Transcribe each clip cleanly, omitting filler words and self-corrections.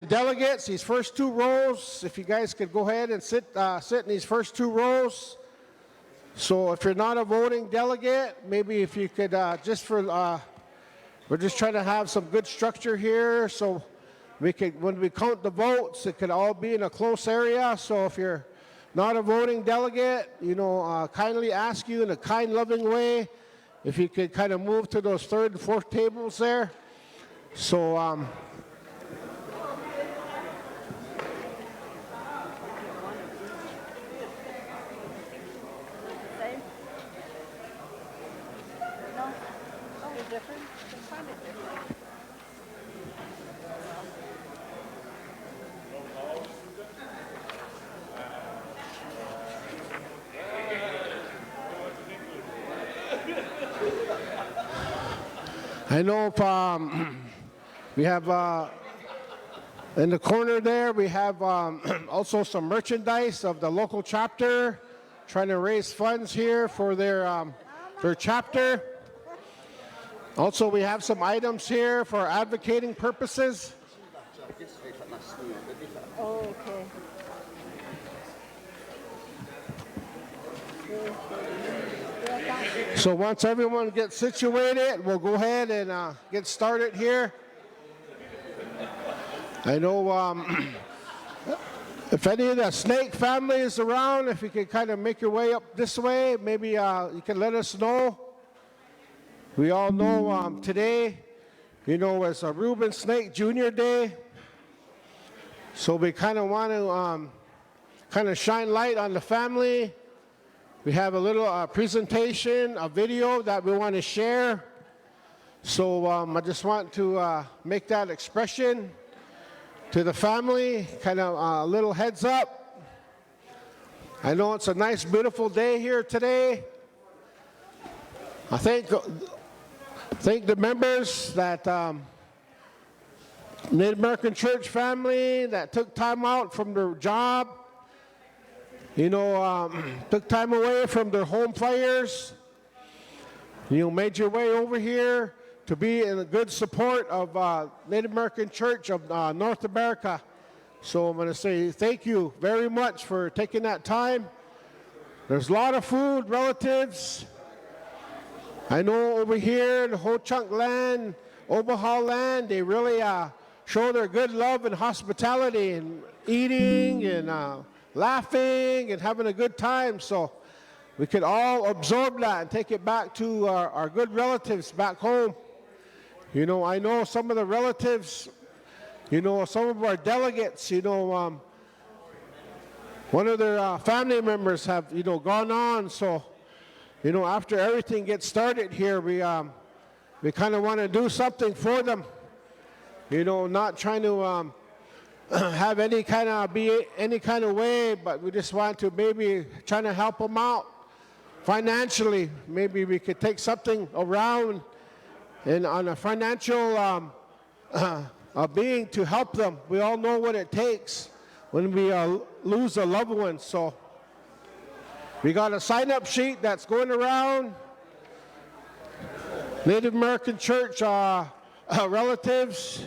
Delegates, these first two rows, if you guys could go ahead and sit in these first two rows. So if you're not a voting delegate, maybe if you could we're just trying to have some good structure here, so we could, when we count the votes, it could all be in a close area. So if you're not a voting delegate, kindly ask you in a kind, loving way, if you could kind of move to those third and fourth tables there. So I know if we have in the corner there, we have also some merchandise of the local chapter, trying to raise funds here for their chapter. Also, we have some items here for advocating purposes. Oh, okay. So once everyone gets situated, we'll go ahead and get started here. I know if any of the Snake family is around, if you could kind of make your way up this way, maybe you can let us know. We all know today, is a Reuben Snake Jr. Day. So we kind of want to kind of shine light on the family. We have a little presentation, a video that we want to share. So I just want to make that expression to the family, kind of a little heads up. I know it's a nice, beautiful day here today. I thank the members that Native American Church family that took time out from their job, took time away from their home fires, made your way over here to be in a good support of Native American Church of North America. So I'm going to say thank you very much for taking that time. There's a lot of food, relatives. I know over here in the Ho Chunk land, Omaha land, they really show their good love and hospitality and eating and laughing and having a good time. So we could all absorb that and take it back to our good relatives back home. I know some of the relatives, some of our delegates, one of their family members have, gone on. So, after everything gets started here, we kind of want to do something for them. Not trying to have any kind of way, but we just want to maybe trying to help them out financially. Maybe we could take something around and on a financial being to help them. We all know what it takes when we lose a loved one. So we got a sign-up sheet that's going around. Native American Church relatives.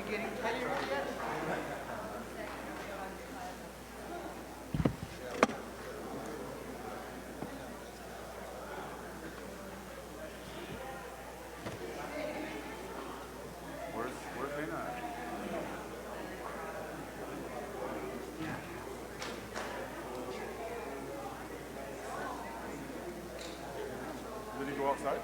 Where's Dana at? Did he go outside?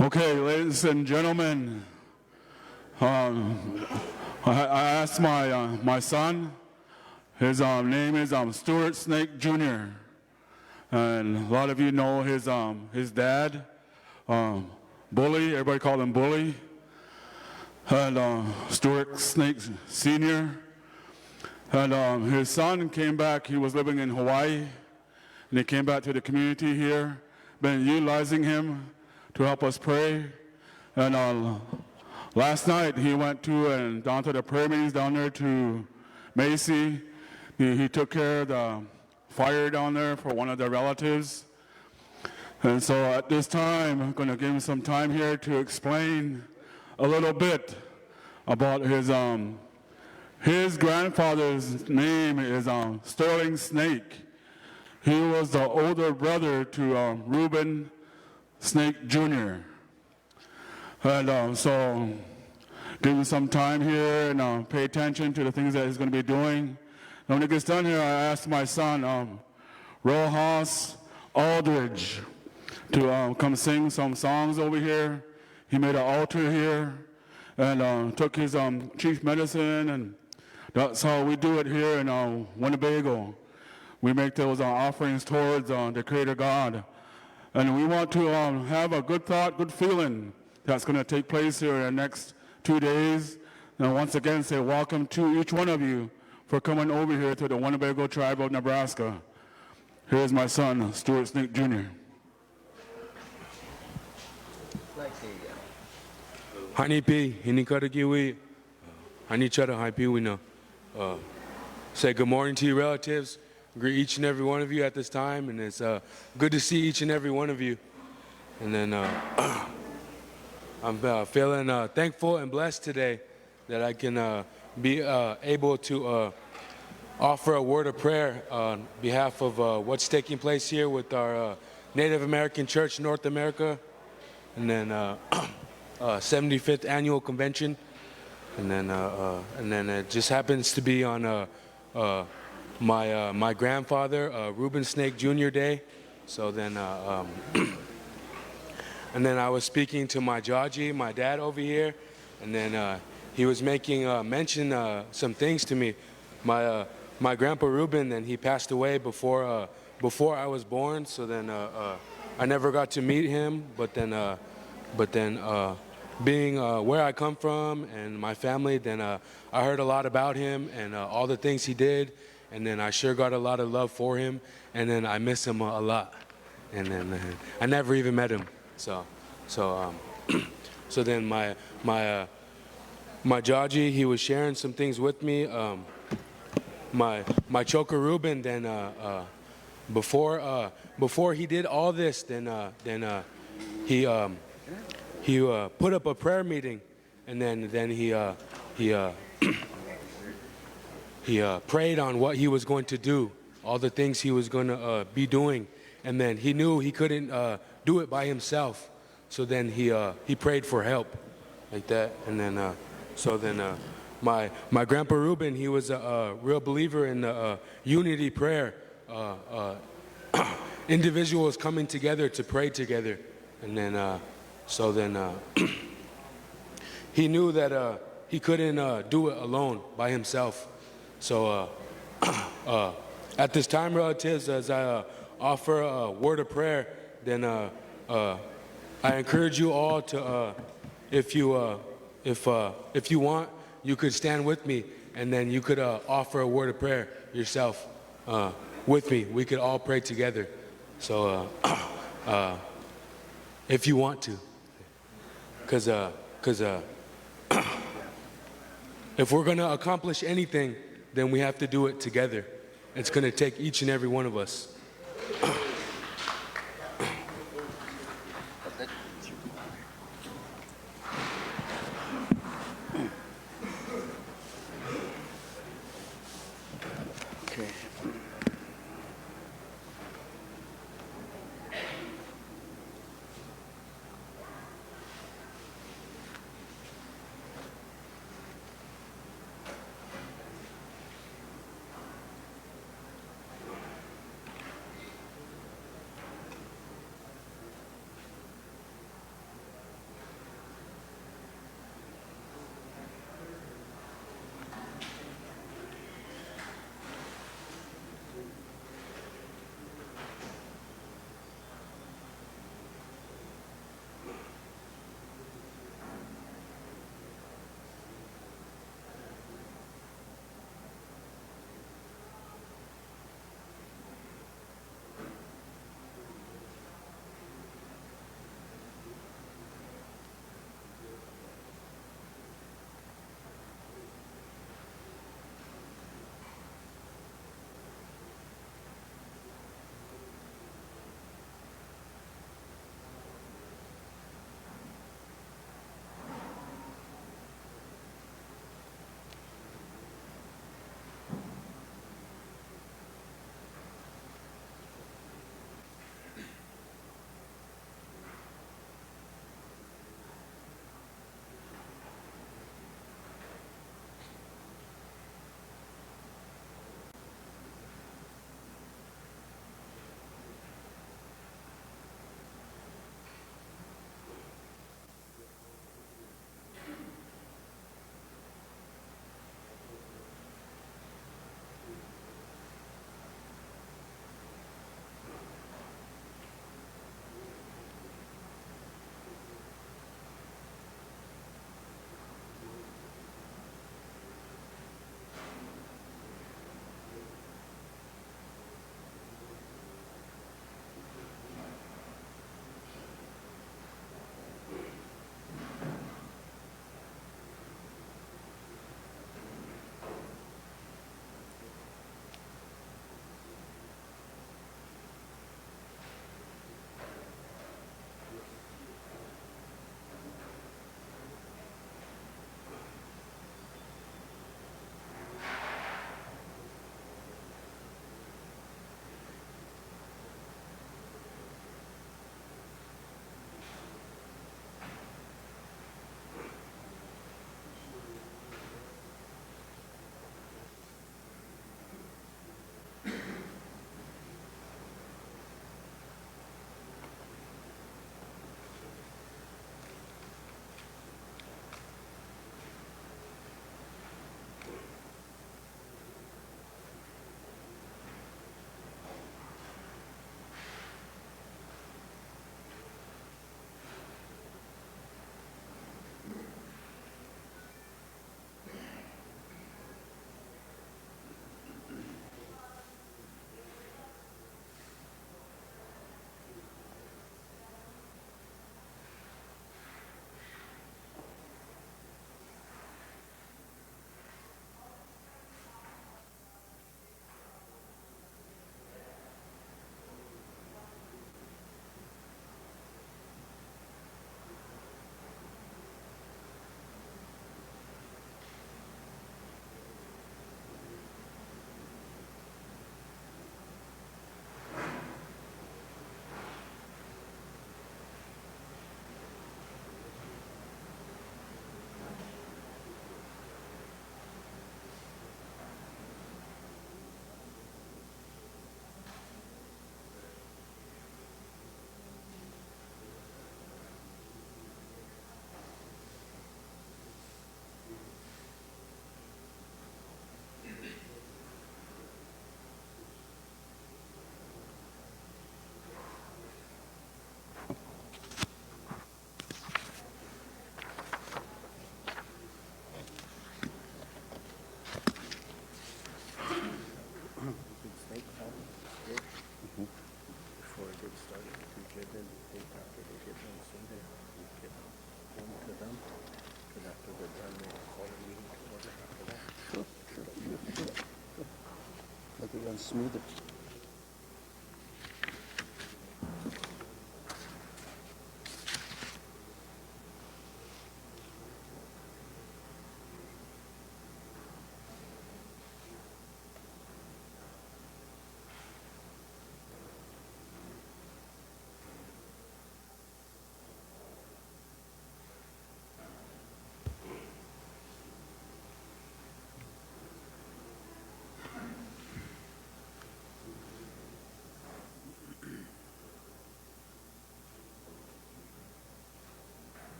Okay, ladies and gentlemen, I asked my son. His name is Reuben Snake Jr. And a lot of you know his dad, Bully. Everybody called him Bully. And Reuben Snake Sr. And his son came back. He was living in Hawaii, and he came back to the community here. Been utilizing him to help us pray. And last night he went down to the prayer meetings down there to Macy. He took care of the fire down there for one of their relatives. And so at this time, I'm going to give him some time here to explain a little bit about his grandfather's name is Sterling Snake. He was the older brother to Reuben Snake Jr. And so give him some time here and pay attention to the things that he's going to be doing. And when he gets done here, I asked my son, Rojas Aldridge, to come sing some songs over here. He made an altar here and took his chief medicine, and that's how we do it here in Winnebago. We make those offerings towards the Creator God. And we want to have a good thought, good feeling that's going to take place here in the next 2 days. And once again, say welcome to each one of you for coming over here to the Winnebago tribe of Nebraska. Here's my son, Reuben Snake Jr. Hanipi, Hinikaragiwi, Hanichara Haipiwina. Say good morning to your relatives. Greet each and every one of you at this time, and it's good to see each and every one of you. And then I'm feeling thankful and blessed today that I can be able to offer a word of prayer on behalf of what's taking place here with our Native American Church North America, and then 75th annual convention, and then it just happens to be on my grandfather Reuben Snake Jr. Day. So then and then I was speaking to my Jaji, my dad over here, and then he was making mention some things to me. My grandpa Reuben, and he passed away before I was born. So then I never got to meet him. But then being where I come from and my family, then I heard a lot about him and all the things he did. And then I sure got a lot of love for him. And then I miss him a lot. and then I never even met him. So then my Jaji, he was sharing some things with me. My choker Reuben, then before he did all this, then he put up a prayer meeting, and then he prayed on what he was going to do, all the things he was going to be doing, and then he knew he couldn't do it by himself, so then he prayed for help, like that, and then my grandpa Reuben, he was a real believer in the unity prayer, individuals coming together to pray together, and then he knew that he couldn't do it alone by himself. So at this time, relatives, as I offer a word of prayer, then I encourage you all to, if you want, you could stand with me, and then you could offer a word of prayer yourself with me. We could all pray together. So if you want to, because if we're going to accomplish anything, then we have to do it together. It's going to take each and every one of us. Runs smoother.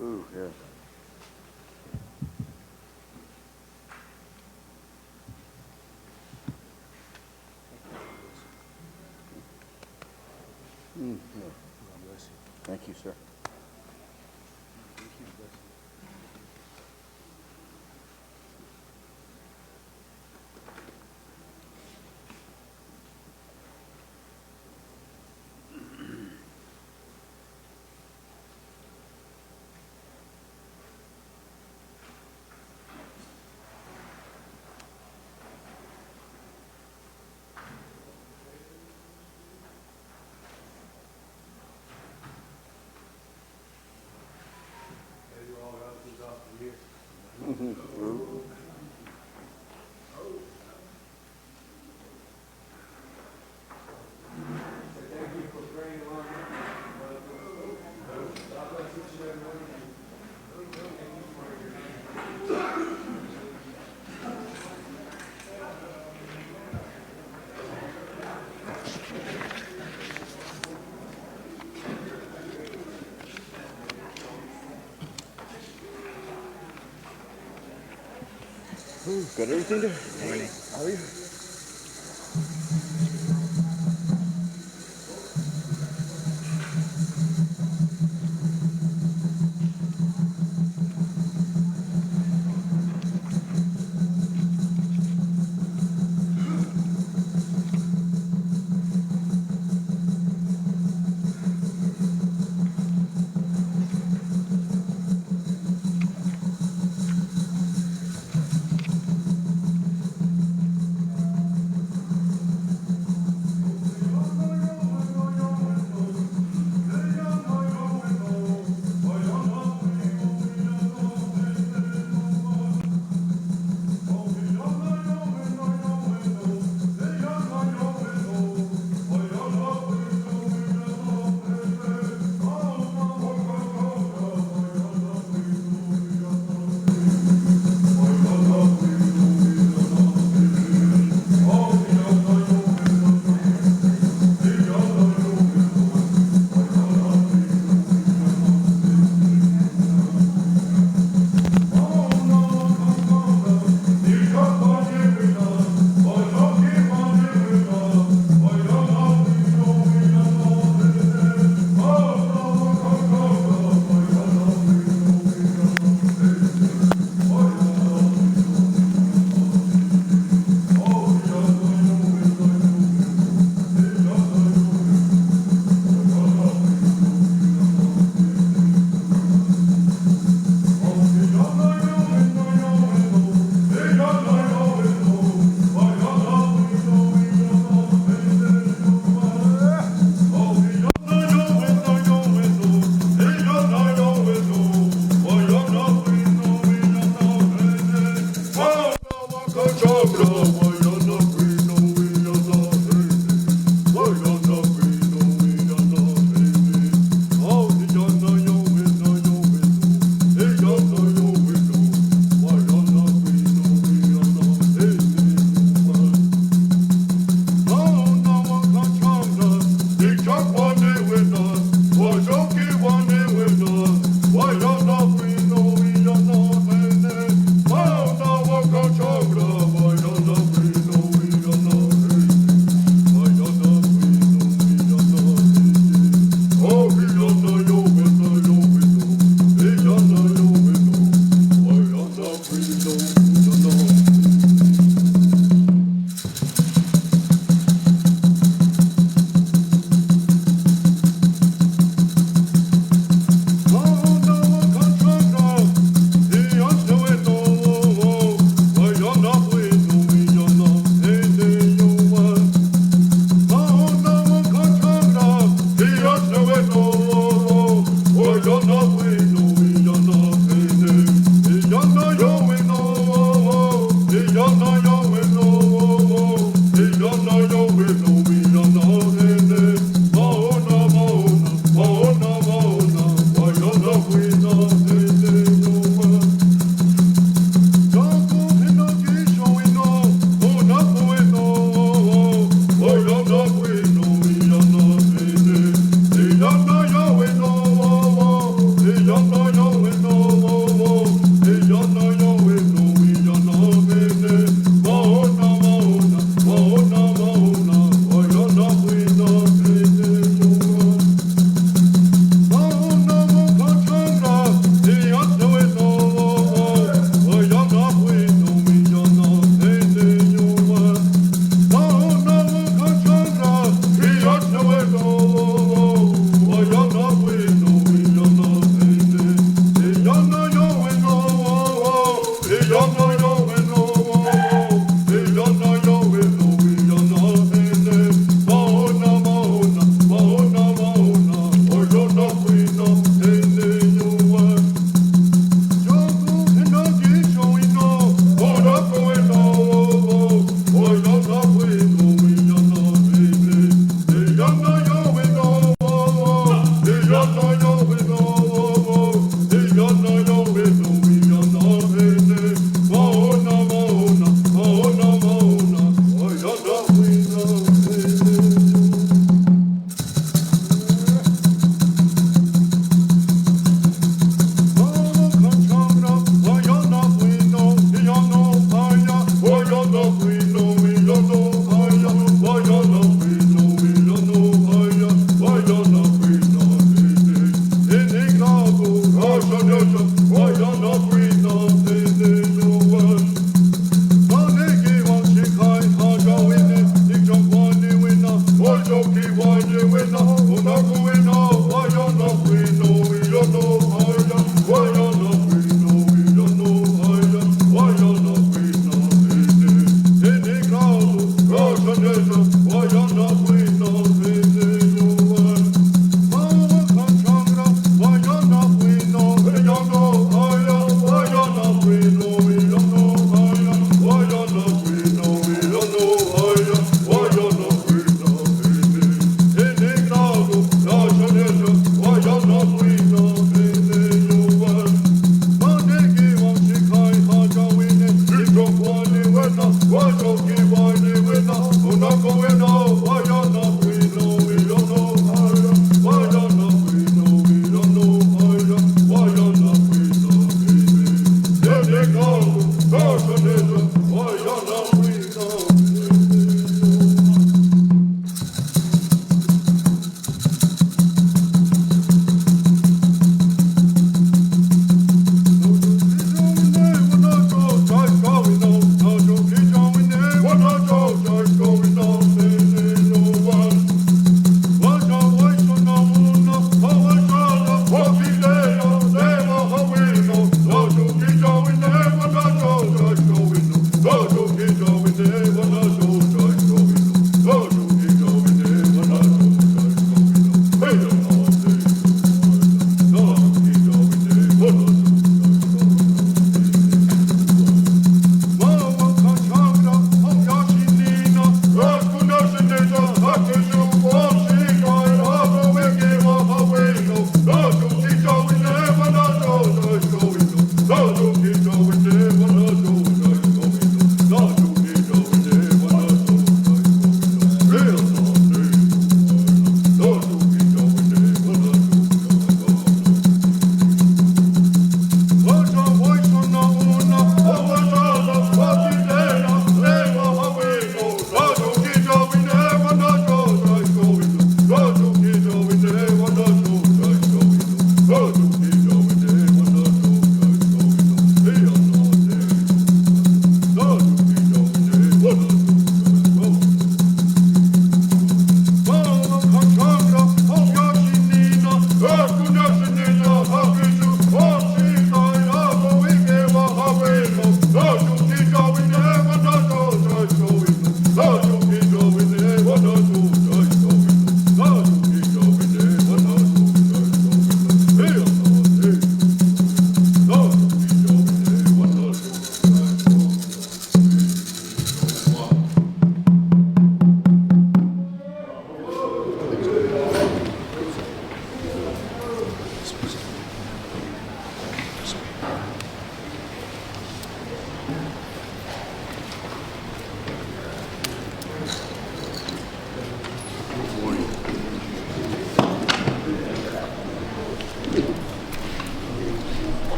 Ooh, yeah. Yeah. Thank you, sir. Got everything there? Morning. How are you?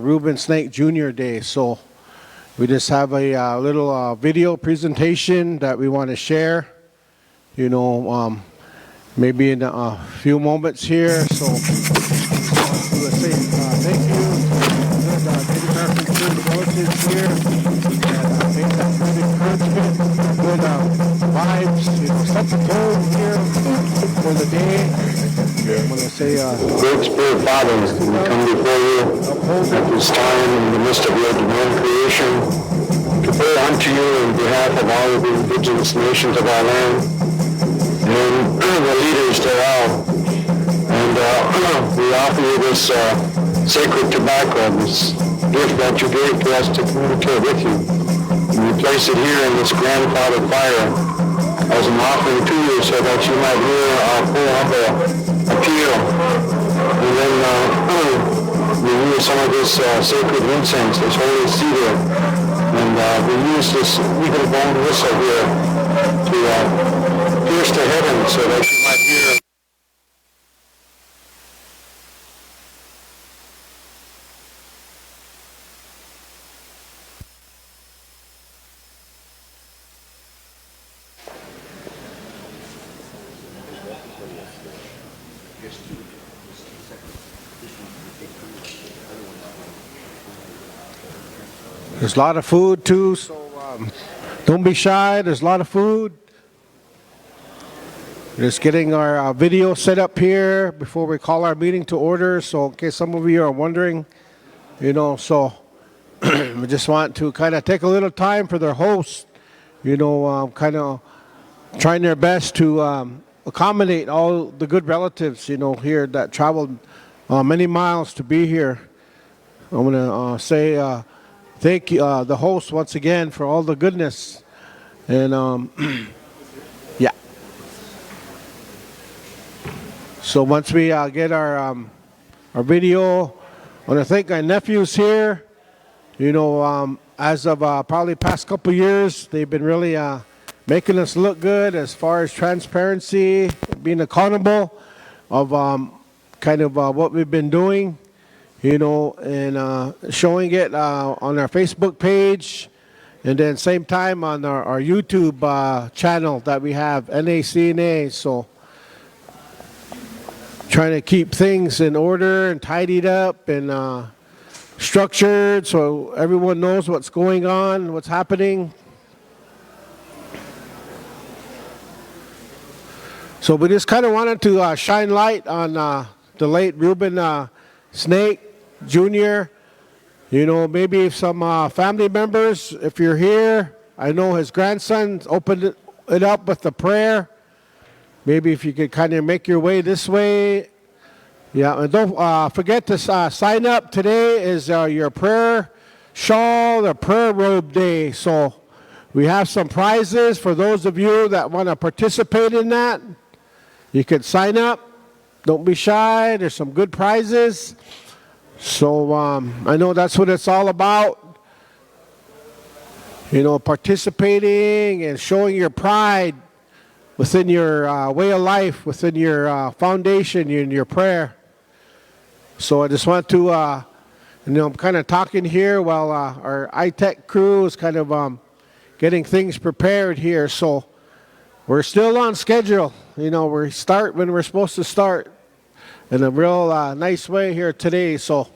Reuben Snake Jr. Day. So we just have a little video presentation that we want to share, maybe in a few moments here. So let's say thank you to the Native American Church relatives here, and make that good encouragement, good vibes, set the tone here for the day. I want to say, Great Spirit Father, we come before you at this time in the midst of your divine creation to pray unto you in behalf of all of the indigenous nations of our land and the leaders thereof. And we offer you this sacred tobacco, this gift that you gave to us to communicate with you. And we place it here in this grandfather fire as an offering to you so that you might hear our full humble appeal. And then we use some of this sacred incense, this holy cedar, and we use this eagle bone whistle here to pierce the heavens so that you might hear. There's a lot of food too, so don't be shy. There's a lot of food. Just getting our video set up here before we call our meeting to order. So in case some of you are wondering, so we just want to kind of take a little time for their hosts, kind of trying their best to accommodate all the good relatives, here that traveled many miles to be here. I'm going to say thank you, the host, once again for all the goodness. And yeah. So once we get our video, I want to thank my nephews here. As of probably past couple years, they've been really making us look good as far as transparency, being accountable of kind of what we've been doing, and showing it on our Facebook page, and then same time on our YouTube channel that we have, NACNA. So trying to keep things in order and tidied up and structured so everyone knows what's going on, what's happening. So we just kind of wanted to shine light on the late Reuben Snake Jr. Maybe if some family members, if you're here, I know his grandson opened it up with the prayer. Maybe if you could kind of make your way this way. Yeah, and don't forget to sign up. Today is your prayer shawl, the prayer robe day. So we have some prizes for those of you that want to participate in that. You can sign up. Don't be shy. There's some good prizes. So I know that's what it's all about. Participating and showing your pride within your way of life, within your foundation, in your prayer. So I just want to, I'm kind of talking here while our iTech crew is kind of getting things prepared here. So we're still on schedule. We start when we're supposed to start in a real nice way here today. So.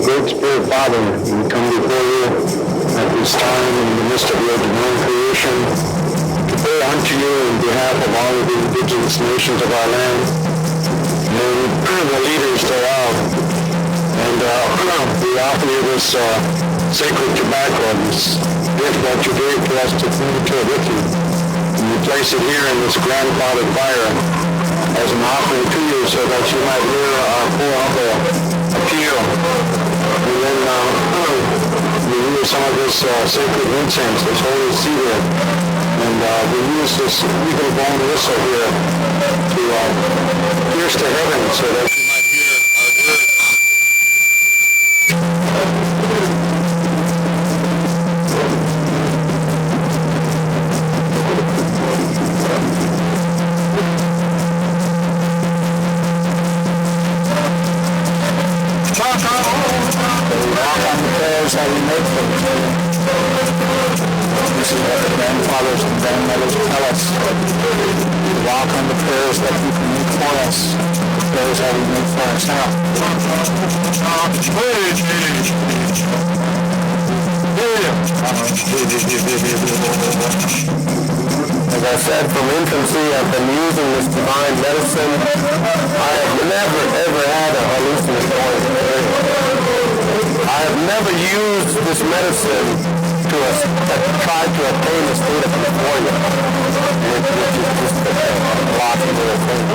Great Spirit Father, we come before you at this time in the midst of your divine creation to pray unto you in behalf of all of the indigenous nations of our land and the leaders thereof. And we offer you this sacred tobacco and this gift that you gave to us to communicate with you. And you place it here in this grandfathered fire as an offering to you so that you might hear our poor humble appeal. And then we use some of this sacred incense, this holy cedar, and we use this eagle bone whistle here to pierce to heaven so that you might hear our words. That we make for them. This is what the grandfathers and grandmothers tell us. We walk on the prayers that you can make for us, the prayers that we make for ourselves. As I said, from infancy I've been using this divine medicine. I have never ever had a hallucinatory experience. I have never used this medicine to try to attain a state of euphoria, which is just a blocking little thing.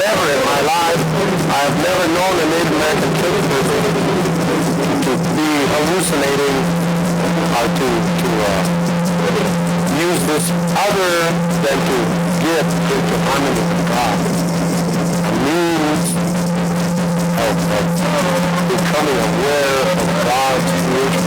Never in my life, I have never known a Native American church person to be hallucinating or to use this other than to get into harmony with God. A means of becoming aware of God's creation.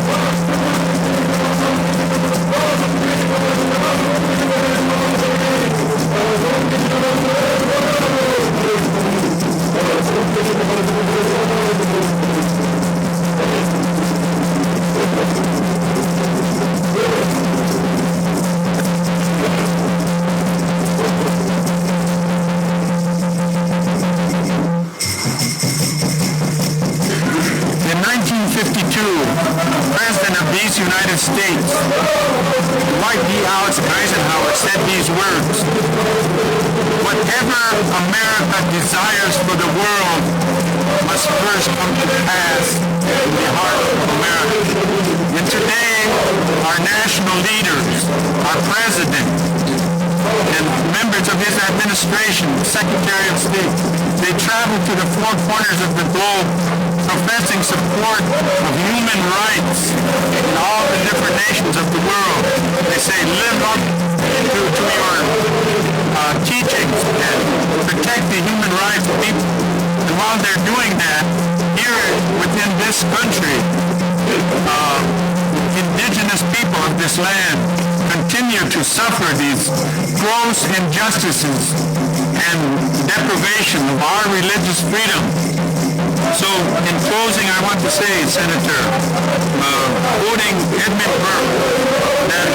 President of these United States, Dwight D. Eisenhower, said these words: "Whatever America desires for the world must first come to pass in the heart of America." And today, our national leaders, our president, and members of his administration, Secretary of State, they travel to the four corners of the globe professing support of human rights in all the different nations of the world. They say, live up to your teachings and protect the human rights of people. And while they're doing that, here within this country, indigenous people of this land continue to suffer these gross injustices and deprivation of our religious freedom. So, in closing, I want to say, Senator, quoting Edmund Burke, that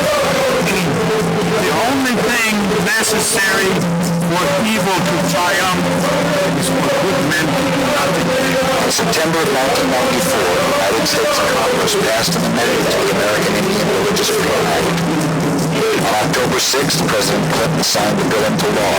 the only thing necessary for evil to triumph is for good men not to triumph. In September of 1994, the United States Congress passed an amendment to the American Indian Religious Freedom Act. On October 6th, President Clinton signed the bill into law.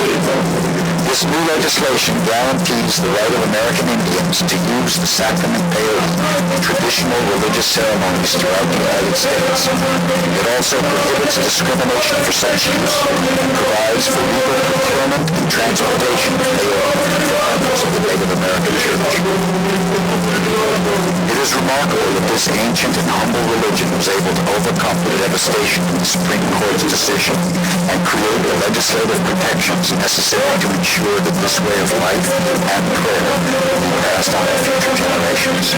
This new legislation guarantees the right of American Indians to use the sacrament payola in traditional religious ceremonies throughout the United States. It also prohibits discrimination for such use and provides for legal procurement and transportation of payola for members of the Native American Church. It is remarkable that this ancient and humble religion was able to overcome the devastation of the Supreme Court's decision and create the legislative protections necessary to ensure that this way of life and prayer will be passed on to future generations.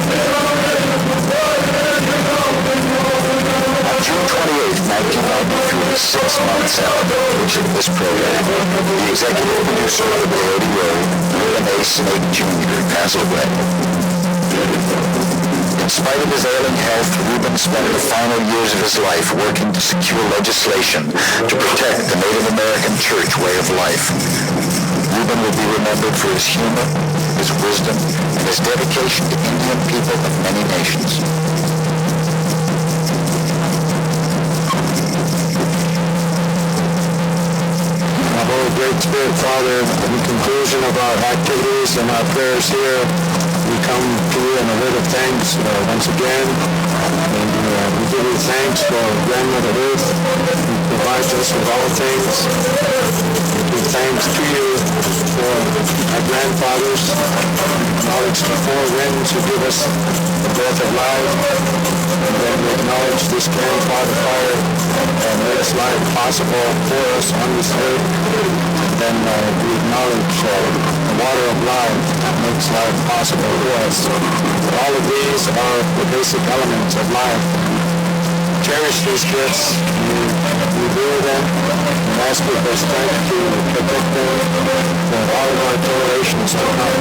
On June 28, 1993, 6 months after the completion of this program, the executive producer of the Balloting Road, Reuben Snake Jr., passed away. In spite of his ailing health, Reuben spent the final years of his life working to secure legislation to protect the Native American church way of life. Reuben will be remembered for his humor, his wisdom, and his dedication to Indian people of many nations. Our Holy Great Spirit, Father, in conclusion of our activities and our prayers here, we come to you in a word of thanks once again. And we give you thanks for Grandmother Ruth, who provides us with all things. We give thanks to you for our grandfathers, acknowledge the four winds who give us the breath of life, and then we acknowledge this grandfather fire that makes life possible for us on this earth. And then we acknowledge the water of life that makes life possible for us. All of these are the basic elements of life. Cherish these gifts, revere them, and ask for their strength to protect them for all of our generations to come.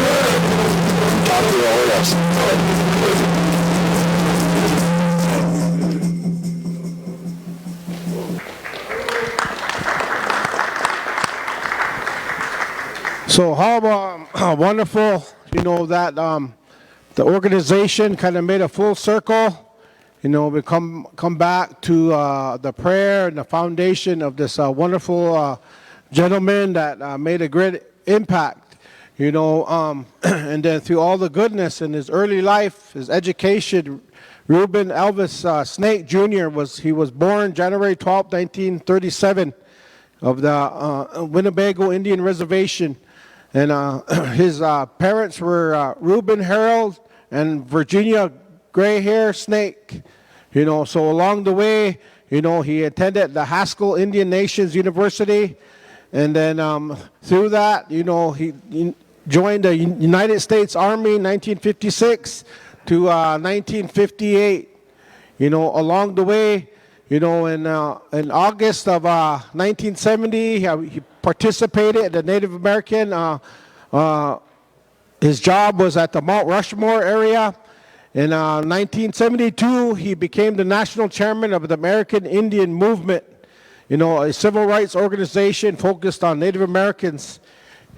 Talk to you with us. So how wonderful, that the organization kind of made a full circle. We come back to the prayer and the foundation of this wonderful gentleman that made a great impact. And then through all the goodness in his early life, his education, Reuben Snake Jr. was born January 12, 1937, of the Winnebago Indian Reservation. And his parents were Reuben Harold and Virginia Gray Hair Snake. So along the way, he attended the Haskell Indian Nations University. And then through that, he joined the United States Army in 1956 to 1958. Along the way, in August of 1970, he participated in the Native American. His job was at the Mount Rushmore area. In 1972, he became the national chairman of the American Indian Movement, a civil rights organization focused on Native Americans.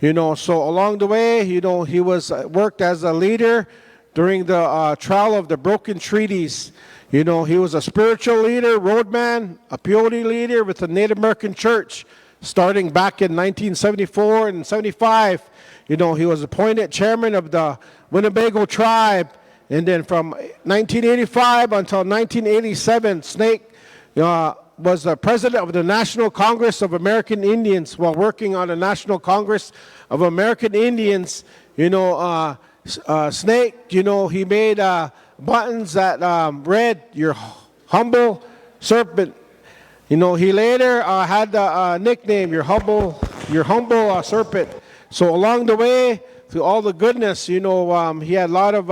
So along the way, he worked as a leader during the trial of the broken treaties. He was a spiritual leader, roadman, a peyote leader with the Native American Church. Starting back in 1974 and 75, he was appointed chairman of the Winnebago tribe. And then from 1985 until 1987, Snake was the president of the National Congress of American Indians. While working on the National Congress of American Indians, Snake, he made buttons that read, "Your humble serpent." He later had the nickname, your humble serpent. So along the way, through all the goodness, he had a lot of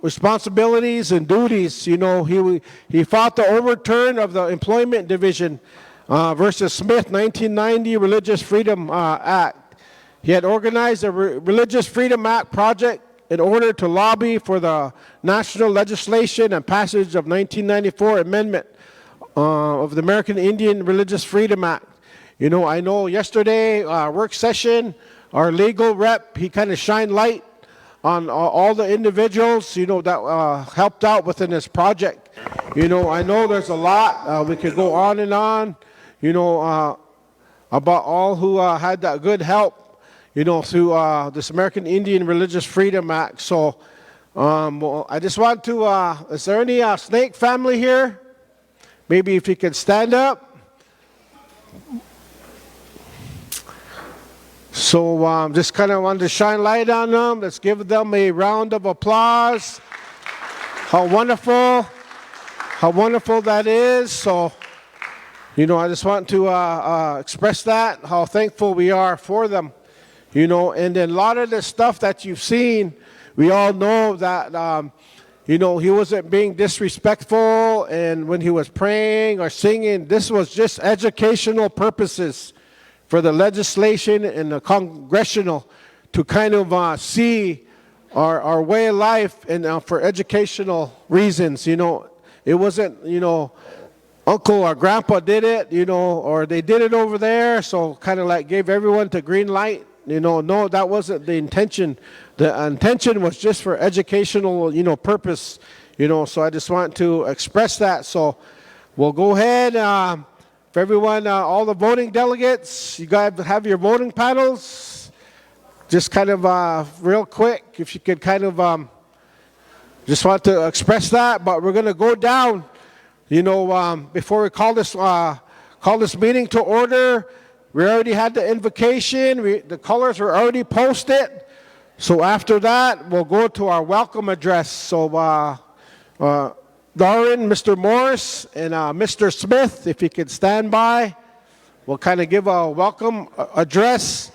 responsibilities and duties. He fought the overturn of the Employment Division versus Smith 1990 Religious Freedom Act. He had organized a Religious Freedom Act project in order to lobby for the national legislation and passage of 1994 amendment of the American Indian Religious Freedom Act. I know yesterday, work session, our legal rep, he kind of shined light on all the individuals, that helped out within this project. I know there's a lot. We could go on and on, about all who had that good help, through this American Indian Religious Freedom Act. So I just want to, is there any Snake family here? Maybe if you could stand up. So just kind of wanted to shine light on them. Let's give them a round of applause. How wonderful that is. So, I just want to express that, how thankful we are for them. And then a lot of the stuff that you've seen, we all know that, he wasn't being disrespectful, and when he was praying or singing, this was just educational purposes for the legislation and the congressional to kind of see our way of life and for educational reasons. It wasn't, uncle or grandpa did it, or they did it over there, so kind of like gave everyone the green light. No, that wasn't the intention. The intention was just for educational, purpose, so I just want to express that. So we'll go ahead, for everyone, all the voting delegates, you guys have your voting panels. just kind of real quick, if you could kind of just want to express that, but we're going to go down, before we call this meeting to order. We already had the invocation. The colors were already posted. So after that, we'll go to our welcome address. So Darren, Mr. Morris, and Mr. Smith, if you could stand by, we'll kind of give a welcome address.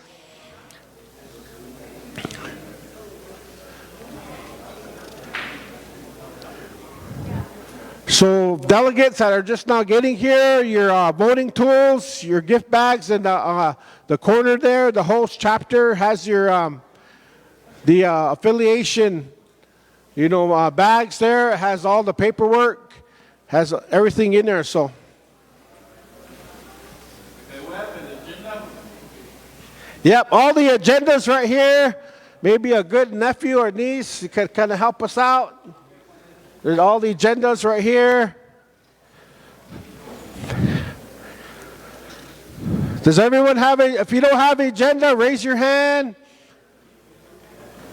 So delegates that are just now getting here, your voting tools, your gift bags in the corner there. The host chapter has your the affiliation, bags there. It has all the paperwork, has everything in there. So. Yep, all the agendas right here. Maybe a good nephew or niece who could kind of help us out. There's all the agendas right here. Does everyone have if you don't have an agenda, raise your hand.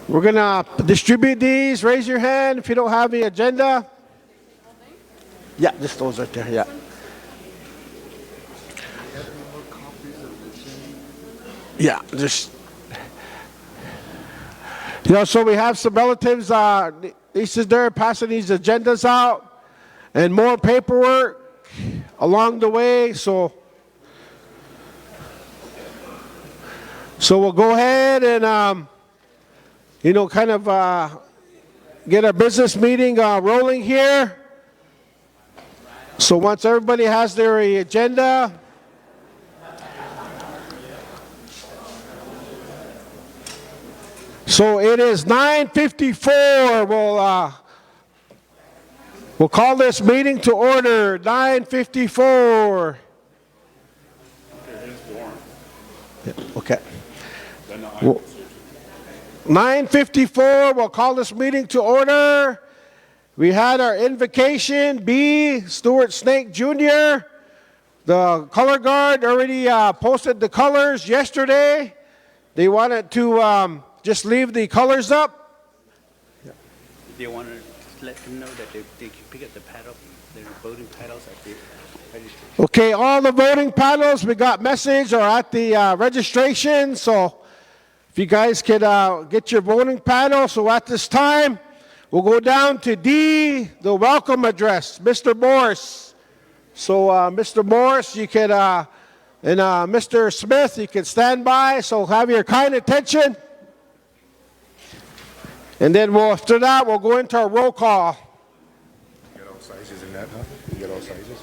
We're going to distribute these. Raise your hand if you don't have the agenda. Yeah, just those right there, yeah. Yeah, just. So we have some relatives, nieces there passing these agendas out and more paperwork along the way. So we'll go ahead and, kind of get our business meeting rolling here. So once everybody has their agenda, so it is 9:54. We'll call this meeting to order. 9:54. Yeah, okay. 9:54. We'll call this meeting to order. We had our invocation. B. Stuart Snake Jr. The color guard already posted the colors yesterday. They wanted to just leave the colors up. Yeah. They want to let them know that they can pick up the paddle, the voting paddles at the registration. Okay, all the voting paddles we got message are at the registration. So if you guys could get your voting paddle. So at this time, we'll go down to D, the welcome address, Mr. Morris. So Mr. Morris, you could, and Mr. Smith, you can stand by. So have your kind attention. And then after that, we'll go into our roll call. You got all sizes in that, huh? You got all sizes?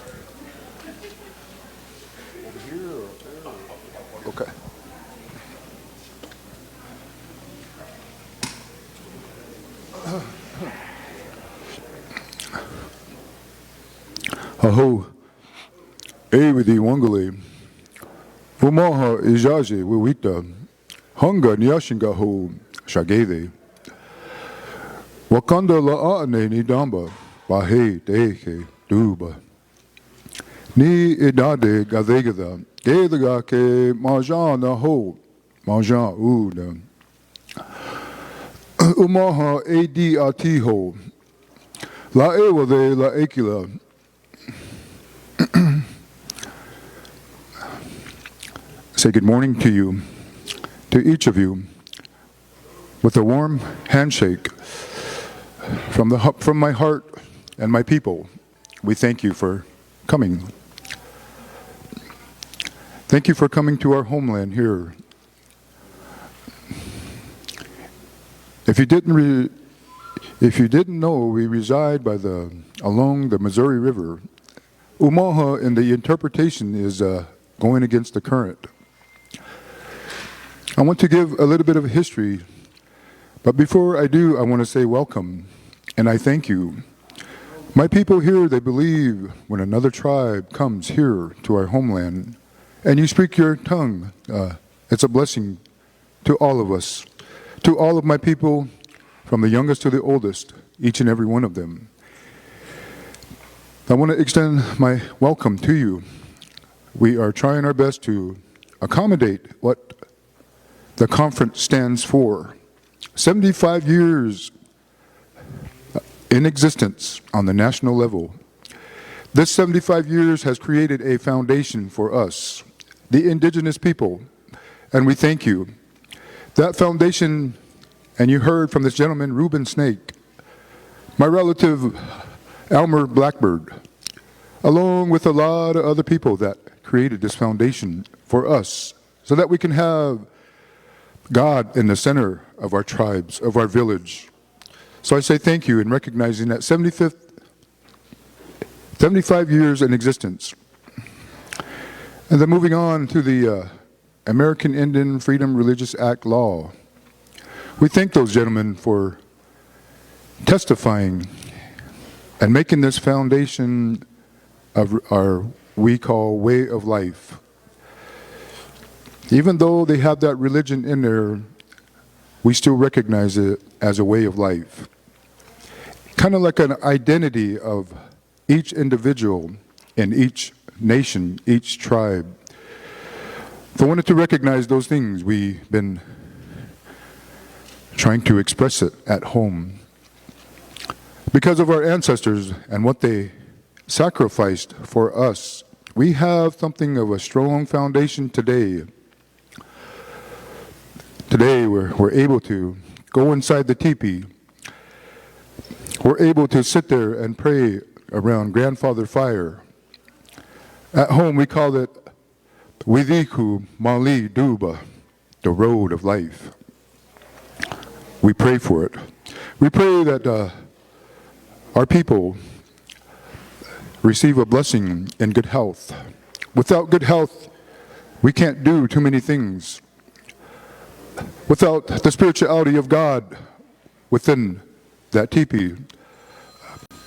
Over here or there? Okay. Aho, Ewidi Wangale, Umaha Ijaji Wawita, Hunga Nyashinga Ho Shagede, Wakanda La'ane Ni Damba, Bahe Deke Duba, Ni Idade Gazegada, Gedaga Ke Majana Ho, Majan Uda, Umaha Adi Atiho, La Ewa de La Ekila. Say good morning to you, to each of you, with a warm handshake from my heart and my people. We thank you for coming. Thank you for coming to our homeland here. If you didn't know, we reside along the Missouri River. Umaha in the interpretation is going against the current. I want to give a little bit of history, but before I do, I want to say welcome, and I thank you. My people here, they believe when another tribe comes here to our homeland, and you speak your tongue, it's a blessing to all of us, to all of my people, from the youngest to the oldest, each and every one of them. I want to extend my welcome to you. We are trying our best to accommodate what the conference stands for. 75 years in existence on the national level. This 75 years has created a foundation for us, the indigenous people, and we thank you. That foundation, and you heard from this gentleman, Reuben Snake, my relative, Elmer Blackbird, along with a lot of other people that created this foundation for us so that we can have God in the center of our tribes, of our village. So I say thank you in recognizing that 75 years in existence. And then moving on to the American Indian Freedom Religious Act law. We thank those gentlemen for testifying and making this foundation of our, we call, way of life. Even though they have that religion in there, we still recognize it as a way of life. Kind of like an identity of each individual in each nation, each tribe. So I wanted to recognize those things. We've been trying to express it at home. Because of our ancestors and what they sacrificed for us, we have something of a strong foundation today. Today we're able to go inside the teepee. We're able to sit there and pray around grandfather fire. At home we call it Widiku Mali Duba, the road of life. We pray for it. We pray that our people receive a blessing in good health. Without good health, we can't do too many things. Without the spirituality of God within that teepee,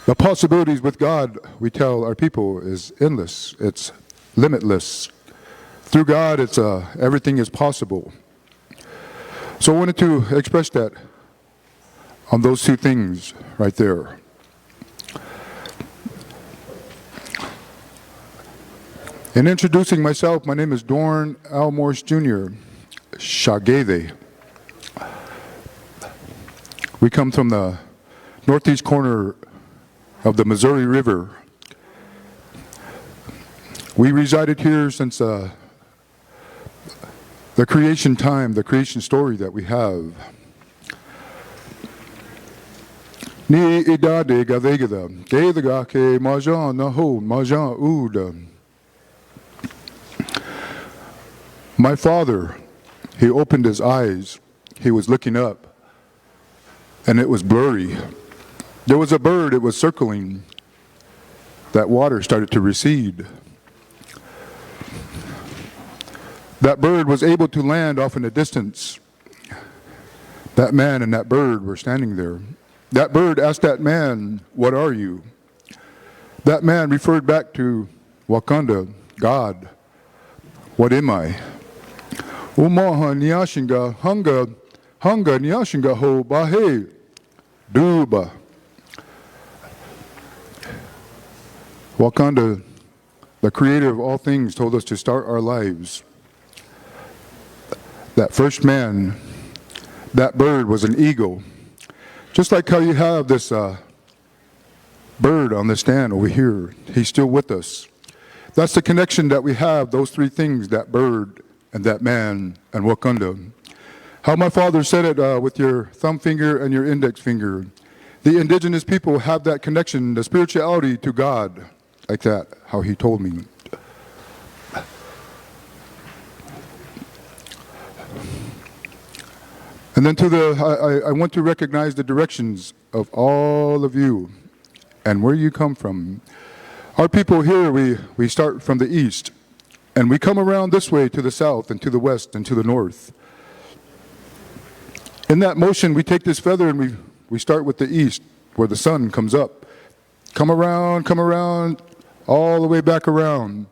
the possibilities with God, we tell our people, is endless. It's limitless. Through God, it's everything is possible. So I wanted to express that on those two things right there. In introducing myself, my name is Darrell Almorse Jr., Shagede. We come from the northeast corner of the Missouri River. We resided here since the creation time, the creation story that we have. Ni idade gavegada, gedaga ke majan naho, majan ud. My father, he opened his eyes, he was looking up, and it was blurry. There was a bird, it was circling. That water started to recede. That bird was able to land off in the distance. That man and that bird were standing there. That bird asked that man, "What are you?" That man referred back to Wakanda, God. "What am I?" Umaha Nyashinga Hanga Nyashinga Ho Bahe Duba. Wakanda, the creator of all things, told us to start our lives. That first man, that bird was an eagle. Just like how you have this bird on the stand over here, he's still with us. That's the connection that we have, those three things, that bird and that man and Wakanda. How my father said it with your thumb finger and your index finger. The indigenous people have that connection, the spirituality to God, like that, how he told me. And then I want to recognize the directions of all of you and where you come from. Our people here, we start from the east, and we come around this way to the south and to the west and to the north. In that motion, we take this feather and we start with the east, where the sun comes up. Come around, all the way back around.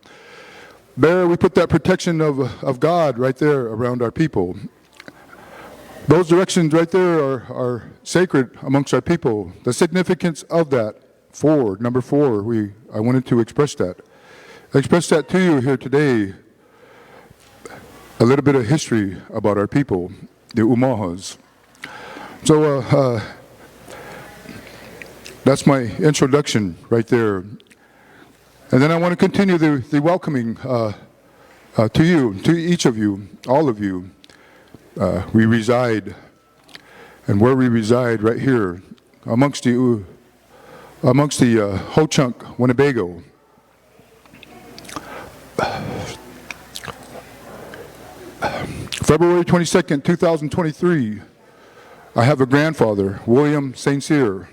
There, we put that protection of God right there around our people. Those directions right there are sacred amongst our people. The significance of that, number four, I wanted to express that. I express that to you here today. a little bit of history about our people, the Umahas. So that's my introduction right there. And then I want to continue the welcoming to you, to each of you, all of you. We reside, and where we reside right here, amongst the Ho-Chunk, Winnebago. February 22nd, 2023, I have a grandfather, William St. Cyr.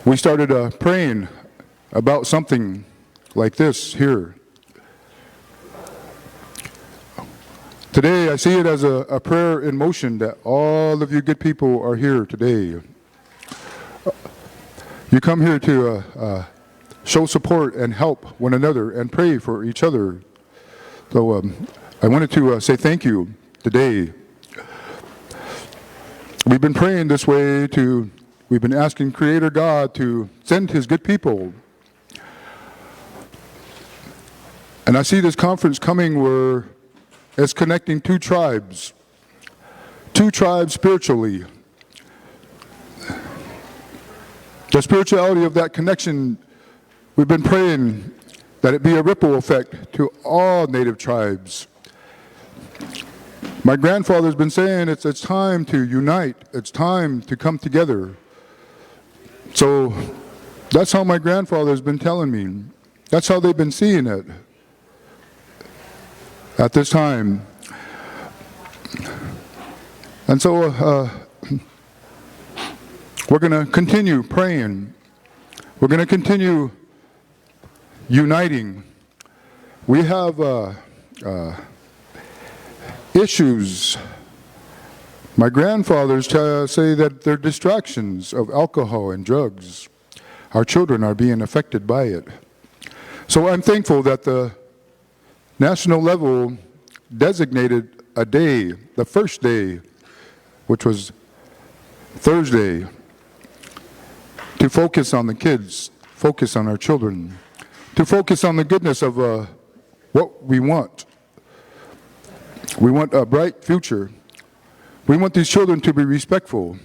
We started praying about something like this here. Today, I see it as a prayer in motion that all of you good people are here today. You come here to show support and help one another and pray for each other. So I wanted to say thank you today. We've been praying this way we've been asking Creator God to send His good people. And I see this conference coming where it's connecting two tribes spiritually. The spirituality of that connection, we've been praying that it be a ripple effect to all native tribes. My grandfather's been saying it's time to unite, it's time to come together. So that's how my grandfather's been telling me. That's how they've been seeing it at this time. And so we're going to continue praying. We're going to continue uniting. We have issues. My grandfathers say that they're distractions of alcohol and drugs. Our children are being affected by it. So I'm thankful that the national level designated a day, the first day, which was Thursday, to focus on the kids, focus on our children, to focus on the goodness of what we want. We want a bright future. We want these children to be respectful.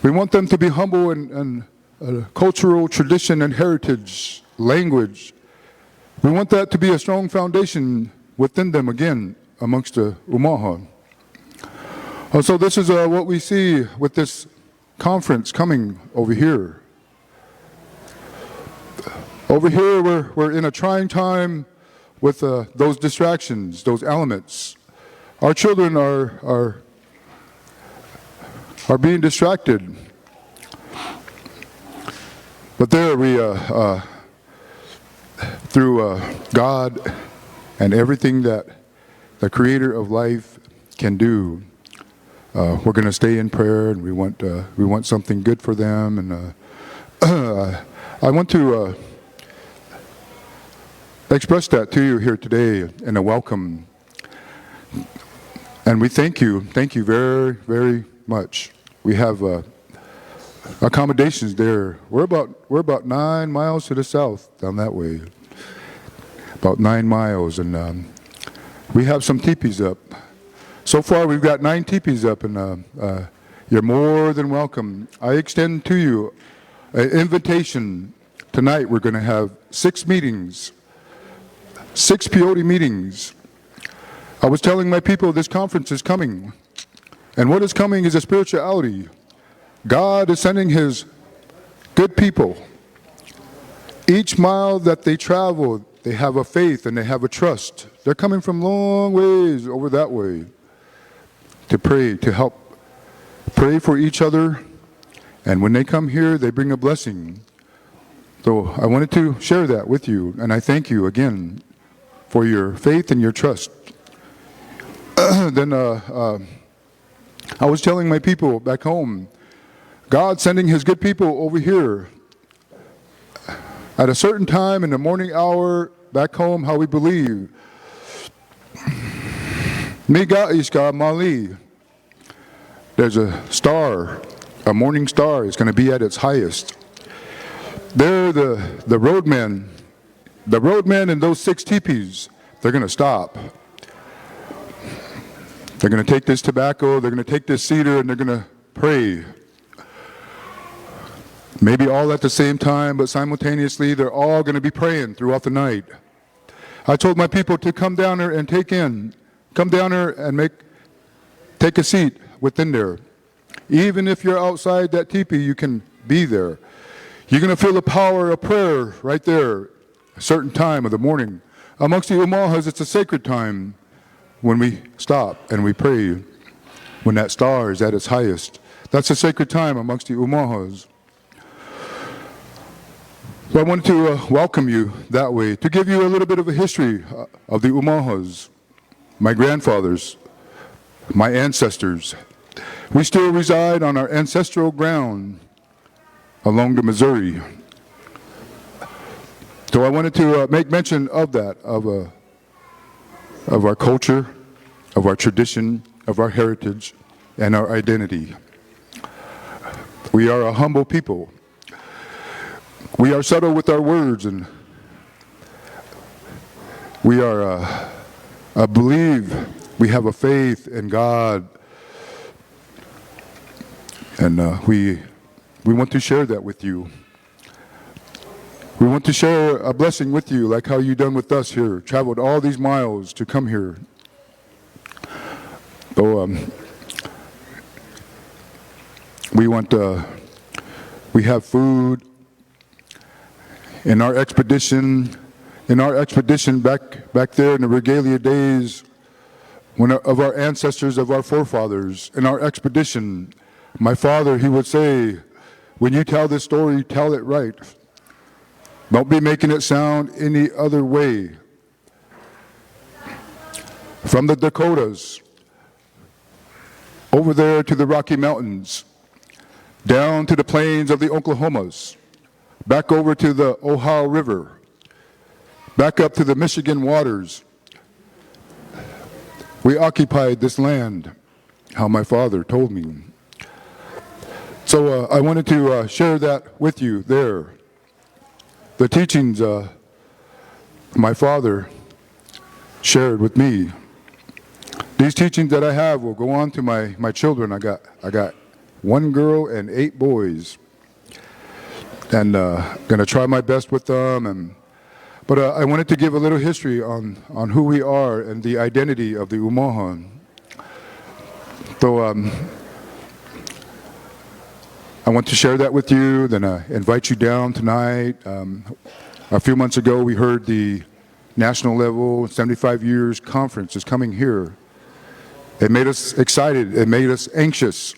We want them to be humble and cultural tradition and heritage, language. We want that to be a strong foundation within them again amongst the Umaha. So this is what we see with this conference coming over here. Over here, we're in a trying time with those distractions, those elements. Our children are being distracted. But there we, through God and everything that the Creator of life can do, we're going to stay in prayer, and we want something good for them. And I want to express that to you here today in a welcome. And we thank you very, very much. We have accommodations there. We're about 9 miles to the south down that way, about 9 miles, and we have some teepees up. So far, we've got 9 teepees up, and you're more than welcome. I extend to you an invitation. Tonight, we're going to have 6 meetings, 6 peyote meetings. I was telling my people this conference is coming, and what is coming is a spirituality. God is sending His good people. Each mile that they travel, they have a faith and they have a trust. They're coming from long ways over that way to pray, to help pray for each other. And when they come here, they bring a blessing. So I wanted to share that with you, and I thank you again for your faith and your trust. Then I was telling my people back home, God sending His good people over here at a certain time in the morning hour back home, how we believe. Miga Iska Mali. There's a star, a morning star is going to be at its highest. There the roadmen the roadmen in those 6 teepees, they're going to stop. They're going to take this tobacco, they're going to take this cedar, and they're going to pray. Maybe all at the same time, but simultaneously, they're all going to be praying throughout the night. I told my people to come down there and come down there and take a seat within there. Even if you're outside that teepee, you can be there. You're going to feel the power of prayer right there, a certain time of the morning. Amongst the Umahas, it's a sacred time when we stop and we pray, when that star is at its highest. That's a sacred time amongst the Umahas. So I wanted to welcome you that way, to give you a little bit of a history of the Umahas, my grandfathers, my ancestors. We still reside on our ancestral ground along the Missouri. So I wanted to make mention of that, of our culture, of our tradition, of our heritage, and our identity. We are a humble people. We are subtle with our words, and we are believe, we have a faith in God, and we want to share that with you. We want to share a blessing with you, like how you done with us here, traveled all these miles to come here. So we have food. In our expedition back there in the regalia days of our ancestors, of our forefathers, in our expedition, my father, he would say, when you tell this story, tell it right. Don't be making it sound any other way. From the Dakotas, over there to the Rocky Mountains, down to the plains of the Oklahomas, back over to the Ohio River, back up to the Michigan waters. We occupied this land, how my father told me. So I wanted to share that with you there. The teachings my father shared with me. These teachings that I have will go on to my children. I got 1 girl and 8 boys. And going to try my best with them. But I wanted to give a little history on who we are and the identity of the Umaha. So I want to share that with you, then invite you down tonight. A few months ago, we heard the national level 75 years conference is coming here. It made us excited. It made us anxious.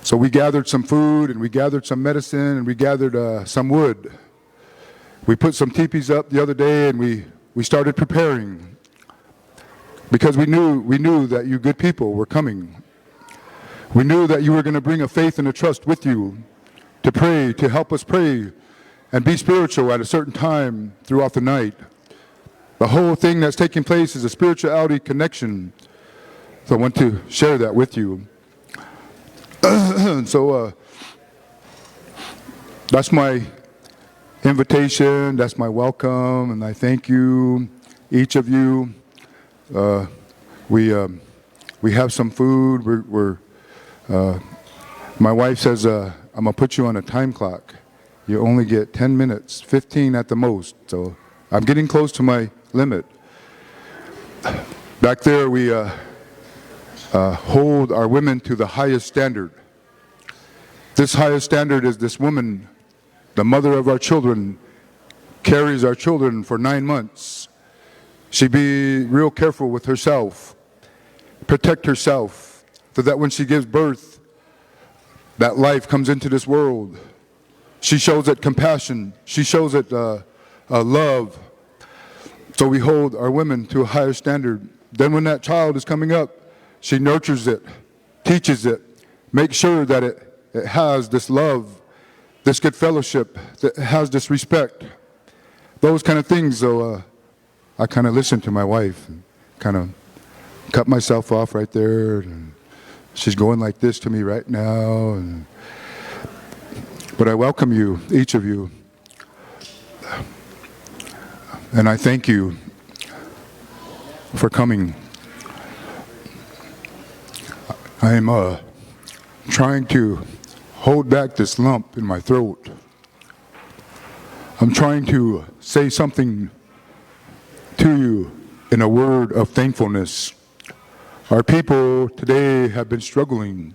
So we gathered some food, and we gathered some medicine, and we gathered some wood. We put some teepees up the other day, and we started preparing because we knew that you good people were coming. We knew that you were going to bring a faith and a trust with you to pray, to help us pray and be spiritual at a certain time throughout the night. The whole thing that's taking place is a spirituality connection. So I want to share that with you. So that's my invitation, that's my welcome, and I thank you, each of you. We have some food. My wife says, I'm going to put you on a time clock. You only get 10 minutes, 15 at the most. So I'm getting close to my limit. Back there, we hold our women to the highest standard. This highest standard is this woman, the mother of our children, carries our children for 9 months. She be real careful with herself, protect herself, so that when she gives birth, that life comes into this world. She shows it compassion. She shows it love. So we hold our women to a higher standard. Then when that child is coming up, she nurtures it, teaches it, makes sure that it has this love, this good fellowship, that has this respect. Those kind of things, so I kind of listen to my wife and kind of cut myself off right there. And she's going like this to me right now. But I welcome you, each of you. And I thank you for coming. I am trying to hold back this lump in my throat. I'm trying to say something to you in a word of thankfulness. Our people today have been struggling.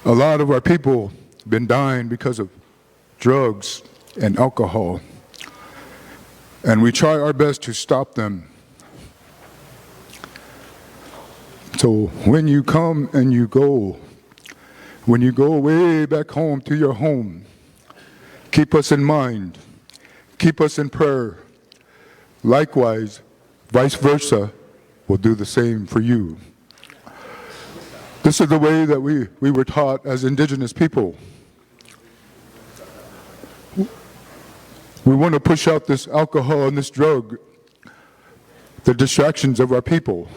A lot of our people have been dying because of drugs and alcohol. And we try our best to stop them. So when you come and you go, when you go way back home to your home, keep us in mind, keep us in prayer. Likewise, vice versa, will do the same for you. This is the way that we were taught as indigenous people. We want to push out this alcohol and this drug, the distractions of our people.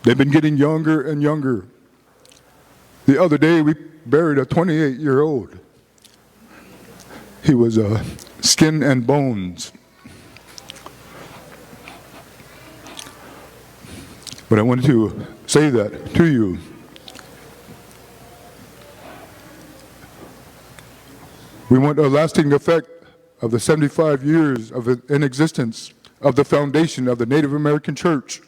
They've been getting younger and younger. The other day, we buried a 28-year-old. He was skin and bones. But I wanted to say that to you. We want a lasting effect of the 75 years in existence of the foundation of the Native American Church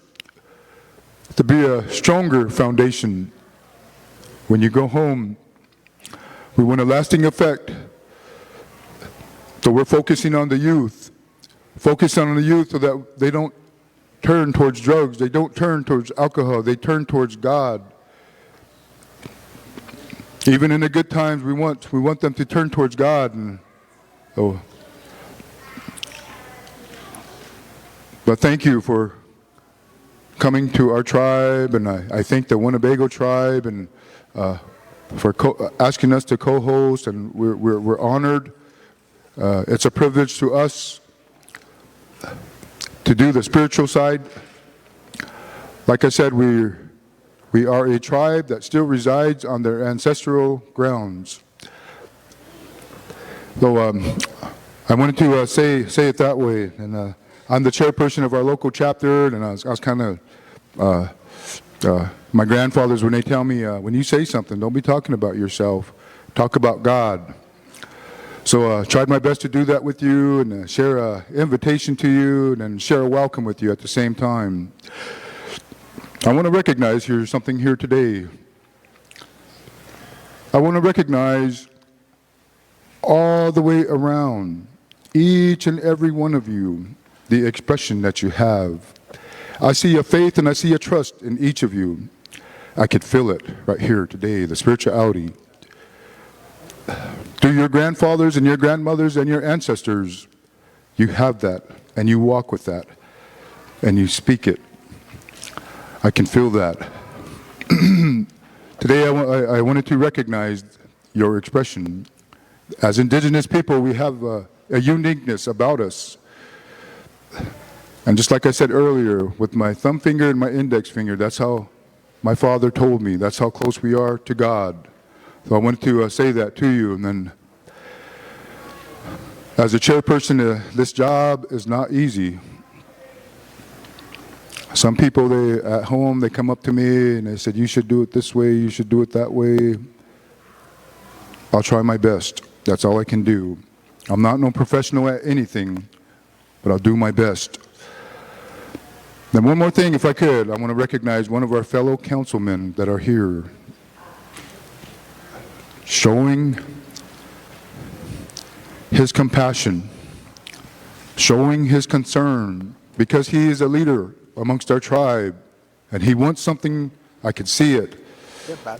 to be a stronger foundation. When you go home, we want a lasting effect. So we're focusing on the youth. Focusing on the youth so that they don't turn towards drugs, they don't turn towards alcohol, they turn towards God. Even in the good times, we want them to turn towards God. And but thank you for coming to our tribe, and I thank the Winnebago tribe and for asking us to co-host, and we're honored. It's a privilege to us to do the spiritual side. Like I said, we are a tribe that still resides on their ancestral grounds. So I wanted to say it that way. And I'm the chairperson of our local chapter, and I was kind of, my grandfathers, when they tell me, when you say something, don't be talking about yourself, talk about God. So I tried my best to do that with you and share an invitation to you and then share a welcome with you at the same time. I want to recognize something here today. I want to recognize all the way around, each and every one of you, the expression that you have. I see a faith and I see a trust in each of you. I could feel it right here today, the spirituality. Through your grandfathers and your grandmothers and your ancestors, you have that and you walk with that and you speak it. I can feel that. Today I wanted to recognize your expression. As indigenous people, we have a uniqueness about us. And just like I said earlier, with my thumb finger and my index finger, that's how my father told me. That's how close we are to God. So I wanted to say that to you. And then, as a chairperson, this job is not easy. Some people, at home, they come up to me and they said, you should do it this way, you should do it that way. I'll try my best. That's all I can do. I'm not no professional at anything, but I'll do my best. Then one more thing, if I could, I want to recognize one of our fellow councilmen that are here, showing his compassion, showing his concern, because he is a leader amongst our tribe, and he wants something, I could see it.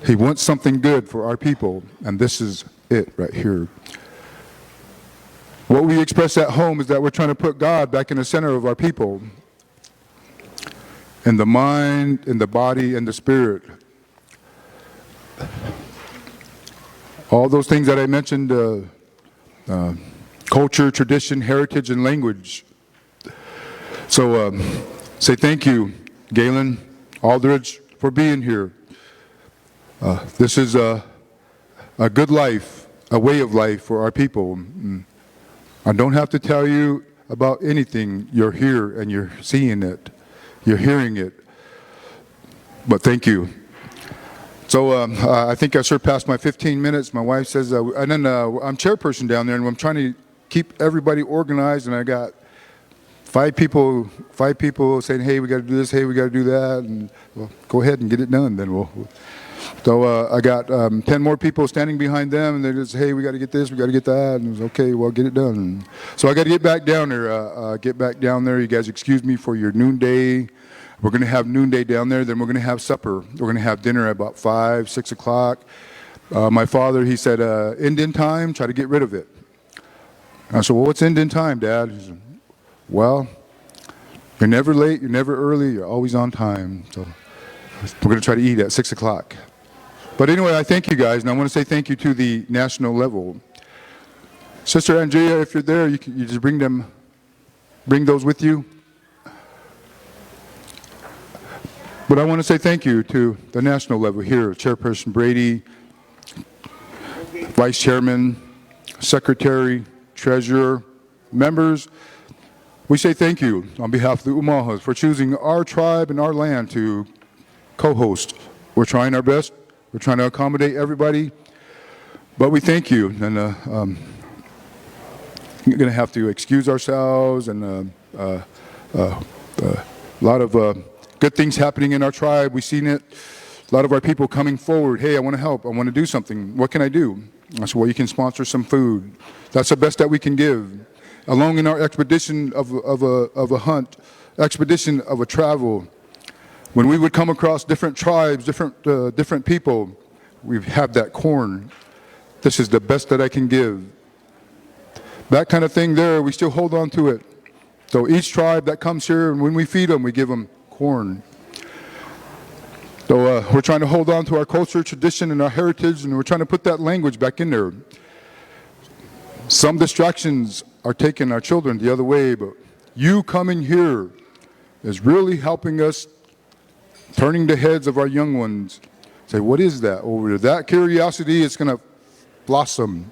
He wants something good for our people, and this is it right here. What we express at home is that we're trying to put God back in the center of our people, in the mind, in the body, in the spirit. All those things that I mentioned, culture, tradition, heritage, and language. So say thank you, Galen Aldridge, for being here. This is a good life, a way of life for our people. I don't have to tell you about anything, you're here and you're seeing it. You're hearing it. But thank you. So I think I surpassed my 15 minutes. My wife says, and then I'm chairperson down there, and I'm trying to keep everybody organized, and I got five people saying, hey, we got to do this, hey, we got to do that, and well, go ahead and get it done. Then So I got 10 more people standing behind them, and they just, hey, we got to get this, we got to get that, and it was okay, well, get it done. So I got to get back down there. You guys excuse me for your noonday. We're going to have noonday down there, then we're going to have supper. We're going to have dinner at about 5, 6 o'clock. My father, he said, Indian time, try to get rid of it. I said, well, what's Indian time, Dad? He said, well, you're never late, you're never early, you're always on time. So we're going to try to eat at 6 o'clock. But anyway, I thank you guys, and I want to say thank you to the national level. Sister Andrea, if you're there, you just bring those with you. But I want to say thank you to the national level here, Chairperson Brady, Vice Chairman, Secretary, Treasurer, members. We say thank you on behalf of the Umahas for choosing our tribe and our land to co-host. We're trying our best. We're trying to accommodate everybody. But we thank you. And we're going to have to excuse ourselves, and a lot of good things happening in our tribe. We've seen it. A lot of our people coming forward. Hey, I want to help. I want to do something. What can I do? I said, well, you can sponsor some food. That's the best that we can give. Along in our expedition of a hunt, expedition of a travel, when we would come across different tribes, different people, we have that corn. This is the best that I can give. That kind of thing there, we still hold on to it. So each tribe that comes here, and when we feed them, we give them corn. So we're trying to hold on to our culture, tradition, and our heritage, and we're trying to put that language back in there. Some distractions are taking our children the other way, but you coming here is really helping us, turning the heads of our young ones. Say, what is that over there? That curiosity is going to blossom.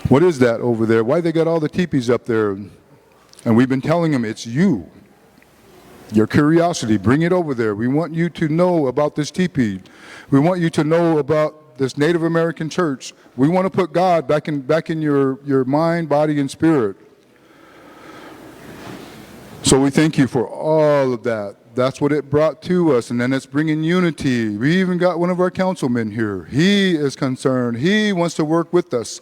What is that over there? Why they got all the teepees up there? And we've been telling them, it's you. Your curiosity, bring it over there. We want you to know about this teepee. We want you to know about this Native American church. We want to put God back in your mind, body, and spirit. So we thank you for all of that. That's what it brought to us, and then it's bringing unity. We even got one of our councilmen here. He is concerned. He wants to work with us.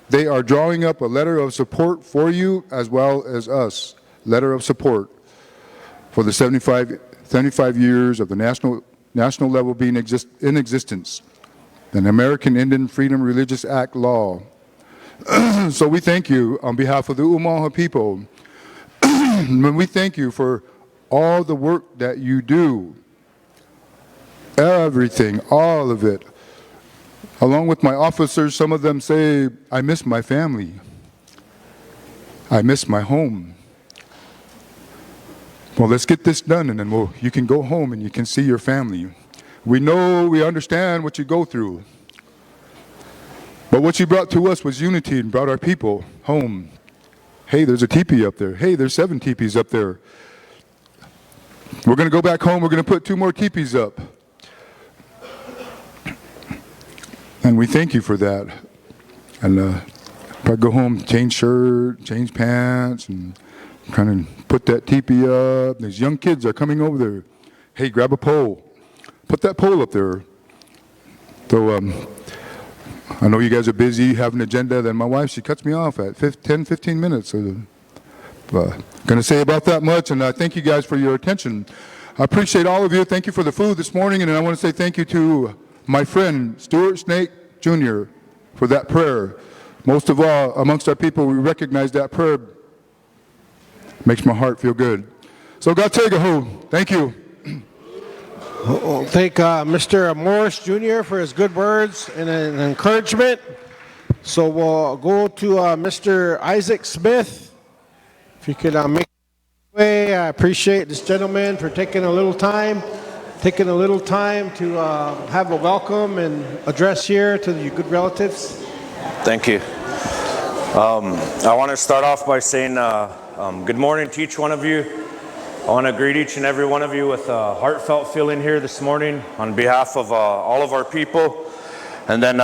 They are drawing up a letter of support for you as well as us. Letter of support for the 75 years of the national level being in existence. An American Indian Freedom Religious Act law. So we thank you on behalf of the Umaha people. And we thank you for all the work that you do. Everything, all of it. Along with my officers, some of them say, I miss my family. I miss my home. Well, let's get this done, and then you can go home and you can see your family. We know, we understand what you go through. But what you brought to us was unity and brought our people home. Hey, there's a teepee up there. Hey, there's 7 teepees up there. We're going to go back home. We're going to put 2 more teepees up. And we thank you for that. And if I go home, change shirt, change pants, and trying to put that teepee up. These young kids are coming over there. Hey, grab a pole. Put that pole up there. So I know you guys are busy, have an agenda. Then my wife, she cuts me off at 10, 15 minutes. So, going to say about that much, and I thank you guys for your attention. I appreciate all of you. Thank you for the food this morning, and I want to say thank you to my friend, Stuart Snake Jr., for that prayer. Most of all, amongst our people, we recognize that prayer. Makes my heart feel good. So God take a hold. Thank you. Thank Mr. Morris Jr. for his good words and encouragement. So we'll go to Mr. Isaac Smith. If you could make your way, I appreciate this gentleman for taking a little time to have a welcome and address here to your good relatives. Thank you. I want to start off by saying Good morning to each one of you. I want to greet each and every one of you with a heartfelt feeling here this morning on behalf of all of our people. And then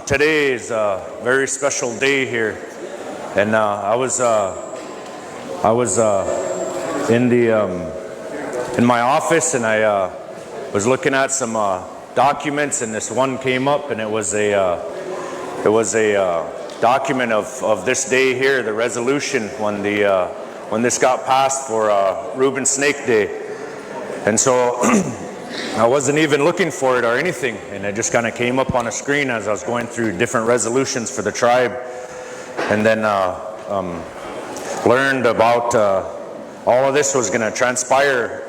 today is a very special day here. And I was in my office, and I was looking at some documents, and this one came up, and it was a document of this day here, the resolution when this got passed for Reuben Snake Day. And so I wasn't even looking for it or anything, and it just kind of came up on a screen as I was going through different resolutions for the tribe, and then learned about all of this was going to transpire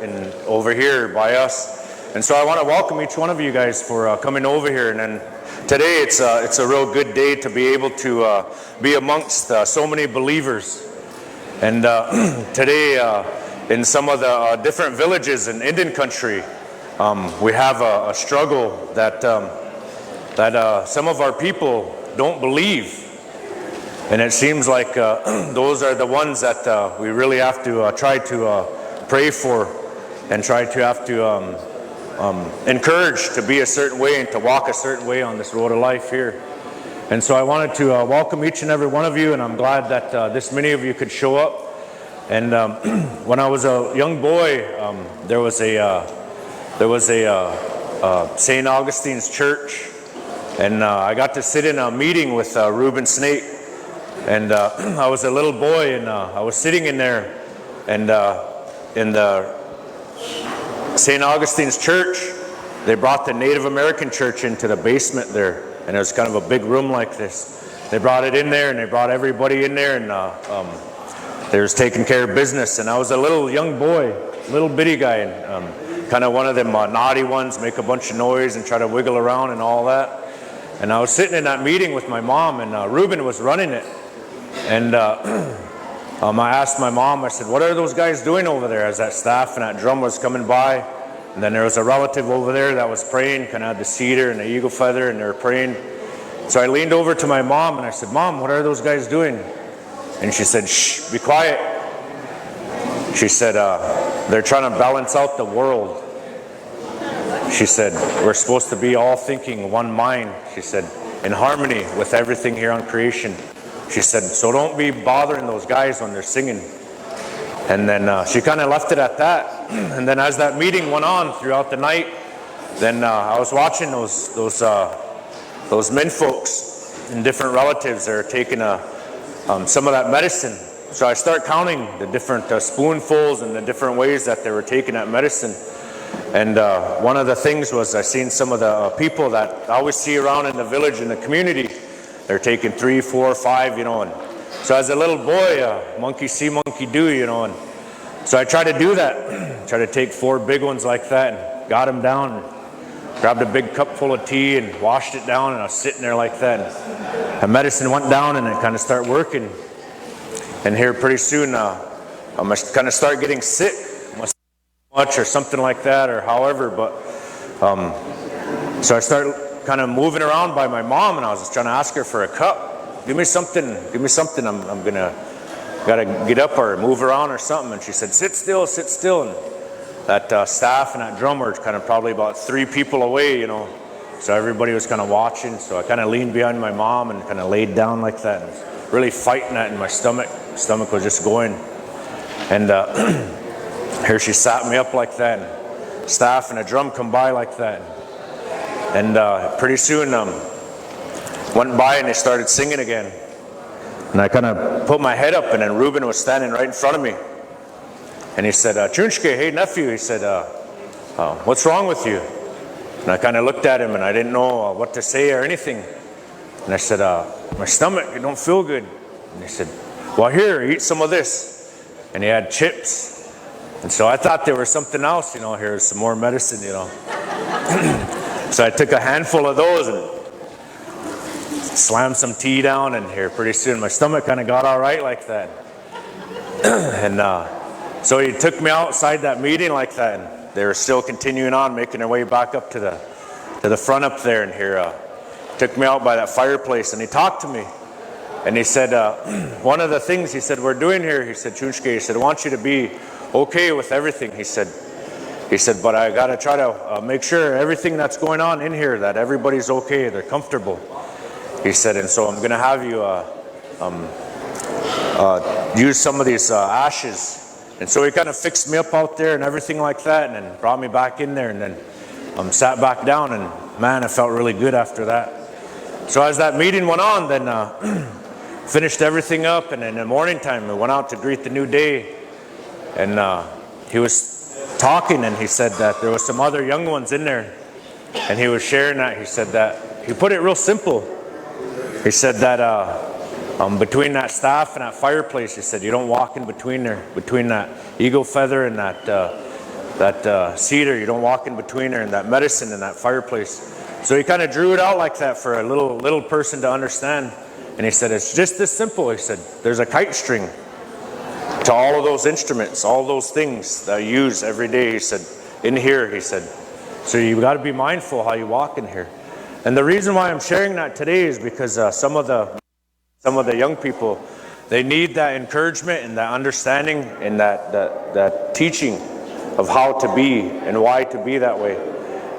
over here by us. And so I want to welcome each one of you guys for coming over here. And then today it's a real good day to be able to be amongst so many believers. And today in some of the different villages in Indian country, we have a struggle that some of our people don't believe. And it seems like those are the ones that we really have to try to pray for, and try to have to encourage to be a certain way and to walk a certain way on this road of life here. And so I wanted to welcome each and every one of you, and I'm glad that this many of you could show up. And when I was a young boy, there was a St. Augustine's church, and I got to sit in a meeting with Reuben Snake. And I was a little boy, and I was sitting in there, and in the St. Augustine's church, they brought the Native American church into the basement there, and it was kind of a big room like this. They brought it in there, and they brought everybody in there, and they was taking care of business. And I was a little young boy, little bitty guy, and kind of one of them naughty ones, make a bunch of noise and try to wiggle around and all that. And I was sitting in that meeting with my mom, and Reuben was running it. And I asked my mom, I said, what are those guys doing over there? As that staff and that drum was coming by. And then there was a relative over there that was praying, kind of had the cedar and the eagle feather, and they were praying. So I leaned over to my mom, and I said, Mom, what are those guys doing? And she said, shh, be quiet. She said, they're trying to balance out the world. She said, we're supposed to be all thinking one mind. She said, in harmony with everything here on creation. She said, so don't be bothering those guys when they're singing. And then she kind of left it at that. And then as that meeting went on throughout the night, then I was watching those men folks and different relatives that are taking some of that medicine. So I start counting the different spoonfuls and the different ways that they were taking that medicine. And one of the things was I seen some of the people that I always see around in the village, in the community. They're taking 3, 4, 5, and so as a little boy, monkey see, monkey do, and so I tried to do that. Try to take 4 big ones like that, and got them down, and grabbed a big cup full of tea and washed it down, and I was sitting there like that, and the medicine went down, and it kind of started working. And here pretty soon, I must kind of start getting sick, must much or something like that, or however, but so I started kind of moving around by my mom, and I was just trying to ask her for a cup. Give me something. I'm gotta get up or move around or something. And she said, sit still. And that staff and that drum were kind of probably about 3 people away, So everybody was kind of watching. So I kind of leaned behind my mom and kind of laid down like that. And was really fighting that in my stomach. My stomach was just going. And here she sat me up like that. And staff and a drum come by like that. And pretty soon went by, and they started singing again. And I kind of put my head up, and then Reuben was standing right in front of me. And he said, Chunchke, hey nephew, he said, what's wrong with you? And I kind of looked at him, and I didn't know what to say or anything. And I said, my stomach, it don't feel good. And he said, well, here, eat some of this. And he had chips. And so I thought there was something else, here's some more medicine, So I took a handful of those and slammed some tea down, and here pretty soon my stomach kind of got all right like that. And so he took me outside that meeting like that, and they were still continuing on, making their way back up to the front up there, and here took me out by that fireplace, and he talked to me. And he said, one of the things he said we're doing here, he said, Chunchke, he said, I want you to be okay with everything. He said, but I got to try to make sure everything that's going on in here, that everybody's okay, they're comfortable. He said, and so I'm going to have you use some of these ashes. And so he kind of fixed me up out there and everything like that, and then brought me back in there, and then sat back down, and man, I felt really good after that. So as that meeting went on, then finished everything up, and in the morning time, we went out to greet the new day, and he was talking, and he said that there was some other young ones in there, and he was sharing that. He said that, he put it real simple. He said that between that staff and that fireplace, he said, you don't walk in between there, between that eagle feather and that cedar, you don't walk in between there, and that medicine and that fireplace. So he kind of drew it out like that for a little person to understand. And he said, it's just this simple. He said, there's a kite string to all of those instruments, all those things that I use every day. He said, in here, he said, so you got to be mindful how you walk in here. And the reason why I'm sharing that today is because some of the young people, they need that encouragement and that understanding and that teaching of how to be and why to be that way.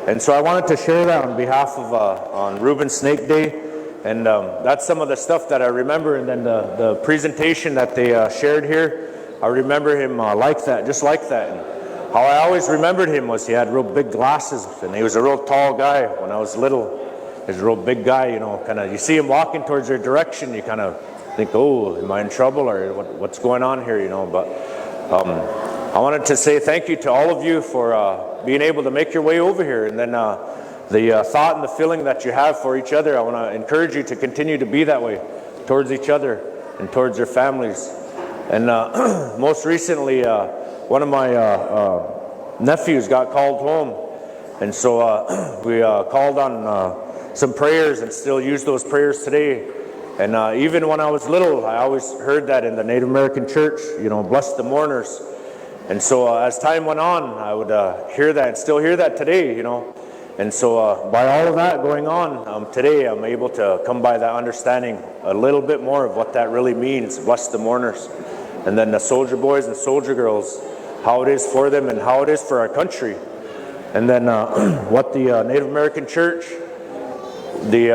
And so I wanted to share that on behalf of on Reuben Snake Day, and that's some of the stuff that I remember. And then the presentation that they shared here, I remember him like that, just like that. And how I always remembered him was he had real big glasses, and he was a real tall guy when I was little. He's a real big guy, you know, kind of, you see him walking towards your direction, you kind of think, oh, am I in trouble, or what's going on here, you know. But I wanted to say thank you to all of you for being able to make your way over here. And then the thought and the feeling that you have for each other, I want to encourage you to continue to be that way towards each other and towards your families. And most recently, one of my nephews got called home. And so we called on some prayers and still use those prayers today. And even when I was little, I always heard that in the Native American church, you know, bless the mourners. And so as time went on, I would hear that and still hear that today, you know. And so by all of that going on, today I'm able to come by that understanding a little bit more of what that really means, bless the mourners. And then the soldier boys and soldier girls, how it is for them and how it is for our country. And then what the Native American church, the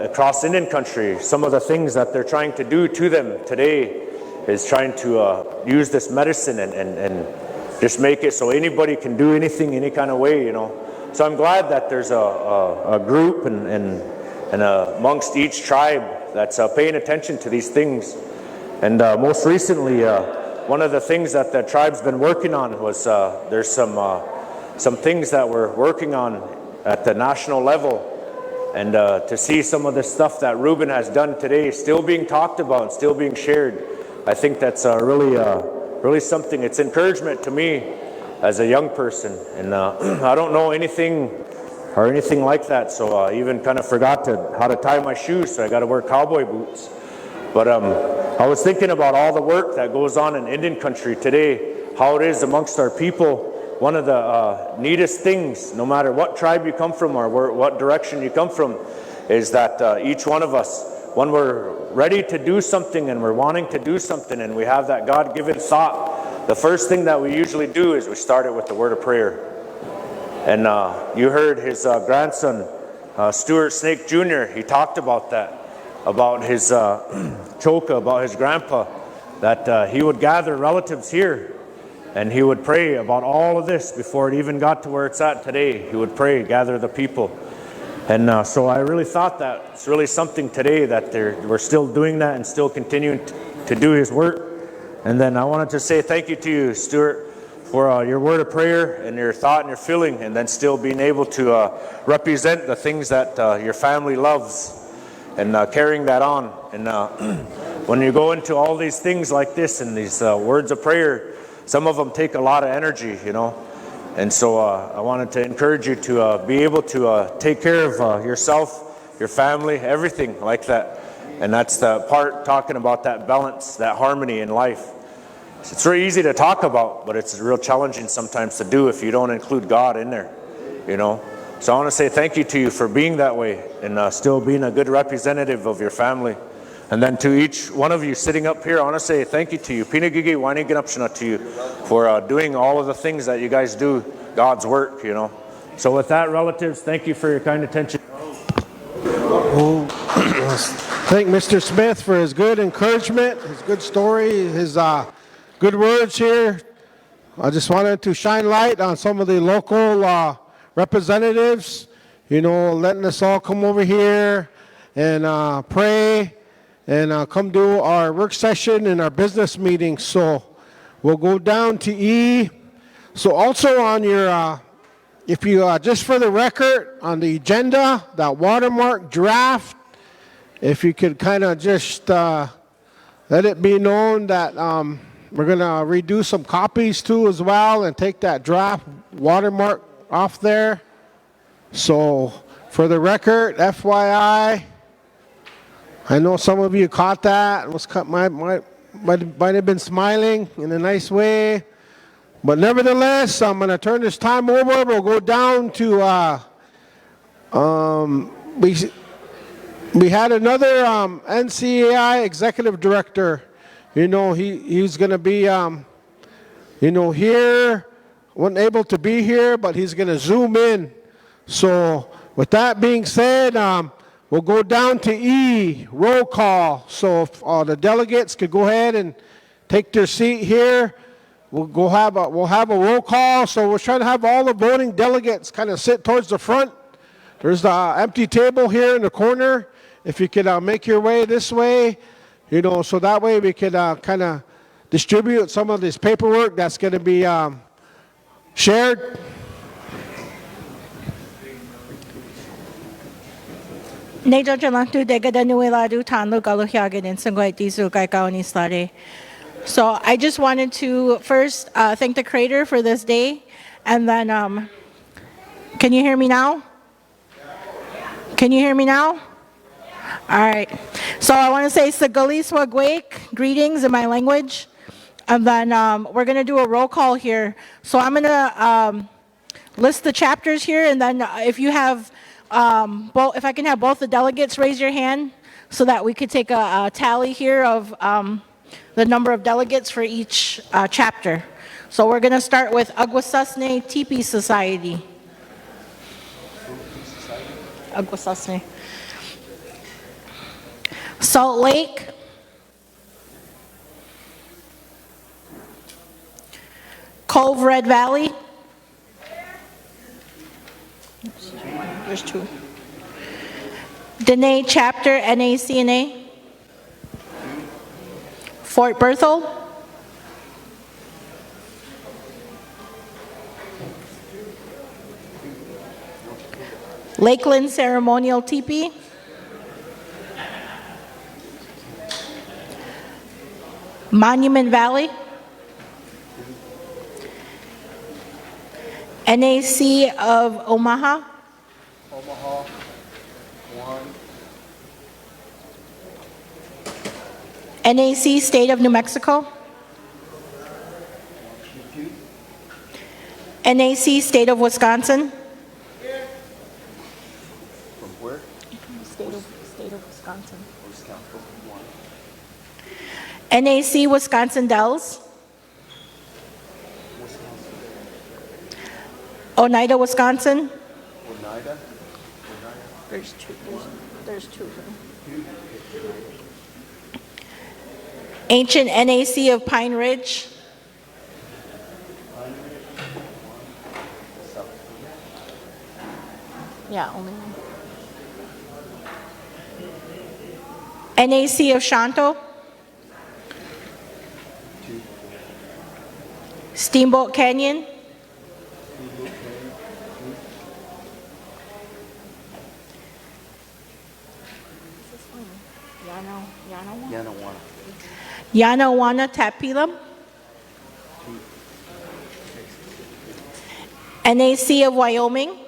across Indian country, some of the things that they're trying to do to them today is trying to use this medicine and just make it so anybody can do anything any kind of way, you know. So I'm glad that there's a group and amongst each tribe that's paying attention to these things. And most recently, one of the things that the tribe's been working on was there's some things that we're working on at the national level. And to see some of the stuff that Reuben has done today still being talked about and still being shared, I think that's really something. It's encouragement to me as a young person. And I don't know anything or anything like that, so I even kind of forgot how to tie my shoes, so I got to wear cowboy boots. But I was thinking about all the work that goes on in Indian country today, how it is amongst our people. One of the neatest things, no matter what tribe you come from or what direction you come from, is that each one of us, when we're ready to do something and we're wanting to do something and we have that God-given thought, the first thing that we usually do is we start it with the word of prayer. And you heard his grandson, Stuart Snake Jr., he talked about that, about his choka, about his grandpa, that he would gather relatives here and he would pray about all of this before it even got to where it's at today. He would pray, gather the people. And so I really thought that it's really something today that we're still doing that and still continuing to do his work. And then I wanted to say thank you to you, Stuart, for your word of prayer and your thought and your feeling, and then still being able to represent the things that your family loves and carrying that on. And when you go into all these things like this and these words of prayer, some of them take a lot of energy, you know. And so I wanted to encourage you to be able to take care of yourself, your family, everything like that. And that's the part talking about that balance, that harmony in life. It's very easy to talk about, but it's real challenging sometimes to do if you don't include God in there, you know. So I want to say thank you to you for being that way and still being a good representative of your family. And then to each one of you sitting up here, I want to say thank you to you. Pinagigi Waniganapshana to you for doing all of the things that you guys do, God's work, you know. So with that, relatives, thank you for your kind attention. Thank Mr. Smith for his good encouragement, his good story, his good words here. I just wanted to shine light on some of the local representatives, you know, letting us all come over here and pray and come do our work session and our business meeting. So we'll go down to E. So also on your, if you, just for the record, on the agenda, that watermark draft, if you could kind of just let it be known that we're going to redo some copies too as well and take that draft watermark off there. So for the record, FYI, I know some of you caught that. Might have been smiling in a nice way. But nevertheless, I'm going to turn this time over. We'll go down to, we had another NCAI executive director. You know, he's going to be, you know, here, wasn't able to be here, but he's going to Zoom in. So with that being said, we'll go down to E, roll call. So if the delegates could go ahead and take their seat here. We'll have a roll call. So we're trying to have all the voting delegates kind of sit towards the front. There's the empty table here in the corner. If you could make your way this way, you know, so that way we could kind of distribute some of this paperwork that's going to be shared. So I just wanted to first thank the Creator for this day, and then, can you hear me now? Can you hear me now? All right. So I want to say Sagaliswa Gwake, greetings in my language, and then we're going to do a roll call here. So I'm going to list the chapters here, and then if you have, if I can have both the delegates raise your hand so that we could take a tally here of the number of delegates for each chapter. So we're going to start with Aguasasne Teepee Society. Aguasasne. Salt Lake. Cove Red Valley. There's two. Dene Chapter, NACNA. Fort Berthold. Lakeland Ceremonial Teepee. Monument Valley. NAC of Omaha. Omaha, one. NAC State of New Mexico. NAC State of Wisconsin. From where? State of Wisconsin. Wisconsin, one. NAC Wisconsin Dells. Oneida, Wisconsin. Oneida? There's two. There's two. Ancient NAC of Pine Ridge. Yeah, only one. NAC of Shanto. Steamboat Canyon. Yanawana Tapilam. NAC of Wyoming.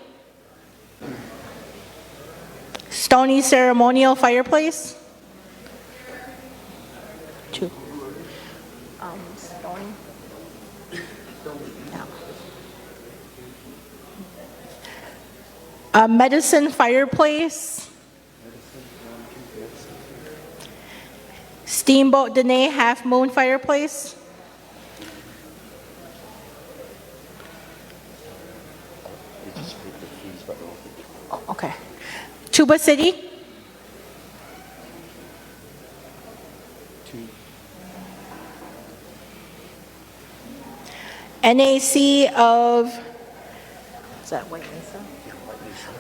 Stony Ceremonial Fireplace. Two. Stony. Yeah. Medicine Fireplace. Steamboat Dene Half Moon Fireplace. Oh, okay. Tuba City. NAC of, is that White Mesa?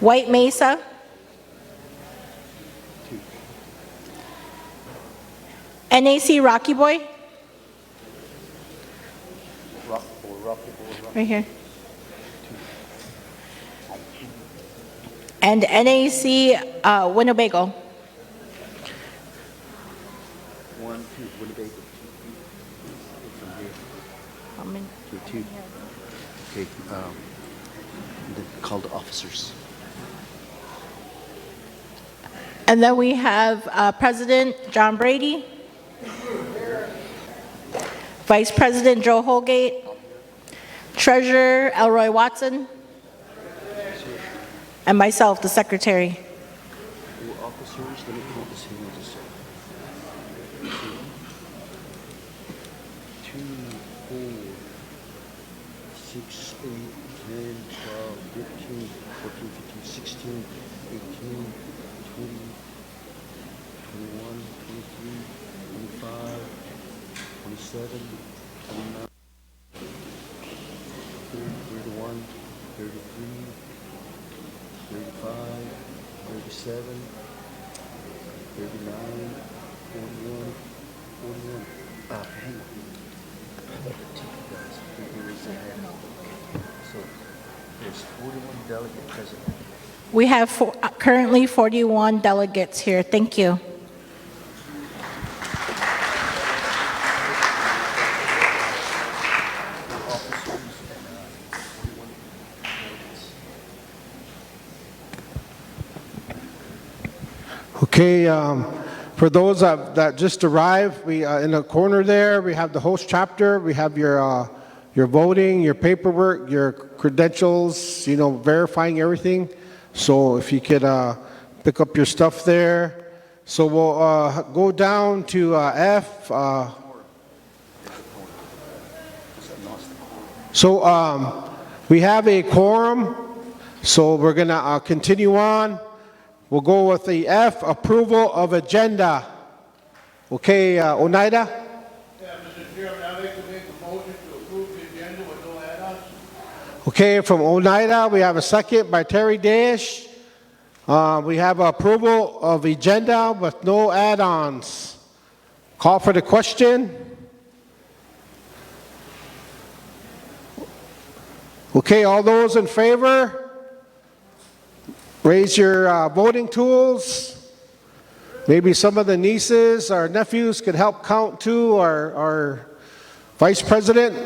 White Mesa. NAC Rocky Boy. Right here. And NAC Winnebago. 1, 2, Winnebago. From here. How many? Okay, 2. Okay, called officers. And then we have President Jon Brady, Vice President Joe Holgate, Treasurer Elroy Watson, and myself, the Secretary. Officers, let me count this here just a second. 2, 4, 6, 8, 10, 12, 15, 14, 15, 16, 18, 20, 21, 23, 25, 27, 29, 30, 31, 33, 35, 37, 39, 41, 41. Hang on. So there's 41 delegate present. We have currently 41 delegates here. Thank you. Okay, for those that just arrived, we in the corner there, we have the host chapter. We have your voting, your paperwork, your credentials, verifying everything. So if you could pick up your stuff there. So we'll go down to F. So we have a quorum. So we're going to continue on. We'll go with the F, approval of agenda. Okay, Oneida? Yeah, Mr. Chairman, I'd like to make a motion to approve the agenda with no add-ons. Okay, from Oneida, we have a second by Terry Dayish. We have approval of agenda with no add-ons. Call for the question. Okay, all those in favor? Raise your voting tools. Maybe some of the nieces or nephews could help count too, our vice president.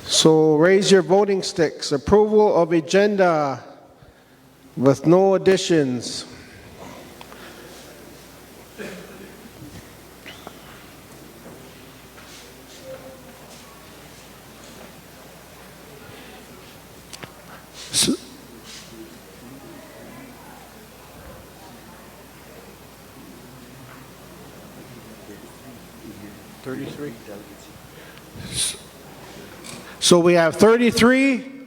So raise your voting sticks. Approval of agenda with no additions. So, so we have 33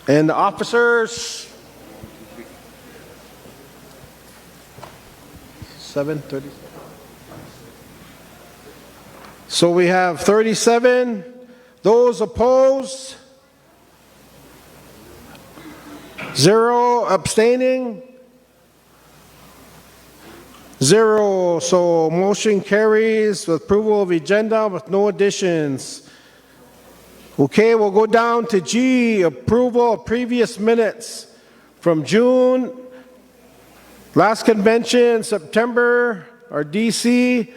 and the officers 7:30. So we have 37. Those opposed? 0 abstaining. 0. So motion carries with approval of agenda with no additions. Okay, we'll go down to G, approval of previous minutes from June, last convention, September, our DC,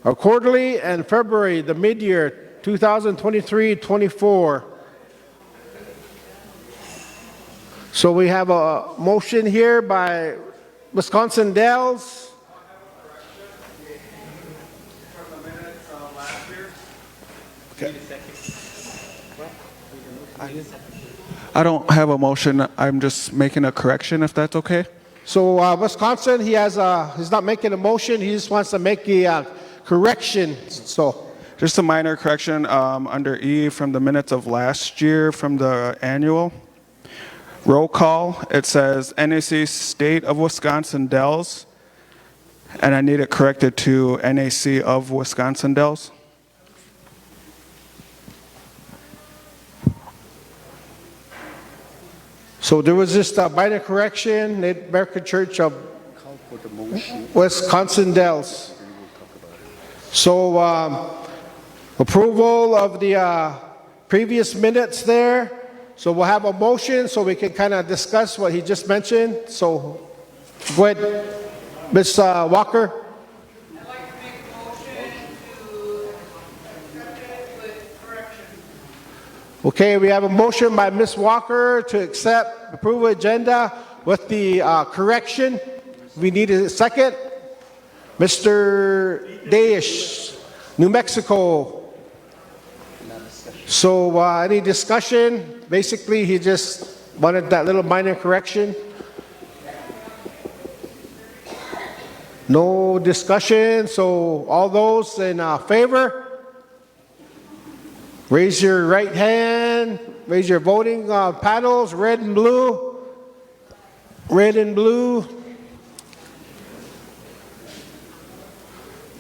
our quarterly, and February, the mid-year, 2023-24. So we have a motion here by Wisconsin Dells. Okay. I don't have a motion. I'm just making a correction, if that's okay. So Wisconsin, he's not making a motion. He just wants to make a correction. So Just a minor correction under E from the minutes of last year from the annual. Roll call, it says NAC State of Wisconsin Dells, and I need it corrected to NAC of Wisconsin Dells. So there was just a minor correction, Native American Church of Wisconsin Dells. So approval of the previous minutes there. So we'll have a motion so we can kind of discuss what he just mentioned. So go ahead, Ms. Walker. I'd like to make a motion to accept it with correction. Okay, we have a motion by Ms. Walker to accept approval agenda with the correction. We need a second. Mr. Dayish, New Mexico. So any discussion? Basically, he just wanted that little minor correction. No discussion. So all those in favor? Raise your right hand. Raise your voting paddles, red and blue. Red and blue.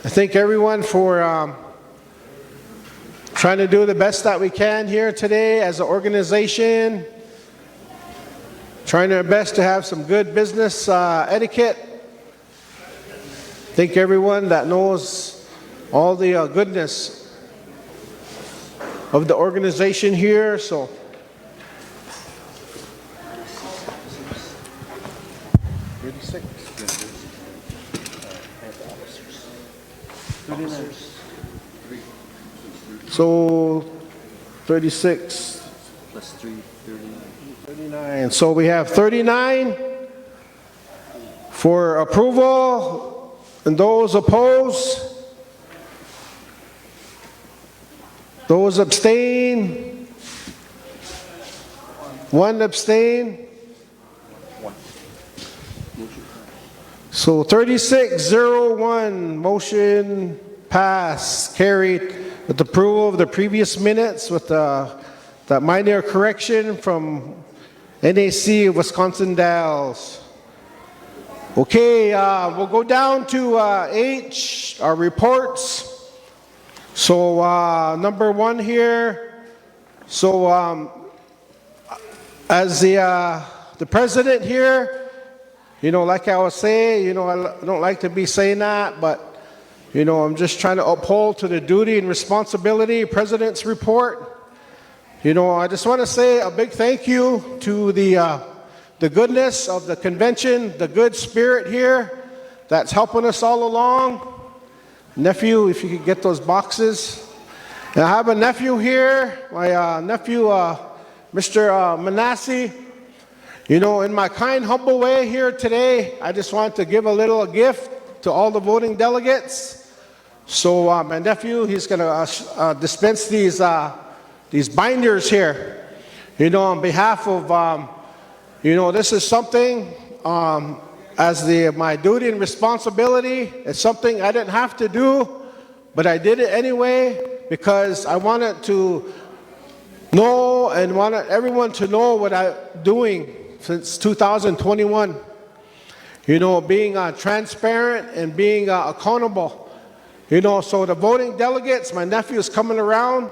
I thank everyone for trying to do the best that we can here today as an organization. Trying our best to have some good business etiquette. Thank everyone that knows all the goodness of the organization here. So So 36 Plus 3, 39. So we have 39 for approval, and those opposed, those abstain, one abstain. So 36-01, motion passed, carried with approval of the previous minutes with that minor correction from NAC of Wisconsin Dells. Okay, we'll go down to H, our reports. So number one here. So as the president here, you know, like I was saying, you know, I don't like to be saying that, but you know, I'm just trying to uphold to the duty and responsibility, President's report. You know, I just want to say a big thank you to the goodness of the convention, the good spirit here that's helping us all along. Nephew, if you could get those boxes. And I have a nephew here, my nephew, Mr. Manasseh. You know, in my kind, humble way here today, I just want to give a little gift to all the voting delegates. So my nephew, he's going to dispense these binders here. You know, on behalf of, you know, this is something as my duty and responsibility. It's something I didn't have to do, but I did it anyway because I wanted to know and wanted everyone to know what I'm doing since 2021. You know, being transparent and being accountable. You know, so the voting delegates, my nephew is coming around.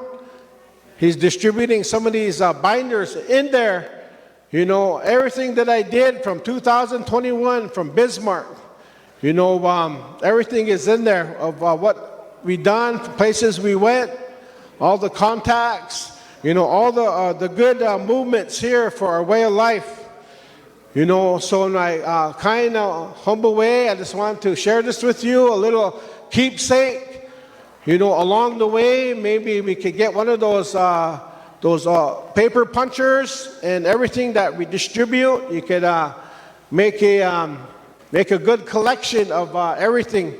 He's distributing some of these binders in there. You know, everything that I did from 2021 from Bismarck. You know, everything is in there of what we done, places we went, all the contacts, you know, all the good movements here for our way of life. You know, so in my kind of humble way, I just want to share this with you, a little keepsake. You know, along the way, maybe we could get one of those paper punchers, and everything that we distribute, you could make a good collection of everything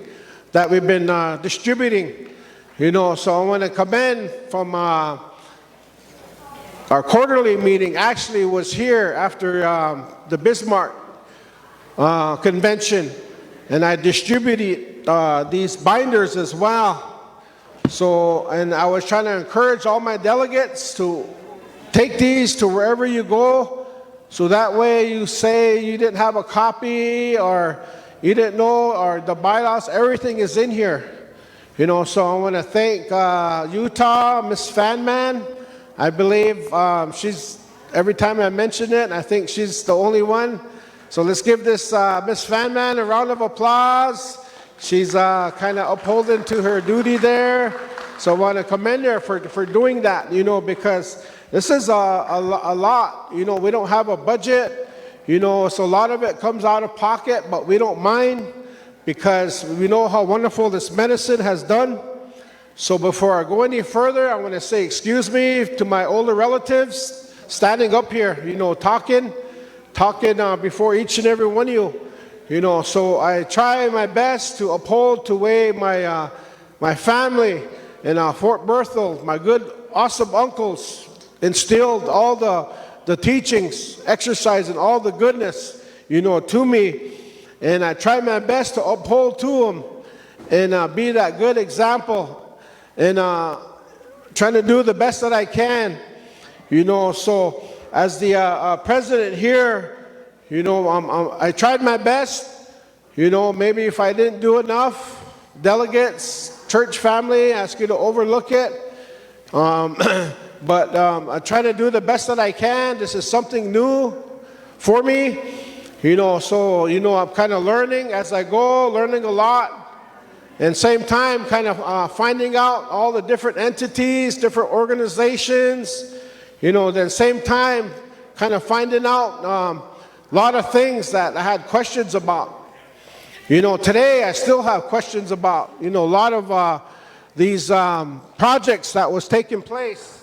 that we've been distributing. You know, so I want to commend from our quarterly meeting. Actually was here after the Bismarck convention, and I distributed these binders as well. So, and I was trying to encourage all my delegates to take these to wherever you go, so that way you say you didn't have a copy or you didn't know, or the bylaws, everything is in here. You know, so I want to thank Utah, Miss Fanman. I believe she's, every time I mention it, I think she's the only one. So let's give this Miss Fanman a round of applause. She's kind of upholding to her duty there. So I want to commend her for doing that, you know, because this is a lot. You know, we don't have a budget. You know, so a lot of it comes out of pocket, but we don't mind because we know how wonderful this medicine has done. So before I go any further, I want to say excuse me to my older relatives standing up here, you know, talking before each and every one of you. You know, so I try my best to uphold to way my family in Fort Berthold, my good, awesome uncles instilled all the teachings, exercise, and all the goodness, you know, to me. And I try my best to uphold to them and be that good example and trying to do the best that I can, you know. So as the president here, you know, I tried my best. You know, maybe if I didn't do enough, delegates, church family, ask you to overlook it. But I try to do the best that I can. This is something new for me. You know, so, you know, I'm kind of learning as I go, learning a lot. And same time, kind of finding out all the different entities, different organizations. You know, then same time, kind of finding out a lot of things that I had questions about. You know, today I still have questions about, you know, a lot of these projects that was taking place.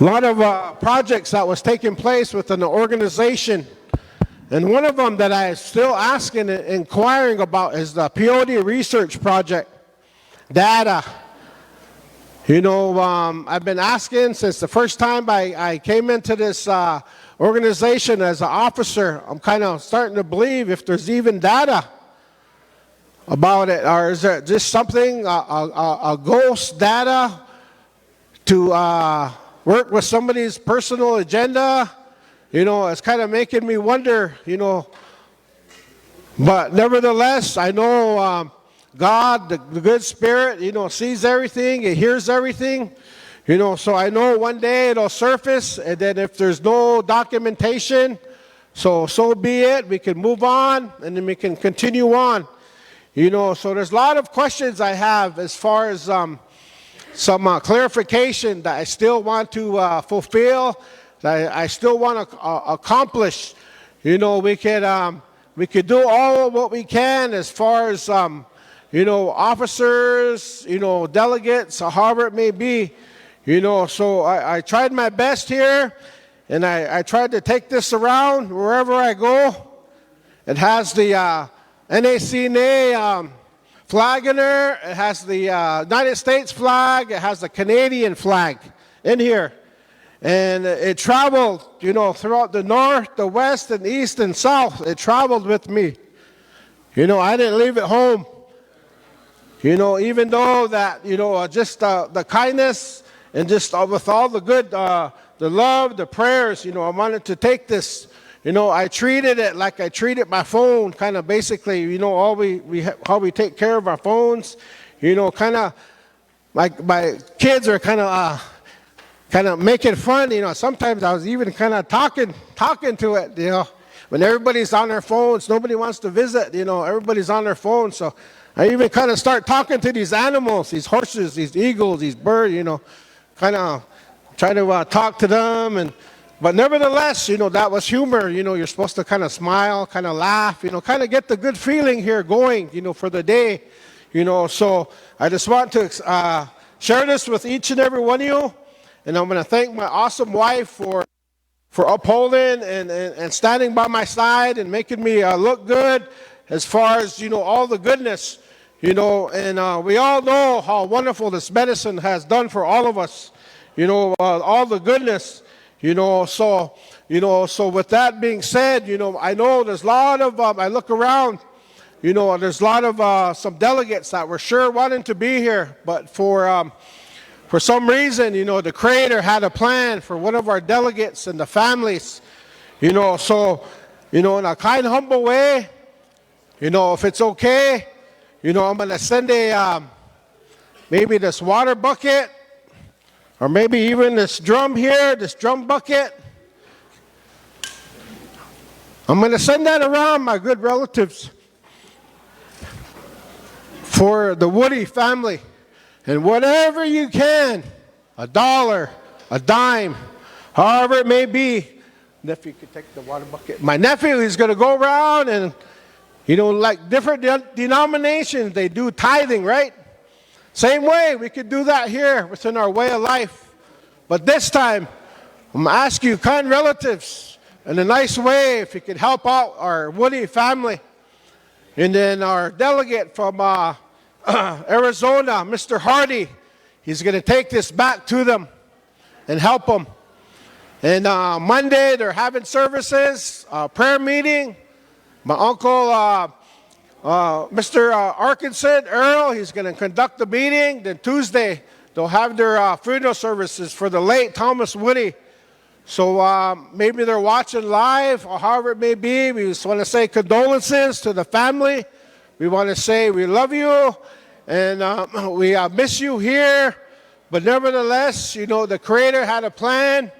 A lot of projects that was taking place within the organization. And one of them that I'm still asking and inquiring about is the Peyote Research Project data. You know, I've been asking since the first time I came into this organization as an officer. I'm kind of starting to believe if there's even data about it, or is there just something, a ghost data to work with somebody's personal agenda? You know, it's kind of making me wonder, you know. But nevertheless, I know God, the good spirit, you know, sees everything, He hears everything, you know, so I know one day it'll surface, and then if there's no documentation, so be it. We can move on, and then we can continue on, you know. So there's a lot of questions I have as far as some clarification that I still want to fulfill, that I still want to accomplish. You know, we could do all what we can as far as you know, officers, you know, delegates, or however it may be, you know. So I tried my best here, and I tried to take this around wherever I go. It has the NACNA flag in there. It has the United States flag. It has the Canadian flag in here. And it traveled, you know, throughout the north, the west, and east, and south. It traveled with me. You know, I didn't leave it home. You know, even though that, you know, just the kindness and just with all the good, the love, the prayers, you know, I wanted to take this. You know, I treated it like I treated my phone, kind of basically, you know, how we take care of our phones. You know, kind of like my kids are kind of making fun. You know, sometimes I was even kind of talking to it, you know. When everybody's on their phones, nobody wants to visit, you know, everybody's on their phones. So I even kind of start talking to these animals, these horses, these eagles, these birds, you know, kind of try to talk to them. But nevertheless, you know, that was humor. You know, you're supposed to kind of smile, kind of laugh, you know, kind of get the good feeling here going, you know, for the day, you know. So I just want to share this with each and every one of you. And I'm going to thank my awesome wife for upholding and standing by my side and making me look good as far as, you know, all the goodness, you know. And we all know how wonderful this medicine has done for all of us, you know, all the goodness, you know. So So with that being said, I know there's a lot of, I look around, there's a lot of some delegates that were sure wanting to be here, but for some reason, the Creator had a plan for one of our delegates and the families, so, in a kind, humble way, if it's okay, I'm going to send maybe this water bucket, or maybe even this drum here, this drum bucket. I'm going to send that around, my good relatives, for the Woody family. And whatever you can, $1, a dime, however it may be. Nephew could take the water bucket. My nephew is going to go around and, like different denominations, they do tithing, right? Same way, we could do that here within our way of life. But this time, I'm going to ask you, kind relatives, in a nice way, if you could help out our Woody family. And then our delegate from Arizona, Mr. Hardy, he's going to take this back to them and help them. And Monday, they're having services, prayer meeting. My uncle, Mr. Arkinson, Earl, he's going to conduct the meeting. Then Tuesday, they'll have their funeral services for the late Thomas Woody. So maybe they're watching live, or however it may be. We just want to say condolences to the family. We want to say we love you, and we miss you here. But nevertheless, the Creator had a plan,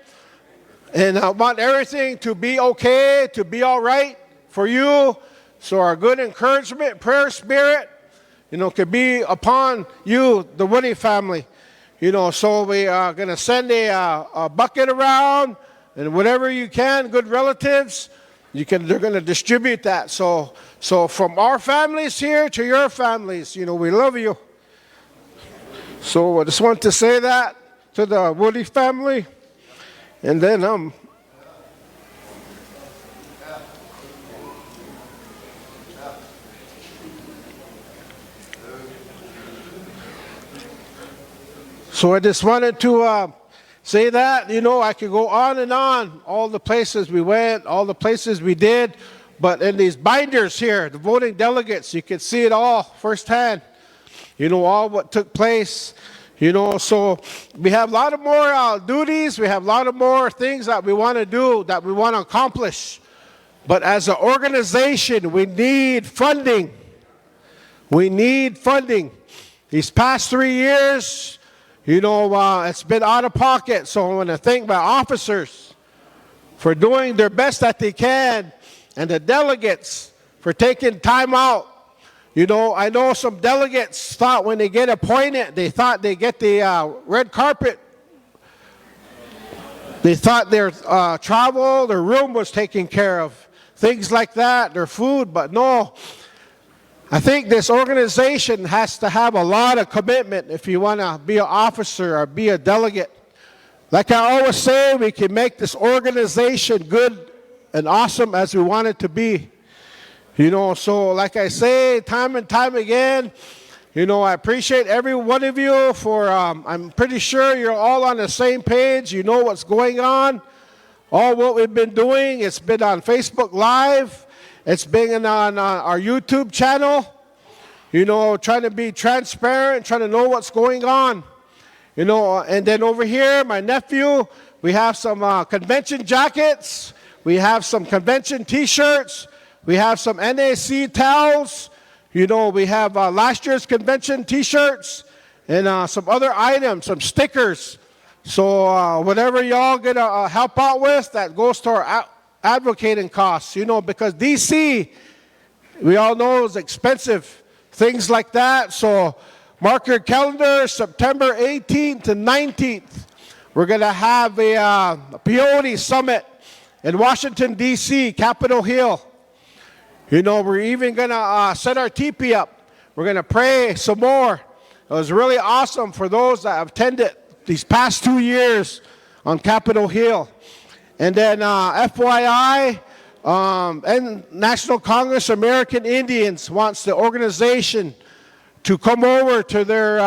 and I want everything to be okay, to be all right for you. So our good encouragement, prayer spirit, could be upon you, the Woody family. So we are going to send a bucket around, and whatever you can, good relatives, they're going to distribute that. So from our families here to your families, we love you. So I just want to say that to the Woody family, and then So I just wanted to say that, I could go on and on, all the places we went, all the places we did, but in these binders here, the voting delegates, you can see it all firsthand, all what took place, so we have a lot of more duties, we have a lot of more things that we want to do, that we want to accomplish, but as an organization, we need funding. We need funding. These past 3 years, it's been out of pocket, so I want to thank my officers for doing their best that they can, and the delegates for taking time out. I know some delegates thought when they get appointed, they thought they get the red carpet. They thought their travel, their room was taken care of, things like that, their food, but no. I think this organization has to have a lot of commitment if you want to be an officer or be a delegate. Like I always say, we can make this organization good and awesome as we want it to be. So like I say, time and time again, I appreciate every one of you for, I'm pretty sure you're all on the same page. You know what's going on. All what we've been doing, it's been on Facebook Live. It's been on our YouTube channel, trying to be transparent, trying to know what's going on. And then over here, my nephew, we have some convention jackets, we have some convention T-shirts, we have some NAC towels, we have last year's convention T-shirts, and some other items, some stickers. So whatever y'all gonna help out with, that goes to our advocating costs, because DC, we all know, is expensive, things like that. So mark your calendar, September 18th to 19th, we're going to have a peyote summit in Washington, D.C., Capitol Hill. We're even going to set our teepee up. We're going to pray some more. It was really awesome for those that have attended these past 2 years on Capitol Hill. And then FYI, and National Congress American Indians wants the organization to come over to their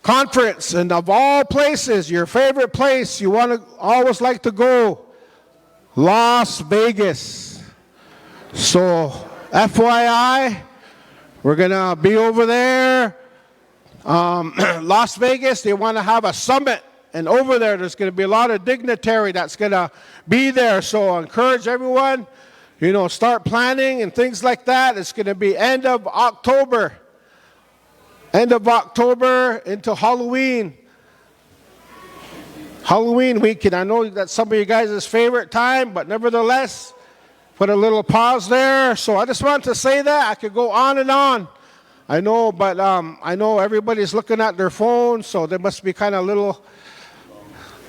conference. And of all places, your favorite place you want to always like to go, Las Vegas. So, FYI, we're going to be over there. Las Vegas, they want to have a summit. And over there, there's going to be a lot of dignitary that's going to be there. So I encourage everyone, you know, start planning and things like that. It's going to be end of October. End of October into Halloween. Halloween weekend. I know that's some of you guys' favorite time, but nevertheless, put a little pause there. So I just wanted to say that. I could go on and on. I know, but I know everybody's looking at their phones, so they must be kind of a little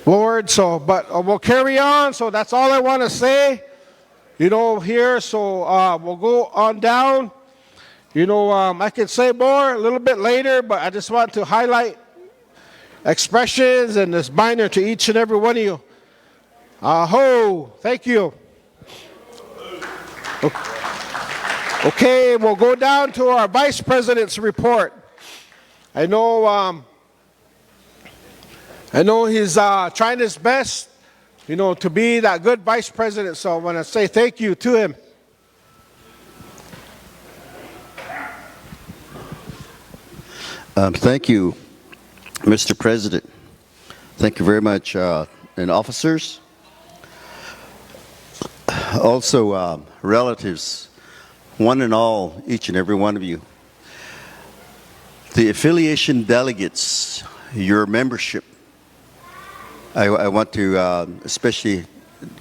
bored. So, but we'll carry on. So that's all I want to say, you know, here. So we'll go on down. You know, I could say more a little bit later, but I just want to highlight expressions and this binder to each and every one of you. Aho, thank you. Okay, we'll go down to our Vice President's report. I know he's trying his best, you know, to be that good Vice President, so I want to say thank you to him. Thank you, Mr. President. Thank you very much, and officers. Also, relatives, one and all, each and every one of you. The affiliation delegates, your membership, I want to especially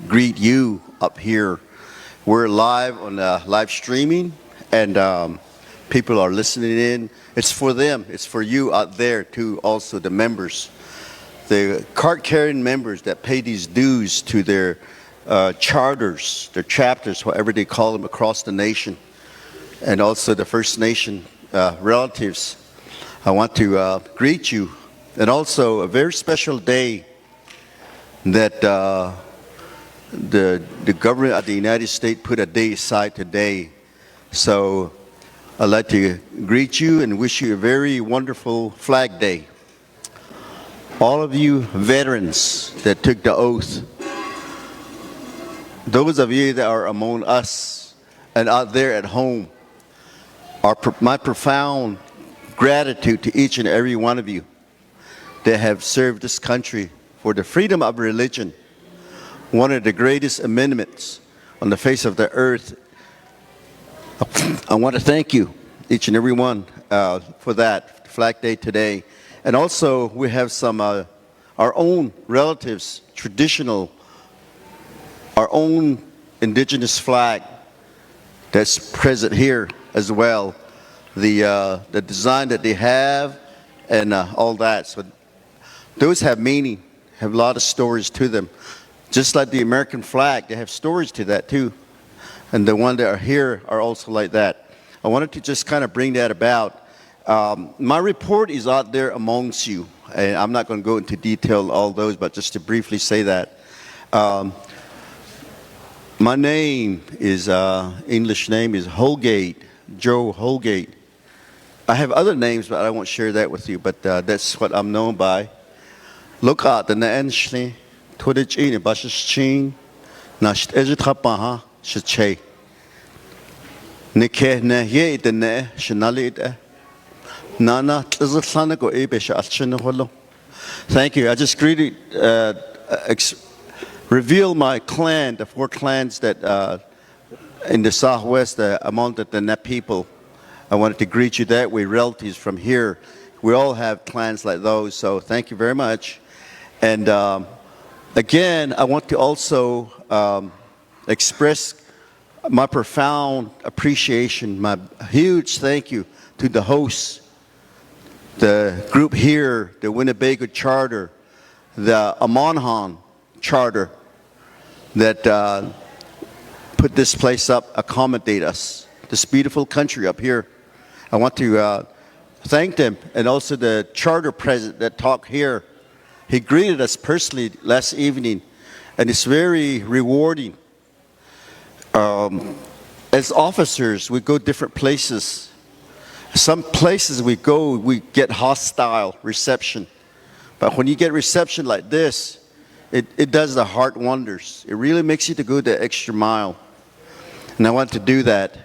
greet you up here. We're live on live streaming, and people are listening in. It's for them. It's for you out there too, also the members. The card-carrying members that pay these dues to their charters, their chapters, whatever they call them across the nation, and also the First Nation relatives. I want to greet you. And also a very special day that the government of the United States put a day aside today. So I'd like to greet you and wish you a very wonderful Flag Day. All of you veterans that took the oath, those of you that are among us and out there at home, my profound gratitude to each and every one of you that have served this country for the freedom of religion, one of the greatest amendments on the face of the earth. I want to thank you, each and every one, for that Flag Day today. And also, we have some our own relatives, traditional, our own indigenous flag that's present here as well. The design that they have and all that. So those have meaning, have a lot of stories to them. Just like the American flag, they have stories to that too. And the ones that are here are also like that. I wanted to just kind of bring that about. My report is out there amongst you. And I'm not going to go into detail all those, but just to briefly say that. My name is, English name is Holgate, Joe Holgate. I have other names, but I won't share that with you, but that's what I'm known by. Look at the Nanshli, Tudich in Bashichin, Nasht Ejitapaha, Shache. Nike Naye the Ne, Shanalid, Nana, Tlanago Ebesh Alchinaholo. Thank you. I just greeted, reveal my clan, the 4 clans that in the Southwest, among the Ne people. I wanted to greet you that way, relatives from here. We all have clans like those, so thank you very much. And again, I want to also express my profound appreciation, my huge thank you to the hosts, the group here, the Winnebago Charter, the Amonhan Charter that put this place up, accommodate us, this beautiful country up here. I want to thank them, and also the charter president that talked here. He greeted us personally last evening, and it's very rewarding. As officers, we go different places. Some places we go, we get hostile reception. But when you get reception like this, It does the heart wonders. It really makes you to go the extra mile. And I want to do that.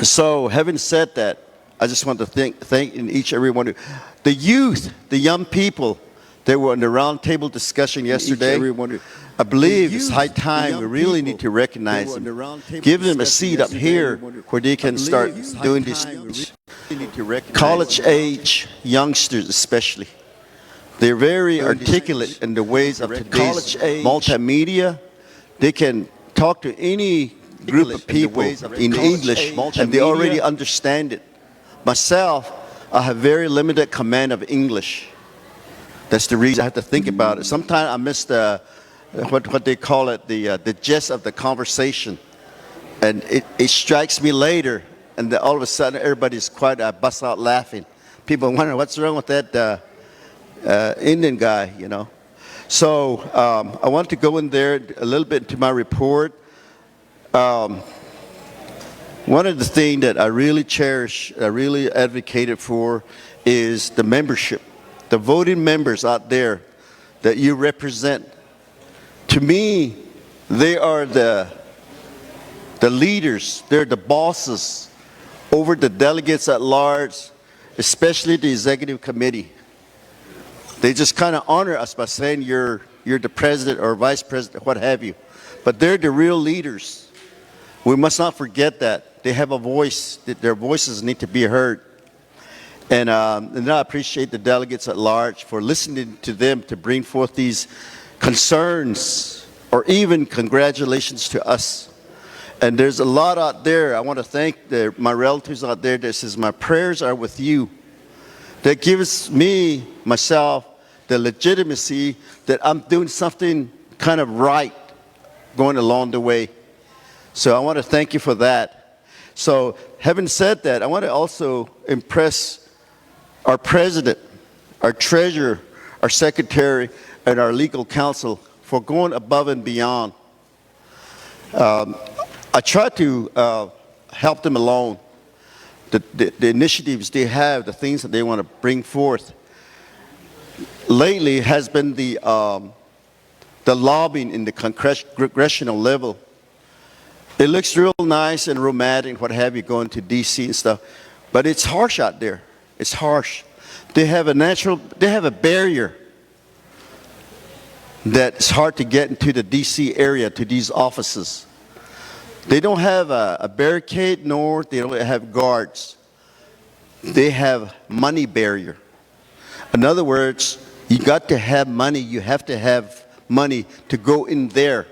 So having said that, I just want to thank each and every one of you. The youth, the young people that were in the roundtable discussion yesterday, I believe it's high time we really need to recognize them. Give them a seat up here where they can start doing this. College age youngsters especially. They're very articulate in the ways of today's multimedia. They can talk to any group of people in English, and they already understand it. Myself, I have very limited command of English. That's the reason I have to think about it. Sometimes I miss the, what they call it, the gist of the conversation. And it strikes me later, and then all of a sudden everybody's quite bust out laughing. People wonder what's wrong with that Indian guy, you know. So I want to go in there a little bit into my report. One of the things that I really cherish, I really advocated for, is the membership. The voting members out there that you represent. To me, they are the leaders, they're the bosses over the delegates at large, especially the executive committee. They just kind of honor us by saying you're the president or vice president, what have you. But they're the real leaders. We must not forget that. They have a voice, that their voices need to be heard. And I appreciate the delegates at large for listening to them to bring forth these concerns or even congratulations to us. And there's a lot out there. I want to thank my relatives out there that says my prayers are with you. That gives me, myself, the legitimacy that I'm doing something kind of right going along the way. So I want to thank you for that. So having said that, I want to also impress our president, our treasurer, our secretary, and our legal counsel for going above and beyond. I try to help them along. The initiatives they have, the things that they want to bring forth. Lately has been the lobbying in the congressional level. It looks real nice and romantic, what have you, going to D.C. and stuff, but it's harsh out there. It's harsh. They have a barrier that's hard to get into the D.C. area, to these offices. They don't have a barricade, nor they don't have guards. They have money barrier. In other words, you got to have money. You have to have money to go in there.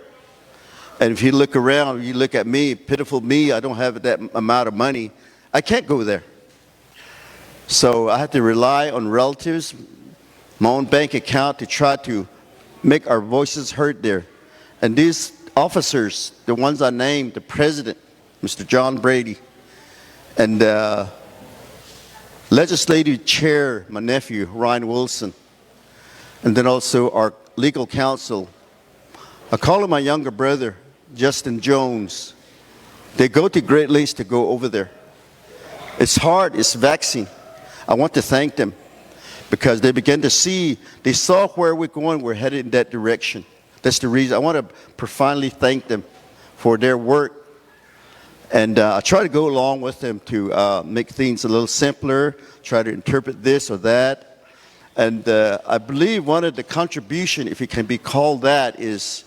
And if you look around, you look at me, pitiful me, I don't have that amount of money. I can't go there. So I have to rely on relatives, my own bank account to try to make our voices heard there. And these officers, the ones I named, the president, Mr. Jon Brady, and legislative chair, my nephew, Ryan Wilson, and then also our legal counsel. I call him my younger brother, Justin Jones. They go to great lengths to go over there. It's hard, it's vexing. I want to thank them because they began to see, they saw where we're going, we're headed in that direction. That's the reason. I want to profoundly thank them for their work. And I try to go along with them to make things a little simpler, try to interpret this or that. And I believe one of the contribution, if it can be called that, is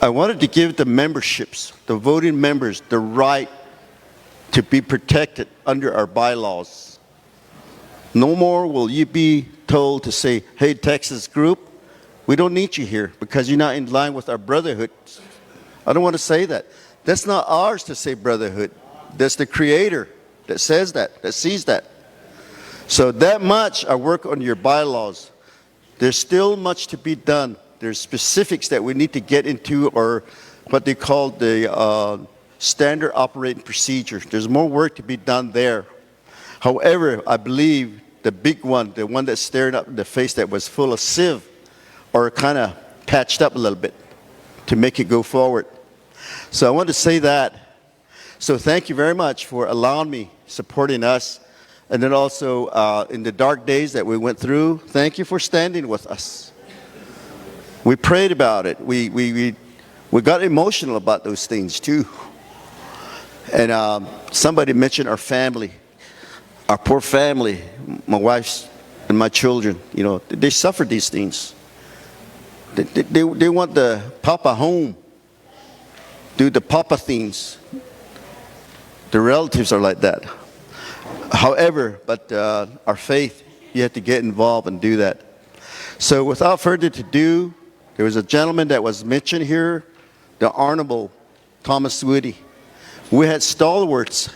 I wanted to give the memberships, the voting members, the right to be protected under our bylaws. No more will you be told to say, hey, Texas group, we don't need you here because you're not in line with our brotherhood. I don't want to say that. That's not ours to say brotherhood. That's the Creator that says that, that sees that. So that much I work on your bylaws. There's still much to be done. There's specifics that we need to get into, or what they call the standard operating procedure. There's more work to be done there. However, I believe the big one, the one that's staring up in the face that was full of sieve, or kind of patched up a little bit to make it go forward. So I want to say that. So thank you very much for allowing me, supporting us. And then also in the dark days that we went through, thank you for standing with us. We prayed about it. We got emotional about those things too. And somebody mentioned our family, our poor family, my wife and my children. You know, they suffered these things. They want the papa home, do the papa things. The relatives are like that. However, but our faith, you have to get involved and do that. So without further ado, there was a gentleman that was mentioned here, the Honorable Thomas Woody. We had stalwarts,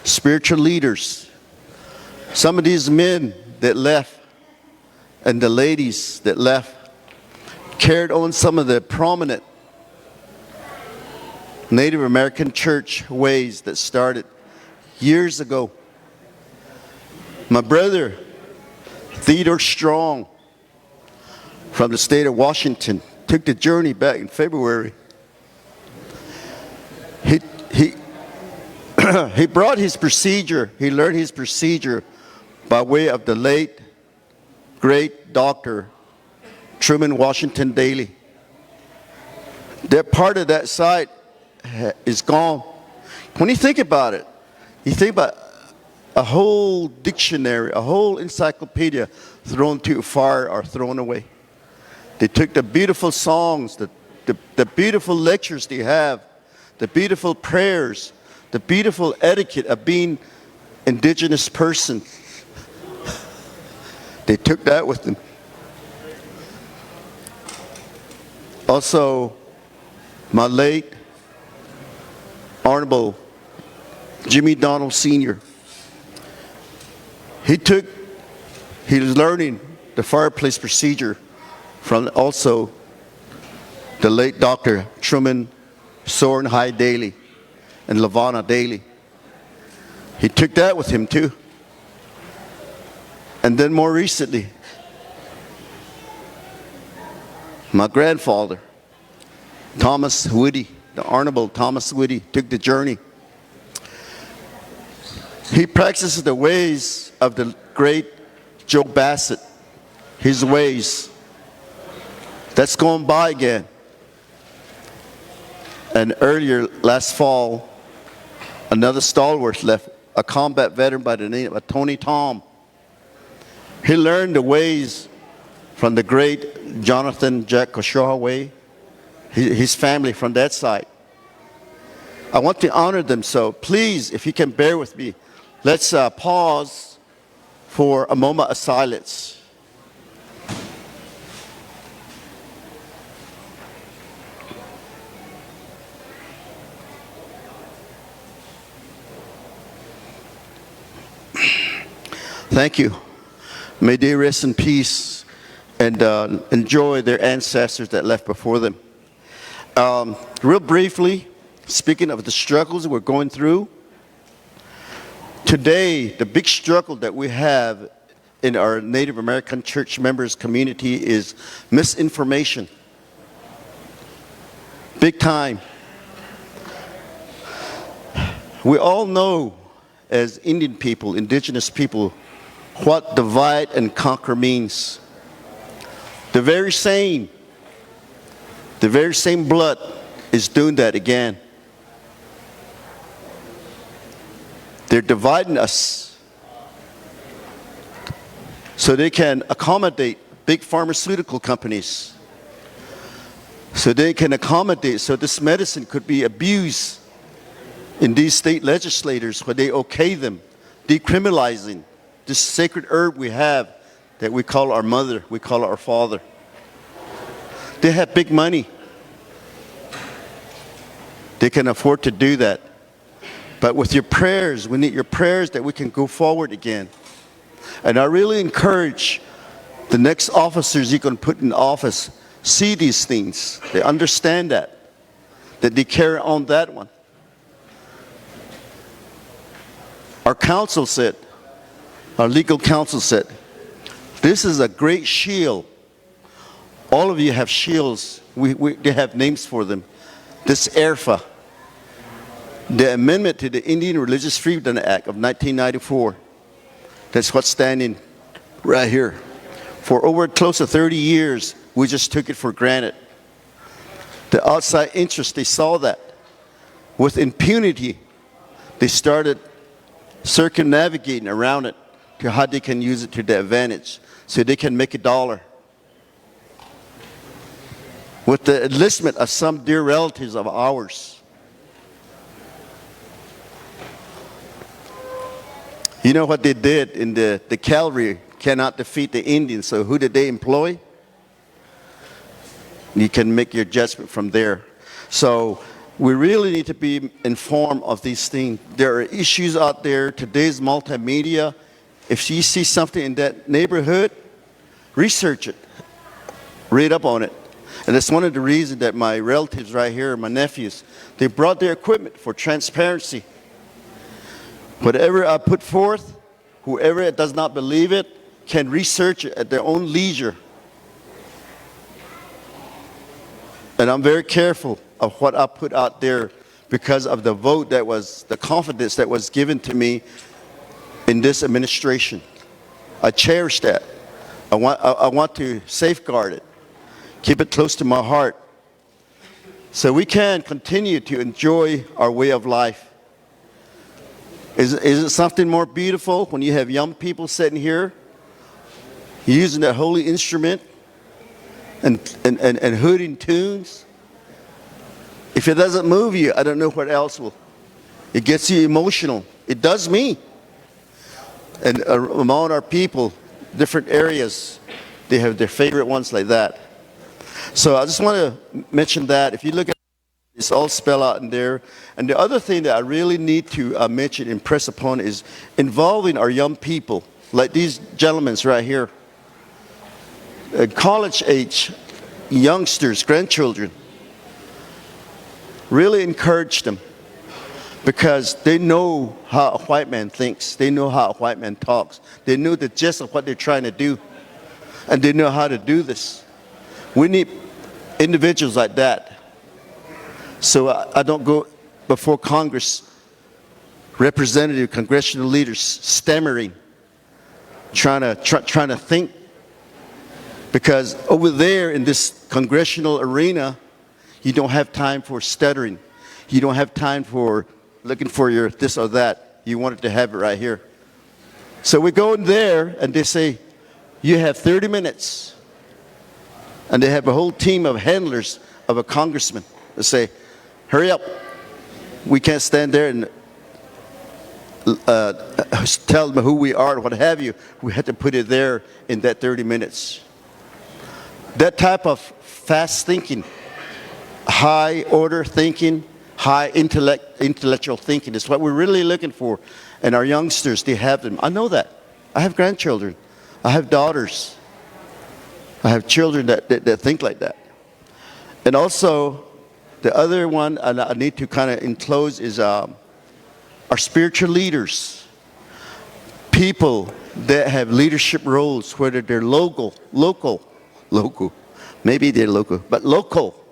spiritual leaders. Some of these men that left and the ladies that left carried on some of the prominent Native American church ways that started years ago. My brother, Theodore Strong, from the state of Washington, took the journey back in February. He brought his procedure, he learned his procedure by way of the late, great Dr. Truman Washington Daly. That part of that site is gone. When you think about it, you think about a whole dictionary, a whole encyclopedia thrown to fire or thrown away. They took the beautiful songs, the beautiful lectures they have, the beautiful prayers, the beautiful etiquette of being indigenous person. They took that with them. Also, my late Honorable Jimmy Donald Sr. He was learning the fireplace procedure from also the late Dr. Truman Soren High Daly and Lavana Daly. He took that with him too. And then more recently, my grandfather, Thomas Woody, the Honorable Thomas Woody, took the journey. He practices the ways of the great Joe Bassett, his ways. That's gone by again. And earlier, last fall, another stalwart left, a combat veteran by the name of Tony Tom. He learned the ways from the great Jonathan Jack Koshoha way, his family from that side. I want to honor them, so please, if you can bear with me, let's pause for a moment of silence. Thank you. May they rest in peace and enjoy their ancestors that left before them. Real briefly, speaking of the struggles we're going through, today the big struggle that we have in our Native American church members community is misinformation. Big time. We all know as Indian people, indigenous people, what divide and conquer means. The very same blood is doing that again. They're dividing us so they can accommodate big pharmaceutical companies. So they can accommodate, so this medicine could be abused in these state legislators where they okay them, decriminalizing this sacred herb we have that we call our mother, we call our father. They have big money. They can afford to do that. But with your prayers, we need your prayers that we can go forward again. And I really encourage the next officers you're going to put in office, see these things. They understand that they carry on that one. Our council said, our legal counsel said, this is a great shield. All of you have shields. They have names for them. This ERFA, the amendment to the Indian Religious Freedom Act of 1994. That's what's standing right here. For over close to 30 years, We just took it for granted. The outside interests, they saw that. With impunity, they started circumnavigating around it to how they can use it to their advantage so they can make $1. With the enlistment of some dear relatives of ours. You know what they did in the cavalry cannot defeat the Indians, so who did they employ? You can make your judgment from there. So we really need to be informed of these things. There are issues out there. Today's multimedia. If you see something in that neighborhood, research it. Read up on it. And that's one of the reasons that my relatives right here, my nephews, they brought their equipment for transparency. Whatever I put forth, whoever does not believe it can research it at their own leisure. And I'm very careful of what I put out there because of the vote that was, the confidence that was given to me in this administration. I cherish that. I want to safeguard it, keep it close to my heart, so we can continue to enjoy our way of life. Is it something more beautiful when you have young people sitting here using that holy instrument and hooting tunes? If it doesn't move you, I don't know what else will. It gets you emotional. It does me. And among our people, different areas, they have their favorite ones like that. So I just want to mention that. If you look at it, it's all spelled out in there. And the other thing that I really need to mention, impress upon, is involving our young people, like these gentlemen right here. College age, youngsters, grandchildren. Really encourage them because they know how a white man thinks. They know how a white man talks. They know the gist of what they're trying to do. And they know how to do this. We need individuals like that. So I don't go before Congress, representative, congressional leaders stammering, trying to think. Because over there in this congressional arena, you don't have time for stuttering. You don't have time for looking for your this or that. You wanted to have it right here. So we go in there and they say, you have 30 minutes. And they have a whole team of handlers of a congressman. They say, hurry up. We can't stand there and tell them who we are and what have you. We had to put it there in that 30 minutes. That type of fast thinking, high order thinking, high intellectual thinking is what we're really looking for. And our youngsters, they have them. I know that. I have grandchildren. I have daughters. I have children that think like that. And also, the other one I need to kind of enclose is our spiritual leaders. People that have leadership roles, whether they're local, maybe they're local, but local,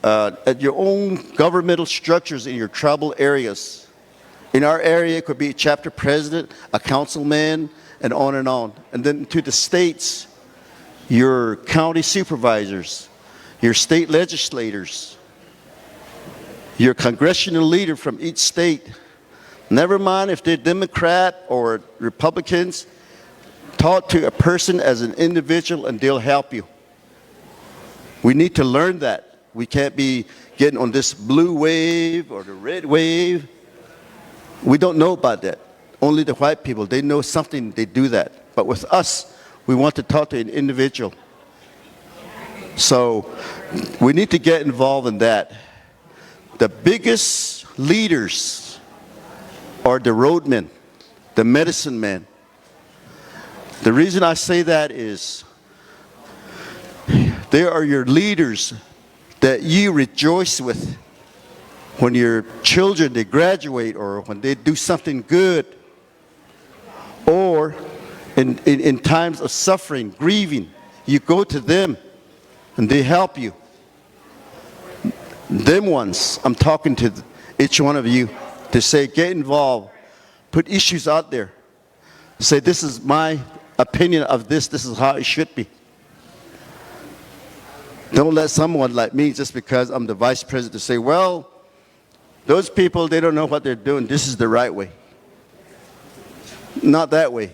at your own governmental structures in your tribal areas. In our area, it could be a chapter president, a councilman, and on and on. And then to the states, your county supervisors, your state legislators, your congressional leader from each state. Never mind if they're Democrat or Republicans, talk to a person as an individual and they'll help you. We need to learn that. We can't be getting on this blue wave or the red wave. We don't know about that. Only the white people, they know something, they do that. But with us, we want to talk to an individual. So we need to get involved in that. The biggest leaders are the roadmen, the medicine men. The reason I say that is they are your leaders that you rejoice with when your children, they graduate or when they do something good, or in times of suffering, grieving, you go to them and they help you. Them ones, I'm talking to each one of you to say, get involved, put issues out there. Say, this is my opinion of this is how it should be. Don't let someone like me, just because I'm the vice president, say, well, those people, they don't know what they're doing. This is the right way. Not that way.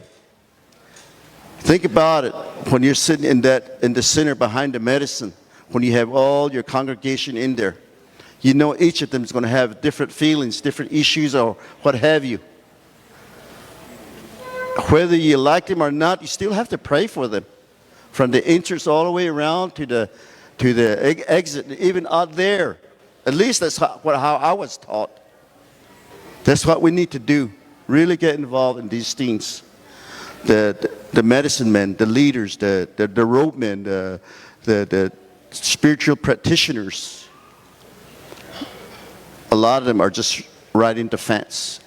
Think about it when you're sitting in the center behind the medicine, when you have all your congregation in there. You know each of them is going to have different feelings, different issues, or what have you. Whether you like them or not, you still have to pray for them. From the entrance all the way around to the exit, even out there. At least that's how I was taught. That's what we need to do. Really get involved in these things. The medicine men, the leaders, the road men, the spiritual practitioners. A lot of them are just riding the fence.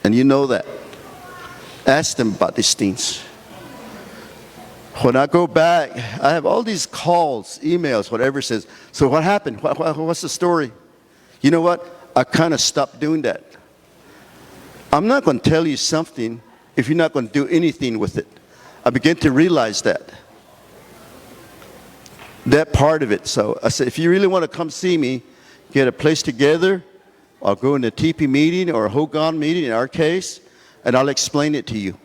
And you know that. Ask them about these things. When I go back, I have all these calls, emails, whatever it says. So what happened? What's the story? You know what? I kind of stopped doing that. I'm not going to tell you something if you're not going to do anything with it. I began to realize that part of it. So I said, if you really want to come see me, get a place together, I'll go in a TP meeting or a Hogan meeting in our case, and I'll explain it to you.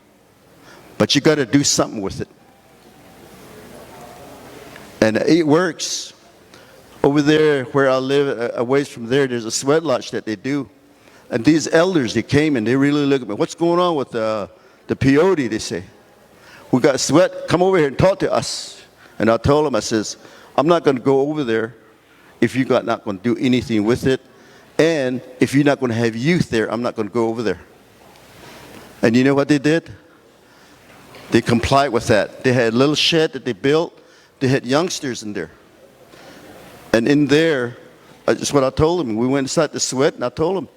But you got to do something with it. And it works. Over there where I live, a ways from there, there's a sweat lodge that they do. And these elders, they came and they really look at me. What's going on with the peyote, they say. We got sweat, come over here and talk to us. And I told them, I says, I'm not going to go over there if you're not going to do anything with it. And if you're not going to have youth there, I'm not going to go over there. And you know what they did? They complied with that. They had a little shed that they built. They had youngsters in there. And in there, that's what I told them. We went inside the sweat, and I told them,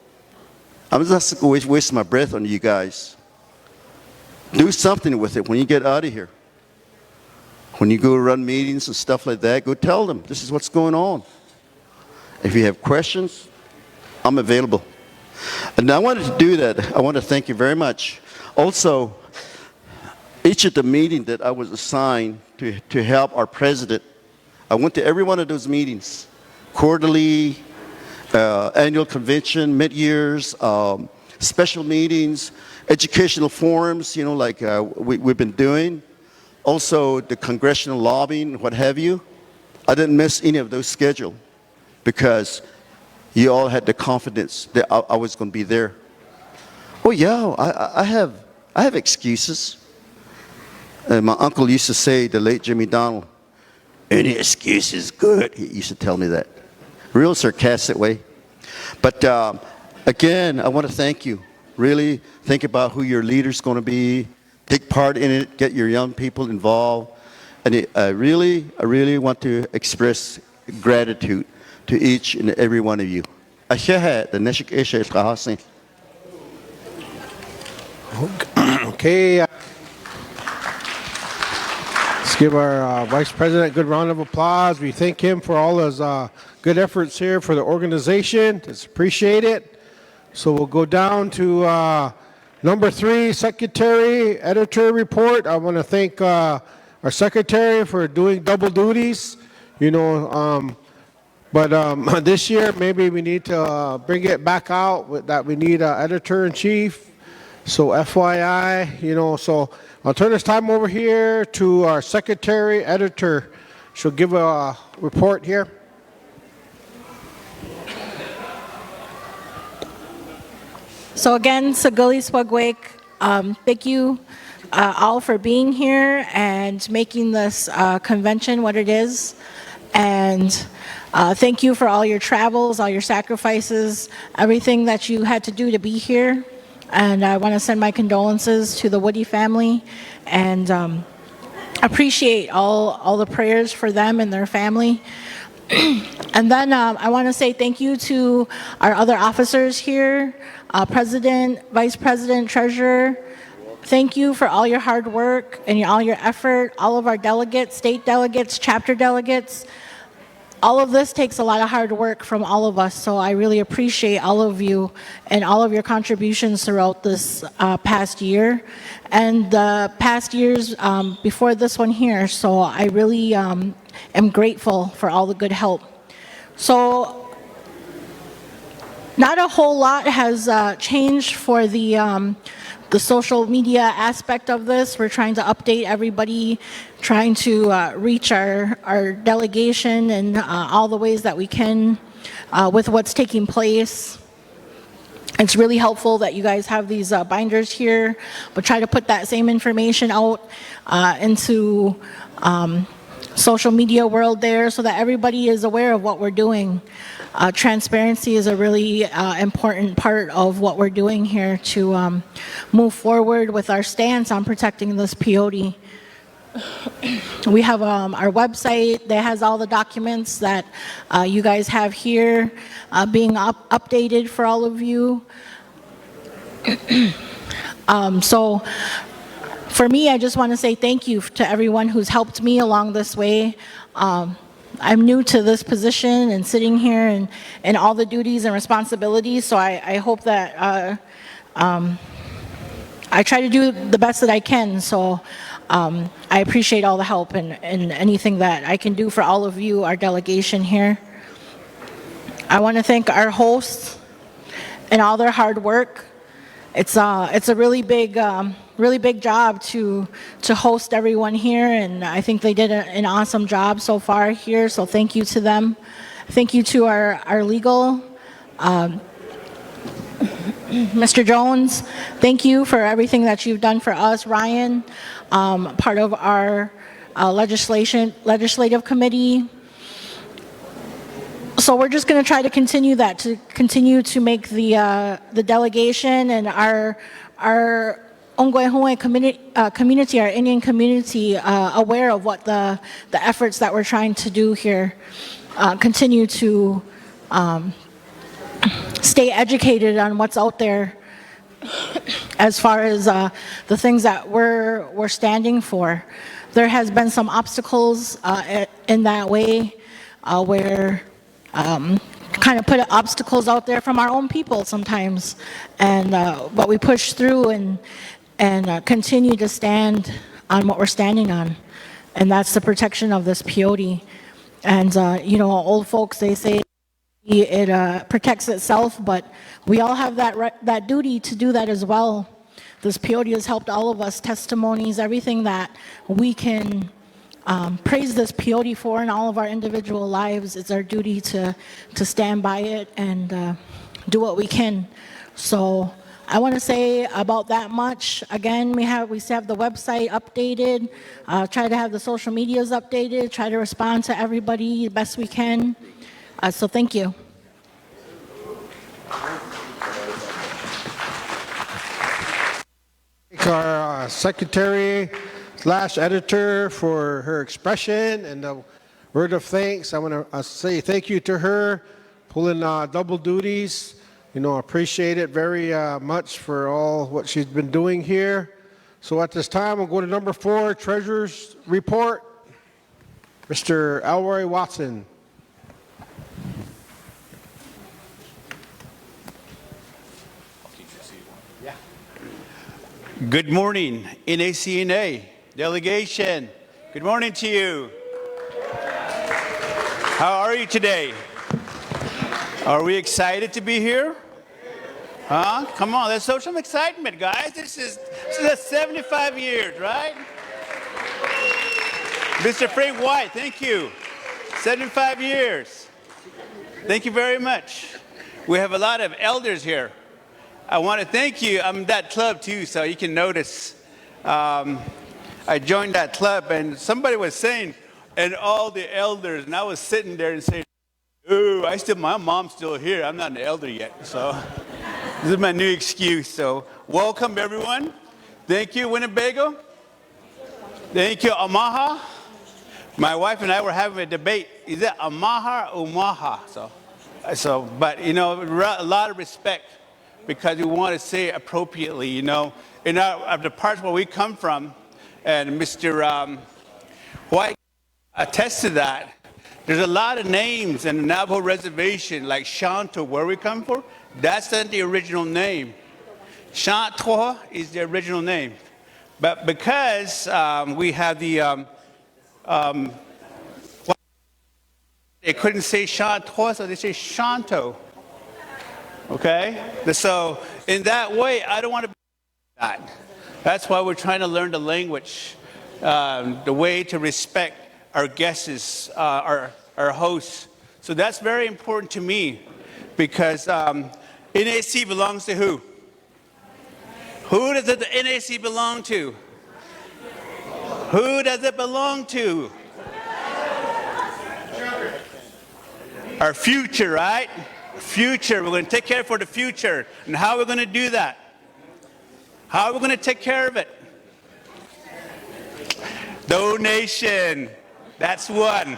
I'm just going to waste my breath on you guys. Do something with it when you get out of here. When you go run meetings and stuff like that, go tell them, this is what's going on. If you have questions, I'm available. And I wanted to do that. I want to thank you very much. Also, each of the meetings that I was assigned to help our president, I went to every one of those meetings. Quarterly, annual convention, mid-years, special meetings, educational forums, like we've been doing. Also, the congressional lobbying, what have you. I didn't miss any of those scheduled because you all had the confidence that I was going to be there. Oh yeah, I have excuses. My uncle used to say, the late Jimmy Donald, any excuse is good. He used to tell me that. Real sarcastic way. But again, I want to thank you. Really think about who your leader's going to be. Take part in it. Get your young people involved. And I really want to express gratitude to each and every one of you. Okay. Let's give our Vice President a good round of applause. We thank him for all his good efforts here for the organization. It's appreciated. So we'll go down to number 3, Secretary, Editor Report. I want to thank our Secretary for doing double duties. But this year maybe we need to bring it back out that we need an Editor-in-Chief. So FYI, so I'll turn this time over here to our Secretary Editor. She'll give a report here. So again, Saguli Swagwake, thank you all for being here and making this convention what it is. And thank you for all your travels, all your sacrifices, everything that you had to do to be here. And I want to send my condolences to the Woody family and appreciate all the prayers for them and their family. And then I want to say thank you to our other officers here, President, Vice President, Treasurer. Thank you for all your hard work and all your effort, all of our delegates, state delegates, chapter delegates. All of this takes a lot of hard work from all of us, so I really appreciate all of you and all of your contributions throughout this past year and the past years before this one here. So I really am grateful for all the good help. So not a whole lot has changed for the social media aspect of this. We're trying to update everybody, trying to reach our delegation in all the ways that we can with what's taking place. It's really helpful that you guys have these binders here, but try to put that same information out into social media world there so that everybody is aware of what we're doing. Transparency is a really important part of what we're doing here to move forward with our stance on protecting this peyote. We have our website that has all the documents that you guys have here being updated for all of you. So for me, I just want to say thank you to everyone who's helped me along this way. I'm new to this position and sitting here and all the duties and responsibilities, so I hope that I try to do the best that I can. So I appreciate all the help and anything that I can do for all of you, our delegation here. I want to thank our hosts and all their hard work. It's a really big job to host everyone here, and I think they did an awesome job so far here, so thank you to them. Thank you to our legal, Mr. Jones, thank you for everything that you've done for us. Ryan, part of our legislative committee. So we're just going to try to continue that, to continue to make the delegation and our Ongwehue community, our Indian community, aware of what the efforts that we're trying to do here. Continue to stay educated on what's out there as far as the things that we're standing for. There has been some obstacles in that way where kind of put obstacles out there from our own people sometimes, and but we push through and continue to stand on what we're standing on, and that's the protection of this peyote. And you know, old folks, they say it protects itself, but we all have that duty to do that as well. This peyote has helped all of us, testimonies, everything that we can praise this peyote for in all of our individual lives. It's our duty to stand by it and do what we can. So I want to say about that much. Again, we still have the website updated, try to have the social medias updated, try to respond to everybody the best we can. So thank you. Our secretary / editor for her expression and a word of thanks. I want to say thank you to her, pulling double duties. You know, appreciate it very much for all what she's been doing here. So at this time, we'll go to number 4, Treasurer's Report. Mr. Elroy Watson. Good morning, NACNA delegation. Good morning to you. How are you today? Are we excited to be here? Huh? Come on, let's show some excitement, guys. This is 75 years, right? Mr. Frank White, thank you. 75 years. Thank you very much. We have a lot of elders here. I want to thank you. I'm in that club too, so you can notice. I joined that club, and somebody was saying, and all the elders, and I was sitting there and saying, "Ooh, my mom's still here. I'm not an elder yet." So this is my new excuse. So welcome everyone. Thank you, Winnebago. Thank you, Omaha. My wife and I were having a debate. Is it Omaha or Omaha? So, but you know, a lot of respect, because we want to say it appropriately, you know. In the parts where we come from, and Mr. White attests to that, there's a lot of names in the Navajo reservation, like Shanto, where we come from. That's not the original name. Shanto is the original name. But because we have the They couldn't say Shanto, so they say Shanto. Okay? So in that way, I don't want to be that. That's why we're trying to learn the language, the way to respect our guests, our hosts. So that's very important to me because NAC belongs to who? Who does the NAC belong to? Who does it belong to? Our future, right? Future. We're going to take care for the future. And how are we going to do that? How are we going to take care of it? Donation. That's one.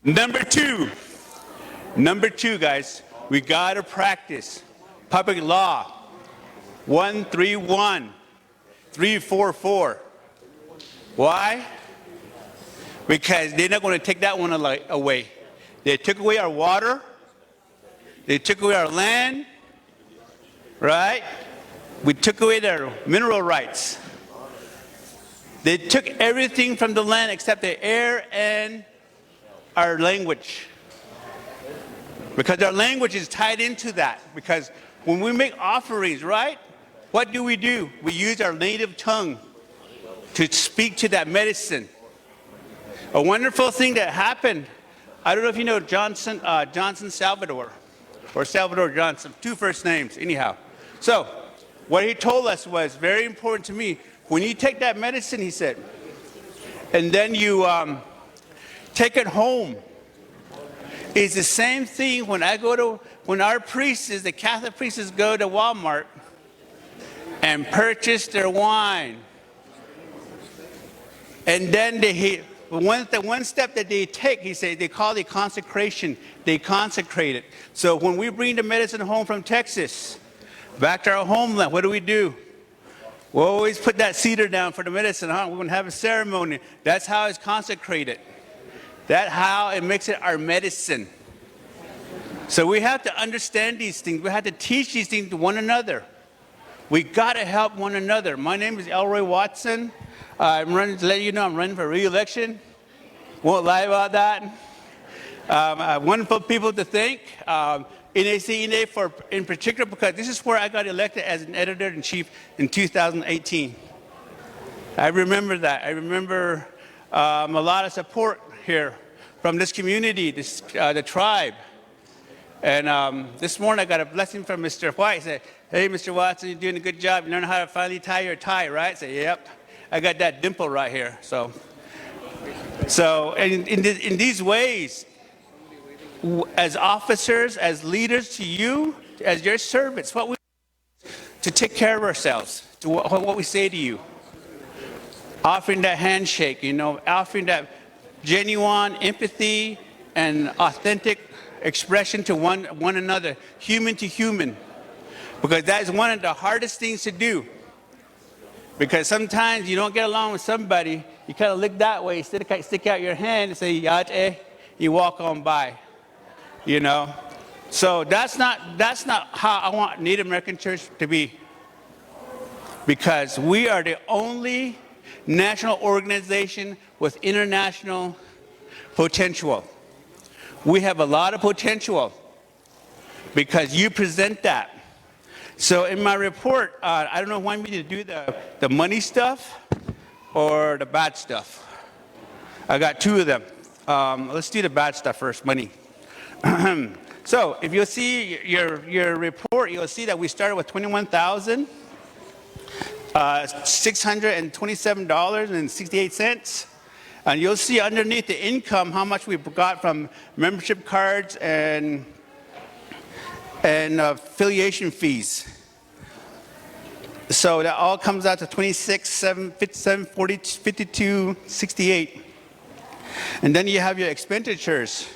Number two, guys, we got to practice public law 131, 344. Why? Because they're not going to take that one away. They took away our water. They took away our land, right? We took away their mineral rights. They took everything from the land except the air and our language. Because our language is tied into that. Because when we make offerings, right? What do? We use our native tongue to speak to that medicine. A wonderful thing that happened, I don't know if you know Johnson Salvador, or Salvador Johnson, two first names, anyhow. So what he told us was very important to me. When you take that medicine, he said, and then you take it home, it's the same thing when our priests, the Catholic priests, go to Walmart and purchase their wine. And then the one step that they take, he said, they call it consecration. They consecrate it. So when we bring the medicine home from Texas, back to our homeland, what do? We always put that cedar down for the medicine, huh? We're going to have a ceremony. That's how it's consecrated. That's how it makes it our medicine. So we have to understand these things. We have to teach these things to one another. We got to help one another. My name is Elroy Watson. I'm running to let you know I'm running for re-election. Won't lie about that. Wonderful people to thank. NACNA in particular, because this is where I got elected as an editor-in-chief in 2018. I remember that. I remember a lot of support here from this community, the tribe. And this morning I got a blessing from Mr. White. He said, hey, Mr. Watson, you're doing a good job. You learned how to finally tie your tie, right? I said, yep. I got that dimple right here. So in these ways, as officers, as leaders to you, as your servants, what we to take care of ourselves, to what we say to you. Offering that handshake, offering that genuine empathy and authentic expression to one another, human to human. Because that is one of the hardest things to do. Because sometimes you don't get along with somebody, you kind of look that way, stick out your hand and say, Yate, you walk on by. So that's not how I want Native American Church to be. Because we are the only national organization with international potential. We have a lot of potential because you present that. So in my report, I don't know if you want me to do the money stuff or the bad stuff. I got two of them. Let's do the bad stuff first, money. So if you'll see your report, you'll see that we started with $21,627.68. And you'll see underneath the income how much we got from membership cards and affiliation fees. So that all comes out to $26,752.68. And then you have your expenditures.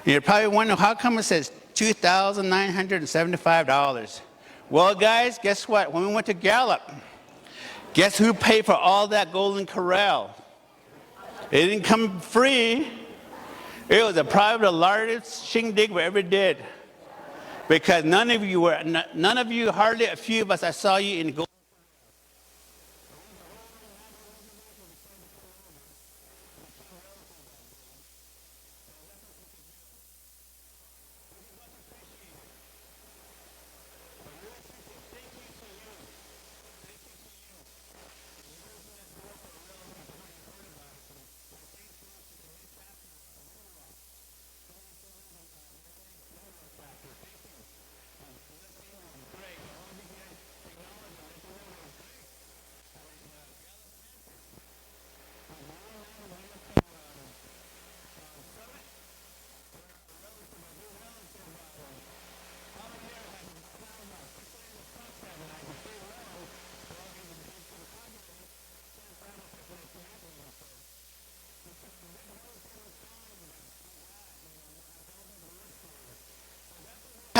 And you're probably wondering, how come it says $2,975? Well, guys, guess what? When we went to Gallup, guess who paid for all that Golden Corral? It didn't come free. It was probably the largest shindig we ever did. Because none of you, hardly a few of us, I saw you in Golden.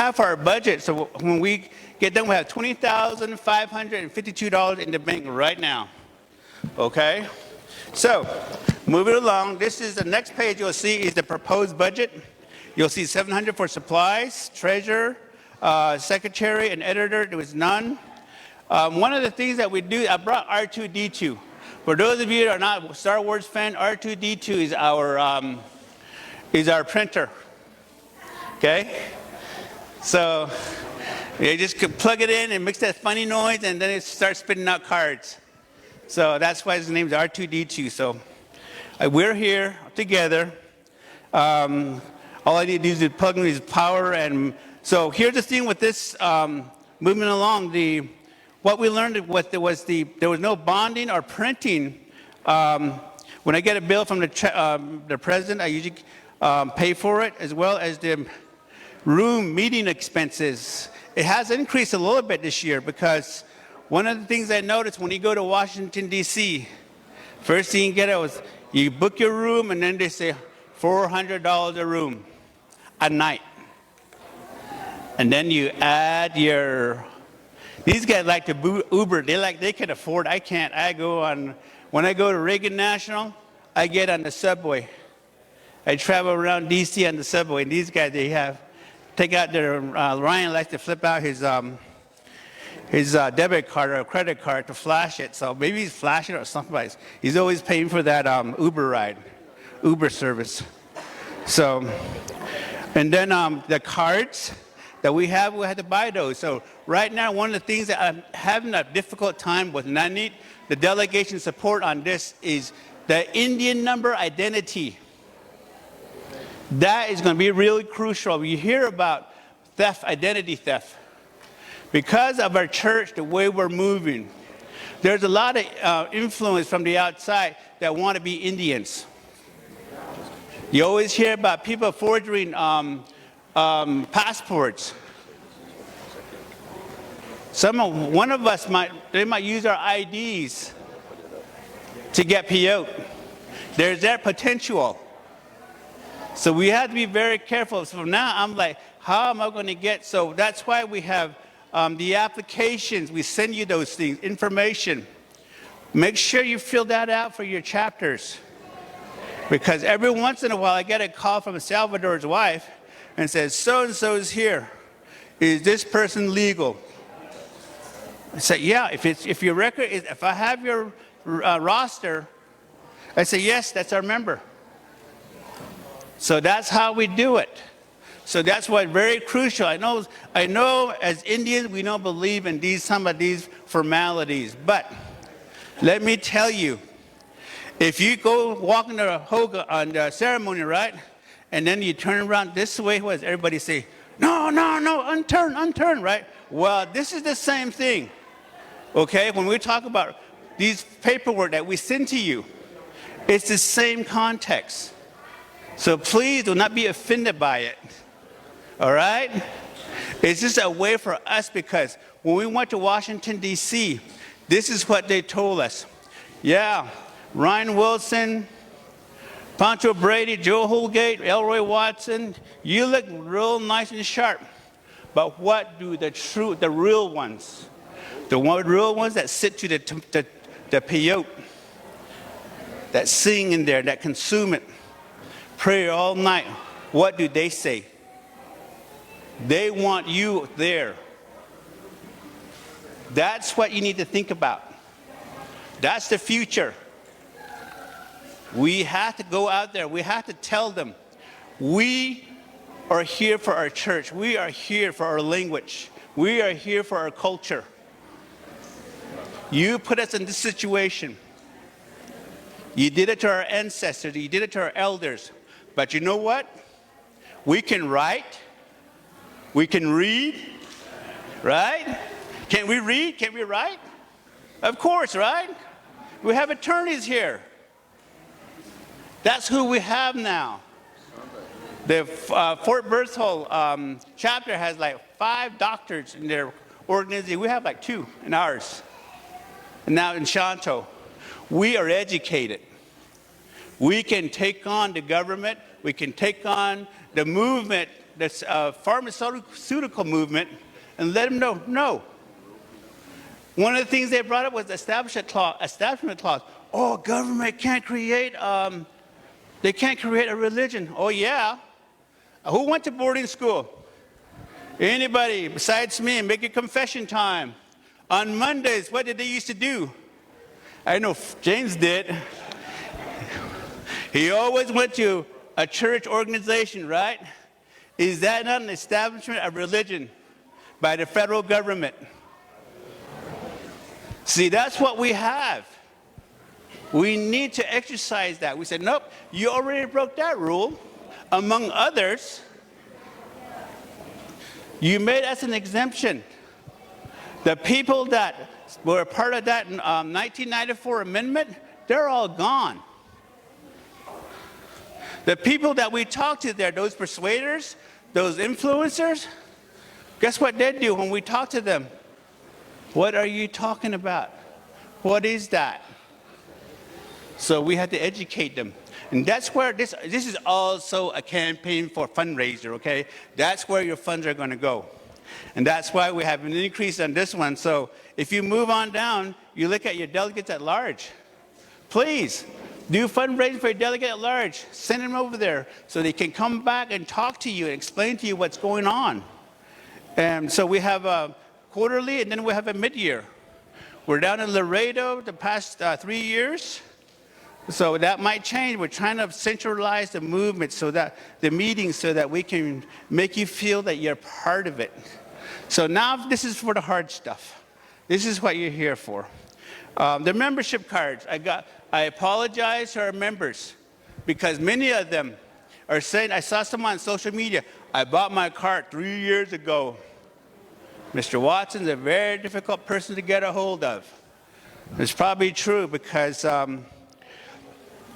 half our budget. So when we get done, we have $20,552 in the bank right now. Okay? So, moving along, this is the next page you'll see is the proposed budget. You'll see $700 for supplies, treasurer, secretary, and editor. There was none. One of the things that we do, I brought R2-D2. For those of you that are not Star Wars fan, R2-D2 is our printer. Okay? So you just could plug it in and mix that funny noise, and then it starts spitting out cards. So that's why his name is R2-D2. So we're here together. All I need to do is plug in his power. And so here's the thing with this moving along. What we learned was there was no bonding or printing. When I get a bill from the president, I usually pay for it, as well as the room meeting expenses. It has increased a little bit this year because one of the things I noticed when you go to Washington, D.C., first thing you get is you book your room and then they say $400 a room a night. And then you add these guys like to Uber. They can afford. I can't. When I go to Reagan National, I get on the subway. I travel around D.C. on the subway, and these guys, take out their, Ryan likes to flip out his debit card or credit card to flash it. So maybe he's flashing it or something like that. He's always paying for that Uber ride, Uber service. So, and then the cards that we had to buy those. So right now, one of the things that I'm having a difficult time with, and I need the delegation support on this, is the Indian number identity. That is going to be really crucial. You hear about theft, identity theft. Because of our church, the way we're moving, there's a lot of influence from the outside that want to be Indians. You always hear about people forging passports. One of us might use our IDs to get PO'd. There's that potential. So we have to be very careful. So now I'm like, how am I going to get? So that's why we have the applications. We send you those things, information. Make sure you fill that out for your chapters. Because every once in a while I get a call from Salvador's wife and says, so-and-so is here. Is this person legal? I say, yeah, if your record is, if I have your roster, I say, yes, that's our member. So that's how we do it. So that's why very crucial. I know as Indians, we don't believe in some of these formalities. But let me tell you, if you go walk in the Hoga on the ceremony, right? And then you turn around this way, what does everybody say? No, unturn, right? Well, this is the same thing. Okay, when we talk about these paperwork that we send to you, it's the same context. So please do not be offended by it. All right? It's just a way for us, because when we went to Washington, D.C., this is what they told us. Yeah, Ryan Wilson, Pancho Brady, Joe Holgate, Elroy Watson, you look real nice and sharp. But what do the real ones, real ones that sit to the peyote, that sing in there, that consume it, pray all night, what do they say? They want you there. That's what you need to think about. That's the future. We have to go out there. We have to tell them, we are here for our church. We are here for our language. We are here for our culture. You put us in this situation. You did it to our ancestors. You did it to our elders. But you know what? We can write. We can read. Right? Can we read? Can we write? Of course, right? We have attorneys here. That's who we have now. The Fort Berthold chapter has like 5 doctors in their organization. We have like 2 in ours. And now in Shanto, we are educated. We can take on the government. We can take on the movement this pharmaceutical movement and let them know, no. One of the things they brought up was the establishment clause. Oh, government can't create, they can't create a religion. Oh, yeah. Who went to boarding school? Anybody besides me? Make it confession time. On Mondays, what did they used to do? I know James did. He always went to a church organization, right? Is that not an establishment of religion by the federal government? See, that's what we have. We need to exercise that. We said, nope, you already broke that rule. Among others, you made us an exemption. The people that were a part of that 1994 amendment, they're all gone. The people that we talked to there, those persuaders, those influencers, guess what they do when we talk to them? What are you talking about? What is that? So we had to educate them. And that's where this is also a campaign for fundraiser, okay? That's where your funds are going to go. And that's why we have an increase on this one. So if you move on down, you look at your delegates at large. Please do fundraising for your delegate at large. Send them over there so they can come back and talk to you and explain to you what's going on. And so we have a quarterly and then we have a mid-year. We're down in Laredo the past 3 years. So that might change. We're trying to centralize the movement so that the meetings so that we can make you feel that you're part of it. So now this is for the hard stuff. This is what you're here for. The membership cards. I apologize to our members because many of them are saying, I saw someone on social media, I bought my card 3 years ago. Mr. Watson's a very difficult person to get a hold of. It's probably true because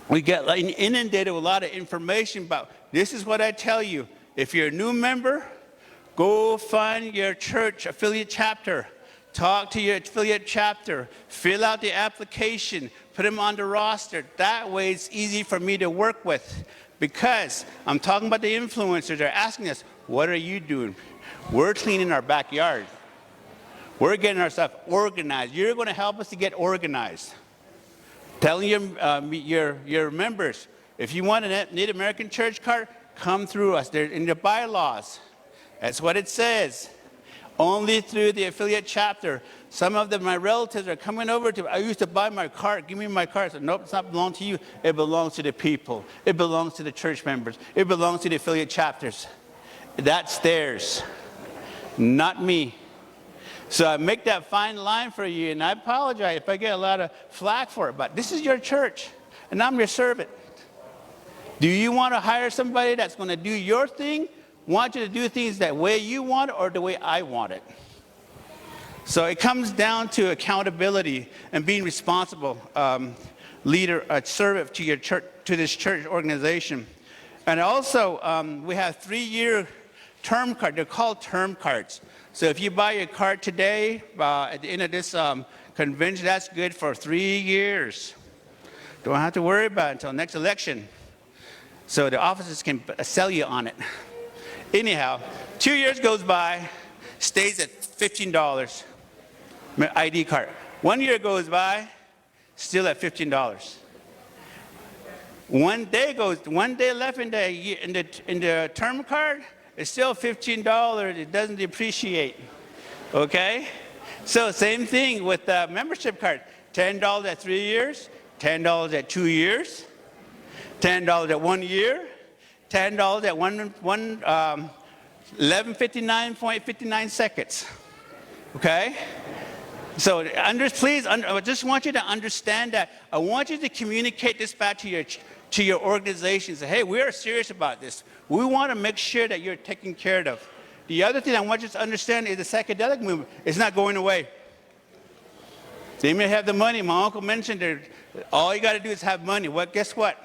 we get inundated with a lot of information about this is what I tell you. If you're a new member, go find your church affiliate chapter. Talk to your affiliate chapter. Fill out the application. Put them on the roster. That way it's easy for me to work with because I'm talking about the influencers. They're asking us, what are you doing? We're cleaning our backyard. We're getting our stuff organized. You're going to help us to get organized. Telling your members, if you want a Native American church card, come through us. They're in the bylaws. That's what it says. Only through the affiliate chapter. Some of my relatives are coming over to, I used to buy my card, give me my card. I said, nope, it's not belong to you. It belongs to the people. It belongs to the church members. It belongs to the affiliate chapters. That's theirs, not me. So I make that fine line for you, and I apologize if I get a lot of flack for it, but this is your church, and I'm your servant. Do you want to hire somebody that's going to do your thing, want you to do things that way you want it or the way I want it? So it comes down to accountability and being responsible leader, a servant to your church, to this church organization. And also, we have 3-year term cards. They're called term cards. So if you buy your card today, at the end of this convention, that's good for 3 years. Don't have to worry about it until next election. So the officers can sell you on it. Anyhow, 2 years goes by, stays at $15, ID card. 1 year goes by, still at $15. One day left in the term card, it's still $15. It doesn't depreciate. Okay? So same thing with the membership card. $10 at 3 years, $10 at 2 years, $10 at 1 year, $10 at 11:59.59 seconds. Okay? So please, I just want you to understand that. I want you to communicate this back to your organization. Say, hey, we are serious about this. We want to make sure that you're taken care of. The other thing I want you to understand is the psychedelic movement is not going away. They may have the money. My uncle mentioned that all you got to do is have money. Well, guess what?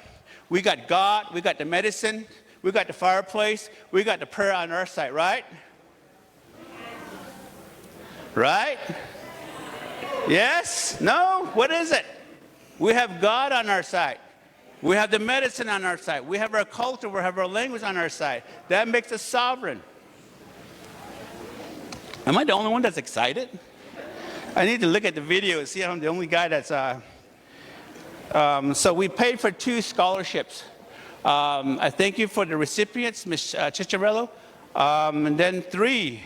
We got God, we got the medicine, we got the fireplace, we got the prayer on our side, right? Right? Yes? No? What is it? We have God on our side. We have the medicine on our side. We have our culture. We have our language on our side. That makes us sovereign. Am I the only one that's excited? I need to look at the video and see if I'm the only guy that's... So we paid for 2 scholarships. I thank you for the recipients, Ms. Ciccarello, and then 3.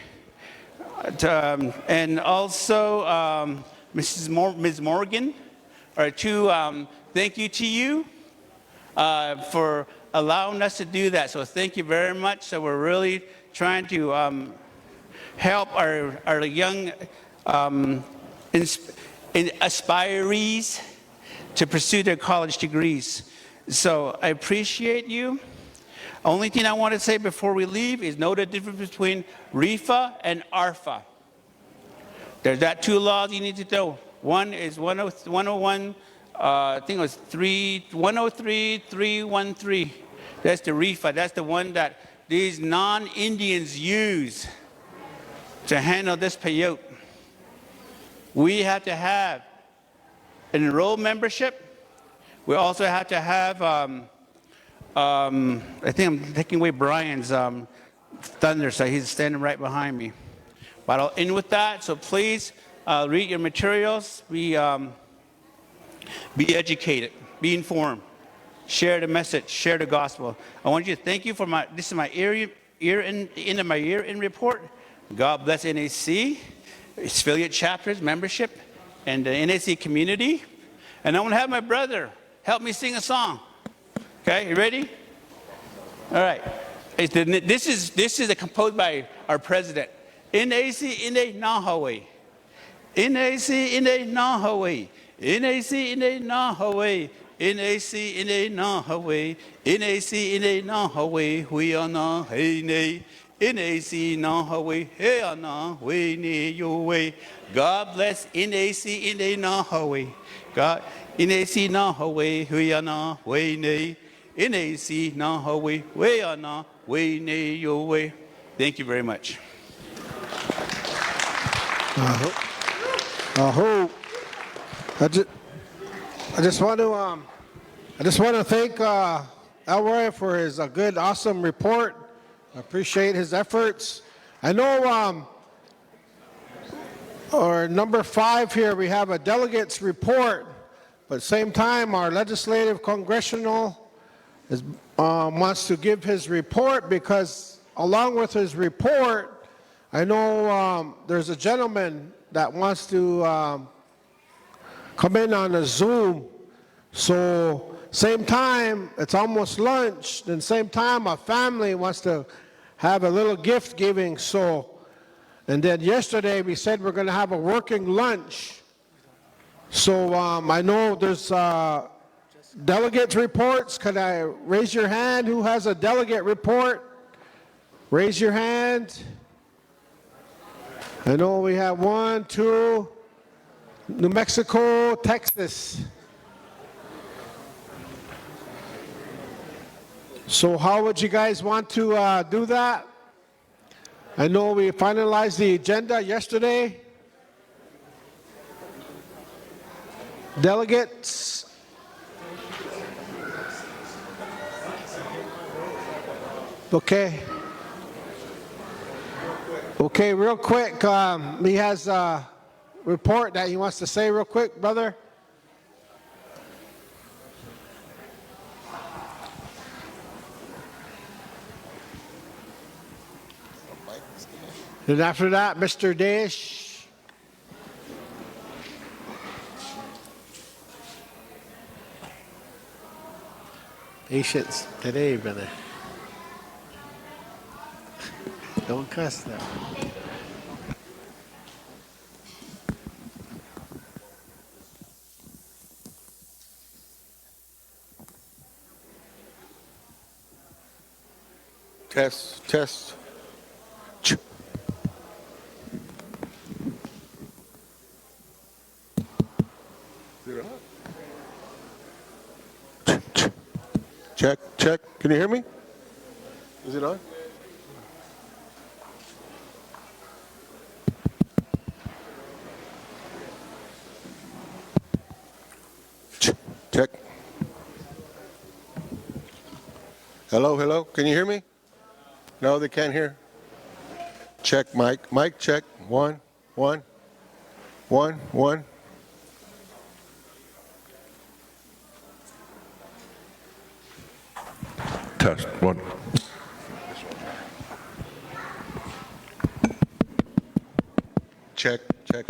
And also Ms. Morgan, or 2, thank you to you for allowing us to do that. So thank you very much. So we're really trying to help our young aspirees to pursue their college degrees. So I appreciate you. Only thing I want to say before we leave is know the difference between RIFA and ARFA. There's that 2 laws you need to know. One is 101, I think it was 103.313. That's the RIFA. That's the one that these non-Indians use to handle this peyote. We have to have an enrolled membership. We also have to have, I think I'm taking away Brian's thunder, so he's standing right behind me. But I'll end with that, so please read your materials, be educated, be informed, share the message, share the gospel. I want you to thank you for this is my end of my year-end report. God bless NAC, its affiliate chapters, membership, and the NAC community. And I want to have my brother help me sing a song. Okay, you ready? All right. This is composed by our president. NAC in a Nahawe. NAC in a Nahawe. NAC in a Nahawe. NAC in a Nahawe. NAC in a Nahawe. We are Nahene. NAC Nahawe. Hey Nahawe ne your way. God bless NAC in a Nahawe. God NAC Nahawe. We are Nahwe ne. NAC Nahawe. We are Nahwe ne your way. Thank you very much. I just want to thank Elroy for his good, awesome report. I appreciate his efforts. I know our number 5 here, we have a delegate's report, but at the same time, our legislative congressional wants to give his report, because along with his report, I know there's a gentleman that wants to come in on a Zoom. So same time, it's almost lunch, then same time a family wants to have a little gift giving. So, and then yesterday we said we're going to have a working lunch. So I know there's delegate reports. Can I raise your hand? Who has a delegate report? Raise your hand. I know we have 1, 2, New Mexico, Texas. So how would you guys want to do that? I know we finalized the agenda yesterday. Delegates. Okay. Okay, real quick, he has a report that he wants to say real quick, brother. And after that, Mr. Dayish. Patience today, brother. Don't cuss now. Test, test. Check, check. Can you hear me? Is it on? Check. Hello, hello. Can you hear me? No, they can't hear. Check, mic. Mic, check. 1, 1, 1, 1. Test, 1. Check, check.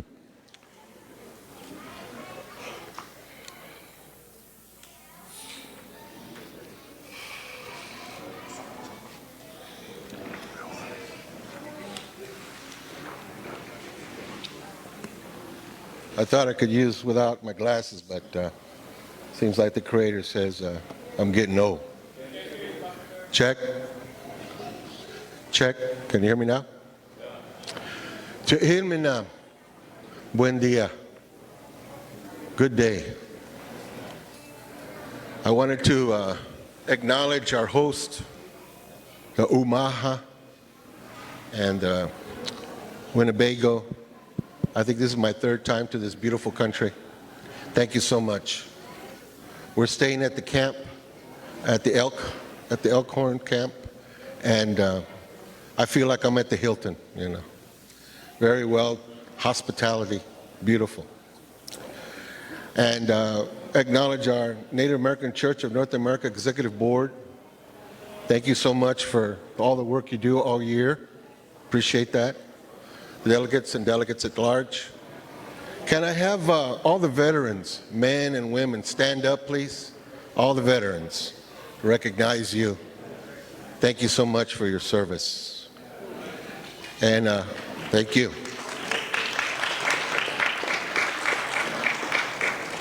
I thought I could use without my glasses, but seems like the Creator says I'm getting old. Check. Check. Can you hear me now? Mina. Buen dia. Good day. I wanted to acknowledge our host, the Umaha, and Winnebago. I think this is my third time to this beautiful country. Thank you so much. We're staying at the camp, at the Elkhorn camp, and I feel like I'm at the Hilton, you know. Very well, hospitality, beautiful. And acknowledge our Native American Church of North America Executive Board. Thank you so much for all the work you do all year. Appreciate that. Delegates and delegates at large. Can I have all the veterans, men and women, stand up, please? All the veterans, recognize you. Thank you so much for your service. And thank you.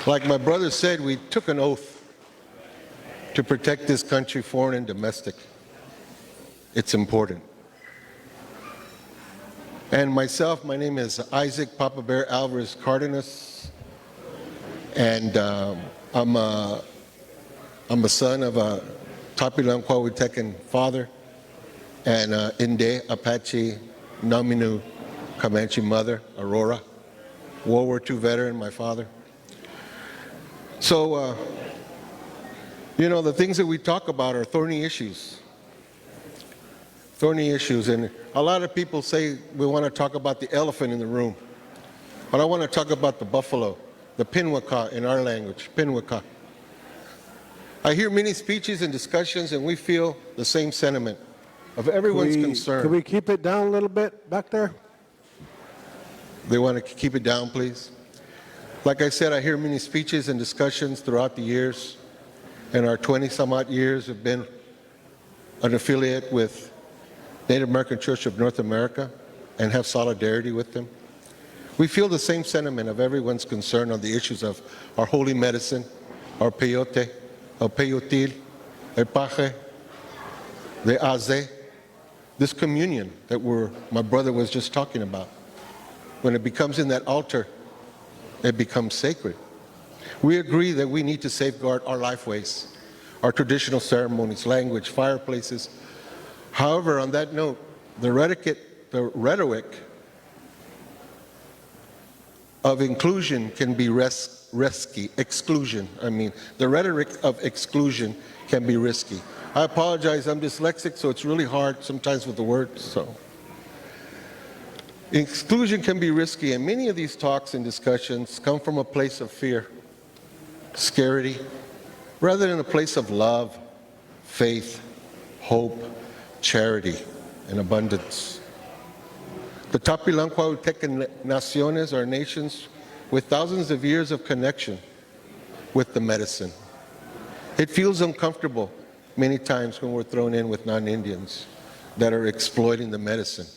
Like my brother said, we took an oath to protect this country, foreign and domestic. It's important. And myself, my name is Isaac Papa Bear Alvarez Cardenas, and I'm a son of a Tapilam Kwahuitecan father and Inde Apache Naminu Comanche mother, Aurora, World War II veteran, my father. So, you know, the things that we talk about are thorny issues. Thorny issues, and a lot of people say we want to talk about the elephant in the room, but I want to talk about the buffalo, the pinwaka in our language, pinwaka. I hear many speeches and discussions, and we feel the same sentiment of everyone's concern. Could we keep it down a little bit back there? They want to keep it down, please. Like I said, I hear many speeches and discussions throughout the years, and our 20-some-odd years have been an affiliate with Native American Church of North America and have solidarity with them. We feel the same sentiment of everyone's concern on the issues of our holy medicine, our peyote, el peyotil, el paje, the aze, this communion that my brother was just talking about. When it becomes in that altar, it becomes sacred. We agree that we need to safeguard our lifeways, our traditional ceremonies, language, fireplaces. However, on that note, the rhetoric of inclusion can be risky. Exclusion, I mean. The rhetoric of exclusion can be risky. I apologize, I'm dyslexic, so it's really hard sometimes with the words, so. Exclusion can be risky, and many of these talks and discussions come from a place of fear, scarcity, rather than a place of love, faith, hope, charity, and abundance. The Tapilam Kwahuitecan Naciones are nations with thousands of years of connection with the medicine. It feels uncomfortable many times when we're thrown in with non-Indians that are exploiting the medicine.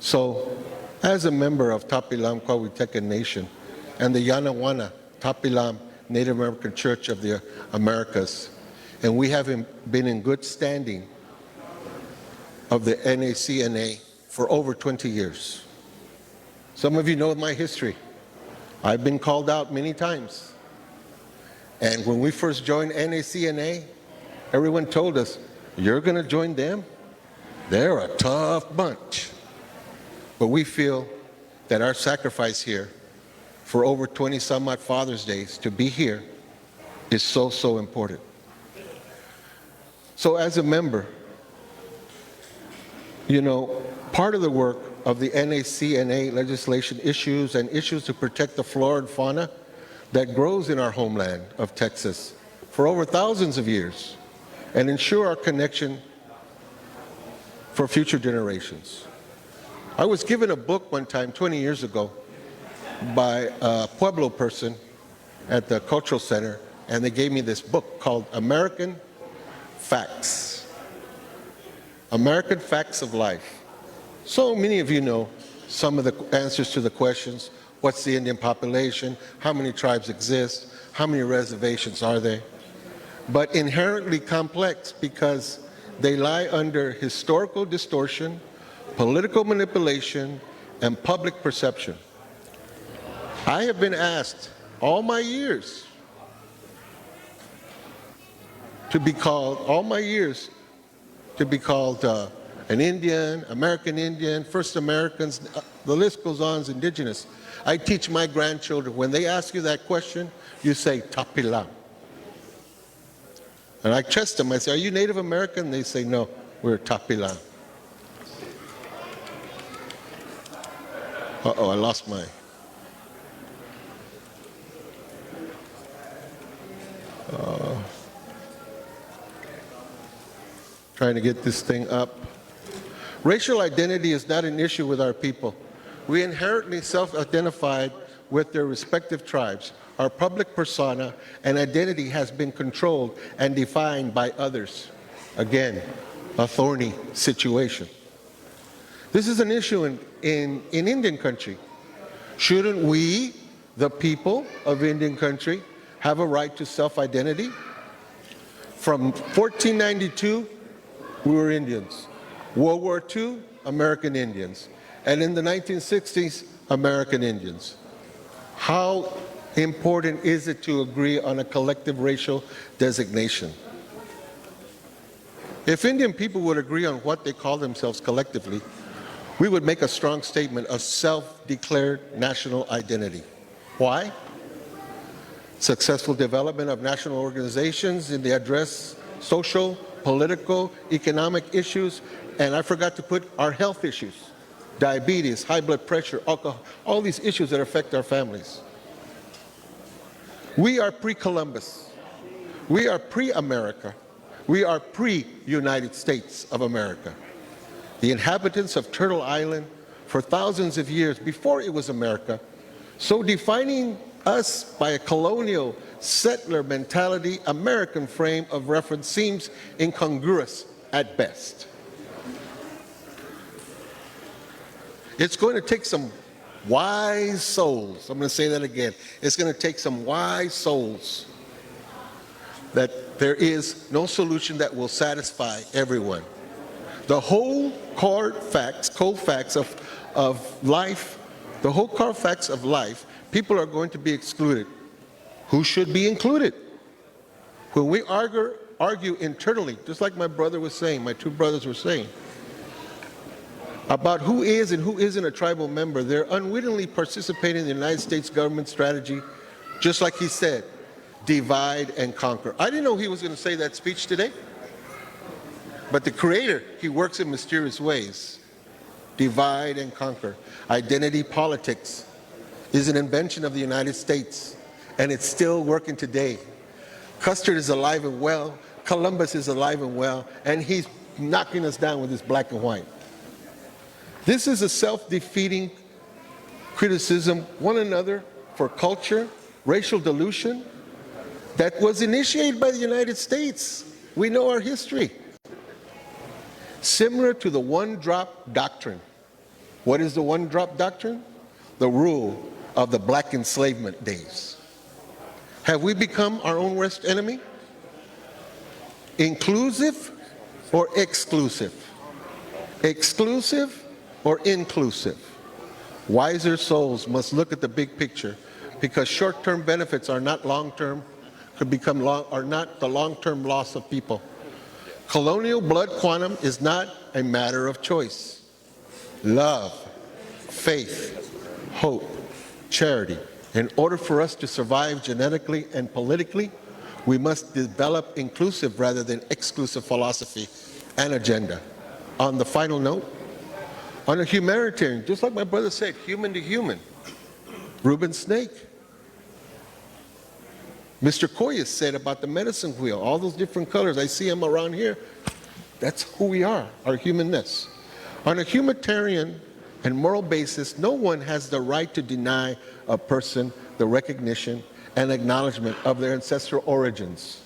So, as a member of Tapilam Kwahuitecan Nation and the Yanawana Tapilam Native American Church of the Americas, and we have been in good standing of the NACNA for over 20 years. Some of you know my history. I've been called out many times. And when we first joined NACNA, everyone told us, you're going to join them? They're a tough bunch. But we feel that our sacrifice here for over 20-some-odd Father's Days to be here is so, so important. So as a member, you know, part of the work of the NACNA legislation issues to protect the flora and fauna that grows in our homeland of Texas for over thousands of years and ensure our connection for future generations. I was given a book one time 20 years ago by a Pueblo person at the Cultural Center, and they gave me this book called American Facts. American Facts of Life. So many of you know some of the answers to the questions. What's the Indian population? How many tribes exist? How many reservations are there? But inherently complex because they lie under historical distortion, political manipulation, and public perception. I have been asked all my years to be called, an Indian, American Indian, First Americans, the list goes on, is indigenous. I teach my grandchildren, when they ask you that question, you say, Tapila. And I test them, I say, are you Native American? They say, no, we're Tapila. Uh-oh, I lost my... trying to get this thing up. Racial identity is not an issue with our people. We inherently self-identified with their respective tribes. Our public persona and identity has been controlled and defined by others. Again, a thorny situation. This is an issue in Indian country. Shouldn't we, the people of Indian country, have a right to self-identity? From 1492, we were Indians. World War II, American Indians. And in the 1960s, American Indians. How important is it to agree on a collective racial designation? If Indian people would agree on what they call themselves collectively, we would make a strong statement of self-declared national identity. Why? Successful development of national organizations in the address social, political, economic issues, and I forgot to put our health issues, diabetes, high blood pressure, alcohol, all these issues that affect our families. We are pre-Columbus. We are pre-America. We are pre-United States of America. The inhabitants of Turtle Island for thousands of years before it was America, so defining us by a colonial settler mentality, American frame of reference seems incongruous at best. It's going to take some wise souls. I'm going to say that again. It's going to take some wise souls that there is no solution that will satisfy everyone. The whole core facts of life, the whole core facts of life, people are going to be excluded. Who should be included? When we argue internally, just like my brother was saying, my two brothers were saying, about who is and who isn't a tribal member, they're unwittingly participating in the United States government strategy, just like he said, divide and conquer. I didn't know he was going to say that speech today, but the Creator, he works in mysterious ways. Divide and conquer. Identity politics is an invention of the United States, and it's still working today. Custer is alive and well, Columbus is alive and well, and he's knocking us down with his black and white. This is a self-defeating criticism, one another, for culture, racial dilution, that was initiated by the United States. We know our history. Similar to the one-drop doctrine. What is the one-drop doctrine? The rule of the black enslavement days. Have we become our own worst enemy? Inclusive or exclusive? Exclusive or inclusive? Wiser souls must look at the big picture, because short-term benefits are not long-term, are not the long-term loss of people. Colonial blood quantum is not a matter of choice. Love, faith, hope, charity. In order for us to survive genetically and politically, We must develop inclusive rather than exclusive philosophy and agenda. On the final note, on a humanitarian, just like my brother said, human to human, Reuben Snake. Mr. Koya said about the medicine wheel, all those different colors, I see them around here. That's who we are, our humanness. On a humanitarian and moral basis, no one has the right to deny a person the recognition and acknowledgement of their ancestral origins.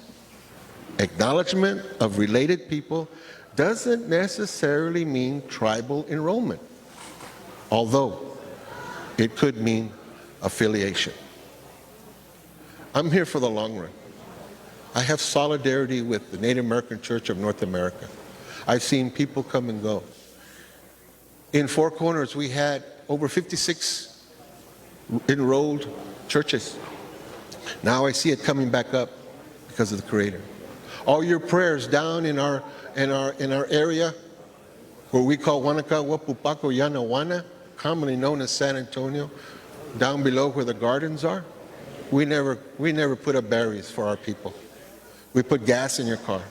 Acknowledgement of related people doesn't necessarily mean tribal enrollment, although it could mean affiliation. I'm here for the long run. I have solidarity with the Native American Church of North America. I've seen people come and go. In Four Corners, we had over 56 enrolled churches. Now I see it coming back up because of the Creator. All your prayers down in our area, where we call Wanaka, Wapupaco, Yanawana, commonly known as San Antonio, down below where the gardens are, we never put up barriers for our people. We put gas in your car.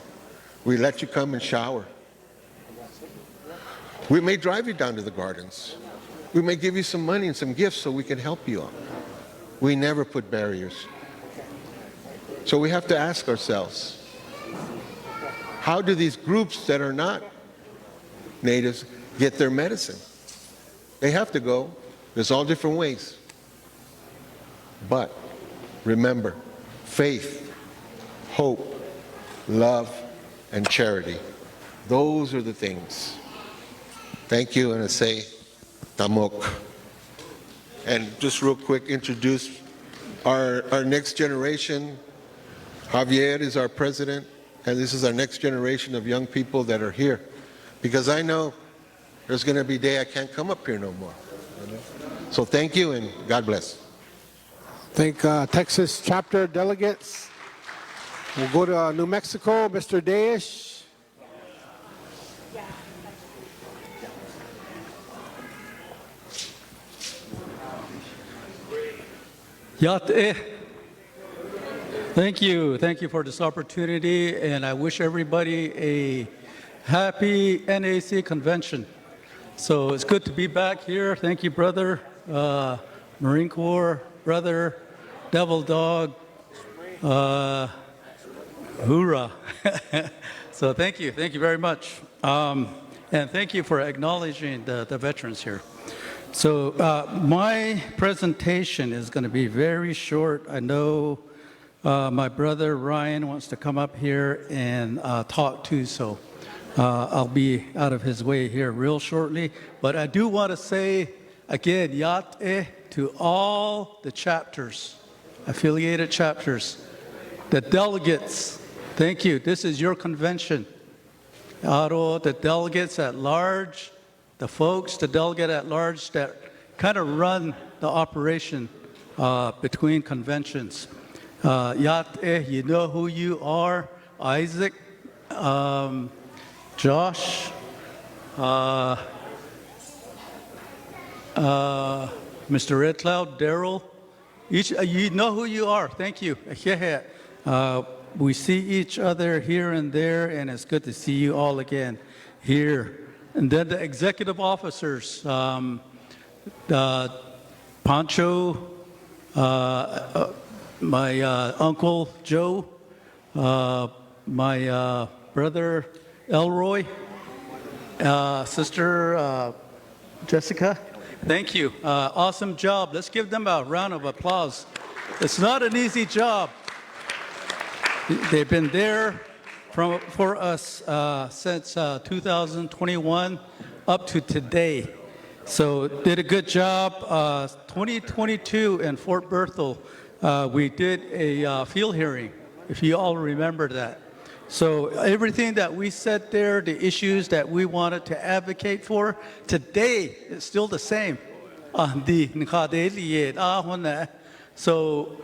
We let you come and shower. We may drive you down to the gardens. We may give you some money and some gifts so we can help you out. We never put barriers. So we have to ask ourselves, how do these groups that are not natives get their medicine? They have to go. There's all different ways. But remember, faith, hope, love, and charity. Those are the things. Thank you, and I say, Tamok. And just real quick, introduce our next generation. Javier is our president, and this is our next generation of young people that are here. Because I know there's going to be a day I can't come up here no more. So thank you, and God bless. Thank Texas chapter delegates. We'll go to New Mexico, Mr. Dayish. Yat-eh. Thank you for this opportunity, and I wish everybody a happy NAC convention. So it's good to be back here. Thank you, brother, Marine Corps, brother, Devil Dog, hoorah. So thank you very much. And thank you for acknowledging the veterans here. So my presentation is going to be very short. I know my brother Ryan wants to come up here and talk too, so I'll be out of his way here real shortly. But I do want to say again, yat-eh to all the chapters, affiliated chapters, the delegates. Thank you. This is your convention. Aro, the delegates at large, the folks, the delegate at large that kind of run the operation between conventions. Yat-eh, you know who you are. Isaac, Josh, Mr. RedCloud, Darrell. You know who you are. Thank you. We see each other here and there, and it's good to see you all again here. And then the executive officers, Pancho, my Uncle Joe, my brother Elroy, Sister Jessica. Thank you. Awesome job. Let's give them a round of applause. It's not an easy job. They've been there for us since 2021 up to today. So did a good job. 2022 in Fort Berthold, we did a field hearing, if you all remember that. So everything that we said there, the issues that we wanted to advocate for, today is still the same. So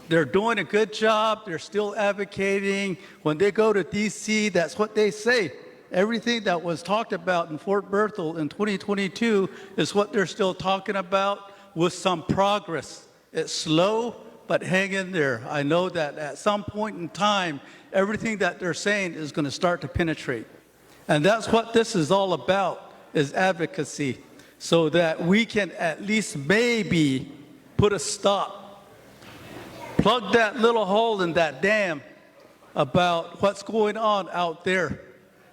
they're doing a good job. They're still advocating. When they go to D.C., that's what they say. Everything that was talked about in Fort Berthold in 2022 is what they're still talking about with some progress. It's slow, but hang in there. I know that at some point in time, everything that they're saying is going to start to penetrate. And that's what this is all about, is advocacy, so that we can at least maybe put a stop, plug that little hole in that dam about what's going on out there,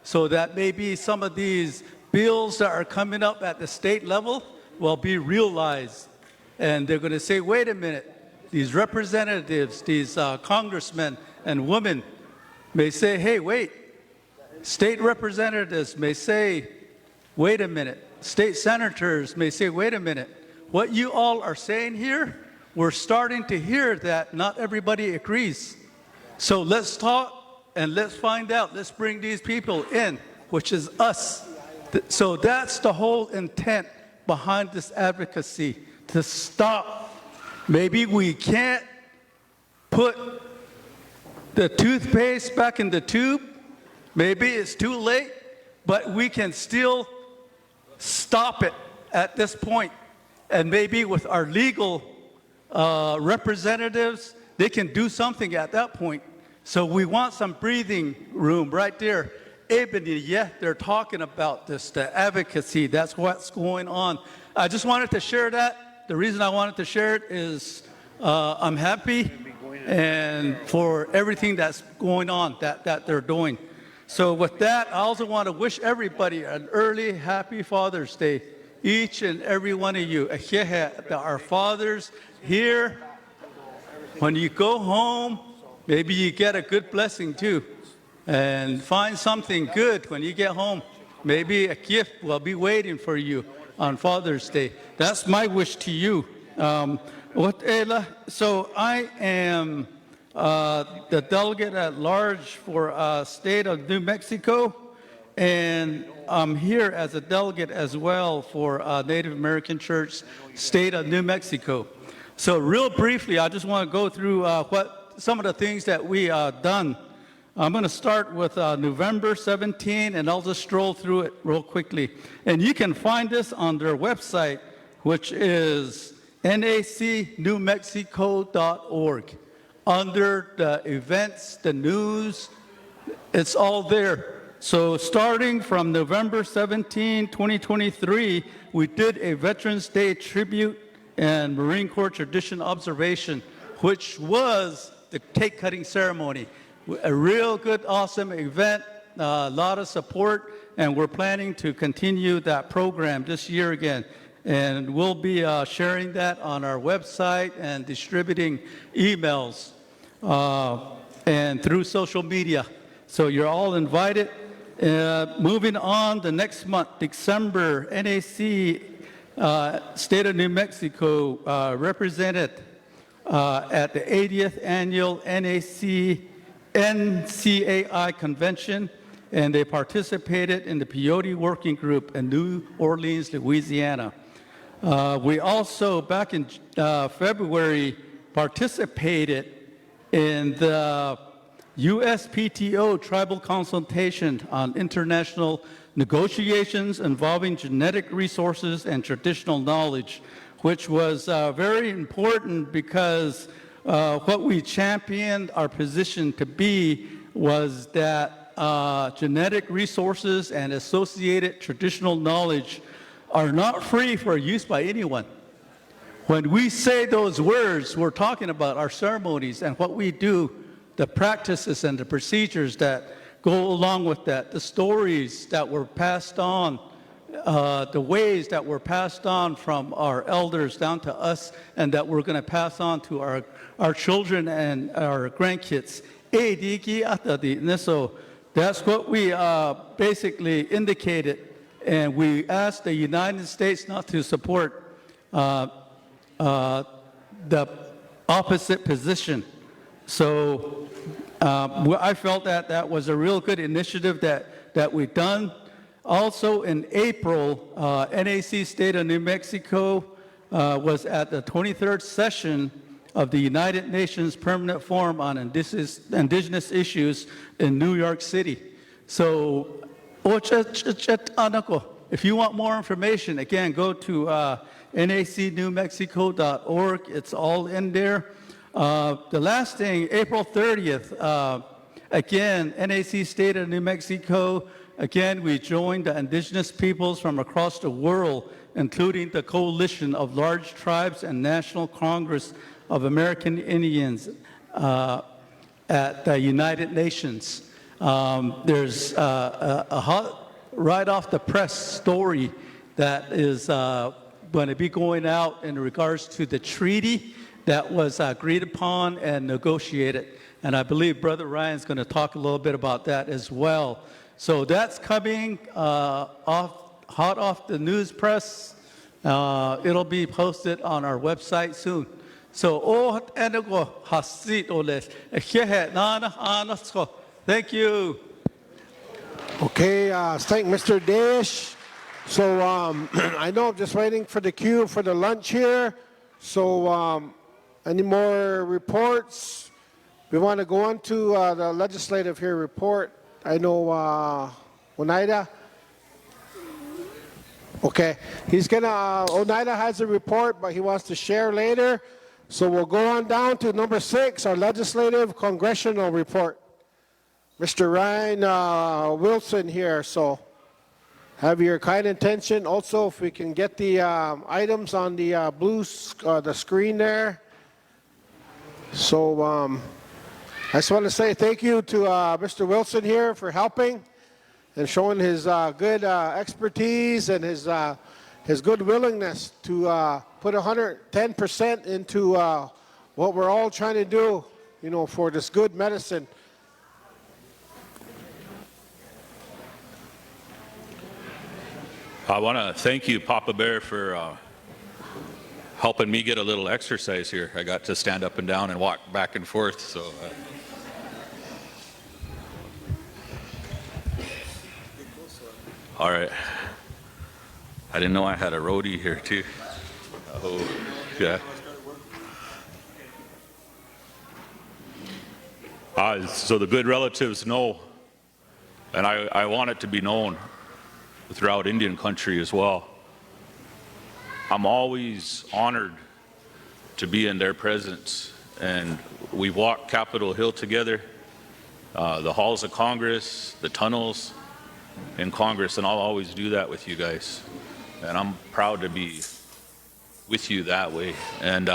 so that maybe some of these bills that are coming up at the state level will be realized. And they're going to say, wait a minute, these representatives, these congressmen and women may say, hey, wait. State representatives may say, wait a minute. State senators may say, wait a minute. What you all are saying here, we're starting to hear that not everybody agrees. So let's talk and let's find out. Let's bring these people in, which is us. So that's the whole intent behind this advocacy, to stop. Maybe we can't put the toothpaste back in the tube. Maybe it's too late, but we can still stop it at this point. And maybe with our legal representatives, they can do something at that point. So we want some breathing room right there. Ebony, yeah, they're talking about this, the advocacy. That's what's going on. I just wanted to share that. The reason I wanted to share it is I'm happy and for everything that's going on that they're doing. So with that, I also want to wish everybody an early happy Father's Day. Each and every one of you, our fathers here. When you go home, maybe you get a good blessing too. And find something good when you get home. Maybe a gift will be waiting for you on Father's Day. That's my wish to you. So I am the delegate at large for state of New Mexico, and I'm here as a delegate as well for Native American Church, state of New Mexico. So real briefly, I just want to go through some of the things that we done. I'm going to start with November 17, and I'll just stroll through it real quickly. And you can find this on their website, which is nacnewmexico.org. Under the events, the news, it's all there. So starting from November 17, 2023, we did a Veterans Day tribute and Marine Corps tradition observation, which was the cake cutting ceremony. A real good, awesome event, a lot of support, and we're planning to continue that program this year again. And we'll be sharing that on our website and distributing emails and through social media. So you're all invited. Moving on, the next month, December, NAC, State of New Mexico, represented at the 80th Annual NCAI Convention, and they participated in the Peyote Working Group in New Orleans, Louisiana. We also, back in February, participated in the USPTO Tribal Consultation on International Negotiations Involving Genetic Resources and Traditional Knowledge, which was very important because what we championed our position to be was that genetic resources and associated traditional knowledge are not free for use by anyone. When we say those words, we're talking about our ceremonies and what we do, the practices and the procedures that go along with that, the stories that were passed on, the ways that were passed on from our elders down to us, and that we're going to pass on to our children and our grandkids. So that's what we basically indicated, and we asked the United States not to support the opposite position. So I felt that that was a real good initiative that we've done. Also in April, NAC State of New Mexico was at the 23rd session of the United Nations Permanent Forum on Indigenous Issues in New York City. So if you want more information, again, go to nacnewmexico.org. It's all in there. The last thing, April 30th, again, NAC State of New Mexico, again, we joined the indigenous peoples from across the world, including the Coalition of Large Tribes and National Congress of American Indians at the United Nations. There's a hot, right off the press story that is going to be going out in regards to the treaty that was agreed upon and negotiated. And I believe Brother Ryan's going to talk a little bit about that as well. So that's coming hot off the news press. It'll be posted on our website soon. So, thank you. Okay, thank Mr. Dayish. So I know I'm just waiting for the queue for the lunch here. So any more reports? We want to go on to the legislative here report. I know Oneida. Okay, he's gonna, Oneida has a report, but he wants to share later. So we'll go on down to number 6, our legislative congressional report. Mr. Ryan Wilson here, so have your kind attention. Also, if we can get the items on the the screen there. So I just want to say thank you to Mr. Wilson here for helping and showing his good expertise and his good willingness to put 110% into what we're all trying to do, you know, for this good medicine. I want to thank you, Papa Bear, for helping me get a little exercise here. I got to stand up and down and walk back and forth, so... All right. I didn't know I had a roadie here too. Oh, yeah. So the good relatives know, and I want it to be known throughout Indian country as well. I'm always honored to be in their presence, and we walked Capitol Hill together, the halls of Congress, the tunnels in Congress, and I'll always do that with you guys. And I'm proud to be with you that way. And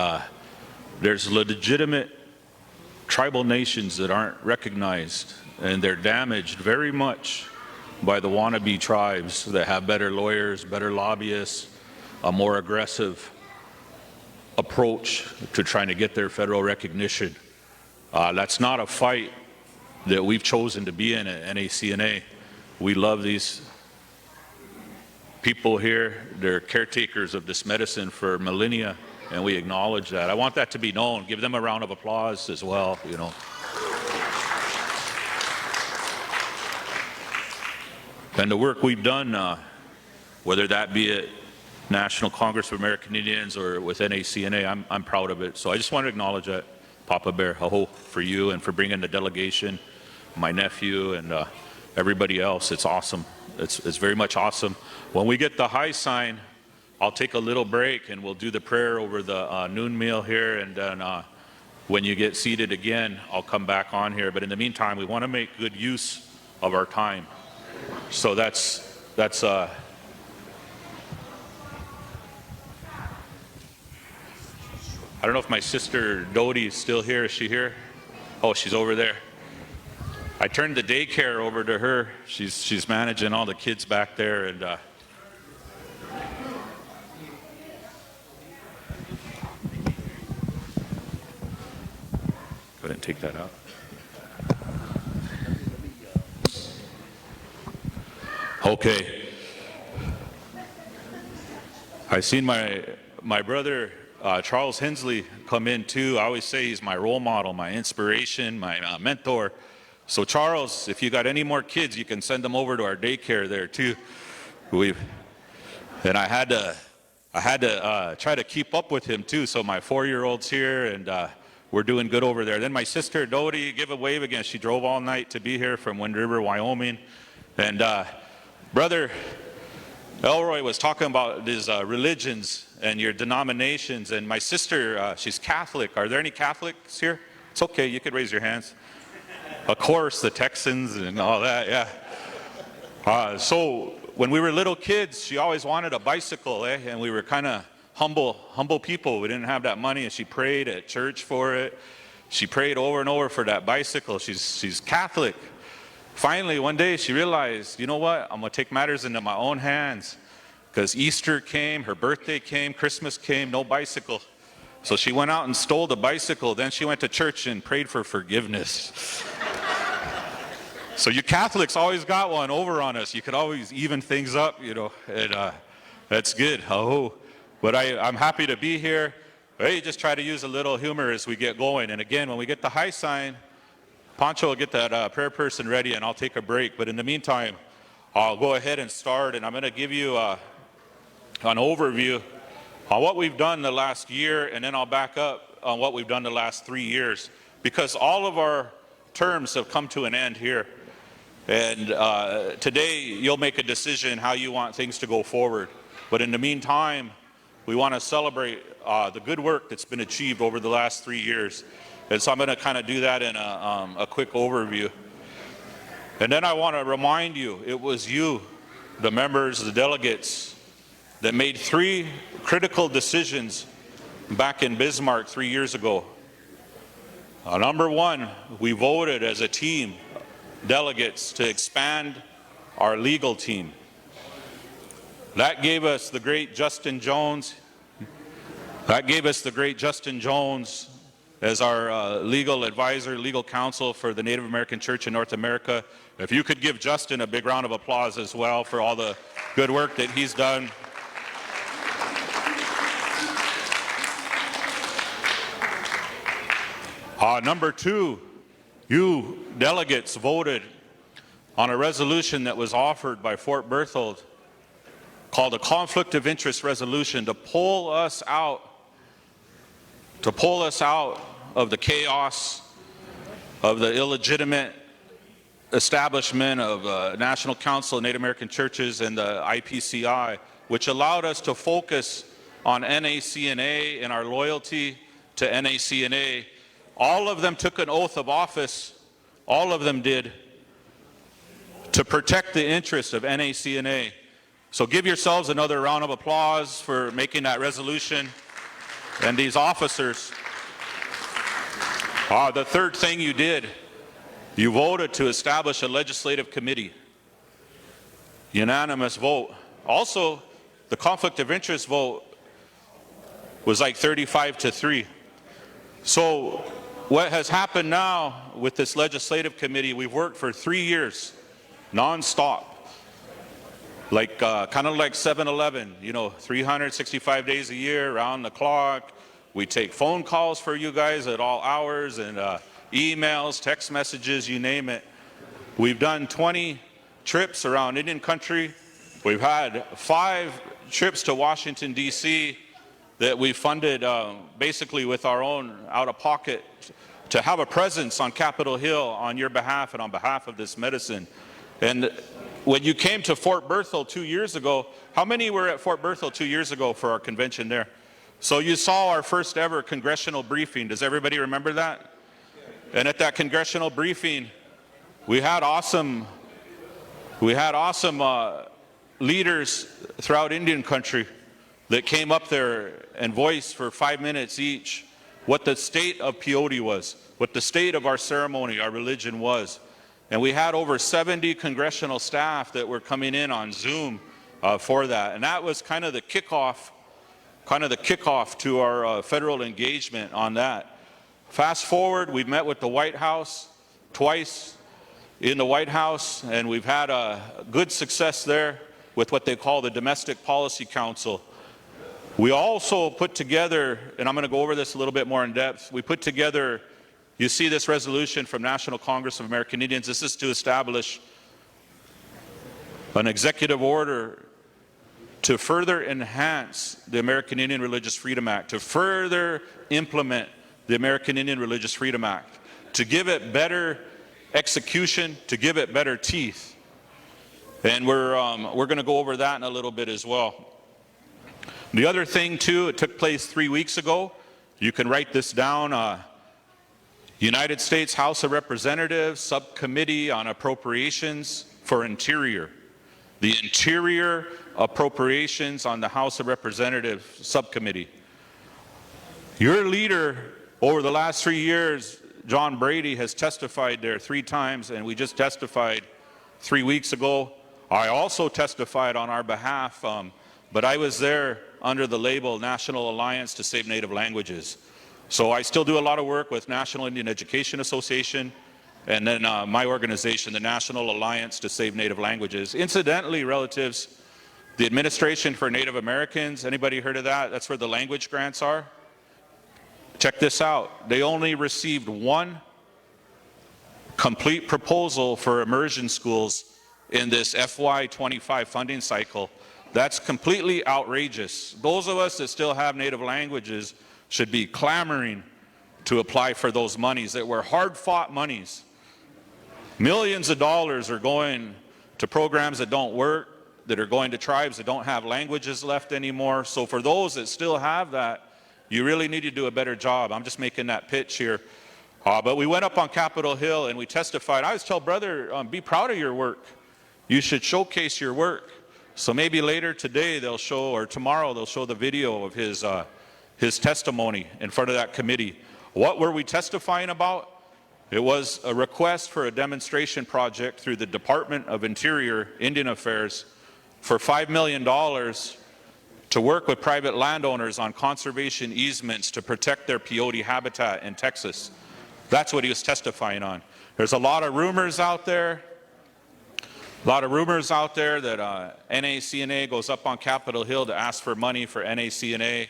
there's legitimate tribal nations that aren't recognized, and they're damaged very much by the wannabe tribes that have better lawyers, better lobbyists, a more aggressive approach to trying to get their federal recognition. That's not a fight that we've chosen to be in at NACNA. We love these people here. They're caretakers of this medicine for millennia, and we acknowledge that. I want that to be known. Give them a round of applause as well, you know. And the work we've done, whether that be at National Congress of American Indians or with NACNA, I'm proud of it. So I just want to acknowledge that, Papa Bear, Aho, for you and for bringing the delegation, my nephew, and everybody else. It's awesome. It's very much awesome. When we get the high sign, I'll take a little break and we'll do the prayer over the noon meal here, and then when you get seated again, I'll come back on here. But in the meantime, we want to make good use of our time. So that's I don't know if my sister Dodie is still here. Is she here? Oh, she's over there. I turned the daycare over to her. She's managing all the kids back there, and go ahead and take that out. Okay. I seen my brother Charles Hensley come in too. I always say he's my role model, my inspiration, my mentor. So Charles, if you got any more kids, you can send them over to our daycare there too. And I had to try to keep up with him too. So my 4-year-old's here, and we're doing good over there. Then my sister Dodie, give a wave again. She drove all night to be here from Wind River, Wyoming. And brother, Elroy was talking about these religions and your denominations, and my sister, she's Catholic. Are there any Catholics here? It's okay, you could raise your hands. Of course, the Texans and all that, yeah. So when we were little kids, she always wanted a bicycle, and we were kind of humble people. We didn't have that money, and she prayed at church for it. She prayed over and over for that bicycle. She's Catholic. Finally, one day she realized, you know what, I'm going to take matters into my own hands, because Easter came, her birthday came, Christmas came, no bicycle. So she went out and stole the bicycle. Then she went to church and prayed for forgiveness. So you Catholics always got one over on us. You could always even things up, you know, and that's good. Oh, but I'm happy to be here. Hey, just try to use a little humor as we get going. And again, when we get the high sign, Pancho will get that prayer person ready, and I'll take a break. But in the meantime, I'll go ahead and start, and I'm going to give you an overview on what we've done the last year, and then I'll back up on what we've done the last 3 years, because all of our terms have come to an end here. And today, you'll make a decision how you want things to go forward. But in the meantime, we want to celebrate the good work that's been achieved over the last 3 years. And so I'm going to kind of do that in a quick overview. And then I want to remind you, it was you, the members, the delegates, that made 3 critical decisions back in Bismarck 3 years ago. Number 1, we voted as a team, delegates, to expand our legal team. That gave us the great Justin Jones. As our legal advisor, legal counsel for the Native American Church in North America. If you could give Justin a big round of applause as well for all the good work that he's done. Number 2, you delegates voted on a resolution that was offered by Fort Berthold called a conflict of interest resolution to pull us out of the chaos of the illegitimate establishment of National Council of Native American Churches and the IPCI, which allowed us to focus on NACNA and our loyalty to NACNA. All of them took an oath of office, all of them did, to protect the interests of NACNA. So give yourselves another round of applause for making that resolution and these officers. The third thing you did, you voted to establish a legislative committee. Unanimous vote. Also, the conflict of interest vote was like 35-3. So what has happened now with this legislative committee, we've worked for 3 years, nonstop. Like, kind of like 7-Eleven, you know, 365 days a year, around the clock. We take phone calls for you guys at all hours, and emails, text messages, you name it. We've done 20 trips around Indian country. We've had 5 trips to Washington, D.C. that we funded basically with our own out-of-pocket to have a presence on Capitol Hill on your behalf and on behalf of this medicine. And when you came to Fort Berthold 2 years ago, how many were at Fort Berthold 2 years ago for our convention there? So you saw our first ever congressional briefing. Does everybody remember that? And at that congressional briefing, we had awesome leaders throughout Indian country that came up there and voiced for 5 minutes each what the state of peyote was, what the state of our ceremony, our religion was. And we had over 70 congressional staff that were coming in on Zoom for that. And that was kind of the kickoff to our federal engagement on that. Fast forward, we've met with the White House twice in the White House, and we've had a good success there with what they call the Domestic Policy Council. We also put together, and I'm going to go over this a little bit more in depth, we put together, you see this resolution from National Congress of American Indians. This is to establish an executive order to further enhance the American Indian Religious Freedom Act, to further implement the American Indian Religious Freedom Act, to give it better execution, to give it better teeth. And we're going to go over that in a little bit as well. The other thing too, it took place 3 weeks ago. You can write this down. United States House of Representatives Subcommittee on Appropriations for Interior. The Interior Appropriations on the House of Representatives Subcommittee. Your leader over the last 3 years, Jon Brady, has testified there 3 times, and we just testified 3 weeks ago. I also testified on our behalf, but I was there under the label National Alliance to Save Native Languages. So I still do a lot of work with National Indian Education Association, and then my organization, the National Alliance to Save Native Languages. Incidentally, relatives, the Administration for Native Americans, anybody heard of that? That's where the language grants are. Check this out. They only received 1 complete proposal for immersion schools in this FY25 funding cycle. That's completely outrageous. Those of us that still have native languages should be clamoring to apply for those monies that were hard-fought monies. Millions of dollars are going to programs that don't work, that are going to tribes that don't have languages left anymore. So for those that still have that, you really need to do a better job. I'm just making that pitch here. But we went up on Capitol Hill and we testified. I always tell brother, be proud of your work. You should showcase your work. So maybe later today they'll show, or tomorrow they'll show the video of his testimony in front of that committee. What were we testifying about? It was a request for a demonstration project through the Department of Interior, Indian Affairs, for $5 million to work with private landowners on conservation easements to protect their peyote habitat in Texas. That's what he was testifying on. There's a lot of rumors out there. that NACNA goes up on Capitol Hill to ask for money for NACNA.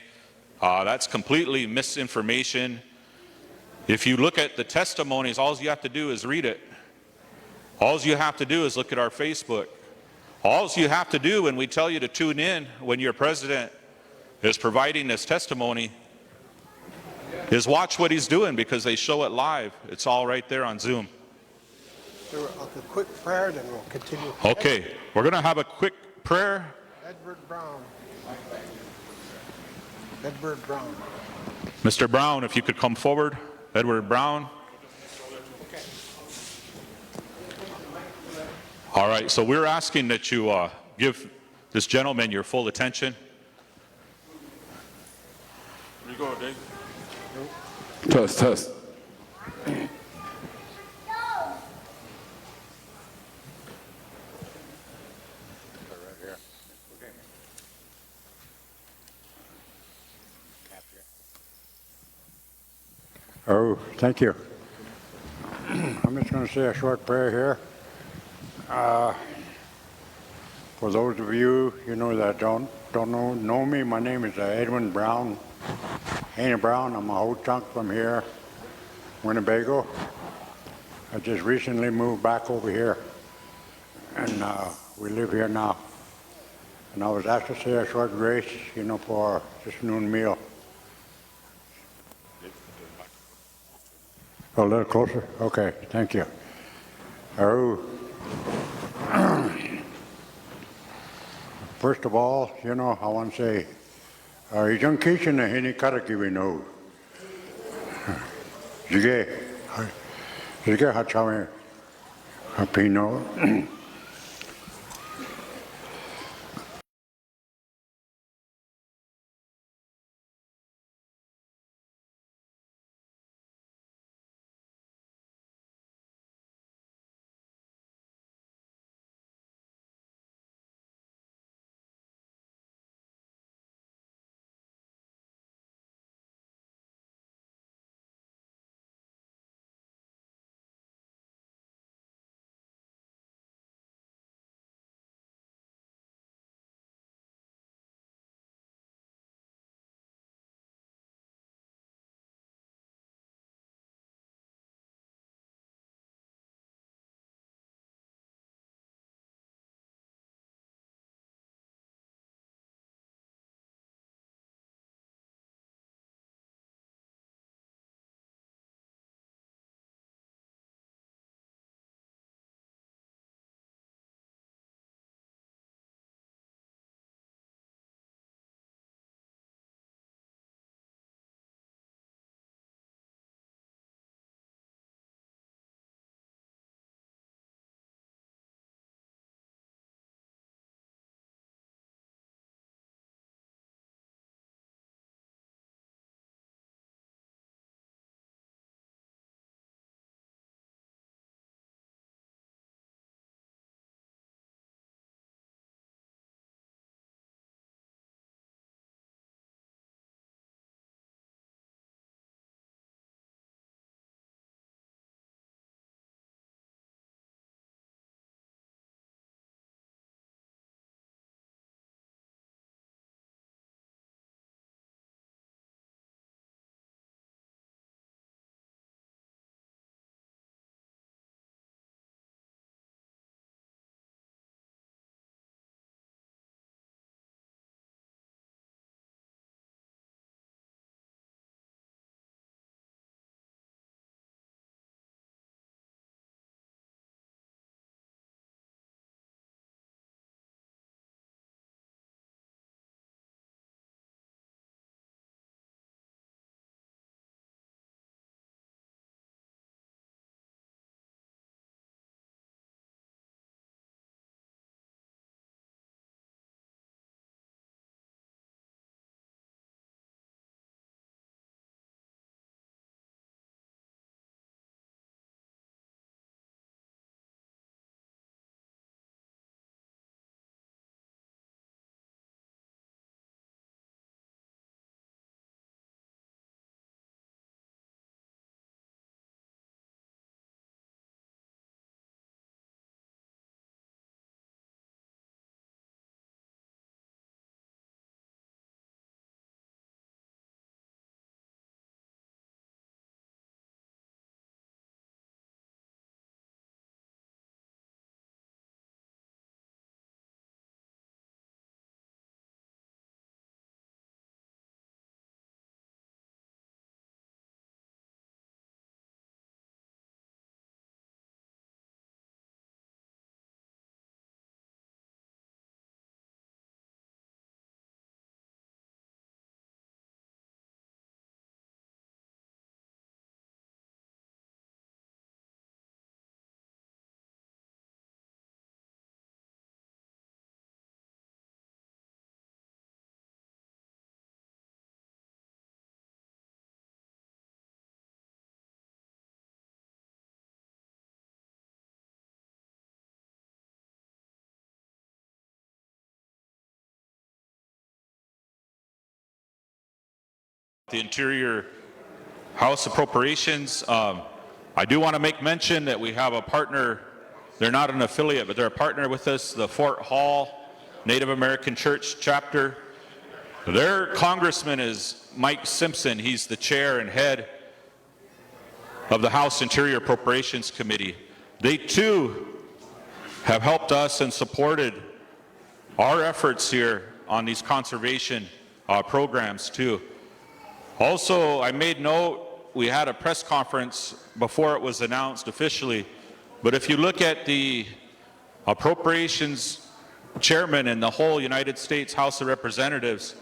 That's completely misinformation. If you look at the testimonies, all you have to do is read it. All you have to do is look at our Facebook. All you have to do when we tell you to tune in when your president is providing this testimony is watch what he's doing, because they show it live. It's all right there on Zoom. A quick prayer, then we'll continue. Okay, we're going to have a quick prayer. Edward Brown. Edward Brown. Mr. Brown, if you could come forward. Edward Brown. All right, so we're asking that you give this gentleman your full attention. Here you go, Dave. Test. Oh, thank you. I'm just going to say a short prayer here. For those of you, that don't know me, my name is Edwin Brown. Haney Brown. I'm a whole chunk from here, Winnebago. I just recently moved back over here, and we live here now. And I was asked to say a short grace, for this noon meal. A little closer? Okay, thank you. Oh. First of all, I want to say, young kitchen a hini karaki we know. Zige hachawe hapino. the Interior House Appropriations. I do want to make mention that we have a partner. They're not an affiliate, but they're a partner with us, the Fort Hall Native American Church chapter. Their congressman is Mike Simpson. He's the chair and head of the House Interior Appropriations Committee. They too have helped us and supported our efforts here on these conservation programs too. Also, I made note, we had a press conference before it was announced officially, but if you look at the appropriations chairman in the whole United States House of Representatives,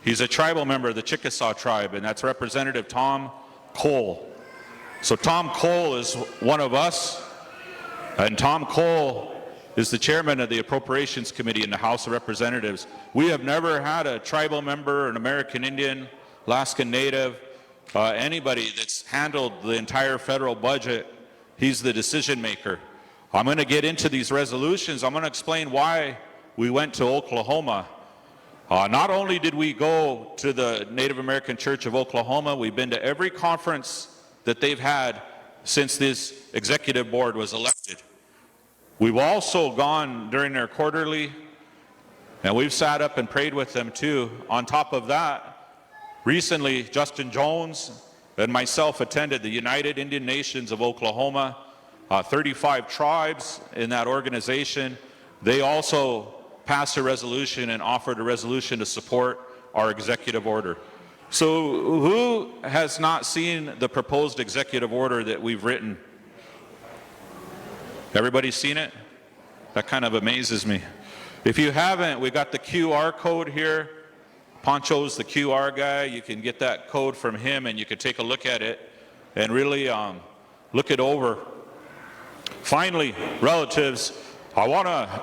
he's a tribal member of the Chickasaw tribe, and that's Representative Tom Cole. So Tom Cole is one of us, and Tom Cole is the chairman of the Appropriations Committee in the House of Representatives. We have never had a tribal member, an American Indian, Alaskan Native, anybody that's handled the entire federal budget. He's the decision maker. I'm going to get into these resolutions. I'm going to explain why we went to Oklahoma. Not only did we go to the Native American Church of Oklahoma, we've been to every conference that they've had since this executive board was elected. We've also gone during their quarterly, and we've sat up and prayed with them too. On top of that, recently, Justin Jones and myself attended the United Indian Nations of Oklahoma, 35 tribes in that organization. They also passed a resolution and offered a resolution to support our executive order. So who has not seen the proposed executive order that we've written? Everybody seen it? That kind of amazes me. If you haven't, we got the QR code here. Poncho's the QR guy. You can get that code from him and you can take a look at it and really look it over. Finally, relatives, I want to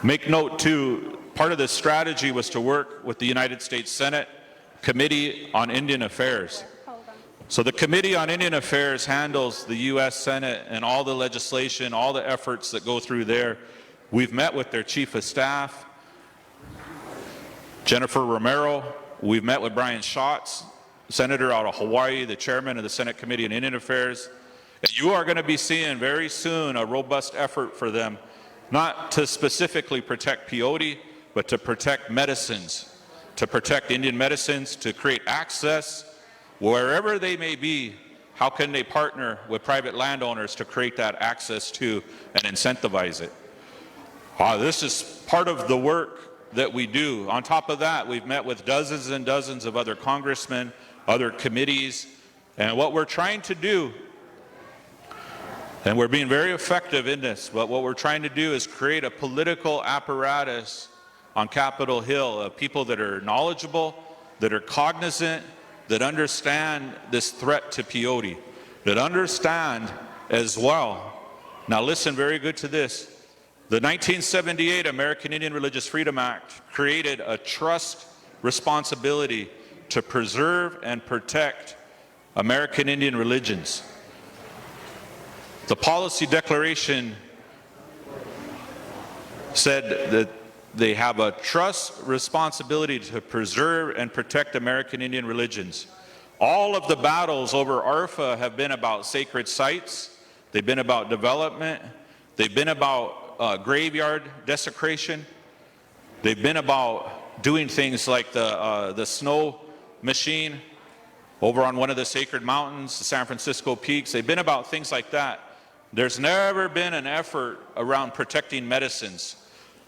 make note too, part of this strategy was to work with the United States Senate Committee on Indian Affairs. So the Committee on Indian Affairs handles the U.S. Senate and all the legislation, all the efforts that go through there. We've met with their Chief of Staff, Jennifer Romero. We've met with Brian Schatz, Senator out of Hawaii, the Chairman of the Senate Committee on Indian Affairs. And you are going to be seeing very soon a robust effort for them, not to specifically protect peyote, but to protect medicines, to protect Indian medicines, to create access wherever they may be. How can they partner with private landowners to create that access to and incentivize it? This is part of the work that we do. On top of that, we've met with dozens and dozens of other congressmen, other committees, and what we're trying to do, and we're being very effective in this, but what we're trying to do is create a political apparatus on Capitol Hill of people that are knowledgeable, that are cognizant, that understand this threat to peyote, that understand as well. Now listen very good to this. The 1978 American Indian Religious Freedom Act created a trust responsibility to preserve and protect American Indian religions. The policy declaration said that they have a trust responsibility to preserve and protect American Indian religions. All of the battles over ARFA have been about sacred sites. They've been about development. They've been about graveyard desecration. They've been about doing things like the snow machine over on one of the sacred mountains, the San Francisco Peaks. They've been about things like that. There's never been an effort around protecting medicines.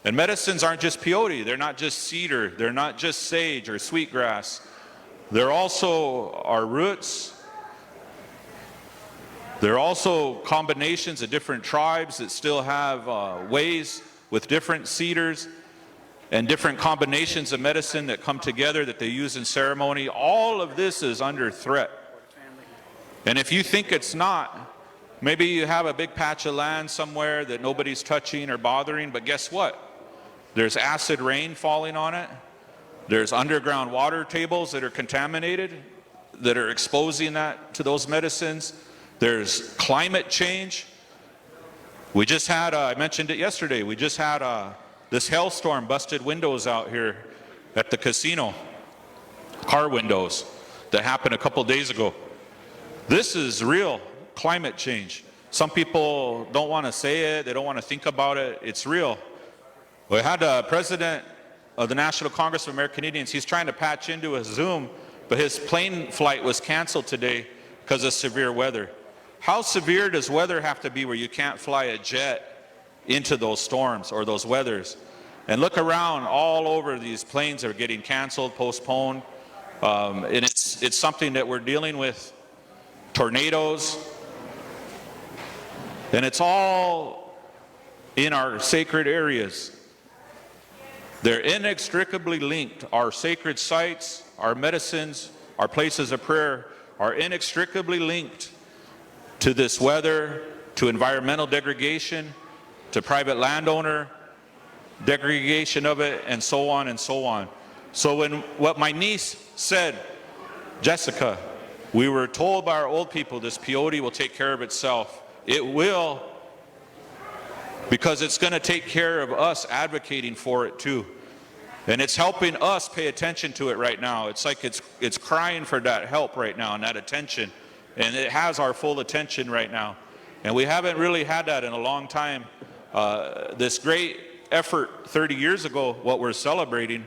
And medicines aren't just peyote, they're not just cedar, they're not just sage or sweetgrass. They're also our roots. They're also combinations of different tribes that still have ways with different cedars and different combinations of medicine that come together that they use in ceremony. All of this is under threat. And if you think it's not, maybe you have a big patch of land somewhere that nobody's touching or bothering, but guess what? There's acid rain falling on it. There's underground water tables that are contaminated, that are exposing that to those medicines. There's climate change. We just had, I mentioned it yesterday, we just had this hailstorm busted windows out here at the casino, car windows. that happened a couple days ago. This is real climate change. Some people don't want to say it, they don't want to think about it. It's real. We had the president of the National Congress of American Indians. He's trying to patch into a Zoom, but his plane flight was canceled today because of severe weather. How severe does weather have to be where you can't fly a jet into those storms or those weathers? And look around, all over, these planes are getting canceled, postponed, and it's something that we're dealing with. Tornadoes, and it's all in our sacred areas. They're inextricably linked. Our sacred sites, our medicines, our places of prayer are inextricably linked to this weather, to environmental degradation, to private landowner degradation of it, and so on and so on. So when what my niece said, Jessica, we were told by our old people this peyote will take care of itself. It will, because it's going to take care of us advocating for it too. And it's helping us pay attention to it right now. It's like it's crying for that help right now and that attention. And it has our full attention right now. And we haven't really had that in a long time. This great effort 30 years ago, what we're celebrating,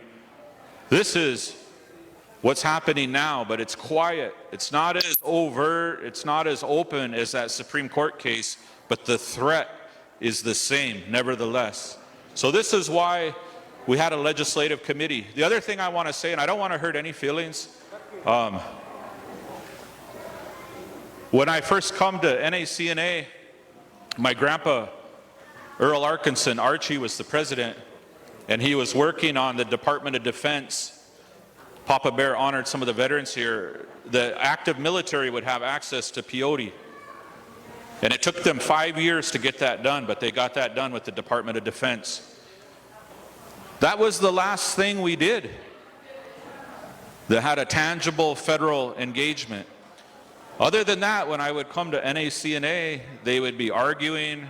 this is what's happening now, but it's quiet. It's not as overt, it's not as open as that Supreme Court case, but the threat is the same, nevertheless. So this is why we had a legislative committee. The other thing I want to say, and I don't want to hurt any feelings, when I first come to NACNA, my grandpa, Earl Arkinson, Archie, was the president, and he was working on the Department of Defense. Papa Bear honored some of the veterans here. The active military would have access to peyote. And it took them 5 years to get that done, but they got that done with the Department of Defense. That was the last thing we did that had a tangible federal engagement. Other than that, when I would come to NACNA, they would be arguing.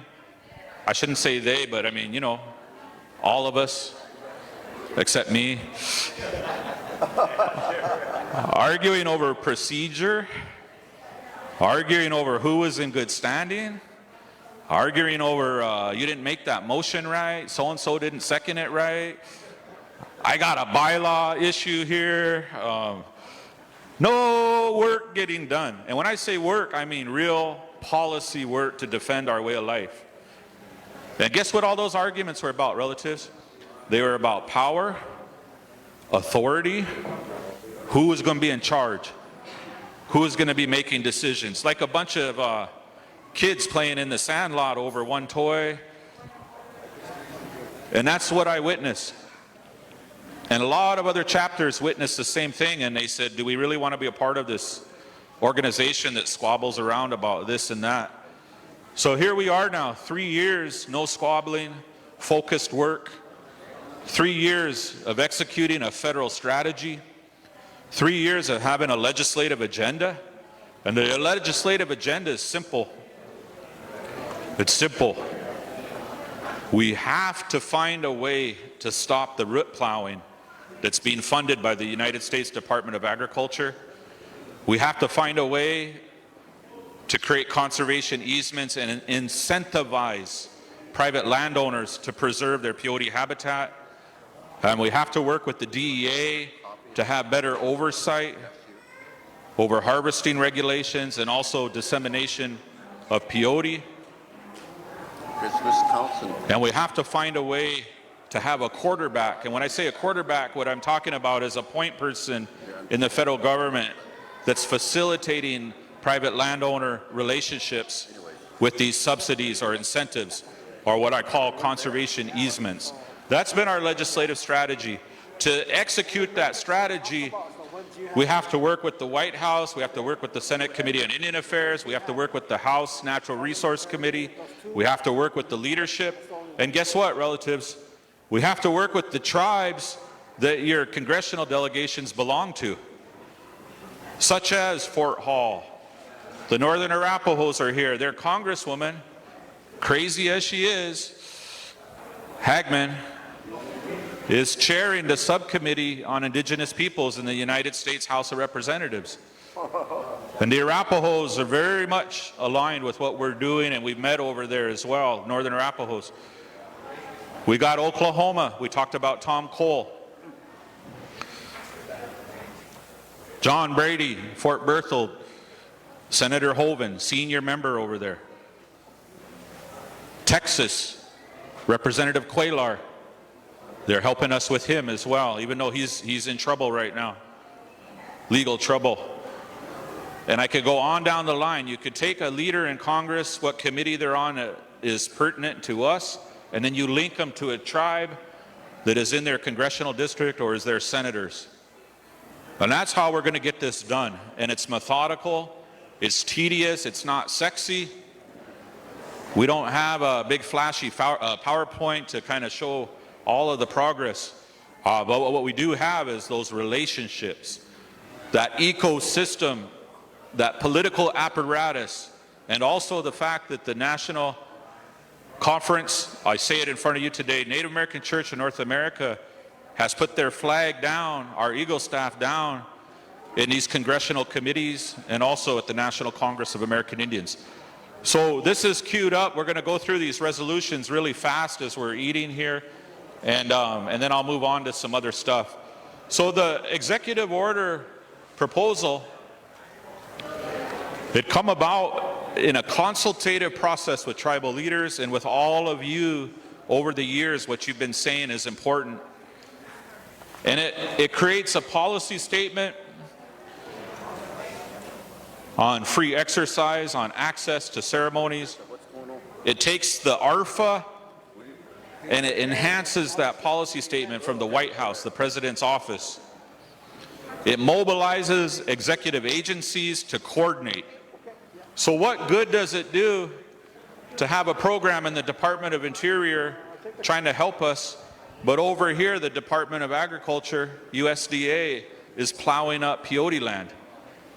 I shouldn't say they, but I mean, you know, all of us, except me, arguing over procedure, arguing over who was in good standing, arguing over you didn't make that motion right, so-and-so didn't second it right, I got a bylaw issue here. No work getting done. And when I say work, I mean real policy work to defend our way of life. And guess what all those arguments were about, relatives? They were about power, authority, who was going to be in charge, who was going to be making decisions. Like a bunch of kids playing in the sandlot over one toy. And that's what I witnessed. And a lot of other chapters witnessed the same thing, and they said, do we really want to be a part of this organization that squabbles around about this and that? So here we are now, 3 years, no squabbling, focused work, 3 years of executing a federal strategy, 3 years of having a legislative agenda. And the legislative agenda is simple. It's simple. We have to find a way to stop the root plowing that's being funded by the United States Department of Agriculture. We have to find a way to create conservation easements and incentivize private landowners to preserve their peyote habitat. And we have to work with the DEA to have better oversight over harvesting regulations and also dissemination of peyote. And we have to find a way to have a quarterback. And when I say a quarterback, what I'm talking about is a point person in the federal government that's facilitating private landowner relationships with these subsidies or incentives, or what I call conservation easements. That's been our legislative strategy. To execute that strategy, we have to work with the White House, we have to work with the Senate Committee on Indian Affairs, we have to work with the House Natural Resource Committee, we have to work with the leadership, and guess what, relatives? We have to work with the tribes that your congressional delegations belong to, such as Fort Hall. The Northern Arapahoes are here. Their Congresswoman, crazy as she is, Hagman, is chairing the subcommittee on indigenous peoples in the United States House of Representatives. And the Arapahoes are very much aligned with what we're doing, and we've met over there as well, Northern Arapahoes. We got Oklahoma. We talked about Tom Cole. Jon Brady, Fort Berthold, Senator Hoeven, senior member over there. Texas, Representative Cuellar. They're helping us with him as well, even though he's in trouble right now, legal trouble. And I could go on down the line. You could take a leader in Congress, what committee they're on is pertinent to us, and then you link them to a tribe that is in their congressional district or is their senators. And that's how we're going to get this done. And it's methodical, it's tedious, it's not sexy. We don't have a big flashy PowerPoint to kind of show all of the progress. But what we do have is those relationships, that ecosystem, that political apparatus, and also the fact that the national conference, I say it in front of you today, Native American Church in North America has put their flag down, our Eagle staff down, in these congressional committees and also at the National Congress of American Indians. So this is queued up. We're going to go through these resolutions really fast as we're eating here, and then I'll move on to some other stuff. So the executive order proposal, it come about in a consultative process with tribal leaders and with all of you over the years. What you've been saying is important. And it creates a policy statement on free exercise, on access to ceremonies. It takes the ARFA and it enhances that policy statement from the White House, the President's office. It mobilizes executive agencies to coordinate. So what good does it do to have a program in the Department of Interior trying to help us, but over here the Department of Agriculture, USDA, is plowing up peyote land?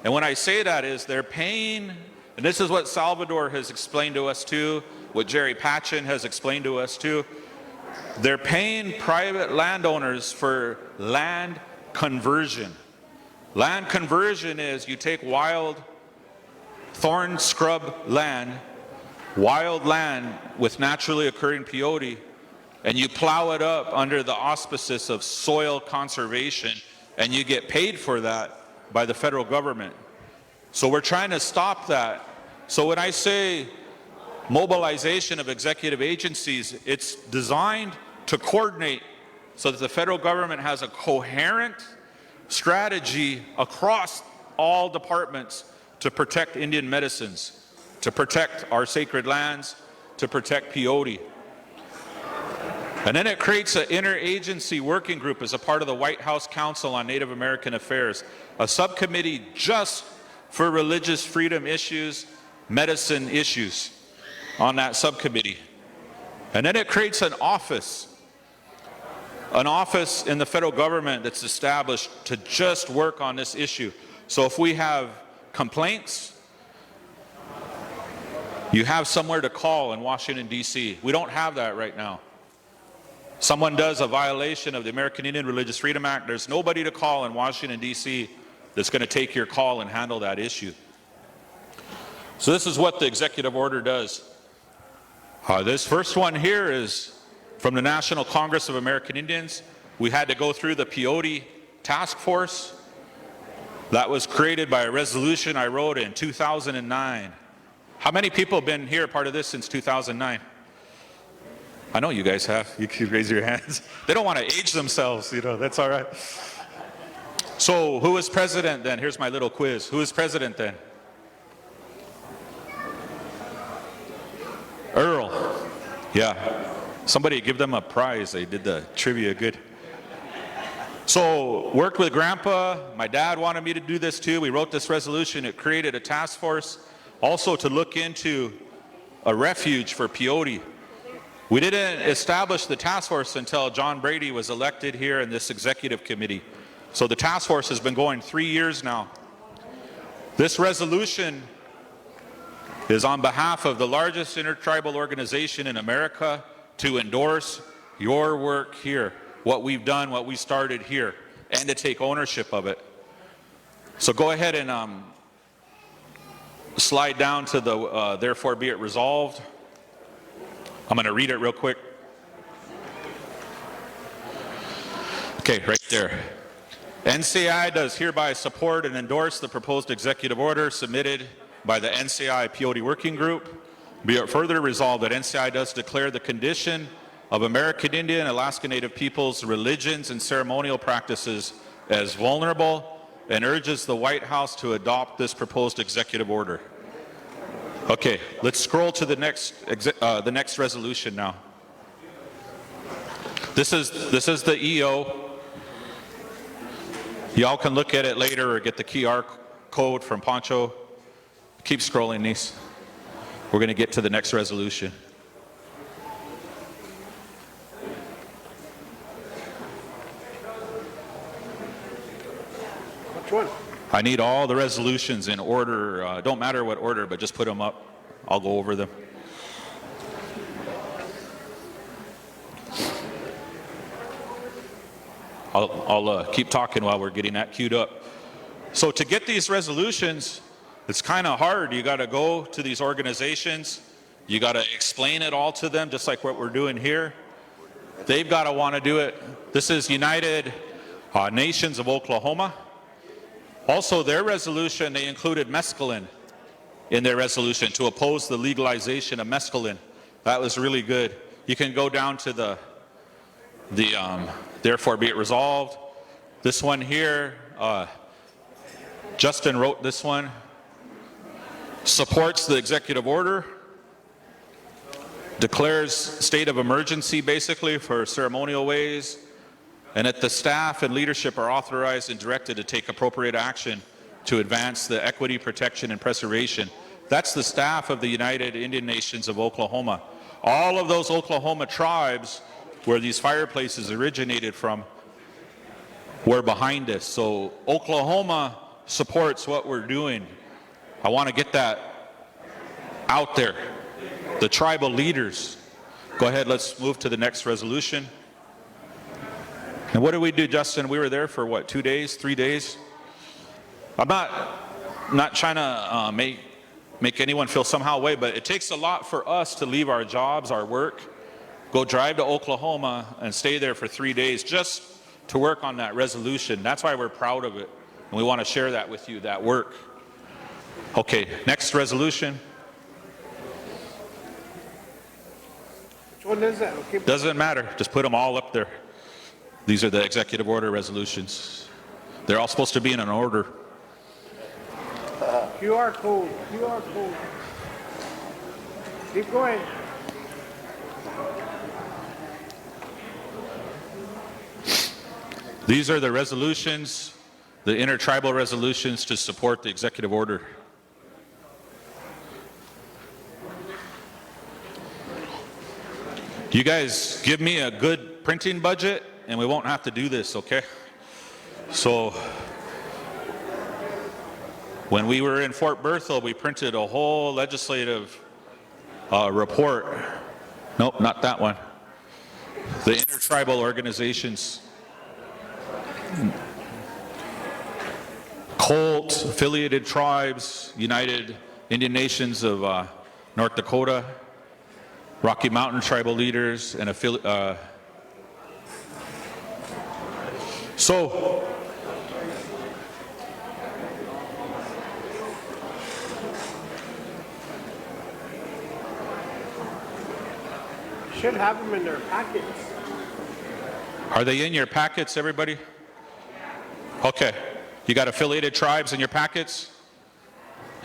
And when I say that is they're paying, and this is what Salvador has explained to us too, what Jerry Patchen has explained to us too, they're paying private landowners for land conversion. Land conversion is you take wild thorn scrub land, wild land with naturally occurring peyote, and you plow it up under the auspices of soil conservation, and you get paid for that by the federal government. So we're trying to stop that. So when I say mobilization of executive agencies, it's designed to coordinate so that the federal government has a coherent strategy across all departments to protect Indian medicines, to protect our sacred lands, to protect peyote. And then it creates an interagency working group as a part of the White House Council on Native American Affairs, a subcommittee just for religious freedom issues, medicine issues on that subcommittee. And then it creates an office in the federal government that's established to just work on this issue. So if we have complaints, you have somewhere to call in Washington, D.C. We don't have that right now. Someone does a violation of the American Indian Religious Freedom Act, there's nobody to call in Washington, D.C. that's going to take your call and handle that issue. So this is what the executive order does. This first one here is from the National Congress of American Indians. We had to go through the peyote task force. That was created by a resolution I wrote in 2009. How many people have been here part of this since 2009? I know you guys have. You can raise your hands. They don't want to age themselves, you know, that's all right. So who was president then? Here's my little quiz. Who was president then? Earl. Yeah. Somebody give them a prize. They did the trivia good. So worked with Grandpa. My dad wanted me to do this too. We wrote this resolution. It created a task force also to look into a refuge for peyote. We didn't establish the task force until Jon Brady was elected here in this executive committee. So the task force has been going 3 years now. This resolution is on behalf of the largest intertribal organization in America to endorse your work here. what we've done, what we started here, and to take ownership of it. So go ahead and slide down to the therefore be it resolved. I'm going to read it real quick. Okay, right there. NCI does hereby support and endorse the proposed executive order submitted by the NCI POD Working Group. Be it further resolved that NCI does declare the condition of American Indian and Alaska Native peoples' religions and ceremonial practices as vulnerable and urges the White House to adopt this proposed executive order. Okay, let's scroll to the next resolution now. This is the EO. Y'all can look at it later or get the QR code from Poncho. Keep scrolling, niece. We're going to get to the next resolution. Which one? I need all the resolutions in order. Don't matter what order, but just put them up. I'll go over them. I'll keep talking while we're getting that queued up. So to get these resolutions, it's kind of hard. You got to go to these organizations. You got to explain it all to them, just like what we're doing here. They've got to want to do it. This is United Nations of Oklahoma. Also, their resolution, they included mescaline in their resolution to oppose the legalization of mescaline. That was really good. You can go down to the therefore be it resolved. This one here, Justin wrote this one. Supports the executive order. Declares state of emergency basically for ceremonial ways. And that the staff and leadership are authorized and directed to take appropriate action to advance the equity, protection, and preservation. That's the staff of the United Indian Nations of Oklahoma. All of those Oklahoma tribes where these fireplaces originated from were behind us. So Oklahoma supports what we're doing. I want to get that out there. The tribal leaders. Go ahead, let's move to the next resolution. And what did we do, Justin? We were there for what, 2 days, 3 days? I'm not trying to make anyone feel somehow way, but it takes a lot for us to leave our jobs, our work, go drive to Oklahoma and stay there for 3 days just to work on that resolution. That's why we're proud of it. And we want to share that with you, that work. Okay, next resolution. Which one is that? Okay. Doesn't matter. Just put them all up there. These are the executive order resolutions. They're all supposed to be in an order. QR code. QR code. Keep going. These are the resolutions, the intertribal resolutions to support the executive order. You guys give me a good printing budget and we won't have to do this, okay? So when we were in Fort Berthold, we printed a whole legislative report. Nope, not that one. The intertribal organizations. COLT, affiliated tribes, United Indian Nations of North Dakota, Rocky Mountain tribal leaders, and so Should have them in their packets. are they in your packets, everybody? Okay. You got affiliated tribes in your packets?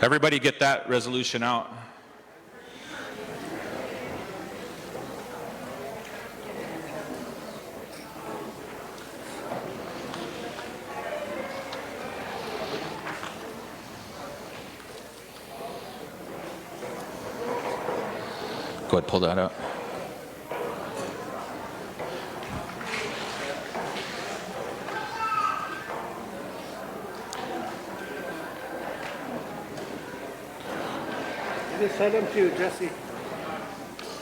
Everybody get that resolution out. Go ahead, pull that out. Just send them to you, Jesse.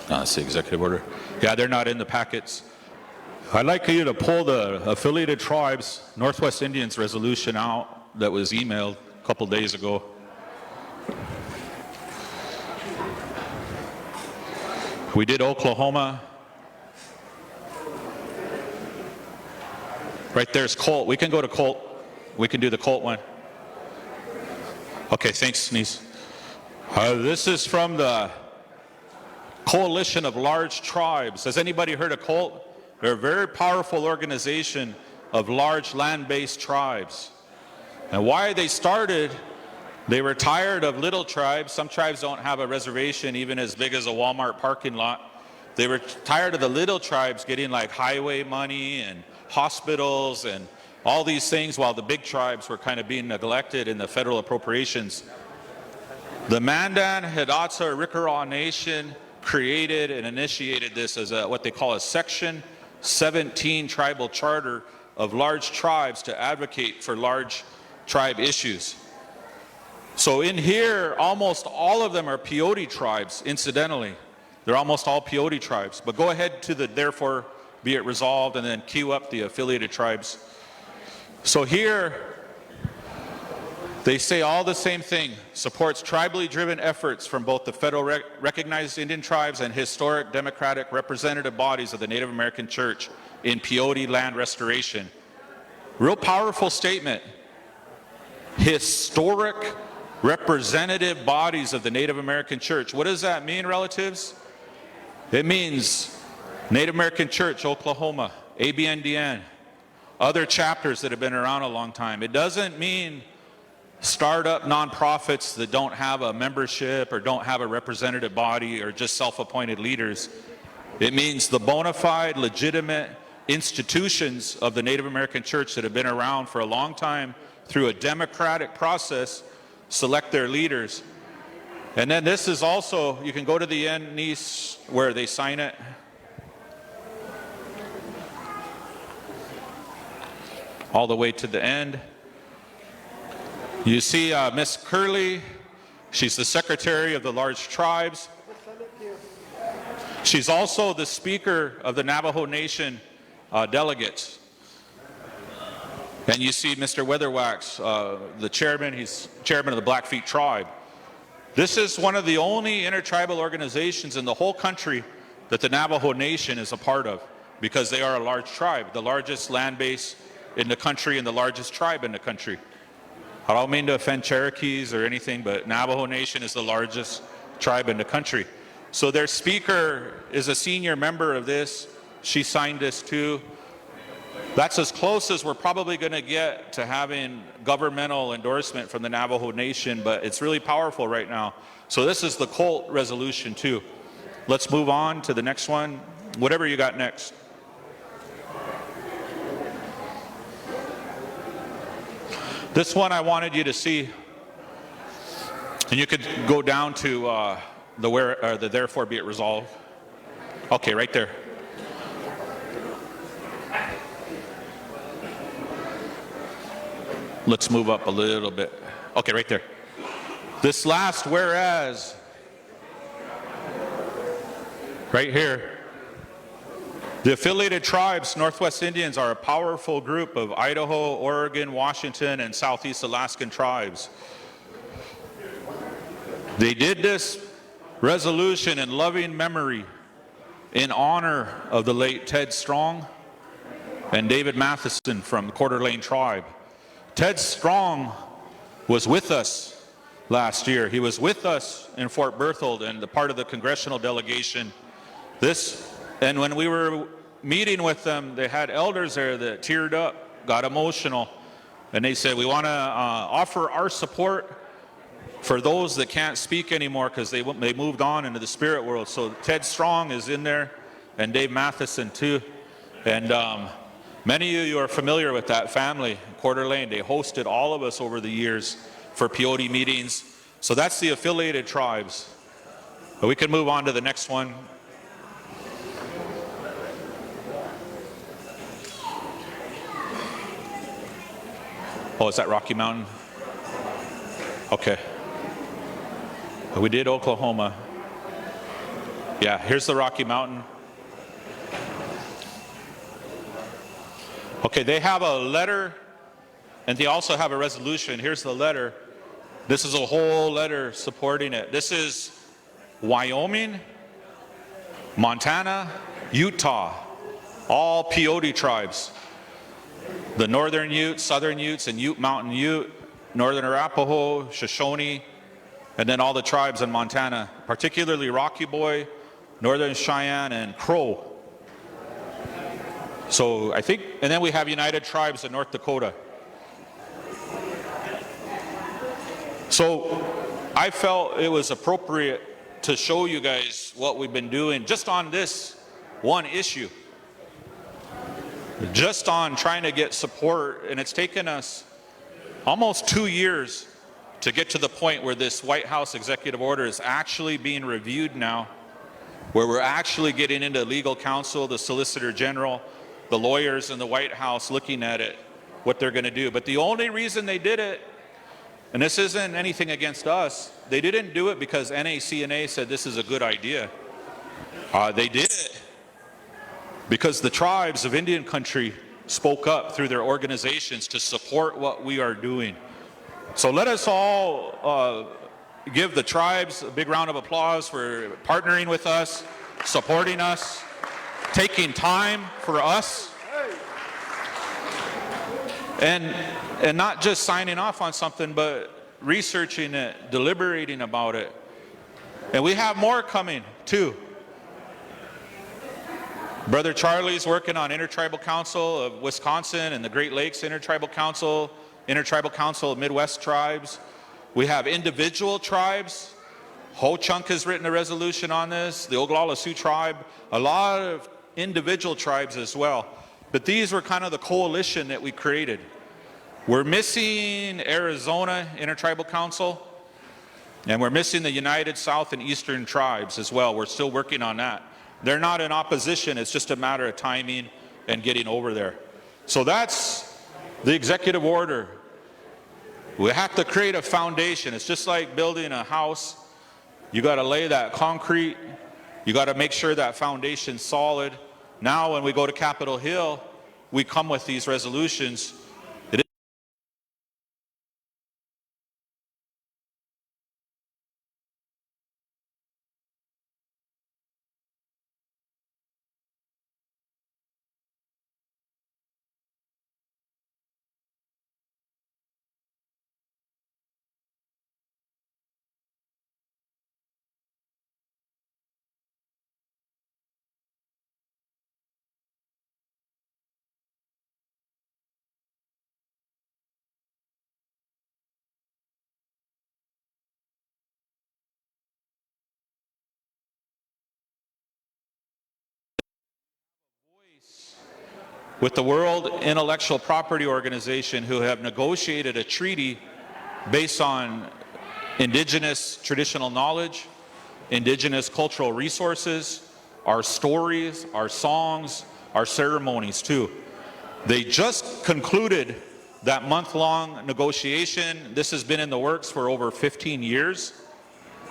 No, that's the executive order. Yeah, they're not in the packets. I'd like you to pull the affiliated tribes Northwest Indians resolution out that was emailed a couple days ago. We did Oklahoma. Right there's Colt. We can go to Colt. We can do the Colt one. Okay, thanks, Niece. This is from the Coalition of Large Tribes. Has anybody heard of Colt? They're a very powerful organization of large land-based tribes. And why they started, they were tired of little tribes. Some tribes don't have a reservation even as big as a Walmart parking lot. They were tired of the little tribes getting like highway money and hospitals and all these things while the big tribes were kind of being neglected in the federal appropriations. The Mandan Hidatsa Ricaraw Nation created and initiated this as what they call a Section 17 tribal charter of large tribes to advocate for large tribe issues. So in here, almost all of them are peyote tribes, incidentally. They're almost all peyote tribes. But go ahead to the therefore be it resolved and then queue up the affiliated tribes. So here, they say all the same thing, supports tribally driven efforts from both the federal recognized Indian tribes and historic democratic representative bodies of the Native American Church in peyote land restoration. Real powerful statement. Historic representative bodies of the Native American Church. What does that mean, relatives? It means Native American Church, Oklahoma, ABNDN, other chapters that have been around a long time. It doesn't mean startup nonprofits that don't have a membership or don't have a representative body or just self-appointed leaders. It means the bona fide, legitimate institutions of the Native American Church that have been around for a long time through a democratic process select their leaders. And then this is also, you can go to the end, Niece, where they sign it. All the way to the end. You see Miss Curley, she's the secretary of the large tribes. She's also the speaker of the Navajo Nation delegates. And you see Mr. Weatherwax, the chairman, he's chairman of the Blackfeet tribe. This is one of the only intertribal organizations in the whole country that the Navajo Nation is a part of because they are a large tribe, the largest land base in the country and the largest tribe in the country. I don't mean to offend Cherokees or anything, but Navajo Nation is the largest tribe in the country. So their speaker is a senior member of this. She signed this too. That's as close as we're probably going to get to having governmental endorsement from the Navajo Nation, but it's really powerful right now. So this is the Colt resolution too. Let's move on to the next one. Whatever you got next. This one I wanted you to see, and you could go down to the therefore be it resolved. Okay, right there. Let's move up a little bit. Okay, right there. This last whereas, right here. The affiliated tribes, Northwest Indians, are a powerful group of Idaho, Oregon, Washington, and Southeast Alaskan tribes. They did this resolution in loving memory in honor of the late Ted Strong and David Matheson from Coeur d'Alene tribe. Ted Strong was with us last year. He was with us in Fort Berthold and the part of the congressional delegation. And when we were meeting with them, they had elders there that teared up, got emotional, and they said, we want to offer our support for those that can't speak anymore because they moved on into the spirit world. So Ted Strong is in there, and Dave Matheson too. And many of you are familiar with that family, Coeur d'Alene. They hosted all of us over the years for peyote meetings. So that's the affiliated tribes. But we can move on to the next one. Oh, is that Rocky Mountain? Okay. We did Oklahoma. Yeah, here's the Rocky Mountain. Okay, they have a letter and they also have a resolution. Here's the letter. This is a whole letter supporting it. This is Wyoming, Montana, Utah, all peyote tribes. The Northern Ute, Southern Utes, and Ute Mountain Ute, Northern Arapaho, Shoshone, and then all the tribes in Montana, particularly Rocky Boy, Northern Cheyenne, and Crow. So I think, and then we have United Tribes in North Dakota. So I felt it was appropriate to show you guys what we've been doing just on this one issue. Just on trying to get support, and it's taken us almost 2 years to get to the point where this White House executive order is actually being reviewed now, where we're actually getting into legal counsel, the Solicitor General, the lawyers in the White House looking at it, what they're going to do. But the only reason they did it, and this isn't anything against us, they didn't do it because NACNA said this is a good idea. They did it because the tribes of Indian country spoke up through their organizations to support what we are doing. So let us all give the tribes a big round of applause for partnering with us, supporting us, taking time for us, and not just signing off on something, but researching it, deliberating about it. And we have more coming too. Brother Charlie's working on Intertribal Council of Wisconsin and the Great Lakes Intertribal Council of Midwest Tribes. We have individual tribes. Ho-Chunk has written a resolution on this, the Oglala Sioux tribe, a lot of individual tribes as well. But these were kind of the coalition that we created. We're missing Arizona Intertribal Council, and we're missing the United South and Eastern Tribes as well. We're still working on that. They're not in opposition, it's just a matter of timing and getting over there. So that's the executive order. We have to create a foundation. It's just like building a house. You got to lay that concrete. You got to make sure that foundation's solid. Now when we go to Capitol Hill, we come with these resolutions. With the World Intellectual Property Organization, who have negotiated a treaty based on indigenous traditional knowledge, indigenous cultural resources, our stories, our songs, our ceremonies too. They just concluded that month-long negotiation. This has been in the works for over 15 years.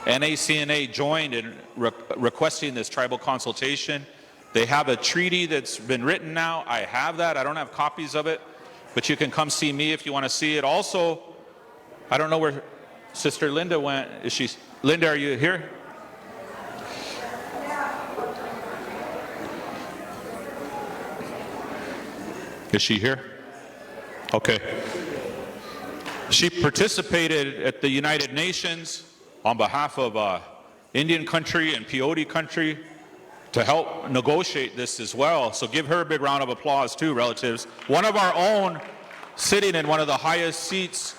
NACNA joined in requesting this tribal consultation. They have a treaty that's been written now. I have that. I don't have copies of it, but you can come see me if you want to see it. Also, I don't know where Sister Linda went. Is she? Linda, are you here? Is she here? Okay. She participated at the United Nations on behalf of Indian country and Peyote country to help negotiate this as well. So give her a big round of applause too, relatives. One of our own sitting in one of the highest seats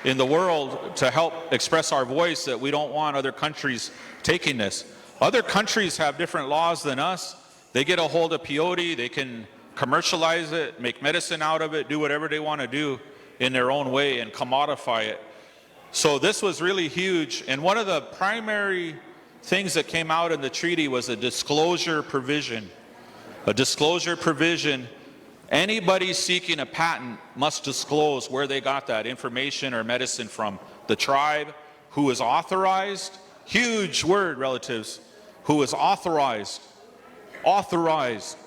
in the world to help express our voice that we don't want other countries taking this. Other countries have different laws than us. They get a hold of peyote, they can commercialize it, make medicine out of it, do whatever they want to do in their own way and commodify it. So this was really huge. And one of the primary things that came out in the treaty was a disclosure provision. A disclosure provision. Anybody seeking a patent must disclose where they got that information or medicine from. The tribe, who is authorized, huge word, relatives, who is authorized. Authorized.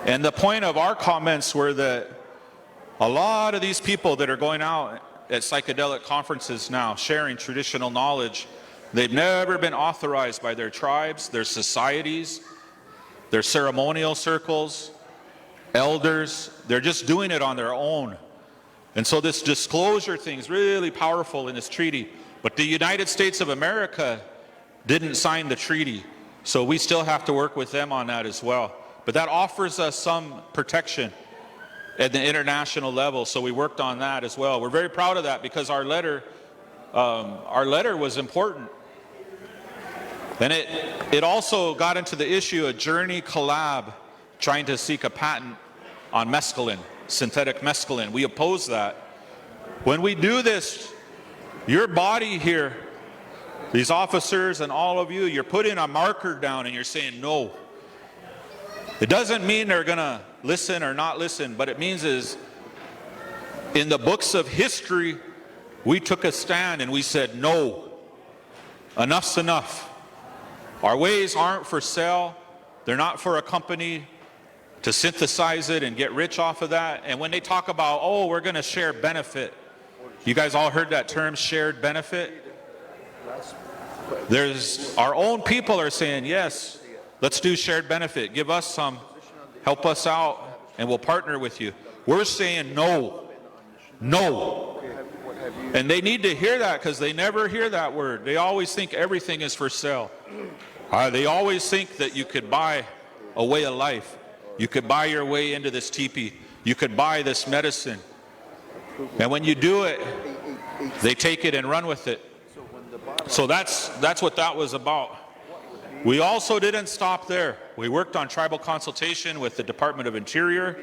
And the point of our comments were that a lot of these people that are going out at psychedelic conferences now, sharing traditional knowledge, they've never been authorized by their tribes, their societies, their ceremonial circles, elders. They're just doing it on their own. And so this disclosure thing is really powerful in this treaty. But the United States of America didn't sign the treaty, so we still have to work with them on that as well. But that offers us some protection at the international level, so we worked on that as well. We're very proud of that because our letter was important. And it also got into the issue of Journey Collab trying to seek a patent on mescaline, synthetic mescaline. We oppose that. When we do this, your body here, these officers and all of you, you're putting a marker down and you're saying no. It doesn't mean they're going to listen or not listen, but it means is in the books of history, we took a stand and we said no. Enough's enough. Our ways aren't for sale. They're not for a company to synthesize it and get rich off of that. And when they talk about, oh, we're going to share benefit, you guys all heard that term, shared benefit? There's our own people are saying, yes, let's do shared benefit. Give us some, help us out, and we'll partner with you. We're saying no, no. And they need to hear that because they never hear that word. They always think everything is for sale. They always think that you could buy a way of life. You could buy your way into this teepee. You could buy this medicine. And when you do it, they take it and run with it. So that's what that was about. We also didn't stop there. We worked on tribal consultation with the Department of Interior.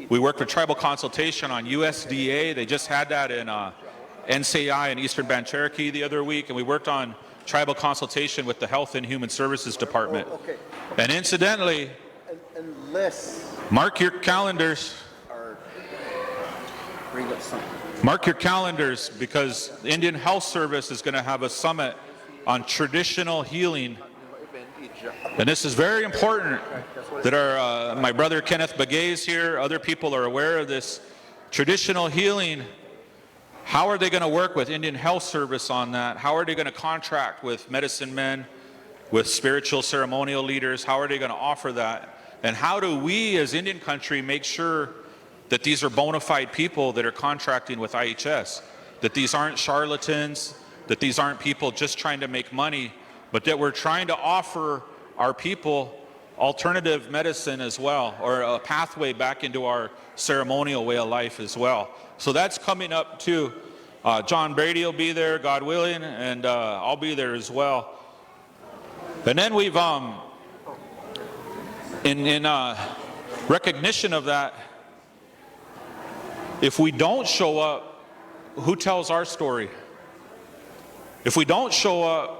We worked with tribal consultation on USDA. They just had that in NCI in Eastern Band Cherokee the other week. And we worked on tribal consultation with the Health and Human Services Department. And incidentally, mark your calendars. Mark your calendars because the Indian Health Service is going to have a summit on traditional healing. And this is very important that my brother Kenneth Begay is here. Other people are aware of this. Traditional healing, how are they going to work with Indian Health Service on that? How are they going to contract with medicine men, with spiritual ceremonial leaders? How are they going to offer that? And how do we as Indian country make sure that these are bona fide people that are contracting with IHS, that these aren't charlatans, that these aren't people just trying to make money, but that we're trying to offer our people alternative medicine as well, or a pathway back into our ceremonial way of life as well. So that's coming up too. Jon Brady will be there, God willing, and I'll be there as well. And then we've, in recognition of that, if we don't show up, who tells our story? If we don't show up,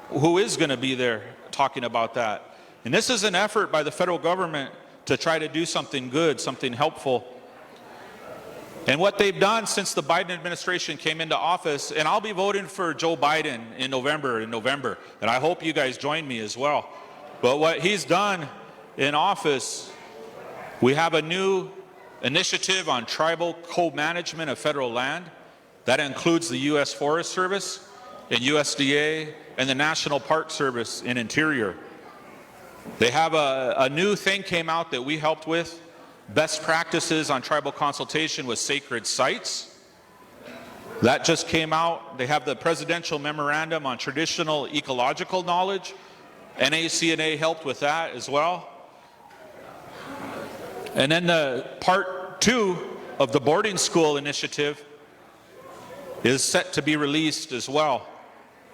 who is going to be there talking about that? And this is an effort by the federal government to try to do something good, something helpful. And what they've done since the Biden administration came into office, and I'll be voting for Joe Biden in November, and I hope you guys join me as well. But what he's done in office, we have a new initiative on tribal co-management of federal land. That includes the U.S. Forest Service and USDA and the National Park Service in Interior. They have a new thing came out that we helped with, best practices on tribal consultation with sacred sites. That just came out. They have the Presidential Memorandum on Traditional Ecological Knowledge. NACNA helped with that as well. And then the part 2 of the boarding school initiative is set to be released as well.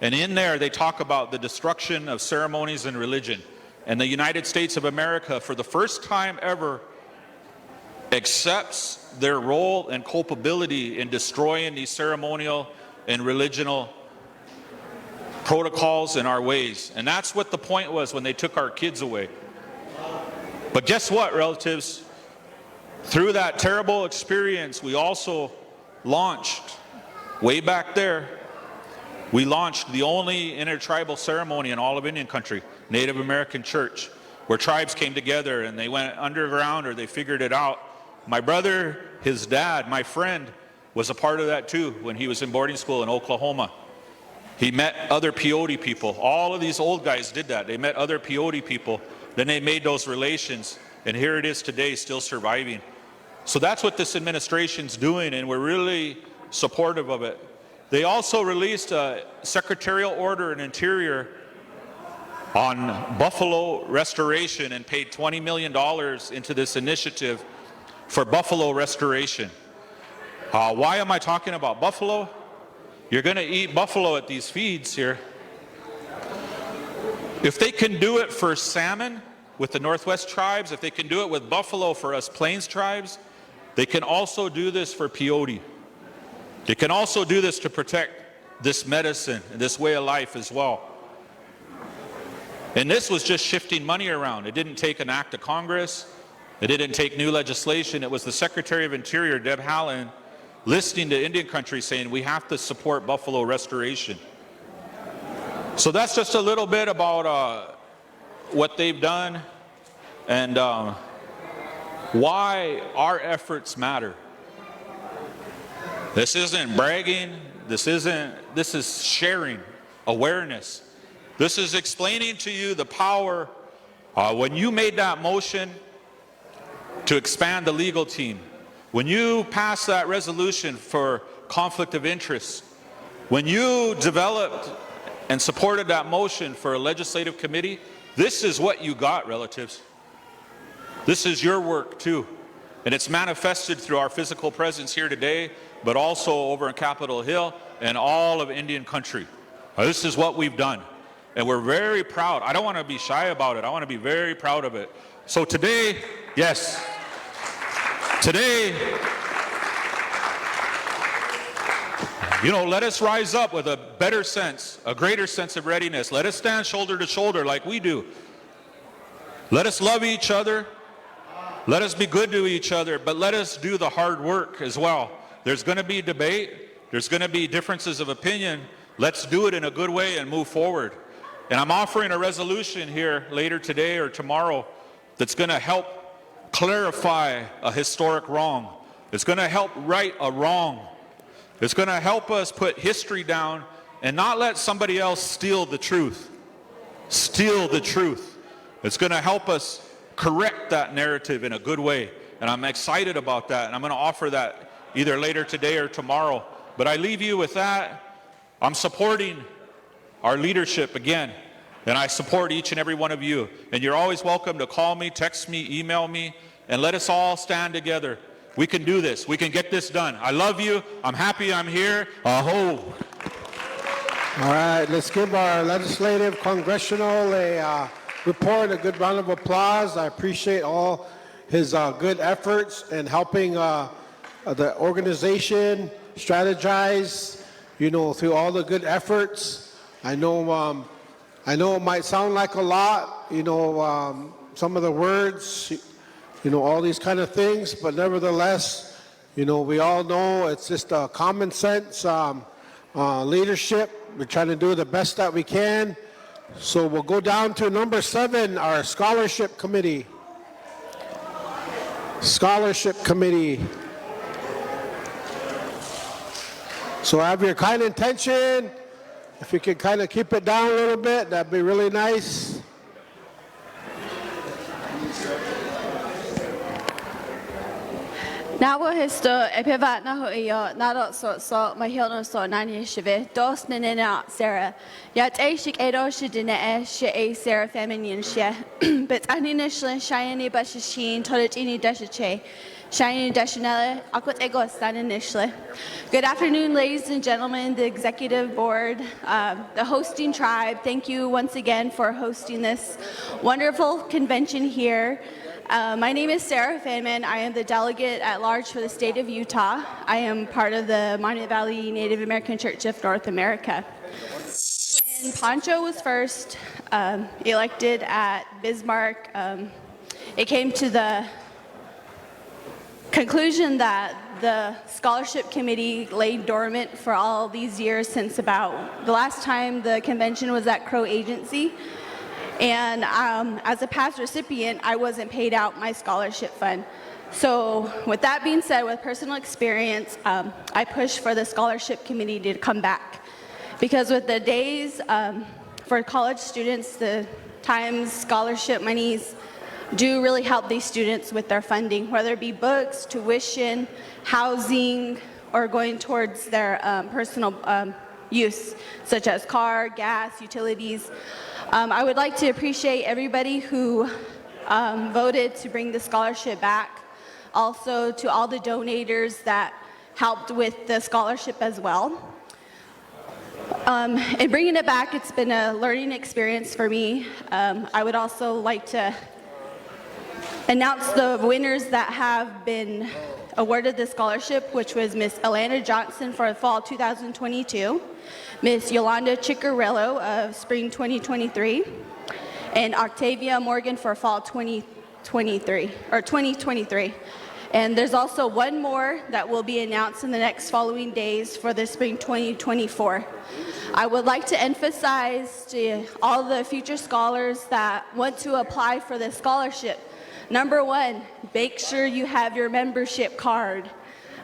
And in there they talk about the destruction of ceremonies and religion. And the United States of America, for the first time ever, accepts their role and culpability in destroying these ceremonial and religional protocols and our ways. And that's what the point was when they took our kids away. But guess what, relatives? Through that terrible experience, we also launched, way back there, we launched the only intertribal ceremony in all of Indian country, Native American Church. where tribes came together and they went underground or they figured it out. My brother, his dad, my friend, was a part of that too when he was in boarding school in Oklahoma. He met other peyote people. All of these old guys did that. They met other peyote people. Then they made those relations. And here it is today, still surviving. So that's what this administration's doing, and we're really supportive of it. They also released a secretarial order in Interior on buffalo restoration and paid $20 million into this initiative for buffalo restoration. Why am I talking about buffalo? You're going to eat buffalo at these feeds here. If they can do it for salmon with the Northwest tribes, if they can do it with buffalo for us Plains tribes, they can also do this for peyote. They can also do this to protect this medicine and this way of life as well. And this was just shifting money around. It didn't take an act of Congress. It didn't take new legislation. It was the Secretary of Interior, Deb Haaland, listening to Indian country saying we have to support buffalo restoration. So that's just a little bit about what they've done and why our efforts matter. This isn't bragging. This is sharing awareness. This is explaining to you the power. When you made that motion to expand the legal team, when you passed that resolution for conflict of interest, when you developed and supported that motion for a legislative committee, this is what you got, relatives. This is your work too. And it's manifested through our physical presence here today, but also over in Capitol Hill and all of Indian country. This is what we've done. And we're very proud. I don't want to be shy about it. I want to be very proud of it. So today, yes, today, let us rise up with a better sense, a greater sense of readiness. Let us stand shoulder to shoulder like we do. Let us love each other. Let us be good to each other, but let us do the hard work as well. There's going to be debate. There's going to be differences of opinion. Let's do it in a good way and move forward. And I'm offering a resolution here later today or tomorrow that's going to help clarify a historic wrong. It's going to help right a wrong. It's going to help us put history down and not let somebody else steal the truth. Steal the truth. It's going to help us correct that narrative in a good way. And I'm excited about that. And I'm going to offer that either later today or tomorrow. But I leave you with that. I'm supporting our leadership again. And I support each and every one of you. And you're always welcome to call me, text me, email me, and let us all stand together. We can do this. We can get this done. I love you. I'm happy I'm here. Aho. All right, let's give our legislative congressional a report, a good round of applause. I appreciate all his good efforts in helping the organization strategize, through all the good efforts. I know it might sound like a lot, some of the words, all these kind of things, but nevertheless, we all know it's just a common sense leadership. We're trying to do the best that we can. So we'll go down to number 7, our scholarship committee. Scholarship committee. So have your kind intention. If you could kind of keep it down a little bit, that'd be really nice. Now histo epivat na ho iyo nado so mahilno so nani shive dos nena Sarah yet a shik edo shidina she Sarah feminine she but aninishlan shiny bashishin tolitini dashiche shiny dashinella akut ego staninishly. Good afternoon, ladies and gentlemen, the executive board, the hosting tribe. Thank you once again for hosting this wonderful convention here. My name is Sarah Feynman. I am the delegate at large for the state of Utah. I am part of the Monument Valley Native American Church of North America. When Pancho was first elected at Bismarck, it came to the conclusion that the scholarship committee lay dormant for all these years since about the last time the convention was at Crow Agency. And as a past recipient, I wasn't paid out my scholarship fund. So with that being said, with personal experience, I pushed for the scholarship committee to come back. Because with the days for college students, the times scholarship monies do really help these students with their funding, whether it be books, tuition, housing, or going towards their personal use, such as car, gas, utilities. I would like to appreciate everybody who voted to bring the scholarship back. Also to all the donators that helped with the scholarship as well. In bringing it back, it's been a learning experience for me. I would also like to announce the winners that have been awarded the scholarship, which was Miss Alana Johnson for fall 2022, Miss Yolanda Ciccarello of spring 2023, and Octavia Morgan for fall 2023. And there's also one more that will be announced in the next following days for the spring 2024. I would like to emphasize to all the future scholars that want to apply for this scholarship, number one, make sure you have your membership card.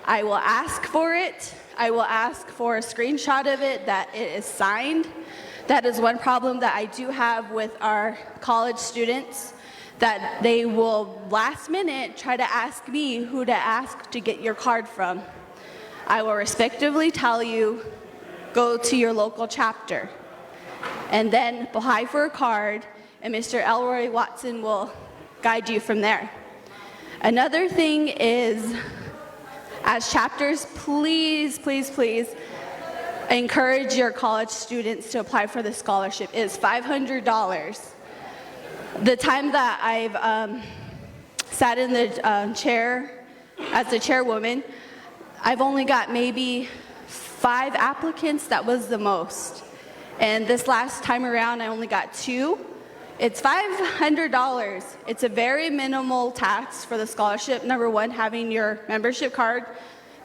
I will ask for it. I will ask for a screenshot of it that it is signed. That is one problem that I do have with our college students, that they will last minute try to ask me who to ask to get your card from. I will respectively tell you, go to your local chapter and then apply for a card, and Mr. Elroy Watson will guide you from there. Another thing is, as chapters, please, please, please encourage your college students to apply for the scholarship. It is $500. The time that I've sat in the chair as the chairwoman, I've only got maybe 5 applicants. That was the most. And this last time around, I only got 2. It's $500. It's a very minimal tax for the scholarship. Number one, having your membership card.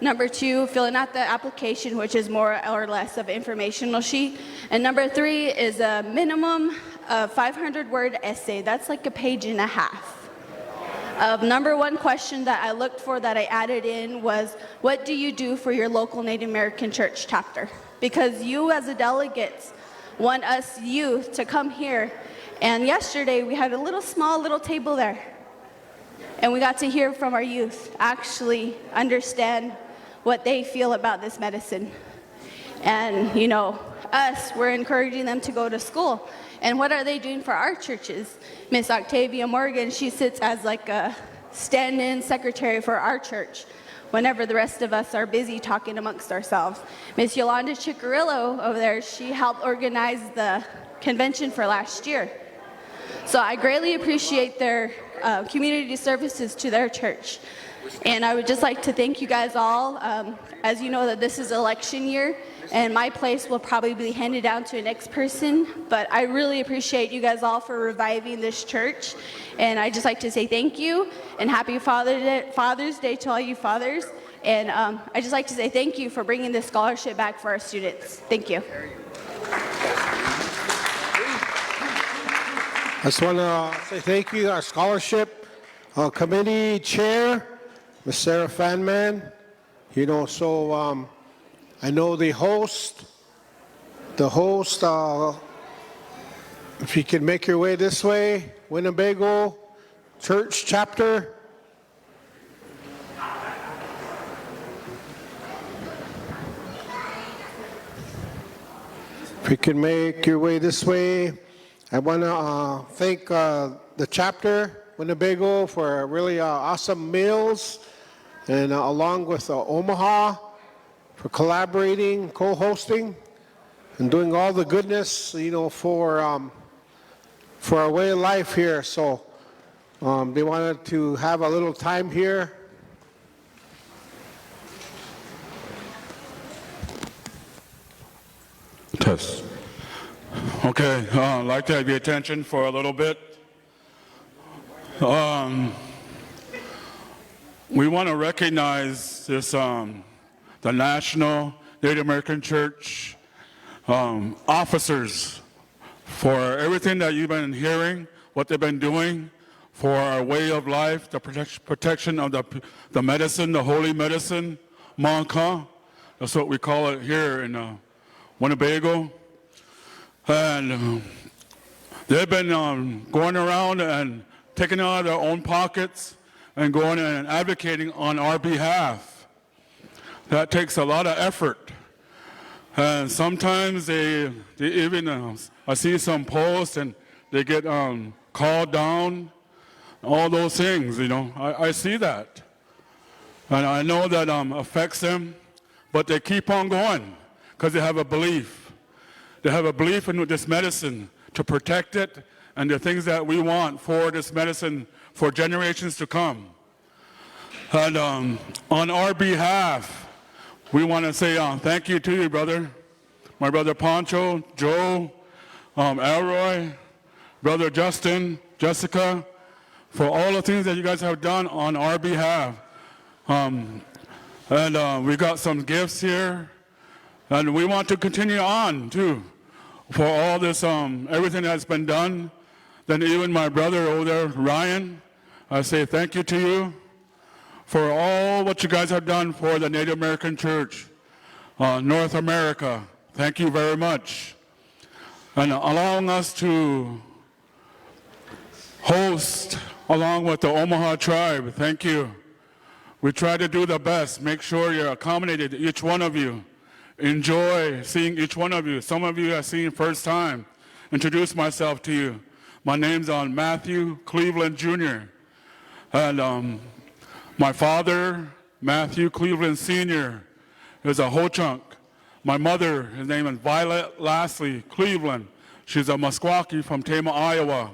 Number 2, filling out the application, which is more or less of an informational sheet. And number 3 is a minimum of 500-word essay. That's like a page and a half. Number 1 question that I looked for that I added in was, what do you do for your local Native American church chapter? Because you as a delegates want us youth to come here. And yesterday we had a small little table there. And we got to hear from our youth, actually understand what they feel about this medicine. And you know, us, we're encouraging them to go to school. And what are they doing for our churches? Miss Octavia Morgan, she sits as like a stand-in secretary for our church whenever the rest of us are busy talking amongst ourselves. Miss Yolanda Ciccarello over there, she helped organize the convention for last year. So I greatly appreciate their community services to their church. And I would just like to thank you guys all. As you know, that this is election year, and my place will probably be handed down to the next person. But I really appreciate you guys all for reviving this church. And I just like to say thank you, and happy Father's Day to all you fathers. And I just like to say thank you for bringing this scholarship back for our students. Thank you. I just want to say thank you to our scholarship committee chair, Ms. Sarah Fanman. You know, so I know the host, if you can make your way this way, Winnebago Church Chapter. If you can make your way this way, I want to thank the chapter, Winnebago, for really awesome meals, and along with Omaha for collaborating, co-hosting, and doing all the goodness, you know, for our way of life here. So they wanted to have a little time here. Test. Okay, I'd like to have your attention for a little bit. We want to recognize this, the National Native American Church officers for everything that you've been hearing, what they've been doing for our way of life, the protection of the medicine, the holy medicine, Manka. That's what we call it here in Winnebago. And they've been going around and taking it out of their own pockets and going and advocating on our behalf. That takes a lot of effort. And sometimes they even, I see some posts and they get called down, all those things, you know. I see that. And I know that affects them, but they keep on going because they have a belief. They have a belief in this medicine to protect it and the things that we want for this medicine for generations to come. And on our behalf, we want to say thank you to you, brother. My brother Poncho, Joe, Elroy, brother Justin, Jessica, for all the things that you guys have done on our behalf. We got some gifts here, and we want to continue on too for all this, everything that's been done. Then even my brother over there, Ryan, I say thank you to you for all what you guys have done for the Native American Church, North America. Thank you very much. And allowing us to host along with the Omaha tribe. Thank you. We try to do the best. Make sure you're accommodated, each one of you. Enjoy seeing each one of you. Some of you I've seen first time. Introduce myself to you. My name's Matthew Cleveland Jr. And my father, Matthew Cleveland Sr., is a Ho-Chunk. My mother, his name is Violet Lastly Cleveland. She's a Meskwaki from Tama, Iowa.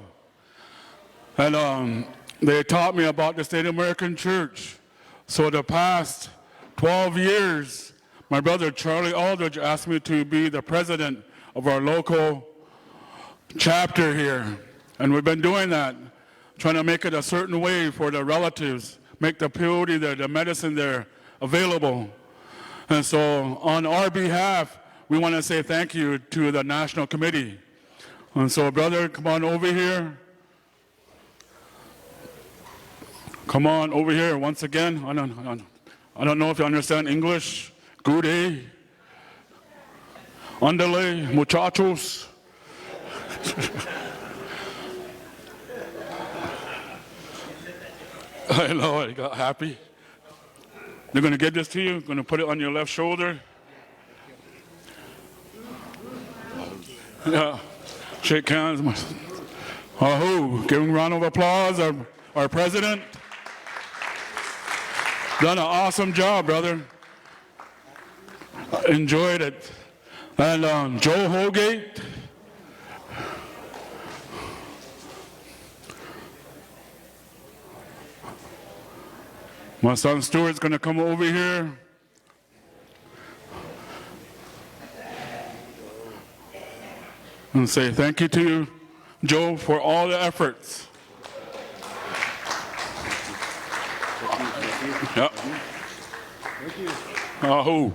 And they taught me about the Native American Church. So the past 12 years, my brother Charlie Aldridge asked me to be the president of our local chapter here. And we've been doing that, trying to make it a certain way for the relatives, make the peyote there, the medicine there available. And so on our behalf, we want to say thank you to the National Committee. And so brother, come on over here. Come on over here once again. I don't know if you understand English. Good day. Andale, muchachos. I know, I got happy. They're going to give this to you. Going to put it on your left shoulder. Yeah. Shake hands. Give him a round of applause. Our president. Done an awesome job, brother. Enjoyed it. And Joe Holgate. My son Stuart's going to come over here. And say thank you to you, Joe, for all the efforts. Yep. Thank you.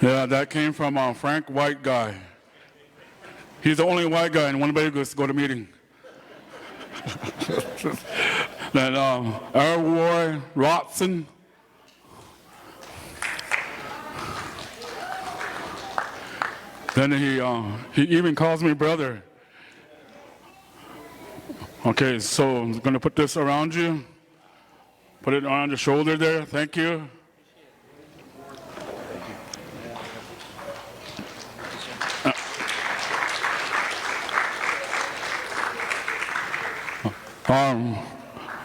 Yeah, that came from Frank White guy. He's the only white guy in Winnebago to go to meeting. Then Elroy Watson. Then he even calls me brother. Okay, so I'm going to put this around you. Put it around your shoulder there. Thank you.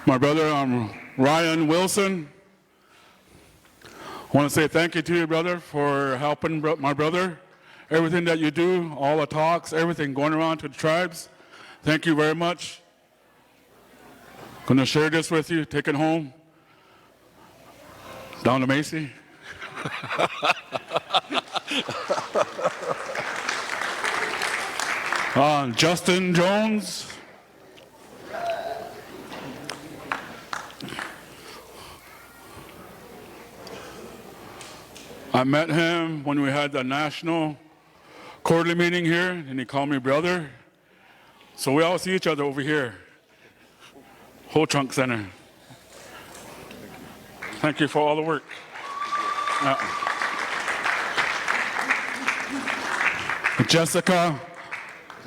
My brother Ryan Wilson. I want to say thank you to you, brother, for helping my brother. Everything that you do, all the talks, everything going around to the tribes. Thank you very much. Going to share this with you, take it home. Down to Macy. Justin Jones. I met him when we had the national quarterly meeting here, and he called me brother. So we all see each other over here. Whole Trunk Center. Thank you for all the work. Jessica,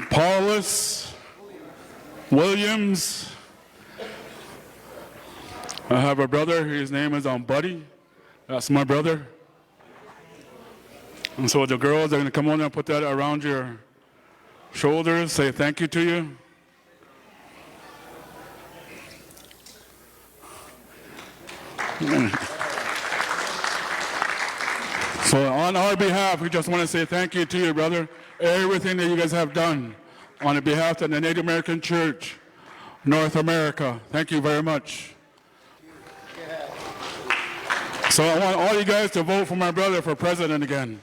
Paulus, Williams. I have a brother, his name is Buddy. That's my brother. And so the girls are going to come on and put that around your shoulders, say thank you to you. So on our behalf, we just want to say thank you to you, brother. Everything that you guys have done on the behalf of the Native American Church, North America. Thank you very much. So I want all you guys to vote for my brother for president again.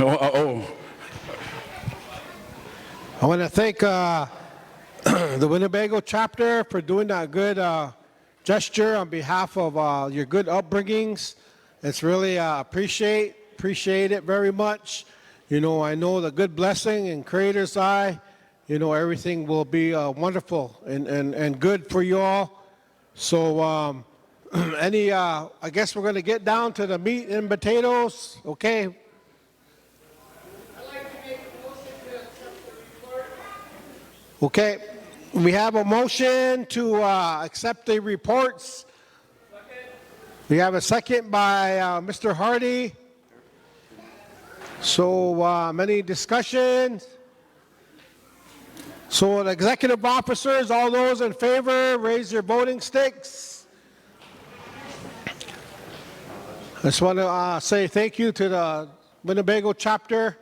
I want to thank the Winnebago chapter for doing that good gesture on behalf of your good upbringings. It's really appreciate it very much. You know, I know the good blessing in Creator's eye. You know, everything will be wonderful and good for you all. So I guess we're going to get down to the meat and potatoes. Okay. Okay, we have a motion to accept the reports. We have a second by Mr. Hardy. So many discussions. So the executive officers, all those in favor, raise your voting sticks. I just want to say thank you to the Winnebago chapter.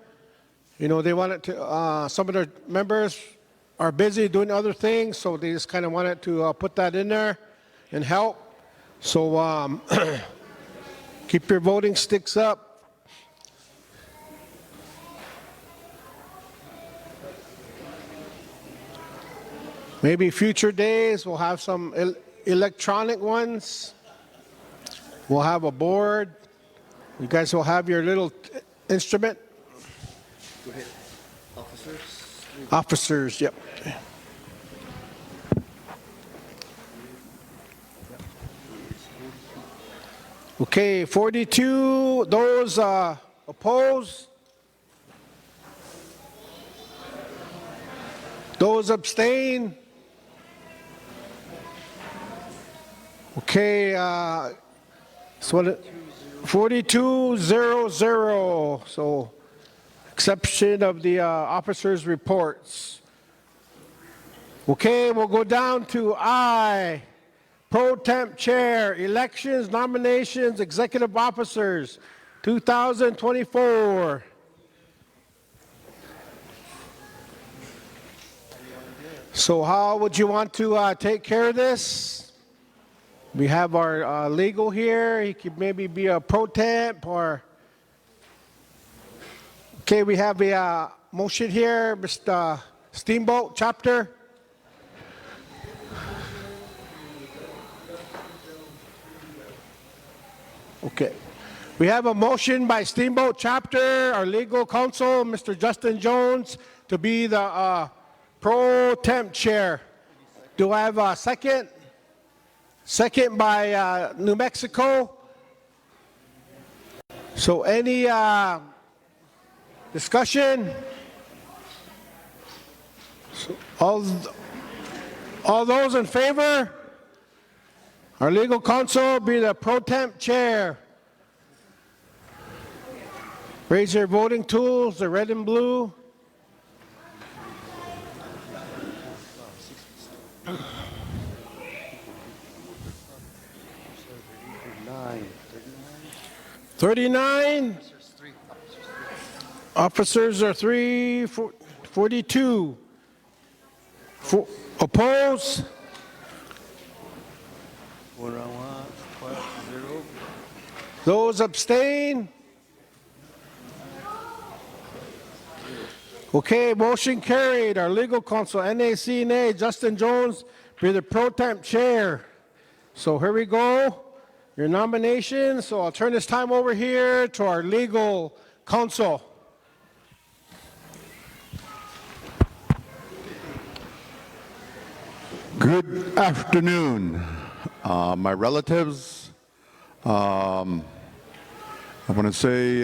You know, they wanted to, some of their members are busy doing other things, so they just kind of wanted to put that in there and help. So keep your voting sticks up. Maybe future days we'll have some electronic ones. We'll have a board. You guys will have your little instrument. Go ahead. Officers. Officers, yep. Okay, 42. Those opposed? Those abstain? Okay, so 42-0-0. So exception of the officers' reports. Okay, we'll go down to I. Pro Temp Chair, Elections, Nominations, Executive Officers, 2024. So how would you want to take care of this? We have our legal here. He could maybe be a pro temp or... Okay, we have a motion here, Mr. Steamboat Chapter. Okay. We have a motion by Steamboat Chapter, our legal counsel, Mr. Justin Jones, to be the pro temp chair. Do I have a second? Second by New Mexico. So any discussion? So all those in favor? Our legal counsel be the pro temp chair. Raise your voting tools, the red and blue. $39. Officers are 42. Oppose? Those abstain? Okay, motion carried. Our legal counsel, NACNA, Justin Jones, be the pro temp chair. So here we go. Your nomination. So I'll turn this time over here to our legal Council. Good afternoon, my relatives. I want to say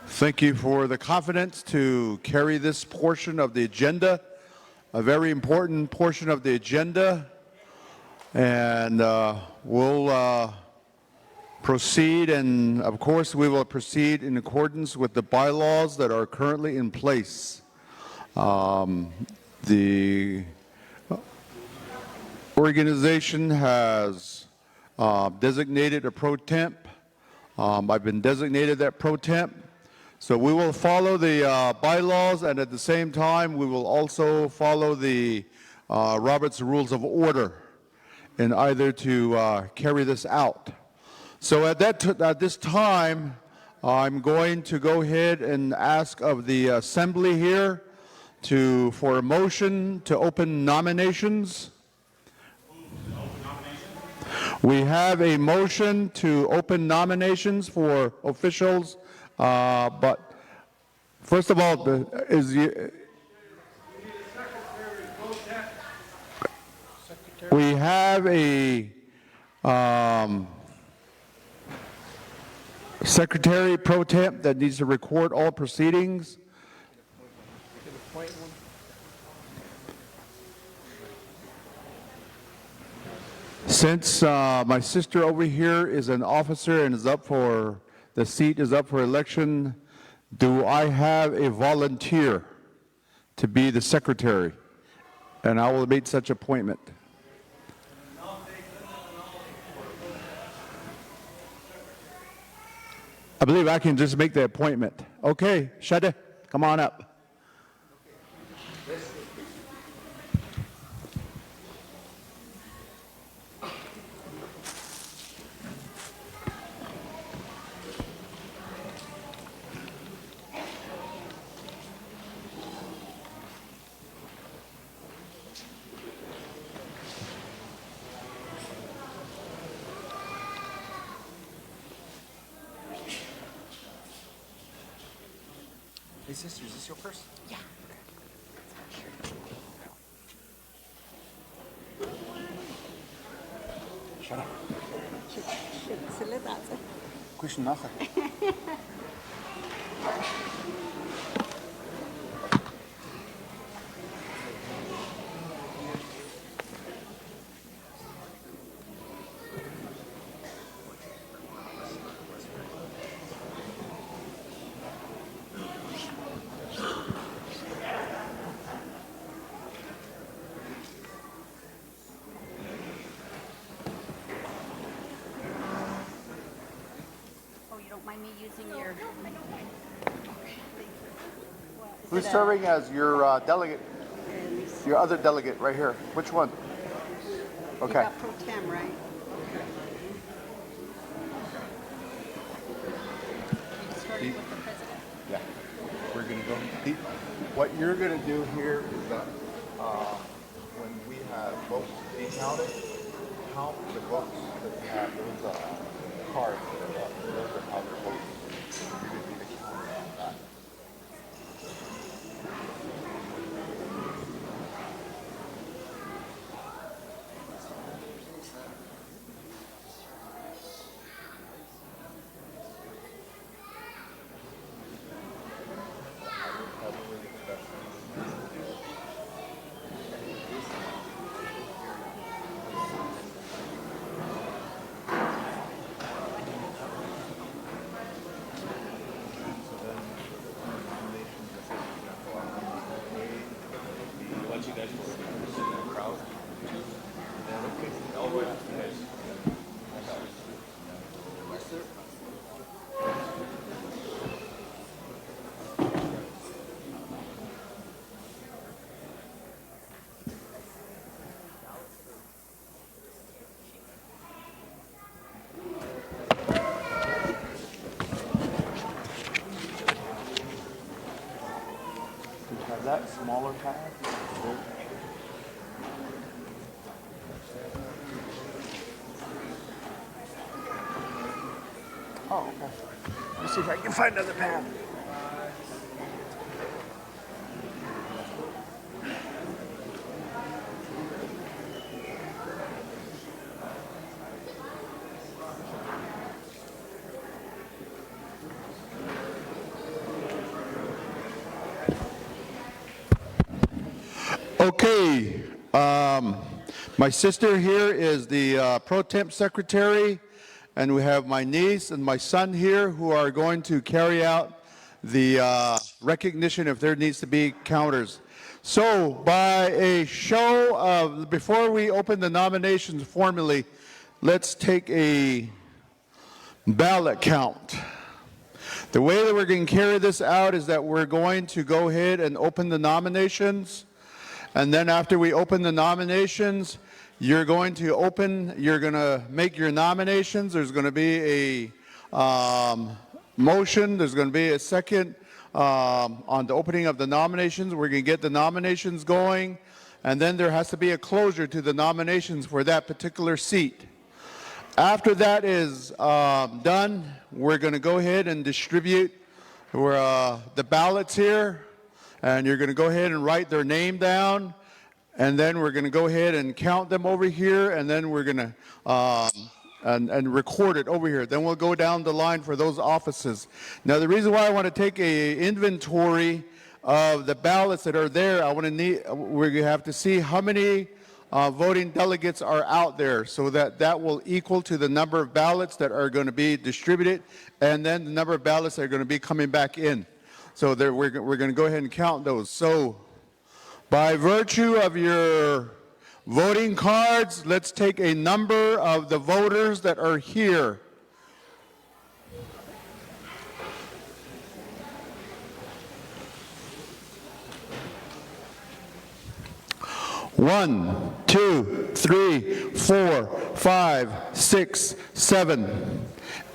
thank you for the confidence to carry this portion of the agenda, a very important portion of the agenda, and we'll proceed, and of course we will proceed in accordance with the bylaws that are currently in place. The organization has designated a pro temp. I've been designated that pro temp. So we will follow the bylaws, and at the same time, we will also follow the Robert's Rules of Order in either to carry this out. So at this time, I'm going to go ahead and ask of the assembly here for a motion to open nominations. We have a motion to open nominations for officials, but first of all, we have a secretary pro temp that needs to record all proceedings. Since my sister over here is an officer and the seat is up for election, do I have a volunteer to be the secretary? And I will make such appointment. I believe I can just make the appointment. Okay, Shade, come on up. Hey, sister, is this your purse? Yeah. Shut up. Kush nachher. Who's serving as your delegate? Your other delegate right here. Which one? Okay. You got pro tem, right? Pete? Yeah. We're going to go. Pete, what you're going to do here is that when we have votes to be counted, count the votes that have those cards that are up. Those are how they're voting. You're going to be the counter on that. That smaller pad? Oh, okay. Let's see if I can find another pad. Okay, my sister here is the pro temp secretary, and we have my niece and my son here who are going to carry out the recognition if there needs to be counters. So by a show of, before we open the nominations formally, let's take a ballot count. The way that we're going to carry this out is that we're going to go ahead and open the nominations. And then after we open the nominations, you're going to make your nominations. There's going to be a motion. There's going to be a second on the opening of the nominations. We're going to get the nominations going. And then there has to be a closure to the nominations for that particular seat. After that is done, we're going to go ahead and distribute the ballots here. And you're going to go ahead and write their name down, and then we're going to go ahead and count them over here, and then we're going to and record it over here. Then we'll go down the line for those offices. Now, the reason why I want to take an inventory of the ballots that are there, we're going to have to see how many voting delegates are out there, so that will equal to the number of ballots that are going to be distributed, and then the number of ballots that are going to be coming back in. So we're going to go ahead and count those. So by virtue of your voting cards, let's take a number of the voters that are here. One, two, three, 4, 5, 6, 7,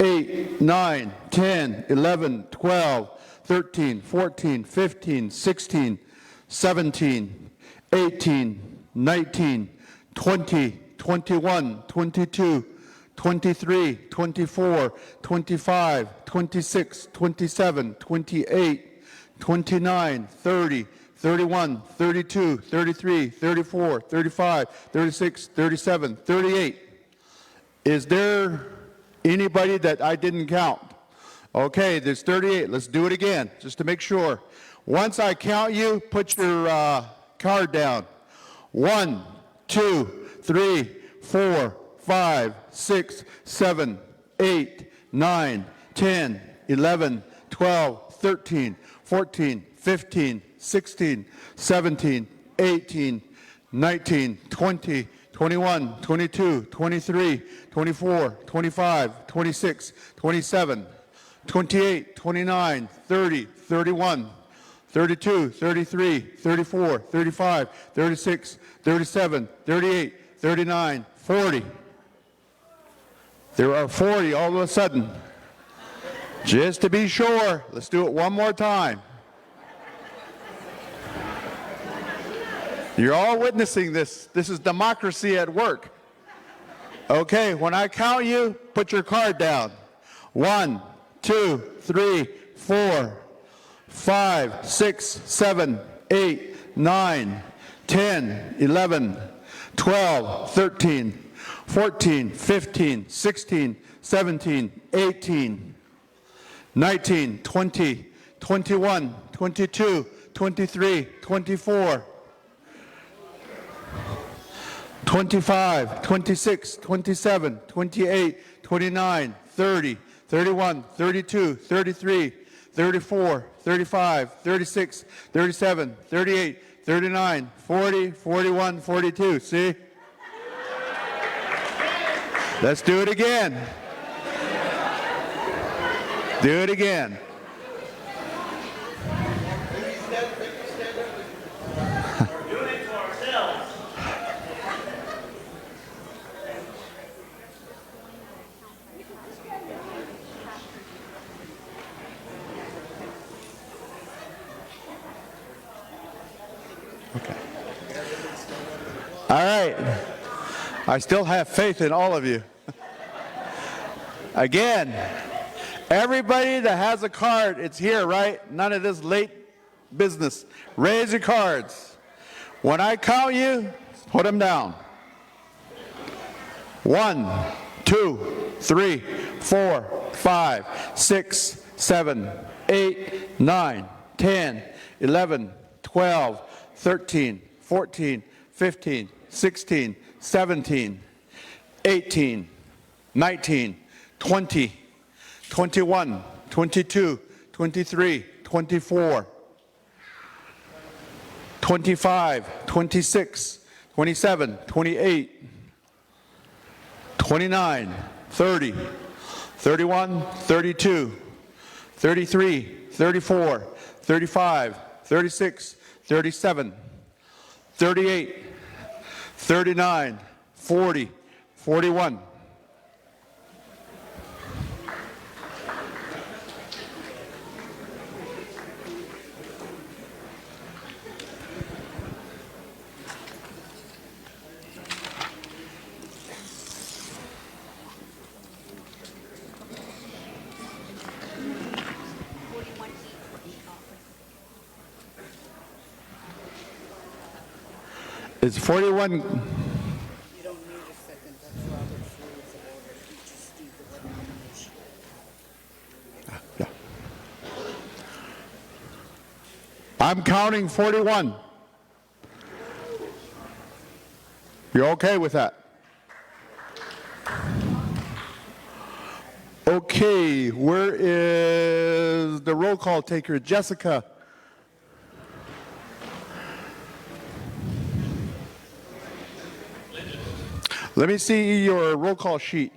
8, 9, 10, 11, 12, 13, 14, 15, 16, 17, 18, 19, 20, 21, 22, 23, 24, 25, 26, 27, 28, 29, 30, 31, 32, 33, 34, 35, 36, 37, 38. Is there anybody that I didn't count? Okay, there's 38. Let's do it again, just to make sure. Once I count you, put your card down. 1, 2, 3, 4, 5, 6, 7, 8, 9, 10, 11, 12, 13, 14, 15, 16, 17, 18, 19, 20, 21, 22, 23, 24, 25, 26, 27, 28, 29, 30, 31, 32, 33, 34, 35, 36, 37, 38, 39, 40. There are 40 all of a sudden. Just to be sure, let's do it one more time. You're all witnessing this. This is democracy at work. Okay, when I count you, put your card down. 1, 2, 3, 4, 5, 6, 7, 8, 9, 10, 11, 12, 13, 14, 15, 16, 17, 18, 19, 20, 21, 22, 23, 24, 25, 26, 27, 28, 29, 30, 31, 32, 33, 34, 35, 36, 37, 38, 39, 40, 41, 42. See? Let's do it again. Do it again. Okay. All right. I still have faith in all of you. Again, Everybody that has a card, it's here, right? None of this late business. Raise your cards. When I count you, put them down. 1, 2, 3, 4, 5, 6, 7, 8, 9, 10, 11, 12, 13, 14, 15, 16, 17, 18, 19, 20, 21, 22, 23, 24, 25, 26, 27, 28, 29, 30, 31, 32, 33, 34, 35, 36, 37, 38, 39, 40, 41. It's 41. You don't need a second. That's Robert's rules of order. You just do the nomination. Yeah. I'm counting 41. You're okay with that? Okay, where is the roll call taker? Jessica. Let me see your roll call sheet.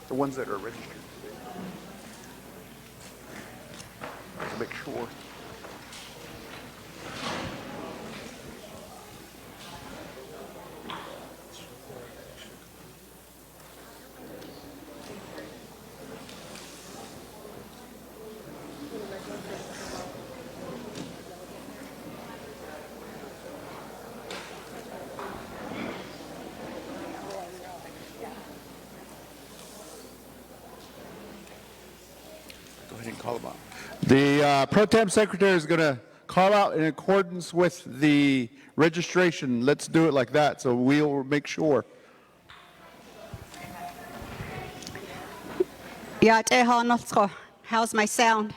The ones that are registered. To make sure. Go ahead and call them out. The Pro Tem Secretary is going to call out in accordance with the registration. Let's do it like that so we'll make sure. How's my sound?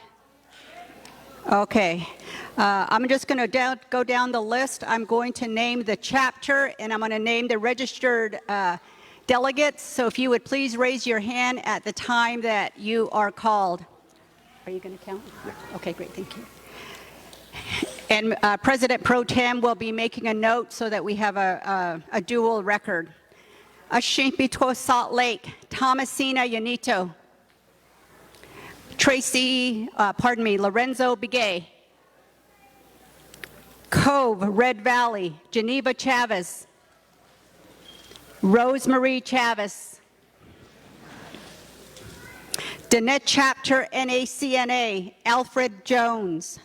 Okay. I'm just going to go down the list. I'm going to name the chapter, and I'm going to name the registered delegates. So if you would please raise your hand at the time that you are called. Are you going to count? Yeah. Okay, great. Thank you. And President Pro Tem will be making a note so that we have a dual record. Ashimpito Salt Lake, Thomasina Yanito, Lorenzo Bigay, Cove, Red Valley, Geneva Chavez, Rosemarie Chavez, Danette Chapter NACNA, Alfred Jones,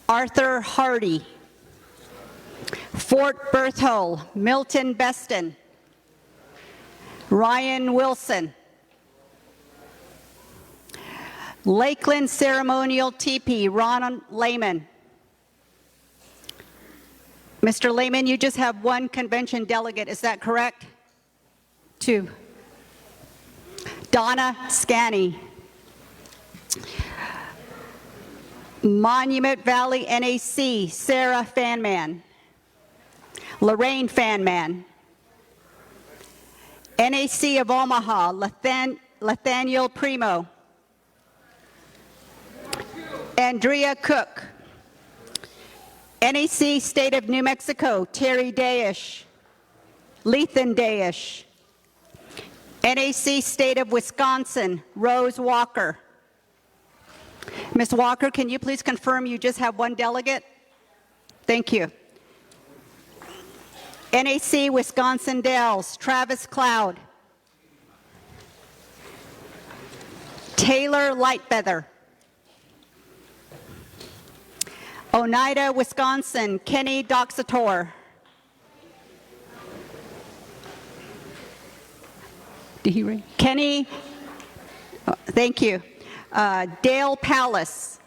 Arthur Hardy, Fort Berthold, Milton Beston, Ryan Wilson, Lakeland Ceremonial Teepee, Ron Lehman. Mr. Lehman, you just have one convention delegate, is that correct? 2. Donna Scanny. Monument Valley NAC, Sarah Fanman. Lorraine Fanman. NAC of Omaha, Nathaniel Primo. Andrea Cook. NAC State of New Mexico, Terry Dayish. Lethan Dayish. NAC State of Wisconsin, Rose Walker. Ms. Walker, can you please confirm you just have one delegate? Thank you. NAC Wisconsin Dells, Travis Cloud. Taylor Lightfeather. Oneida, Wisconsin, Kenny Doxator. Did he read? Kenny, thank you. Dale Palace.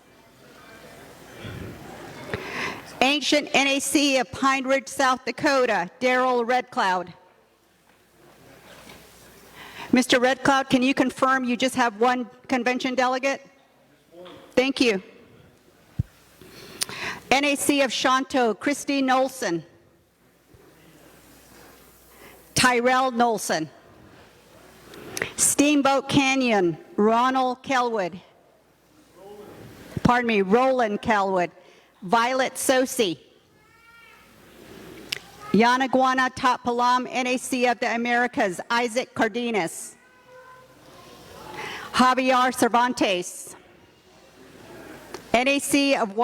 Ancient NAC of Pine Ridge, South Dakota, Darrell RedCloud. Mr. RedCloud, can you confirm you just have one convention delegate? Thank you. NAC of Shanto, Christy Nolson. Tyrell Nolson. Steamboat Canyon, Roland Kelwood. Violet Sosi. Yanaguana Tapalam, NAC of the Americas, Isaac Cardenas. Javier Cervantes. NAC of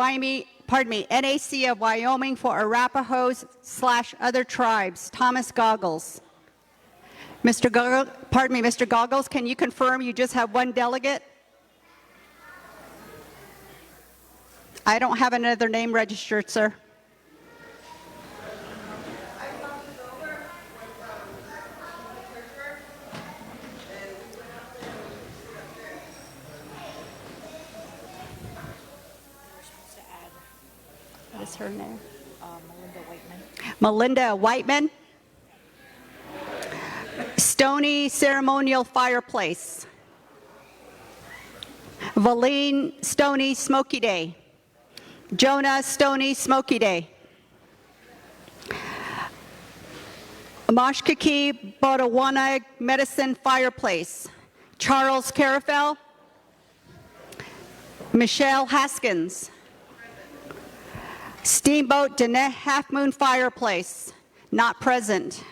Wyoming for Arapahoes / other tribes, Thomas Goggles. Mr. Goggles, can you confirm you just have one delegate? I don't have another name registered, sir. What is her name? Melinda Whiteman. Stony Ceremonial Fireplace. Valine Stony Smoky Day. Jonah Stoney Smoky Day. Mashkaki Botawana Medicine Fireplace. Charles Carafel. Michelle Haskins. Steamboat Danette Half Moon Fireplace. Not present.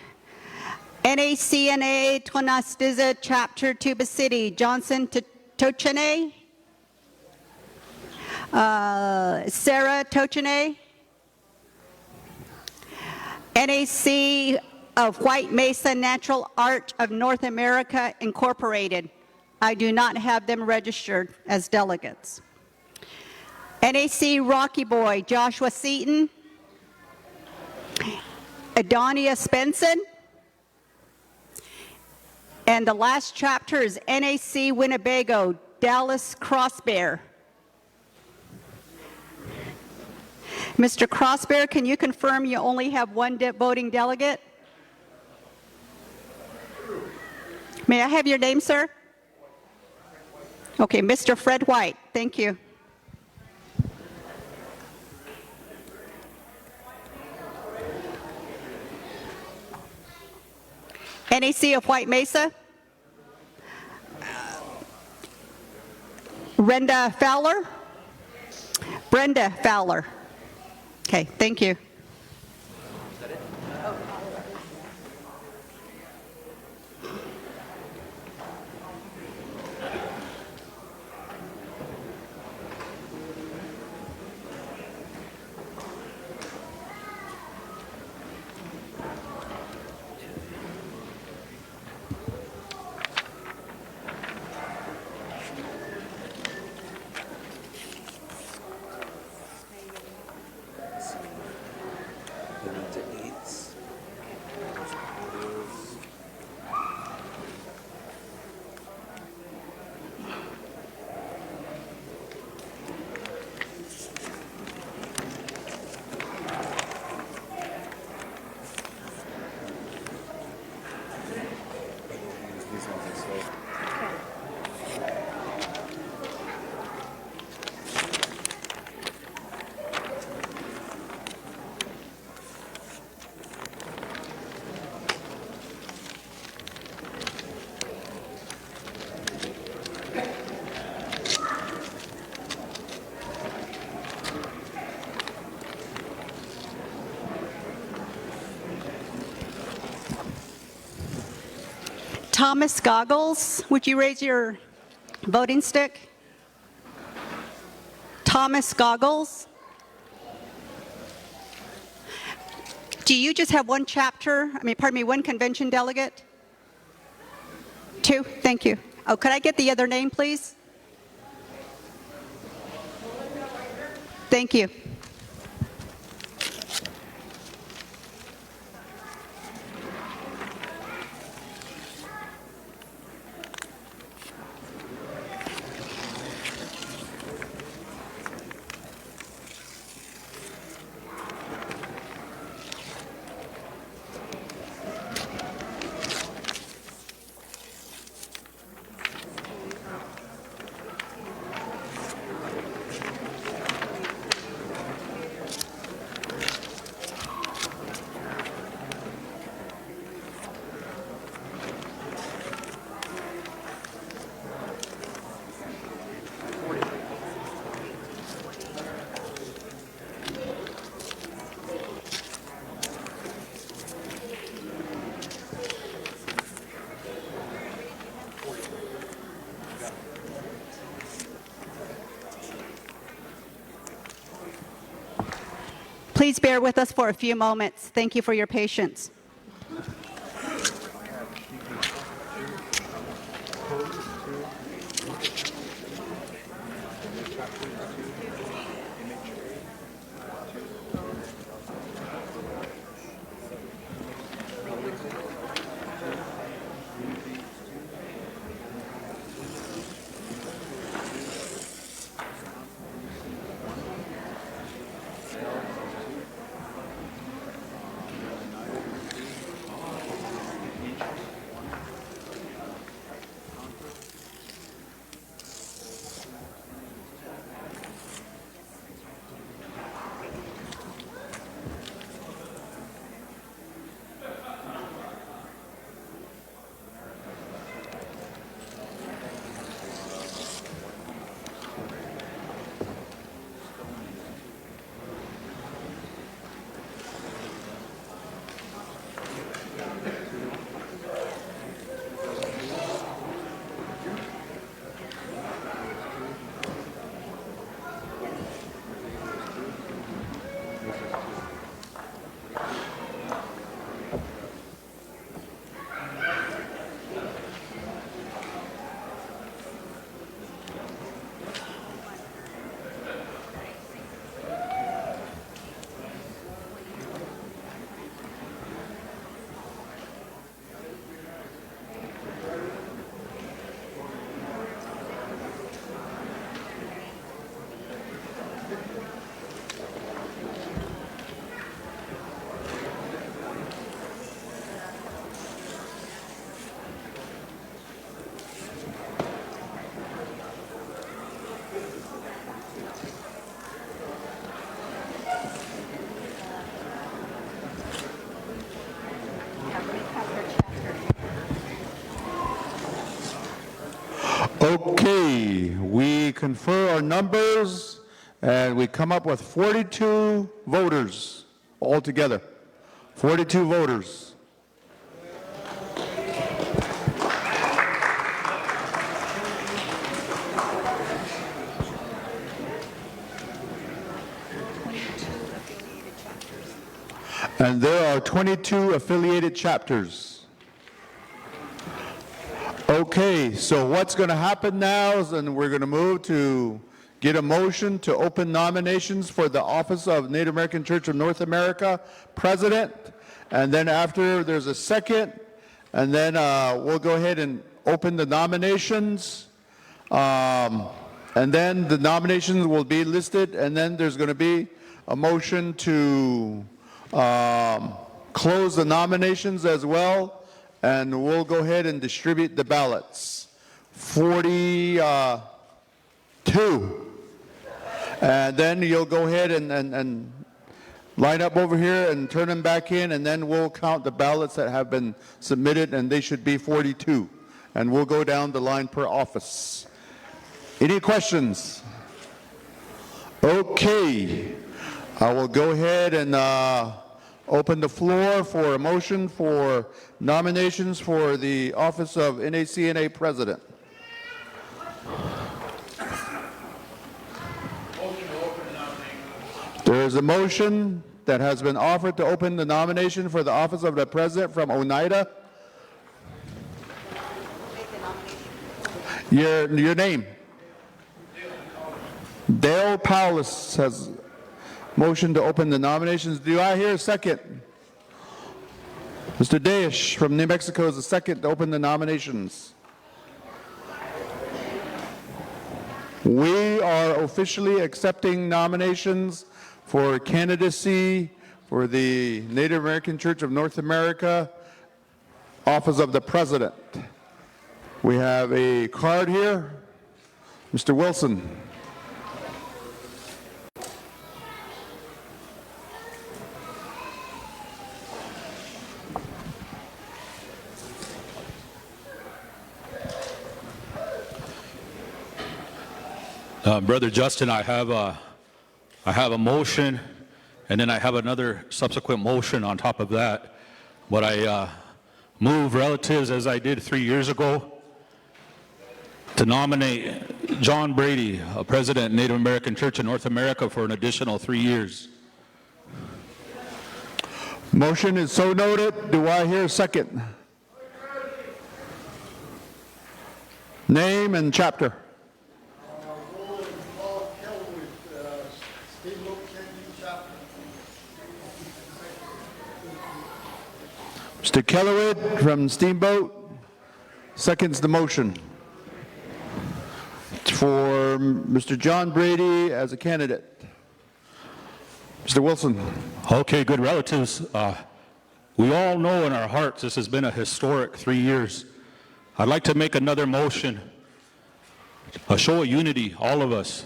NACNA Tonastiza Chapter Tuba City. Johnson Tochene. Sarah Tochene. NAC of White Mesa Natural Art of North America Incorporated. I do not have them registered as delegates. NAC Rocky Boy, Joshua Seaton. Adonia Spenson. And the last chapter is NAC Winnebago, Dallas Crossbear. Mr. Crossbear, can you confirm you only have one voting delegate? May I have your name, sir? Okay, Mr. Fred White, thank you. NAC of White Mesa. Brenda Fowler. Okay, thank you. Thomas Goggles, would you raise your voting stick? Thomas Goggles. Do you just have one one convention delegate? Two, thank you. Oh, could I get the other name, please? Thank you. Please bear with us for a few moments. Thank you for your patience. Okay, we confer our numbers and we come up with 42 voters altogether. 42 voters. And there are 22 affiliated chapters. Okay, so what's going to happen now is then we're going to move to get a motion to open nominations for the office of Native American Church of North America President. And then after there's a second, and then we'll go ahead and open the nominations. And then the nominations will be listed, and then there's going to be a motion to close the nominations as well. And we'll go ahead and distribute the ballots. 42. And then you'll go ahead and line up over here and turn them back in, and then we'll count the ballots that have been submitted, and they should be 42. And we'll go down the line per office. Any questions? Okay. I will go ahead and open the floor for a motion for nominations for the office of NACNA President. There is a motion that has been offered to open the nomination for the office of the President from Oneida. Your name? Darrell Paulus has motion to open the nominations. Do I hear a second? Mr. Dayish from New Mexico is the second to open the nominations. We are officially accepting nominations for candidacy for the Native American Church of North America office of the President. We have a card here. Mr. Wilson. Brother Justin, I have a motion, and then I have another subsequent motion on top of that. But I move relatives, as I did 3 years ago, to nominate Jon Brady, President, Native American Church of North America, for an additional 3 years. Motion is so noted. Do I hear a second? Name and chapter. Mr. Kellerwood from Steamboat seconds the motion for Mr. Jon Brady as a candidate. Mr. Wilson. Okay, good relatives. We all know in our hearts this has been a historic 3 years. I'd like to make another motion, a show of unity, all of us.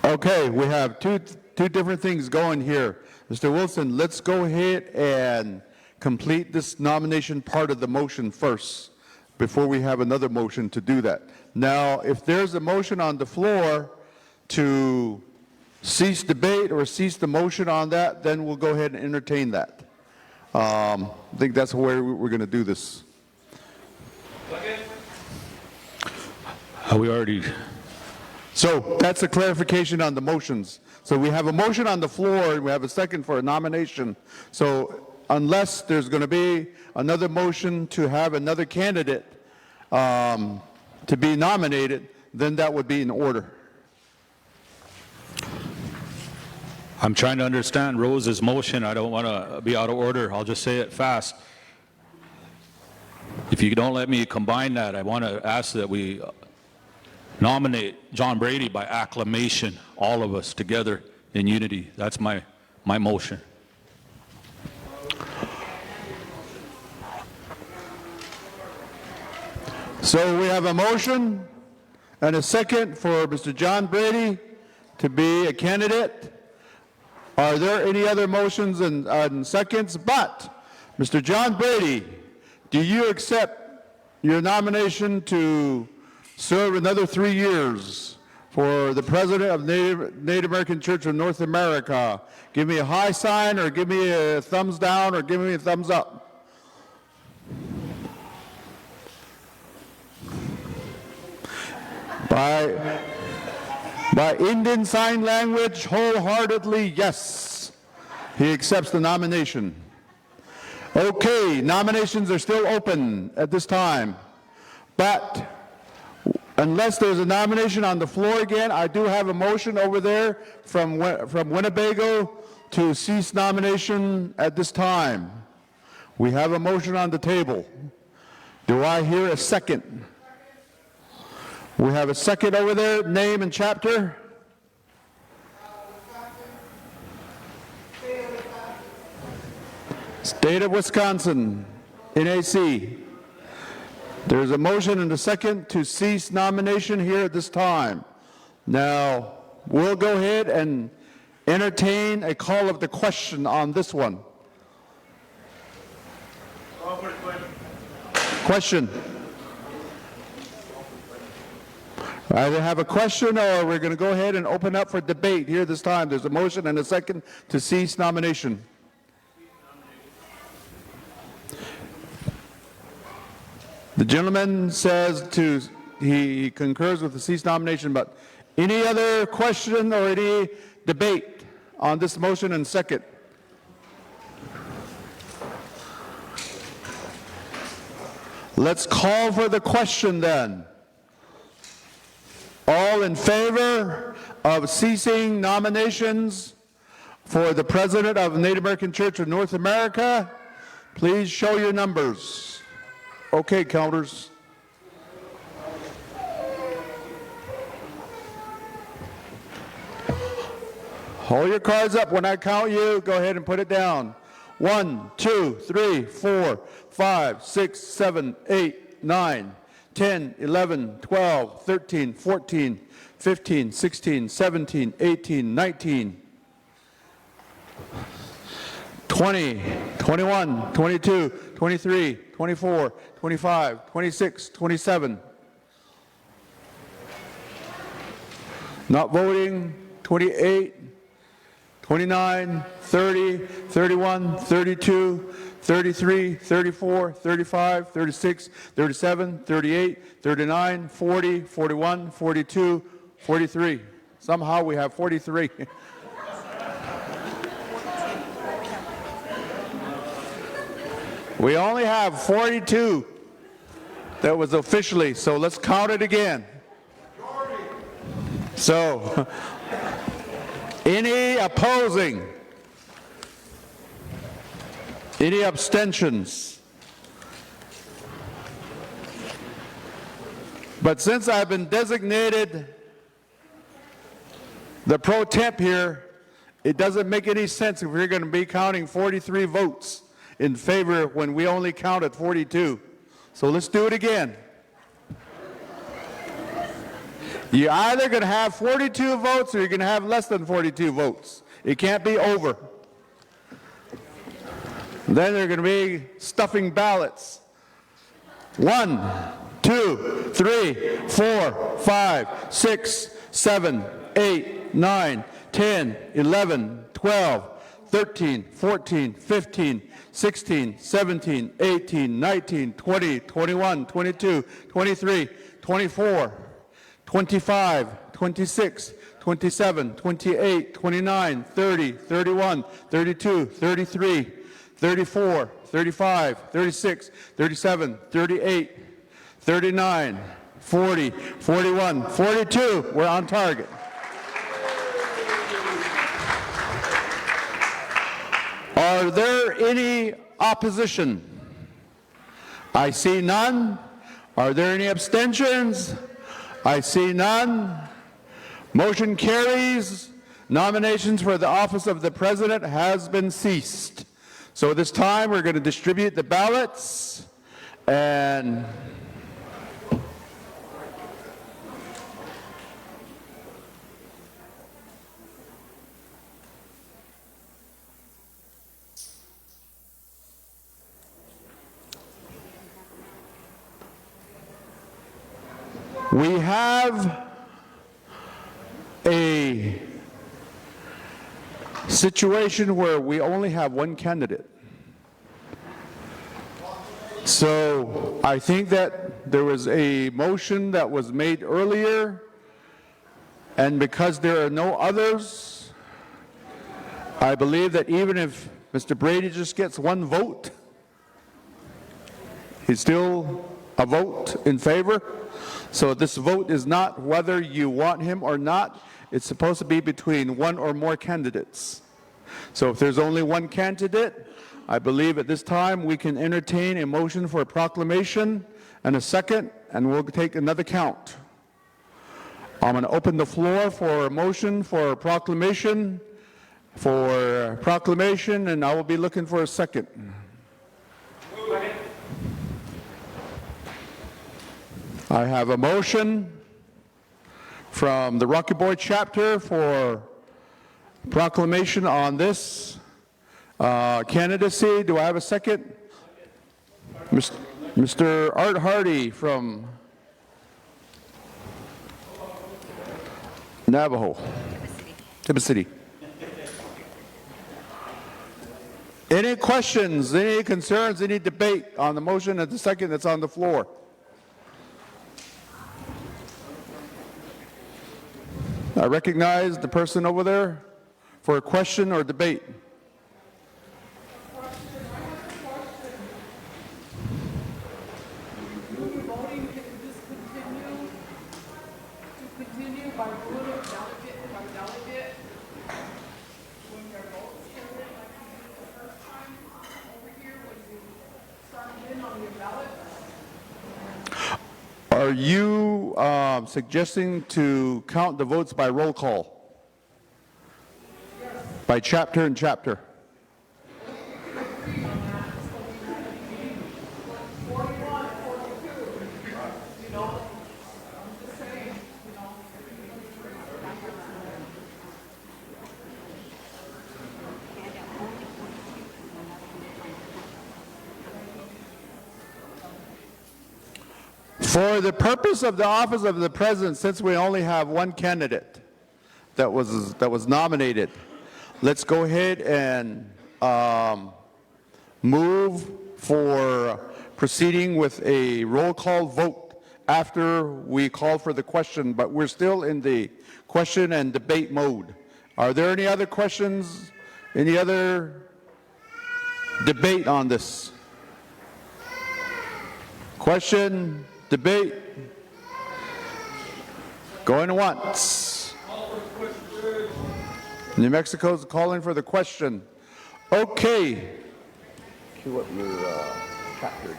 Okay, we have two different things going here. Mr. Wilson, let's go ahead and complete this nomination part of the motion first before we have another motion to do that. Now, if there's a motion on the floor to cease debate or cease the motion on that, then we'll go ahead and entertain that. I think that's where we're going to do this. We already... So that's a clarification on the motions. So we have a motion on the floor and we have a second for a nomination. So unless there's going to be another motion to have another candidate to be nominated, then that would be in order. I'm trying to understand Rose's motion. I don't want to be out of order. I'll just say it fast. If you don't let me combine that, I want to ask that we nominate Jon Brady by acclamation, all of us together in unity. That's my motion. So we have a motion and a second for Mr. Jon Brady to be a candidate. Are there any other motions and seconds? But, Mr. Jon Brady, do you accept your nomination to serve another 3 years for the President of Native American Church of North America? Give me a high sign, or give me a thumbs down, or give me a thumbs up. By Indian Sign Language, wholeheartedly, yes. He accepts the nomination. Okay, nominations are still open at this time. But unless there's a nomination on the floor again, I do have a motion over there from Winnebago to cease nomination at this time. We have a motion on the table. Do I hear a second? We have a second over there. Name and chapter. State of Wisconsin, NAC. There's a motion and a second to cease nomination here at this time. Now, we'll go ahead and entertain a call of the question on this one. Question. I either have a question or we're going to go ahead and open up for debate here this time. There's a motion and a second to cease nomination. The gentleman says he concurs with the cease nomination, but any other question or any debate on this motion and second? Let's call for the question then. All in favor of ceasing nominations for the President of the Native American Church of North America, please show your numbers. Okay, counters. Hold your cards up. When I count you, go ahead and put it down. 1, 2, 3, 4, 5, 6, 7, 8, 9, 10, 11, 12, 13, 14, 15, 16, 17, 18, 19, 20, 21, 22, 23, 24, 25, 26, 27. Not voting, 28, 29, 30, 31, 32, 33, 34, 35, 36, 37, 38, 39, 40, 41, 42, 43. Somehow we have 43. We only have 42 that was officially, so let's count it again. So, any opposing? Any abstentions? But since I've been designated the pro temp here, it doesn't make any sense if we're going to be counting 43 votes in favor when we only counted 42. So let's do it again. You're either going to have 42 votes or you're going to have less than 42 votes. It can't be over. Then they're going to be stuffing ballots. 1, 2, 3, 4, 5, 6, 7, 8, 9, 10, 11, 12, 13, 14, 15, 16, 17, 18, 19, 20, 21, 22, 23, 24, 25, 26, 27, 28, 29, 30, 31, 32, 33, 34, 35, 36, 37, 38, 39, 40, 41, 42. We're on target. Are there any opposition? I see none. Are there any abstentions? I see none. Motion carries. Nominations for the office of the president has been ceased. So at this time, we're going to distribute the ballots, and we have a situation where we only have one candidate. So I think that there was a motion that was made earlier, and because there are no others, I believe that even if Mr. Brady just gets one vote, he's still a vote in favor. So this vote is not whether you want him or not. It's supposed to be between one or more candidates. So if there's only one candidate, I believe at this time we can entertain a motion for a proclamation and a second, and we'll take another count. I'm going to open the floor for a motion for a proclamation, and I will be looking for a second. I have a motion from the Rocky Boy chapter for proclamation on this candidacy. Do I have a second? Mr. Art Hardy from Navajo, Tibbet City. Any questions, any concerns, any debate on the motion and the second that's on the floor? I recognize the person over there for a question or debate. Continue by voting delegate by delegate when your votes come in, like you did the first time over here when you started in on your ballot. Are you suggesting to count the votes by roll call? Yes. By chapter and chapter? For the purpose of the office of the president, since we only have one candidate that was nominated, let's go ahead and move for proceeding with a roll call vote after we call for the question, but we're still in the question and debate mode. Are there any other questions, any other debate on this? Question, debate, going once. New Mexico's calling for the question. Okay. Cue up your chapter.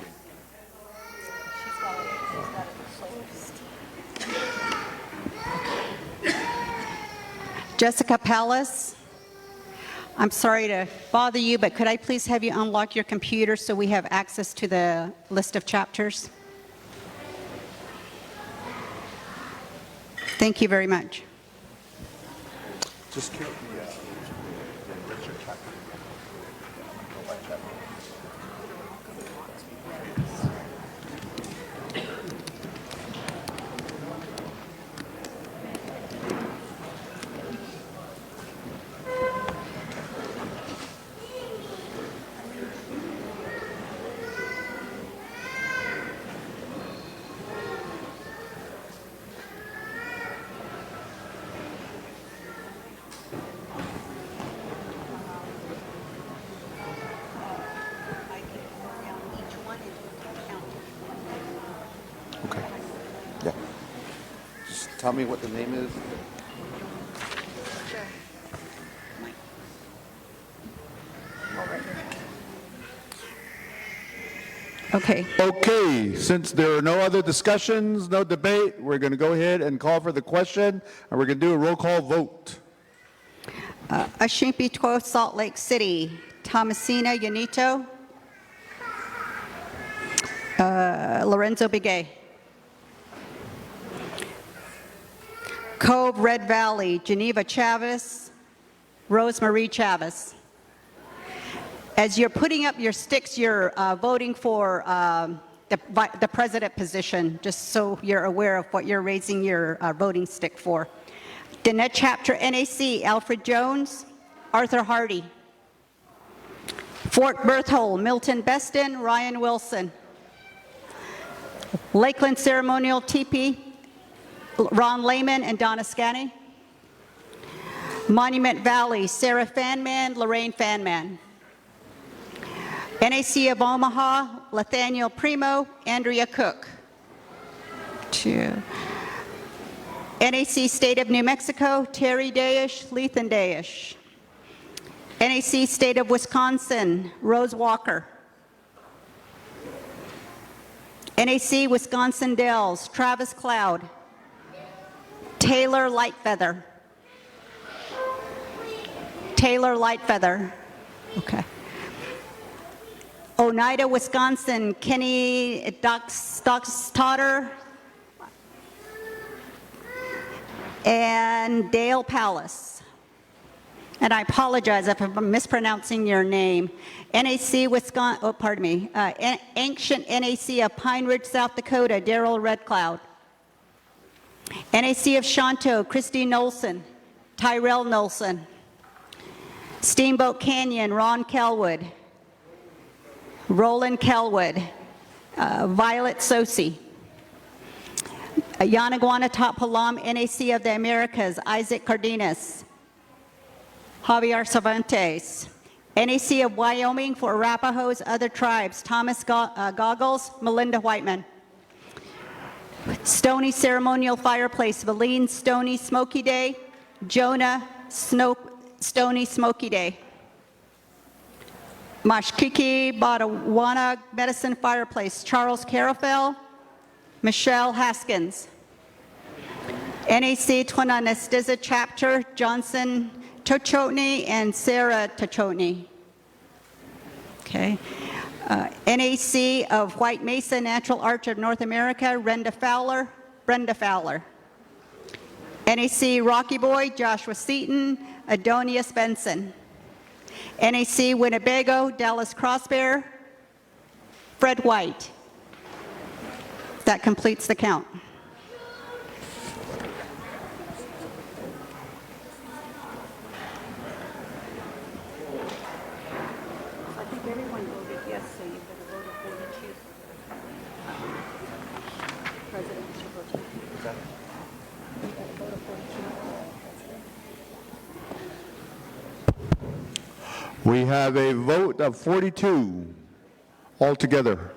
Jessica Palace, I'm sorry to bother you, but could I please have you unlock your computer so we have access to the list of chapters? Thank you very much. Just cue up the chapter. Okay. Yeah. Just tell me what the name is. Okay. Okay, since there are no other discussions, no debate, we're going to go ahead and call for the question, and we're going to do a roll call vote. Ashimpito, Salt Lake City. Thomasina Yanito. Lorenzo Bigay. Cove, Red Valley. Geneva Chavez. Rosemarie Chavez. As you're putting up your sticks, you're voting for the president position, just so you're aware of what you're raising your voting stick for. Danette Chapter NAC, Alfred Jones, Arthur Hardy. Fort Berthold, Milton Beston, Ryan Wilson. Lakeland Ceremonial Teepee, Ron Lehman and Donna Scanny. Monument Valley, Sarah Fanman, Lorraine Fanman. NAC of Omaha, Nathaniel Primo, Andrea Cook. 2. NAC State of New Mexico, Terry Dayish, Lethan Dayish. NAC State of Wisconsin, Rose Walker. NAC Wisconsin Dells, Travis Cloud. Taylor Lightfeather. Taylor Lightfeather. Okay. Oneida, Wisconsin, Kenny Stockstotter, and Dale Palace. And I apologize if I'm mispronouncing your name. NAC, Wisconsin, oh, pardon me. Ancient NAC of Pine Ridge, South Dakota, Darrell RedCloud. NAC of Shanto, Christy Nolson, Tyrell Nolson. Steamboat Canyon, Ron Kelwood. Roland Kelwood, Violet Sosi. Yanaguana Top Palam, NAC of the Americas, Isaac Cardenas. Javier Cervantes. NAC of Wyoming for Arapahoes, other tribes, Thomas Goggles, Melinda Whiteman. Stony Ceremonial Fireplace, Valine Stony Smoky Day, Jonah Stony Smoky Day. Mashkiki Badawana Medicine Fireplace, Charles Carafel, Michelle Haskins. NAC Twananestiza Chapter, Johnson Tochotny and Sarah Tochotny. Okay. NAC of White Mesa Natural Arch of North America, Brenda Fowler. NAC Rocky Boy, Joshua Seaton, Adonius Benson. NAC Winnebago, Dallas Crossbear, Fred White. That completes the count. Everyone voted yes, so you better vote according to President Mr. Pro Tem. You better vote according to We have a vote of 42 altogether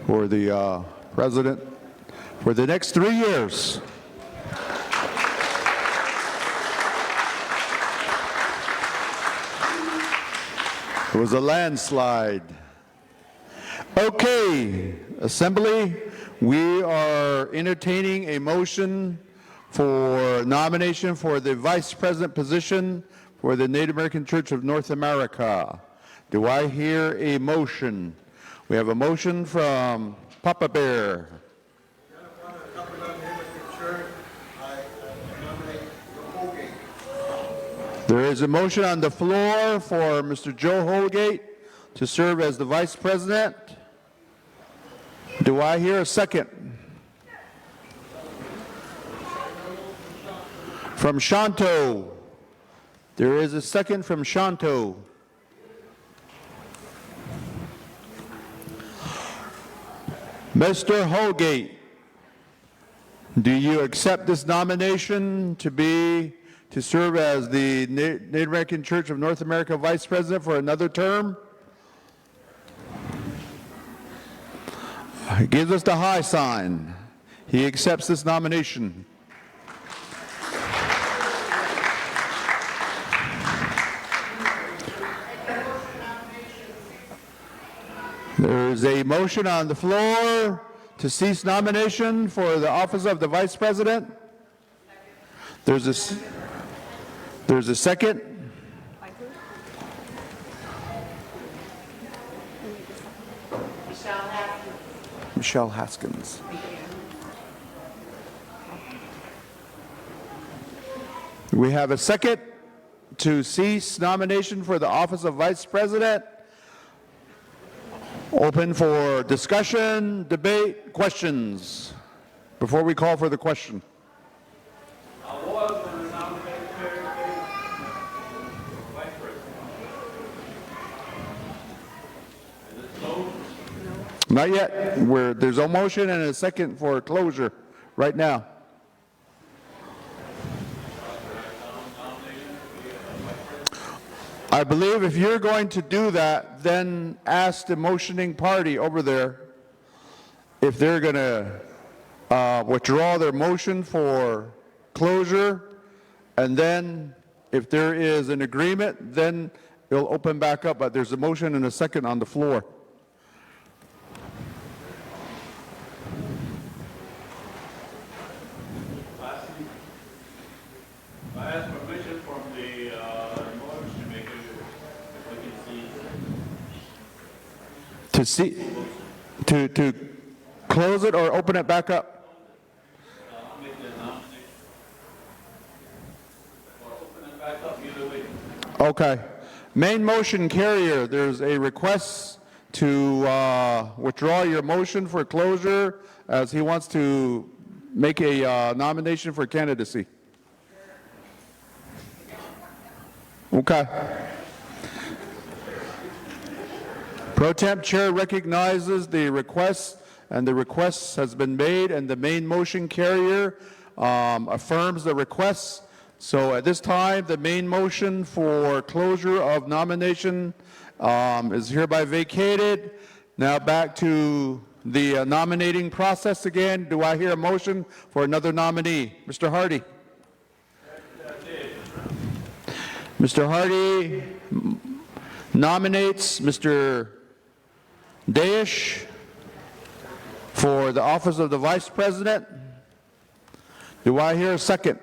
for the president for the next 3 years. It was a landslide. Okay, Assembly, we are entertaining a motion for nomination for the Vice President position for the Native American Church of North America. Do I hear a motion? We have a motion from Papa Bear. There is a motion on the floor for Mr. Joe Holgate to serve as the Vice President. Do I hear a second? From Shanto. There is a second from Shanto. Mr. Holgate, do you accept this nomination to serve as the Native American Church of North America Vice President for another term? He gives us the high sign. He accepts this nomination. There is a motion on the floor to cease nomination for the office of the Vice President. There's a second. Michelle Haskins. We have a second to cease nomination for the office of Vice President. Open for discussion, debate, questions. Before we call for the question. Not yet. There's a motion and a second for closure right now. I believe if you're going to do that, then ask the motioning party over there if they're going to withdraw their motion for closure, and then if there is an agreement, then it'll open back up. But there's a motion and a second on the floor. I ask permission from the motion maker if we can see. To close it or open it back up? I'll make the nomination. Or open it back up, either way. Okay. Main motion carrier, there's a request to withdraw your motion for closure as he wants to make a nomination for candidacy. Okay. Pro Temp Chair recognizes the request, and the request has been made, and the main motion carrier affirms the request. So at this time, the main motion for closure of nomination is hereby vacated. Now back to the nominating process again. Do I hear a motion for another nominee? Mr. Hardy. Mr. Hardy nominates Mr. Dayish for the office of the Vice President. Do I hear a second?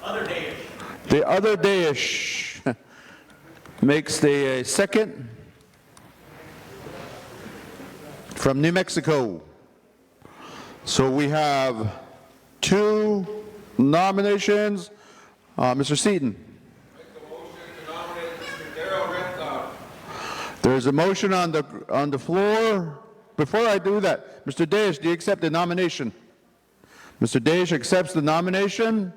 Other Dayish. The other Dayish makes the second from New Mexico. So we have 2 nominations. Mr. Seaton. There's a motion on the floor. Before I do that, Mr. Dayish, do you accept the nomination? Mr. Dayish accepts the nomination.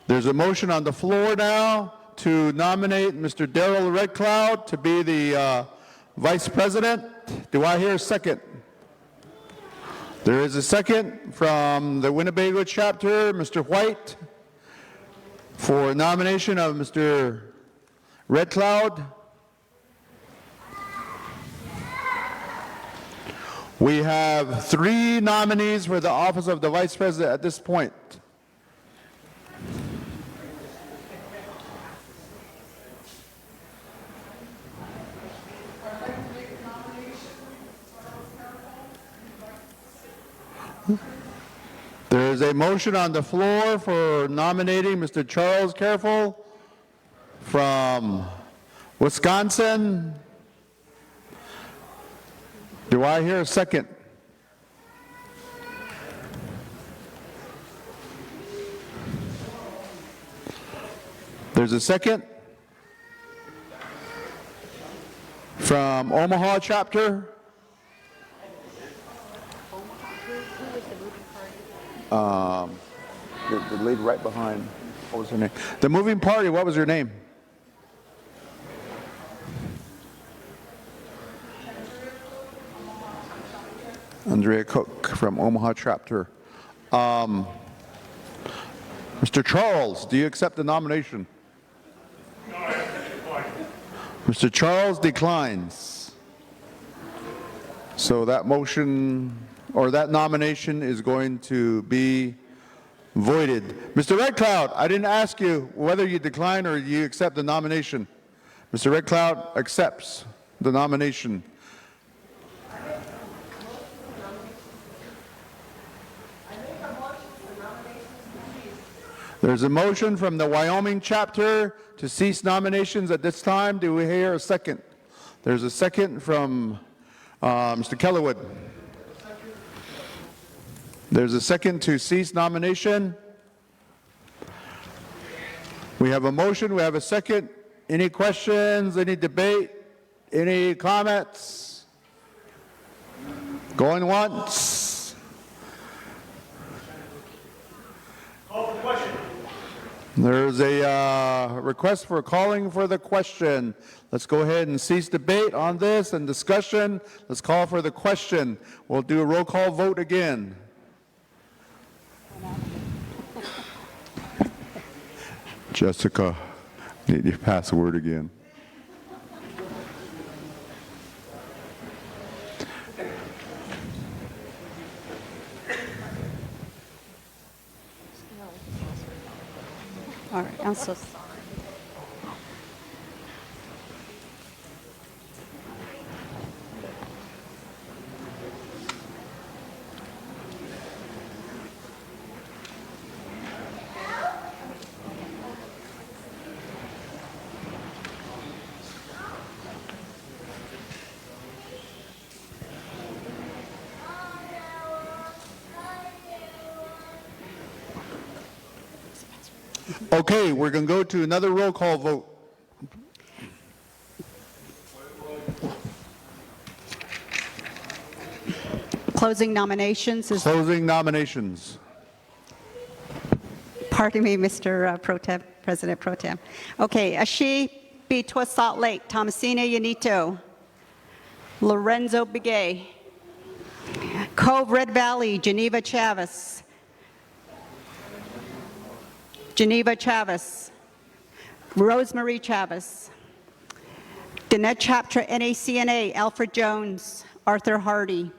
There's a motion on the floor now to nominate Mr. Darrell RedCloud to be the Vice President. Do I hear a second? There is a second from the Winnebago chapter, Mr. White, for nomination of Mr. RedCloud. We have 3 nominees for the office of the Vice President at this point. There is a motion on the floor for nominating Mr. Charles Careful from Wisconsin. Do I hear a second? There's a second from Omaha chapter. The lady right behind, what was her name? The moving party, what was her name? Andrea Cook from Omaha chapter. Mr. Charles, do you accept the nomination? Mr. Charles declines. So that motion or that nomination is going to be voided. Mr. RedCloud, I didn't ask you whether you decline or you accept the nomination. Mr. RedCloud accepts the nomination. There's a motion from the Wyoming chapter to cease nominations at this time. Do we hear a second? There's a second from Mr. Kellywood. There's a second to cease nomination. We have a motion, we have a second. Any questions, any debate, any comments? Going once? Call for the question. There's a request for calling for the question. Let's go ahead and cease debate on this and discussion. Let's call for the question. We'll do a roll call vote again. Jessica, need your password again. All right, I'm so sorry. Okay, we're going to go to another roll call vote. Closing nominations is. Closing nominations. Pardon me, Mr. President Pro Tem. Okay, Ashi B. Twist Salt Lake, Thomasina Yanito, Lorenzo Begay, Cove Red Valley, Geneva Chavez, Rosemary Chavez, Danette Chapter NACNA, Alfred Jones, Arthur Hardy,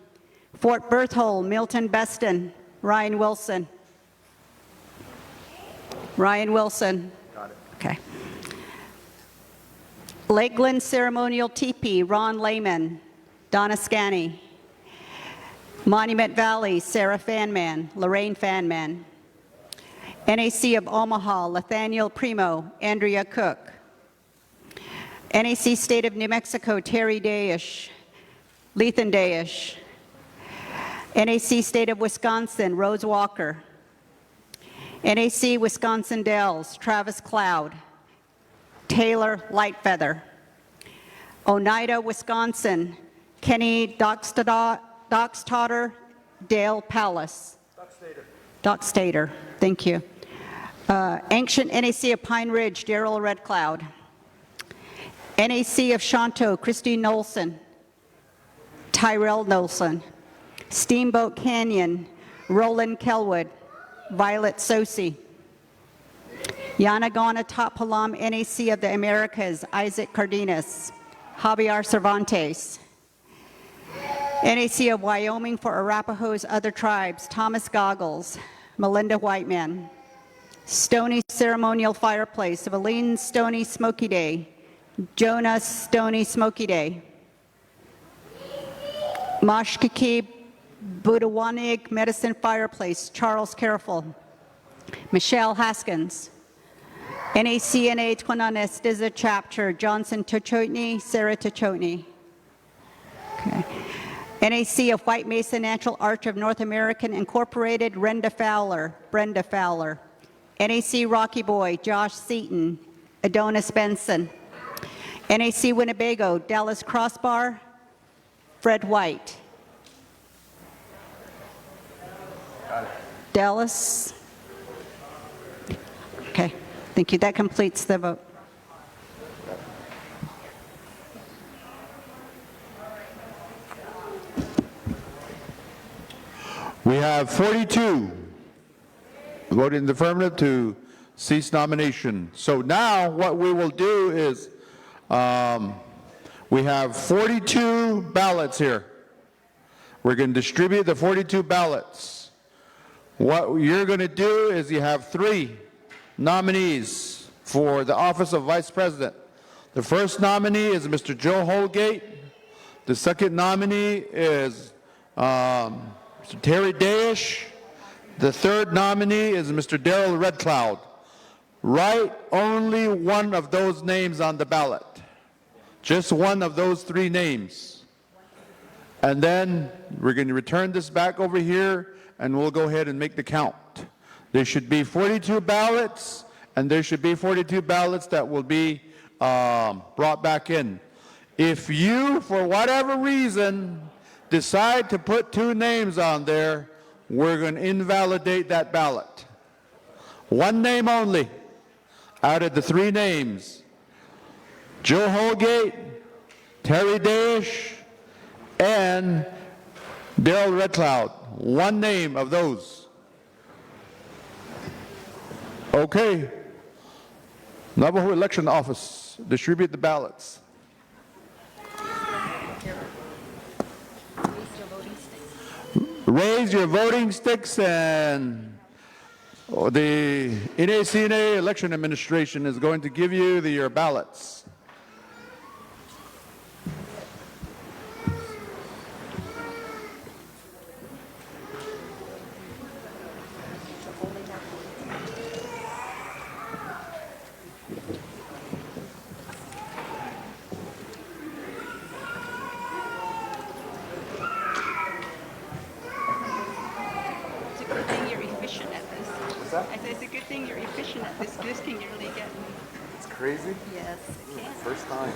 Fort Berthold, Milton Beston, Ryan Wilson. Ryan Wilson. Got it. Okay. Lakeland Ceremonial Teepee, Ron Lehman, Donna Scanny. Monument Valley, Sarah Fanman, Lorraine Fanman. NAC of Omaha, Nathaniel Primo, Andrea Cook. NAC State of New Mexico, Terry Dayish, Lethan Dayish. NAC State of Wisconsin, Rose Walker. NAC Wisconsin Dells, Travis Cloud, Taylor Lightfeather. Oneida, Wisconsin, Kenny Dockstader, Dale Palace. Dockstader, thank you. Ancient NAC of Pine Ridge, Darrell RedCloud. NAC of Shanto, Christine Nolson, Tyrell Nolson. Steamboat Canyon, Roland Kelwood, Violet Sosi. Yanagana Top Palam, NAC of the Americas, Isaac Cardenas, Javier Cervantes. NAC of Wyoming for Arapahoe's Other Tribes, Thomas Goggles, Melinda Whiteman. Stony Ceremonial Fireplace of Aline Stony Smoky Day, Jonah Stony Smoky Day. Mashkiki Budawanig Medicine Fireplace, Charles Careful. Michelle Haskins. NACNA Twananes Diza Chapter, Johnson Tochotny, Sarah Tochotny. Okay. NAC of White Mesa Natural Arch of North American Incorporated, Brenda Fowler. NAC Rocky Boy, Josh Seaton, Adonis Benson. NAC Winnebago, Dallas Crossbar, Fred White. Dallas. Okay, thank you. That completes the vote. We have 42 voted in the affirmative to cease nomination. So now what we will do is we have 42 ballots here. We're going to distribute the 42 ballots. What you're going to do is you have 3 nominees for the office of Vice President. The first nominee is Mr. Joe Holgate. The second nominee is Mr. Terry Dayish. The third nominee is Mr. Darrell RedCloud. Write only one of those names on the ballot. Just one of those 3 names. And then we're going to return this back over here and we'll go ahead and make the count. There should be 42 ballots and there should be 42 ballots that will be brought back in. If you, for whatever reason, decide to put 2 names on there, we're going to invalidate that ballot. 1 name only out of the 3 names. Joe Holgate, Terry Dayish, and Darrell RedCloud. 1 name of those. Okay. Navajo Election Office, distribute the ballots. Raise your voting sticks and the NACNA Election Administration is going to give you your ballots. It's a good thing you're efficient at this. This can you really get. It's crazy? Yes, it can. First time.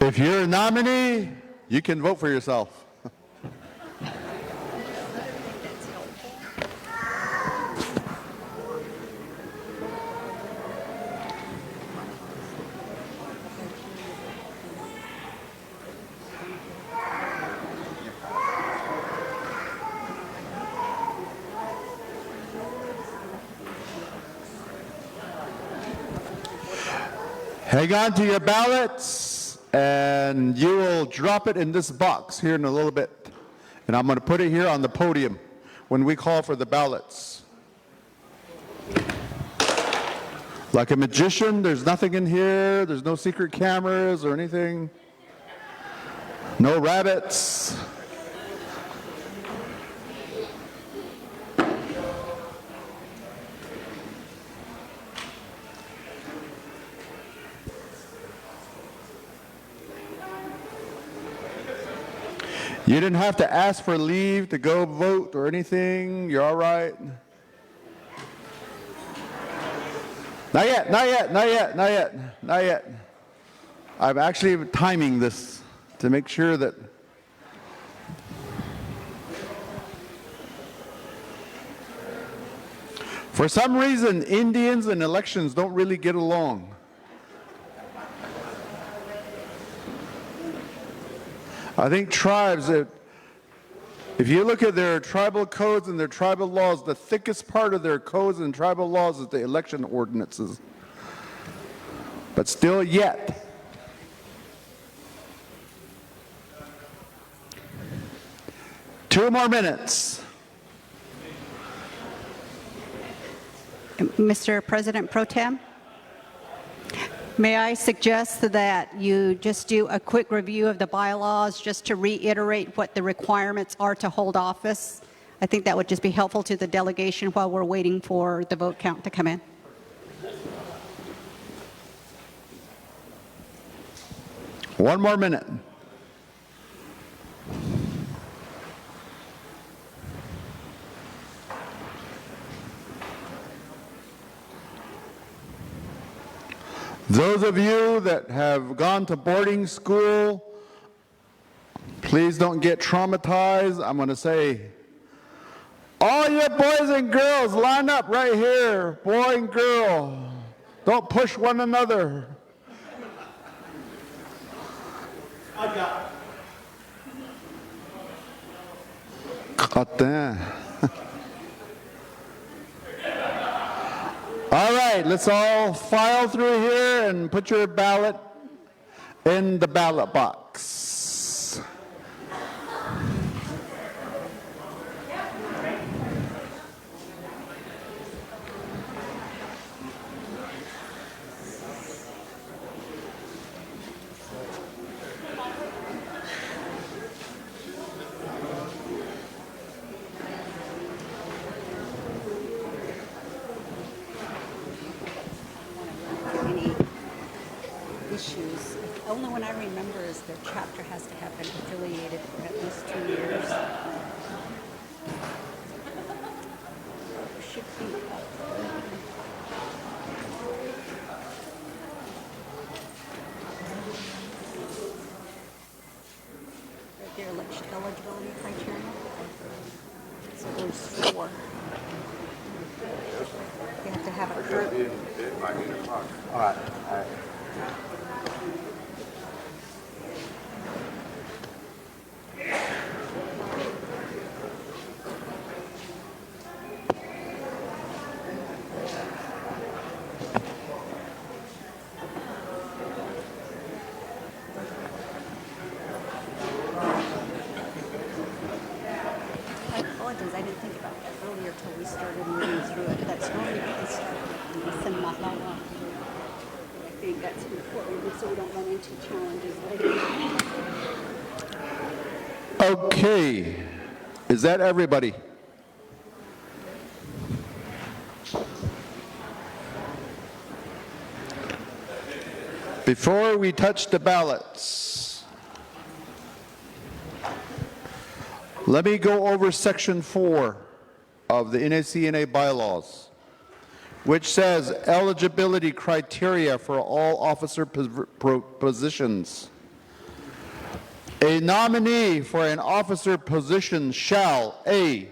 If you're a nominee, you can vote for yourself. Hang on to your ballots, and you will drop it in this box here in a little bit. And I'm going to put it here on the podium when we call for the ballots. Like a magician, there's nothing in here. There's no secret cameras or anything. No rabbits. You didn't have to ask for leave to go vote or anything. You're all right. Not yet, not yet, not yet, not yet, not yet. I'm actually timing this to make sure that for some reason Indians and elections don't really get along. I think tribes, if you look at their tribal codes and their tribal laws, the thickest part of their codes and tribal laws is the election ordinances. But still yet. Two more minutes. Mr. President Pro Tem, may I suggest that you just do a quick review of the bylaws just to reiterate what the requirements are to hold office? I think that would just be helpful to the delegation while we're waiting for the vote count to come in. One more minute. Those of you that have gone to boarding school, please don't get traumatized. I'm going to say, all you boys and girls, line up right here, boy and girl. Don't push one another. I got God damn. All right, let's all file through here and put your ballot in the ballot box. Issues. The only one I remember is their chapter has to have been affiliated for at least 2 years. Should be right there, eligibility criteria. So there's 4. You have to have a current. All right. I didn't think about that earlier until we started moving through it. That's normally what we start with some mahlawa. I think that's important so we don't run into challenges later. Okay. Is that everybody? Before we touch the ballots, let me go over Section 4 of the NACNA bylaws, which says eligibility criteria for all officer positions. A nominee for an officer position shall, A,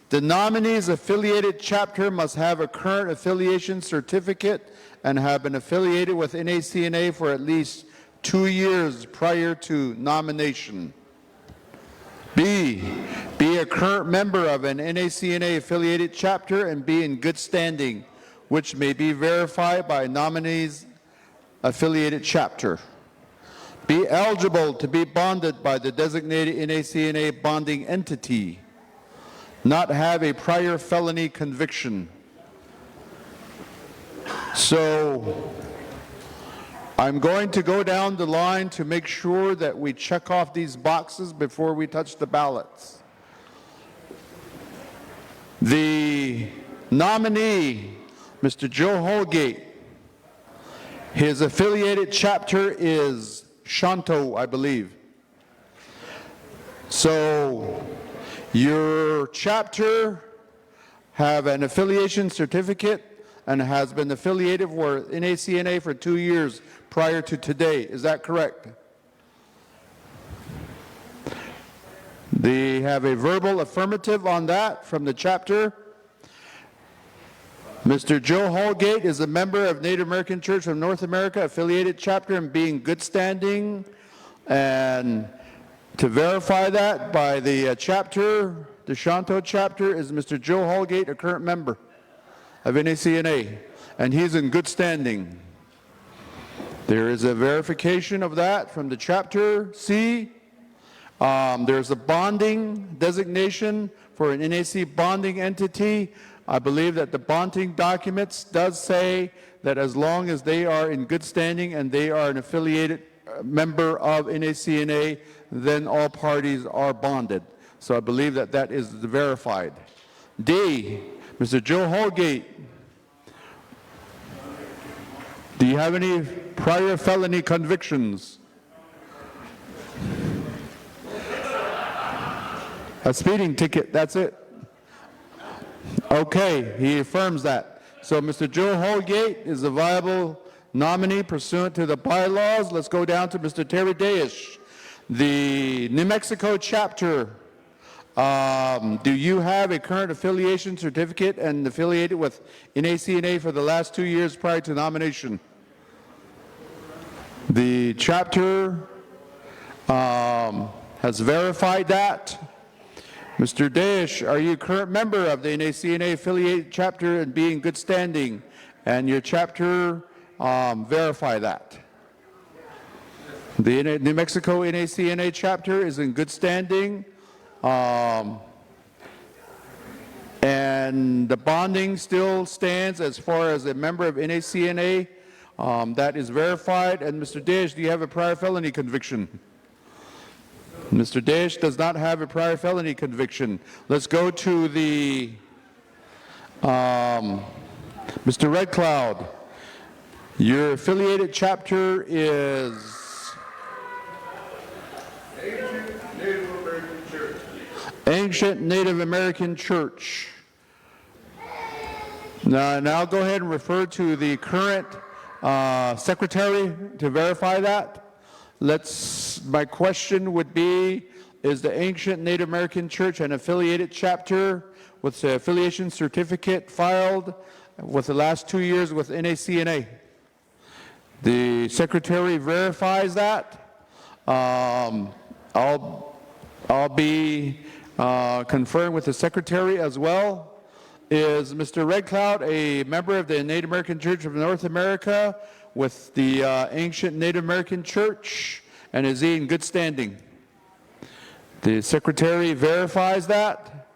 the nominee's affiliated chapter must have a current affiliation certificate and have been affiliated with NACNA for at least 2 years prior to nomination. B, be a current member of an NACNA affiliated chapter and be in good standing, which may be verified by nominees affiliated chapter. Be eligible to be bonded by the designated NACNA bonding entity. Not have a prior felony conviction. So I'm going to go down the line to make sure that we check off these boxes before we touch the ballots. The nominee, Mr. Joe Holgate, his affiliated chapter is Shanto, I believe. So your chapter have an affiliation certificate and has been affiliated with NACNA for 2 years prior to today. Is that correct? They have a verbal affirmative on that from the chapter. Mr. Joe Holgate is a member of Native American Church of North America affiliated chapter and being good standing. And to verify that by the chapter, the Shanto chapter, is Mr. Joe Holgate, a current member of NACNA, and he's in good standing. There is a verification of that from the chapter C. There's a bonding designation for an NAC bonding entity. I believe that the bonding documents does say that as long as they are in good standing and they are an affiliated member of NACNA, then all parties are bonded. So I believe that that is verified. D, Mr. Joe Holgate, do you have any prior felony convictions? A speeding ticket, that's it. Okay, he affirms that. So Mr. Joe Holgate is a viable nominee pursuant to the bylaws. Let's go down to Mr. Terry Dayish. The New Mexico chapter, do you have a current affiliation certificate and affiliated with NACNA for the last 2 years prior to nomination? The chapter has verified that. Mr. Dayish, are you a current member of the NACNA affiliated chapter and being good standing? And your chapter verify that. The New Mexico NACNA chapter is in good standing. And the bonding still stands as far as a member of NACNA. That is verified. And Mr. Dayish, do you have a prior felony conviction? Mr. Dayish does not have a prior felony conviction. Let's go to the Mr. RedCloud. Your affiliated chapter is Ancient Native American Church. Now go ahead and refer to the current secretary to verify that. My question would be, is the Ancient Native American Church an affiliated chapter with the affiliation certificate filed with the last 2 years with NACNA? The secretary verifies that. I'll be conferring with the secretary as well. Is Mr. RedCloud a member of the Native American Church of North America with the Ancient Native American Church, and is he in good standing? The secretary verifies that.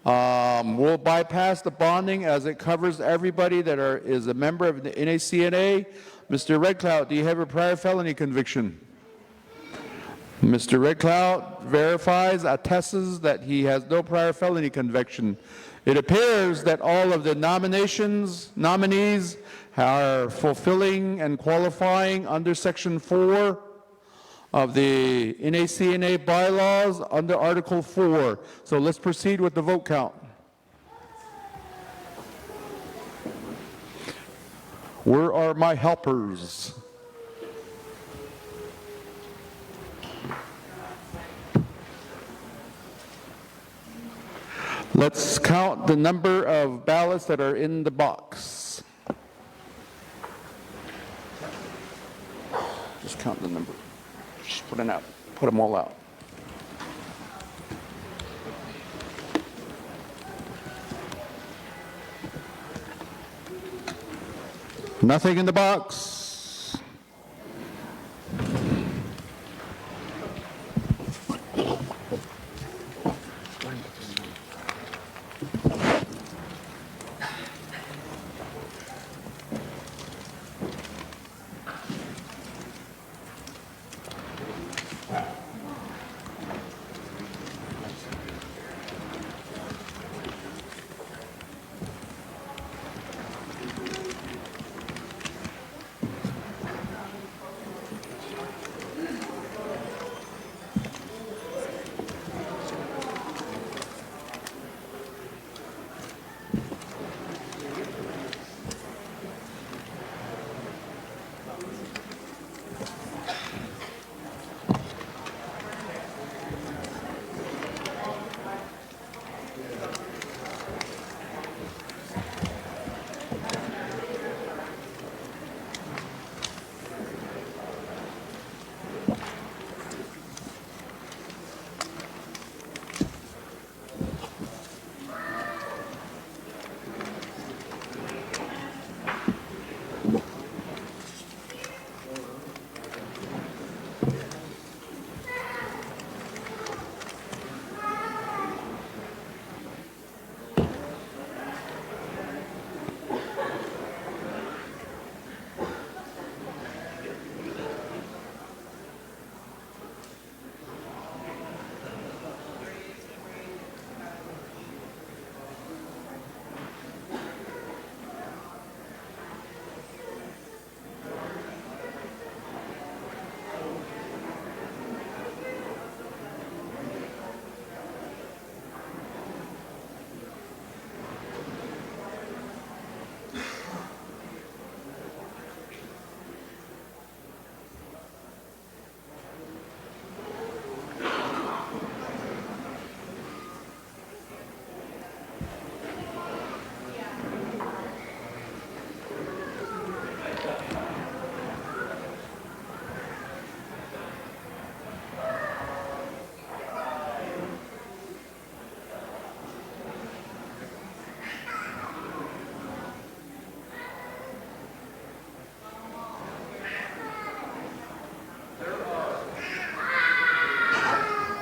We'll bypass the bonding as it covers everybody that is a member of the NACNA. Mr. RedCloud, do you have a prior felony conviction? Mr. RedCloud verifies, attests that he has no prior felony conviction. It appears that all of the nominees are fulfilling and qualifying under Section 4 of the NACNA bylaws under Article 4. So let's proceed with the vote count. Where are my helpers? Let's count the number of ballots that are in the box. Just count the number. Just put them all out. Nothing in the box.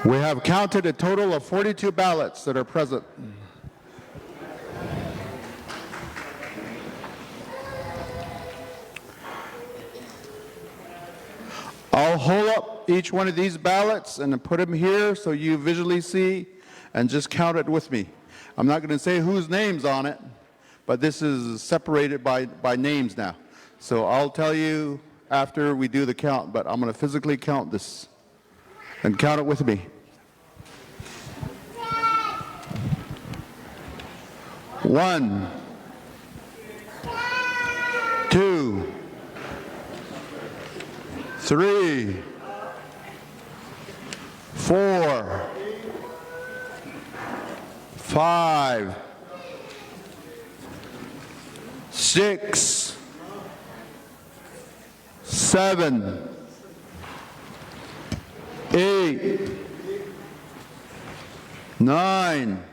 We have counted a total of 42 ballots that are present. I'll hold up each one of these ballots and put them here so you visually see and just count it with me. I'm not going to say whose name's on it, but this is separated by names now. So I'll tell you after we do the count, but I'm going to physically count this and count it with me. 1, 2, 3, 4, 5, 6, 7, 8, 9,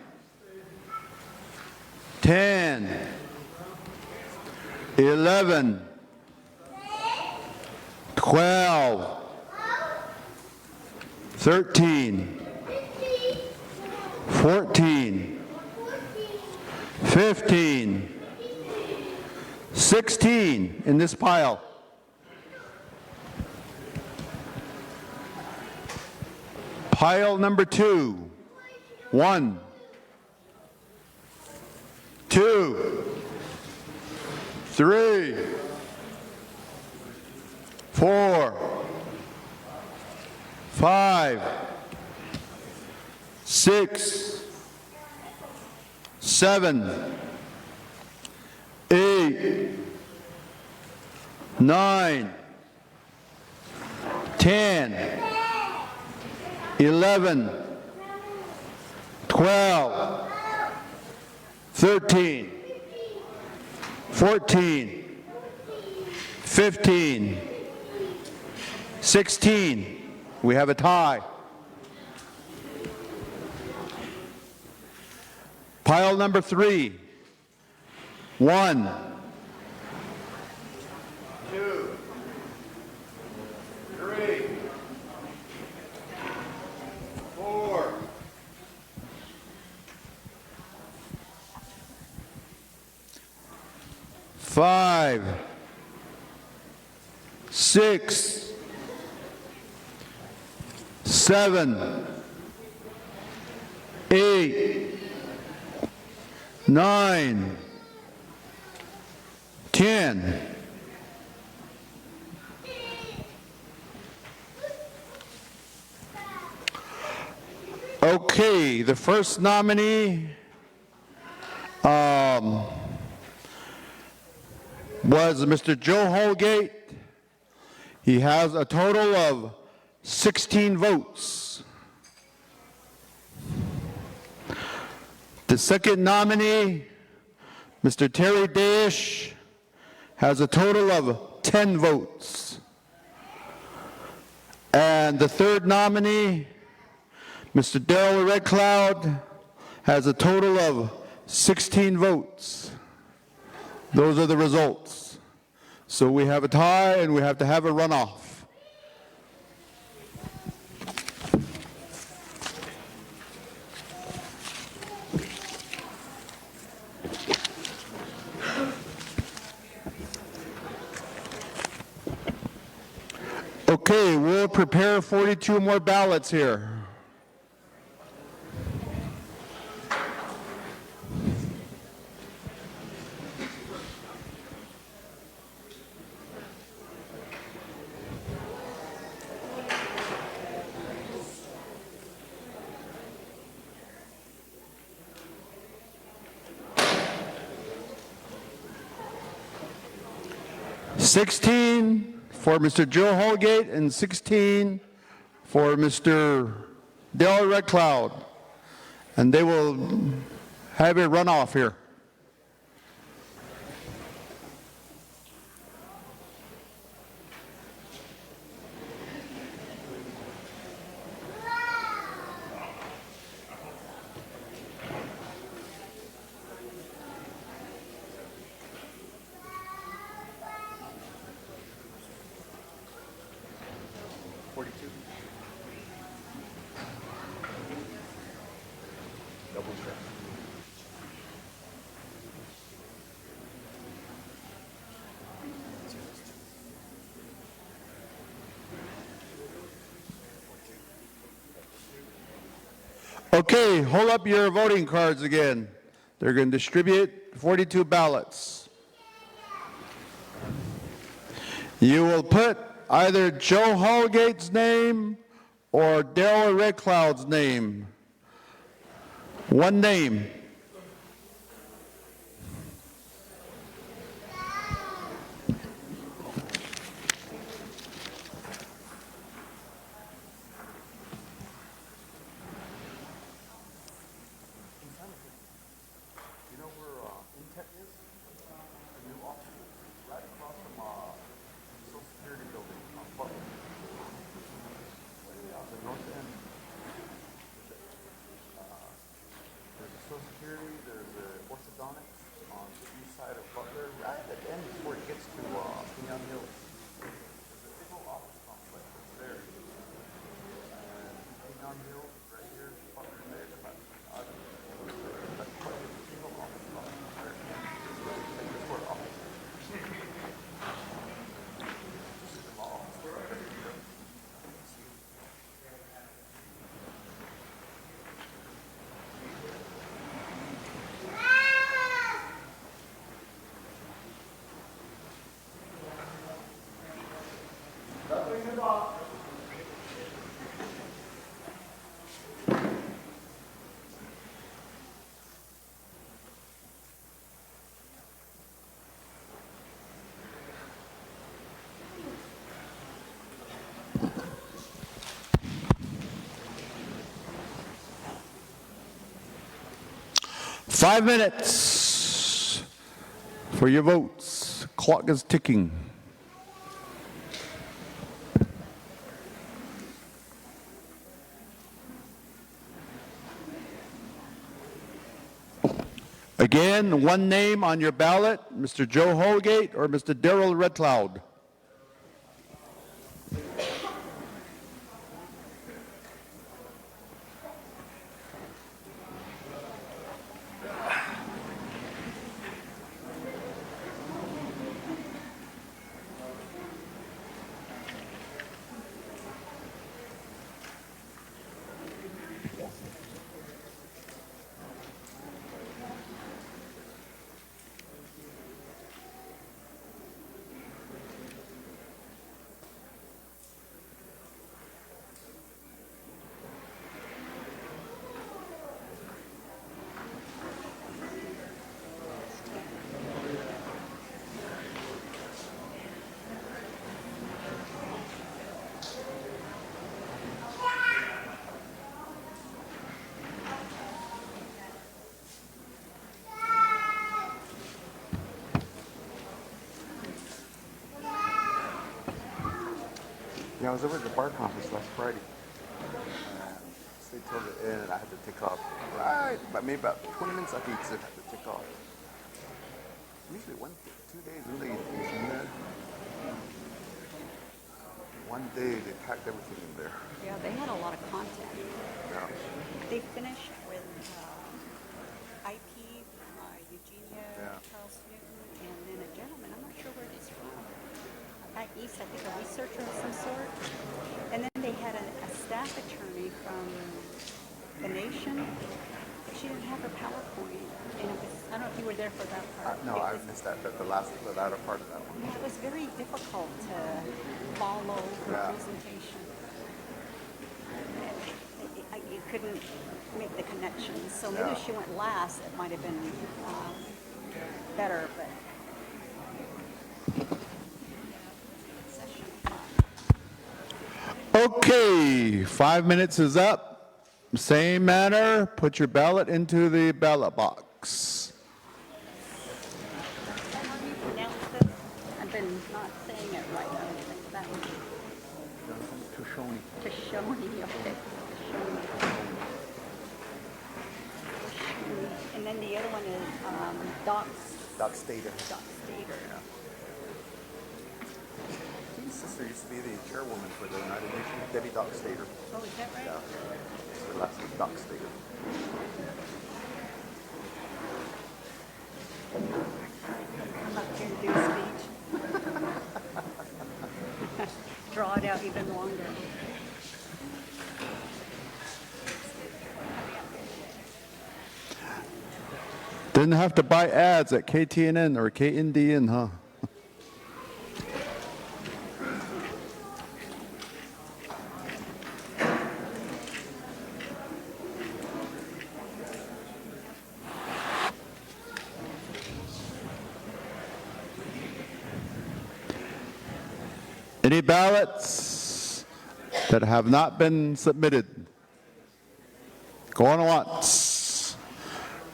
10, 11, 12, 13, 14, 15, 16 in this pile. Pile number 2, 1, 2, 3, 4, 5, 6, 7, 8, 9, 10, 11, 12, 13, 14, 15, 16. We have a tie. Pile number 3. 1, 2, 3, 4, 5, 6, 7, 8, 9, 10. Okay, the first nominee was Mr. Joe Holgate. He has a total of 16 votes. The second nominee, Mr. Terry Dayish, has a total of 10 votes. And the third nominee, Mr. Darrell RedCloud, has a total of 16 votes. Those are the results. So we have a tie and we have to have a runoff. Okay, we'll prepare 42 more ballots here. $16 for Mr. Joe Holgate and 16 for Mr. Darrell RedCloud. And they will have a runoff here. Okay, hold up your voting cards again. They're going to distribute 42 ballots. You will put either Joe Holgate's name or Darrell RedCloud's name. One name. Five minutes for your votes. Clock is ticking. Again, one name on your ballot, Mr. Joe Holgate or Mr. Darrell RedCloud. Yeah, I was over at the bar conference last Friday. Stayed till the end, and I had to take off. Right, but maybe about 20 minutes after each sip, I had to take off. Usually 2 days, really. One day they packed everything in there. Yeah, they had a lot of content. Yeah. They finished with IP from Eugenia, Charles Newton, and then a gentleman, I'm not sure where he's from. Back east, I think a researcher of some sort. And then they had a staff attorney from the nation. She didn't have her PowerPoint. And it was, I don't know if you were there for that part. No, I missed that, but the latter part of that one. Yeah, it was very difficult to follow her presentation. You couldn't make the connections. So maybe if she went last, it might have been better. But Okay, 5 minutes is up. Same manner, put your ballot into the ballot box. how do you pronounce this? I've been not saying it right. I don't think that was Tashoni. Tashoni, okay. Tashoni. And then the other one is Doc Stater. Doc Stater. His sister used to be the chairwoman for the United Nations, Debbie Doc Stater. Oh, is that right? Yeah. Her last name is Doc Stater. I'm not going to do a speech. Draw it out even longer. Didn't have to buy ads at KTNN or KNDN, huh? Any ballots that have not been submitted? Going once,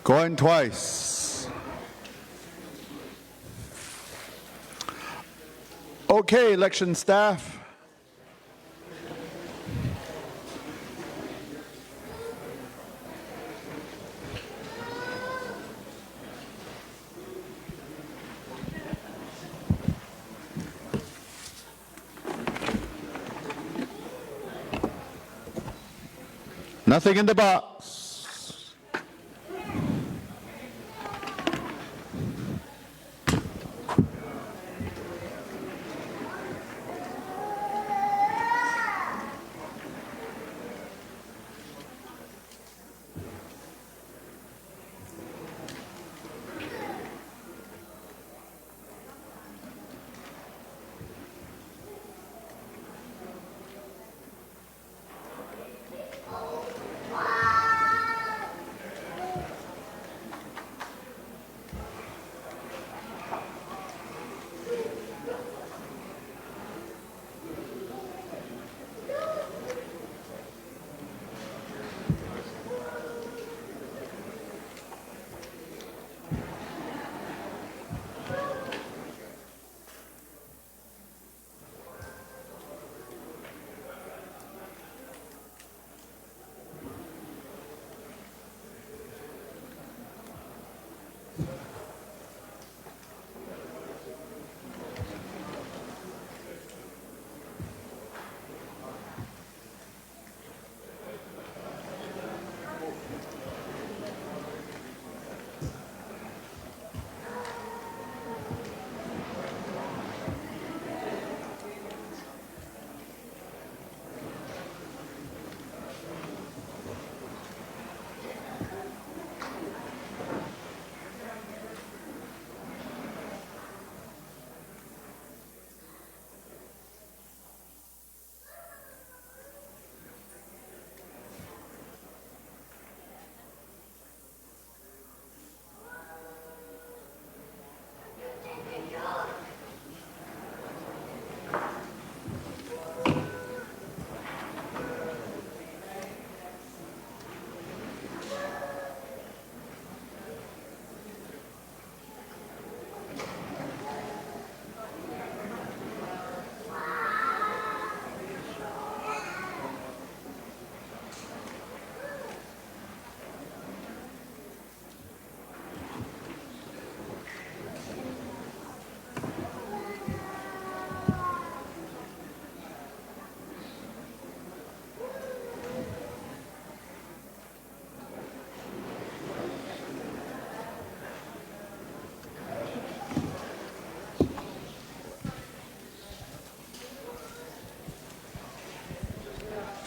going twice. Okay, election staff. Nothing in the box.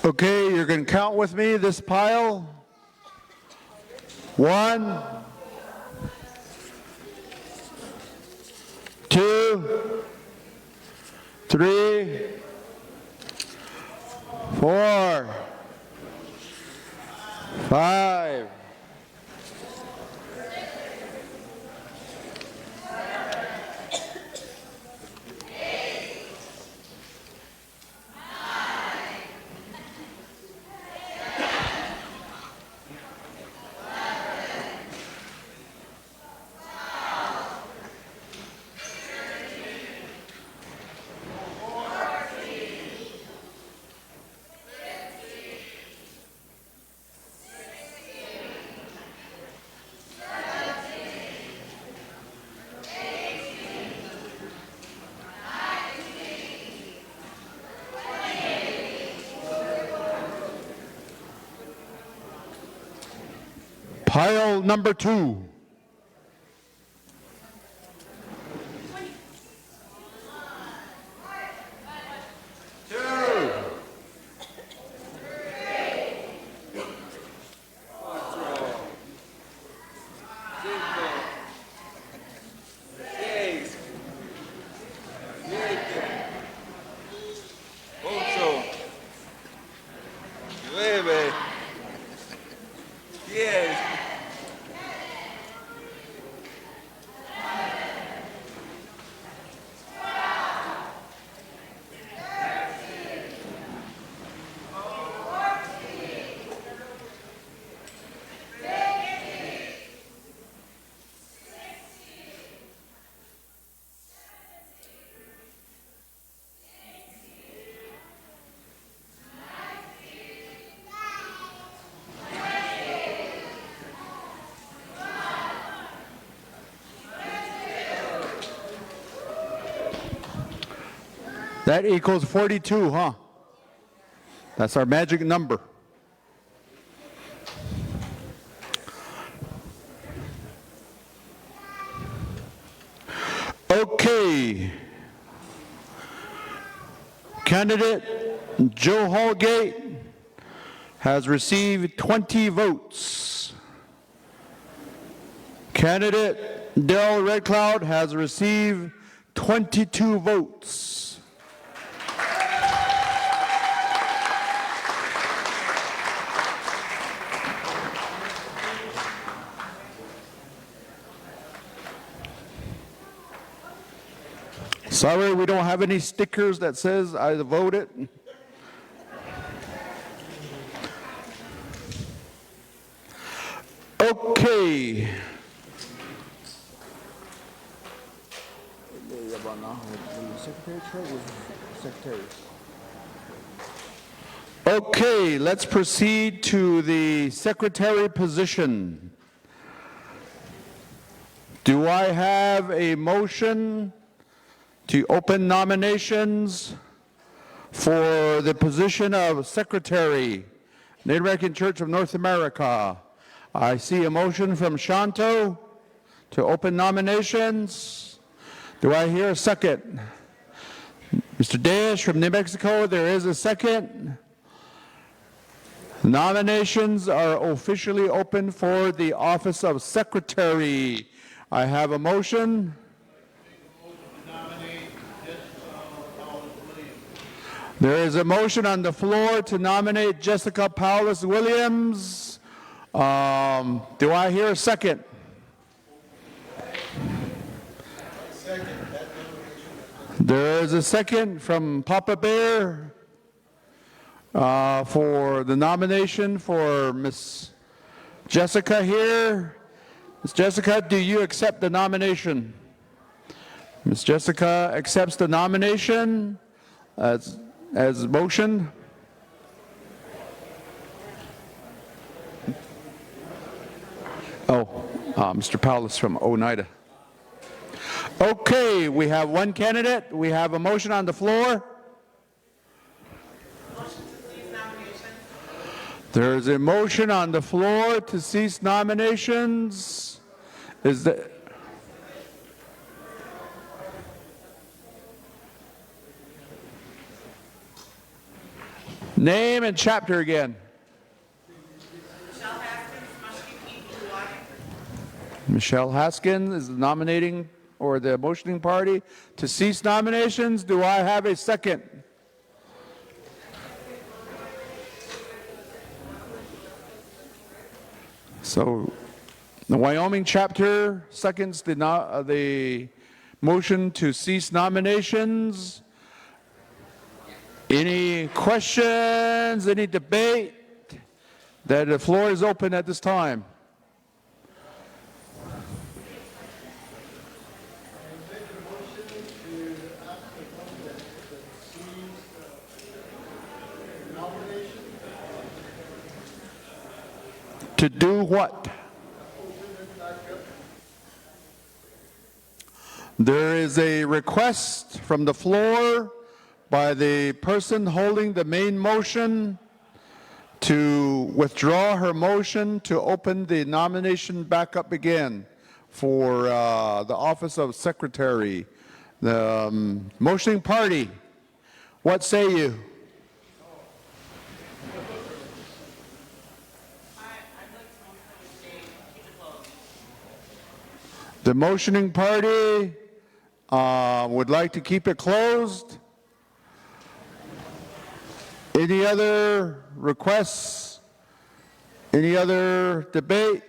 Okay, you're going to count with me this pile. 1, 2, 3, 4, 5, 'Pile number 2. Cinco. That equals 42, huh? That's our magic number. Okay. Candidate Joe Holgate has received 20 votes. Candidate Darrell RedCloud has received 22 votes. Sorry, we don't have any stickers that says I voted. Okay. Okay, let's proceed to the secretary position. Do I have a motion to open nominations for the position of Secretary, Native American Church of North America? I see a motion from Shanto to open nominations. Do I hear a second? Mr. Dayish from New Mexico, there is a second. Nominations are officially open for the office of Secretary. I have a motion. There is a motion on the floor to nominate Jessica Paulus Williams. Do I hear a second? There is a second from Papa Bear for the nomination for Miss Jessica here. Miss Jessica, do you accept the nomination? Miss Jessica accepts the nomination as motion. Mr. Paulus from Oneida. Okay, we have one candidate. We have a motion on the floor. There is a motion on the floor to cease nominations. Is the name and chapter again? Michelle Haskins is nominating, or the motioning party, to cease nominations. Do I have a second? So the Wyoming chapter seconds the motion to cease nominations. Any questions, any debate? That the floor is open at this time. To do what? There is a request from the floor by the person holding the main motion to withdraw her motion to open the nomination back up again for the office of Secretary. The motioning party, what say you? The motioning party would like to keep it closed. Any other requests? Any other debate?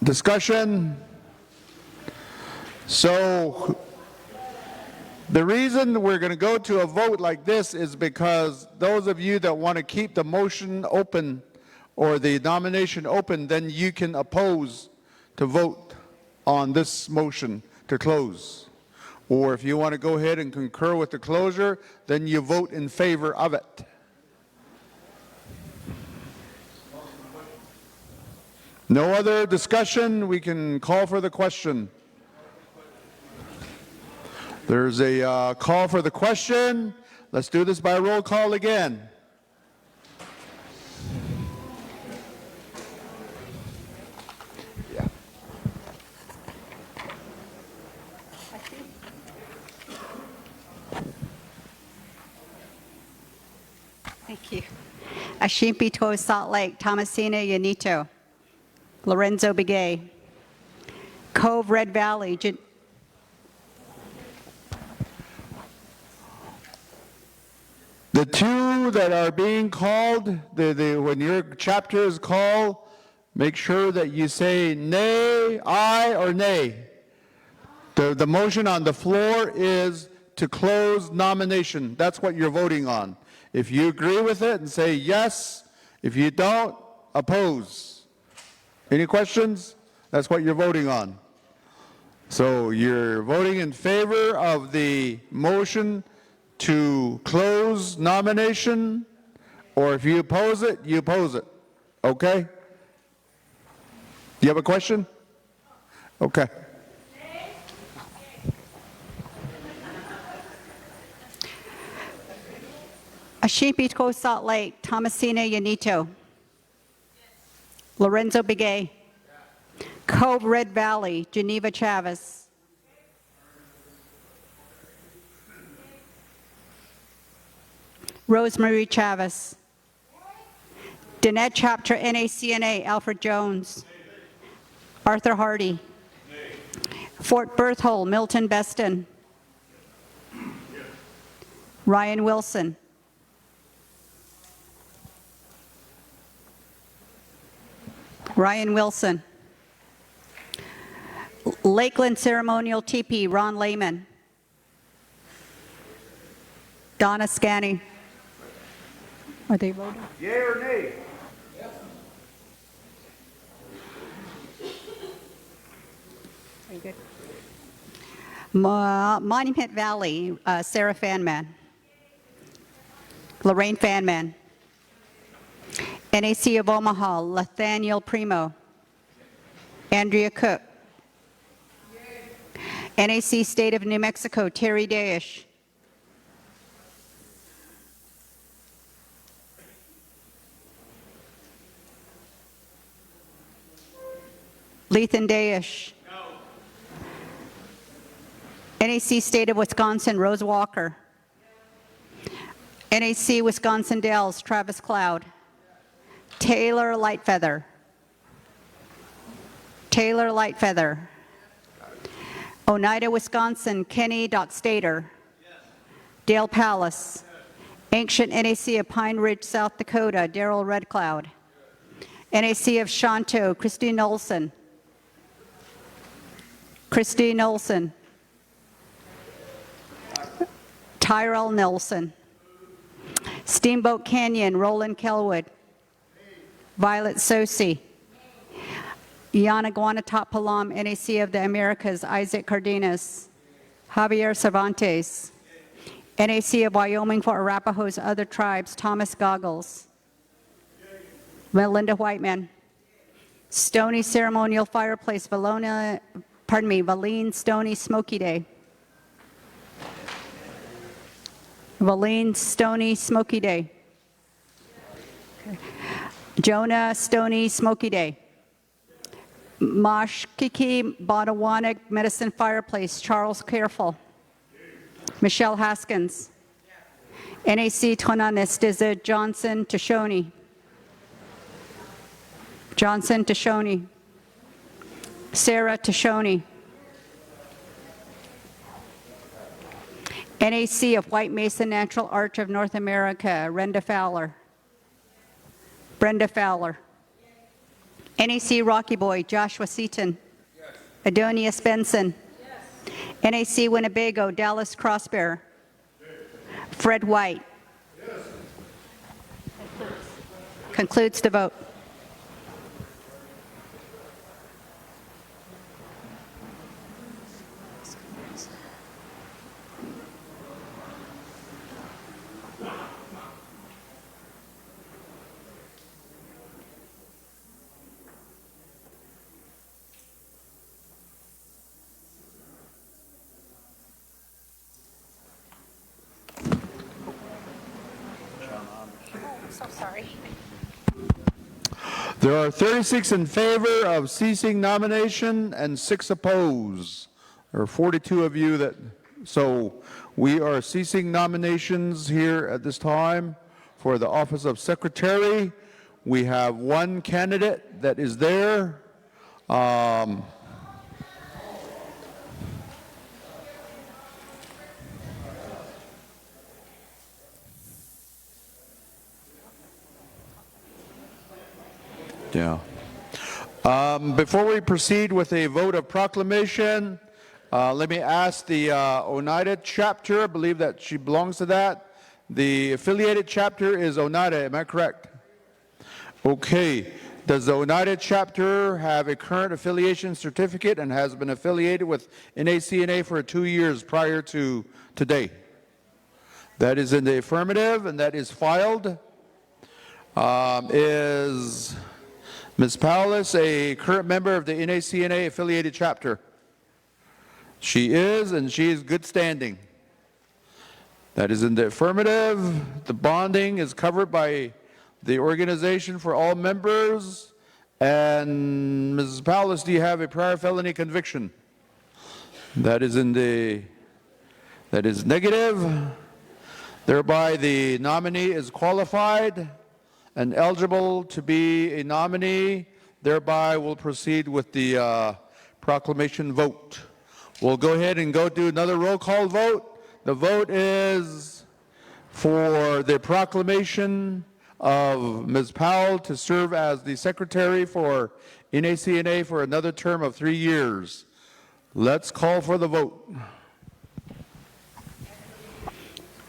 Discussion? So the reason we're going to go to a vote like this is because those of you that want to keep the motion open or the nomination open, then you can oppose to vote on this motion to close. Or if you want to go ahead and concur with the closure, then you vote in favor of it. No other discussion? We can call for the question. There's a call for the question. Let's do this by roll call again. Thank you. Ashimpito, Salt Lake, Thomasina, Yanito, Lorenzo Begay, Cove, Red Valley, The two that are being called, when your chapter is called, make sure that you say nay, aye, or nay. The motion on the floor is to close nomination. That's what you're voting on. If you agree with it, and say yes. If you don't, oppose. Any questions? That's what you're voting on. So you're voting in favor of the motion to close nomination, or if you oppose it, you oppose it. Okay? Do you have a question? Okay. Ashimpito, Salt Lake, Thomasina, Yanito, Lorenzo Begay, Cove, Red Valley, Geneva Chavez, Rosemary Chavez, Danette Chapter, NACNA, Alfred Jones, Arthur Hardy, Fort Berthold, Milton Beston, Ryan Wilson, Ryan Wilson, Lakeland Ceremonial TP, Ron Lehman, Donna Scanny. Are they voting? Yay or nay? Very good. Monument Valley, Sarah Fanman, Lorraine Fanman, NAC of Omaha, Nathaniel Primo, Andrea Cook, NAC State of New Mexico, Terry Dayish, Lethan Dayish, NAC State of Wisconsin, Rose Walker, NAC Wisconsin Dells, Travis Cloud, Taylor Lightfeather, Taylor Lightfeather, Oneida, Wisconsin, Kenny Dockstader, Dale Palace, Ancient NAC of Pine Ridge, South Dakota, Darrell RedCloud, NAC of Shanto, Christine Olson, Christine Olson, Tyrell Nelson, Steamboat Canyon, Roland Kelwood, Violet Sosi, Yanaguanatop Palam, NAC of the Americas, Isaac Cardenas, Javier Cervantes, NAC of Wyoming for Arapahoes, other tribes, Thomas Goggles, Melinda Whiteman, Stony Ceremonial Fireplace, Valine Stony Smoky Day, Valine Stony Smoky Day, Jonah Stony Smoky Day, Mosh Kiki Botawanek Medicine Fireplace, Charles Careful, Michelle Haskins, NAC Tonanestiza Johnson Tashoni, Johnson Tashoni, Sarah Tashoni, NAC of White Mesa Natural Arch of North America, Brenda Fowler, Brenda Fowler, NAC Rocky Boy, Joshua Seaton, Adonius Benson, NAC Winnebago, Dallas Crossbear, Fred White. Concludes the vote. so sorry. There are 36 in favor of ceasing nomination and 6 opposed. There are 42 of you that, so we are ceasing nominations here at this time for the office of secretary. We have 1 candidate that is there. Yeah. Before we proceed with a vote of proclamation, let me ask the Oneida chapter, I believe that she belongs to that. The affiliated chapter is Oneida, am I correct? Okay. Does the Oneida chapter have a current affiliation certificate and has been affiliated with NACNA for 2 years prior to today? That is in the affirmative, and that is filed. Is Ms. Powless a current member of the NACNA affiliated chapter? She is, and she is good standing. That is in the affirmative. The bonding is covered by the organization for all members. And Mrs. Powless, do you have a prior felony conviction? That is that is negative. Thereby the nominee is qualified and eligible to be a nominee. Thereby we'll proceed with the proclamation vote. We'll go ahead and go do another roll call vote. The vote is for the proclamation of Ms. Powell to serve as the secretary for NACNA for another term of 3 years. Let's call for the vote.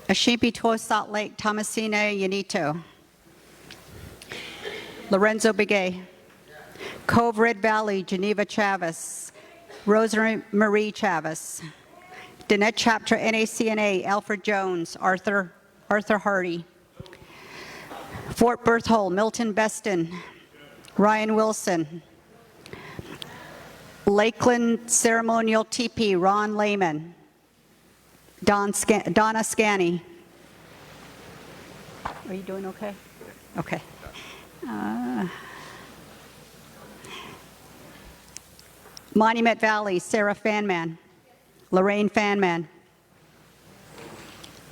Ashipi Tuo Salt Lake, Thomasina Yanito. Lorenzo Begay. Cove Red Valley, Geneva Chavez. Rosemary Marie Chavez. Danette Chapter NACNA, Alfred Jones, Arthur Hardy. Fort Berthold, Milton Beston. Ryan Wilson. Lakeland Ceremonial TP, Ron Lehman. Donna Scanny. Are you doing okay? Okay. Monument Valley, Sarah Fanman. Lorraine Fanman.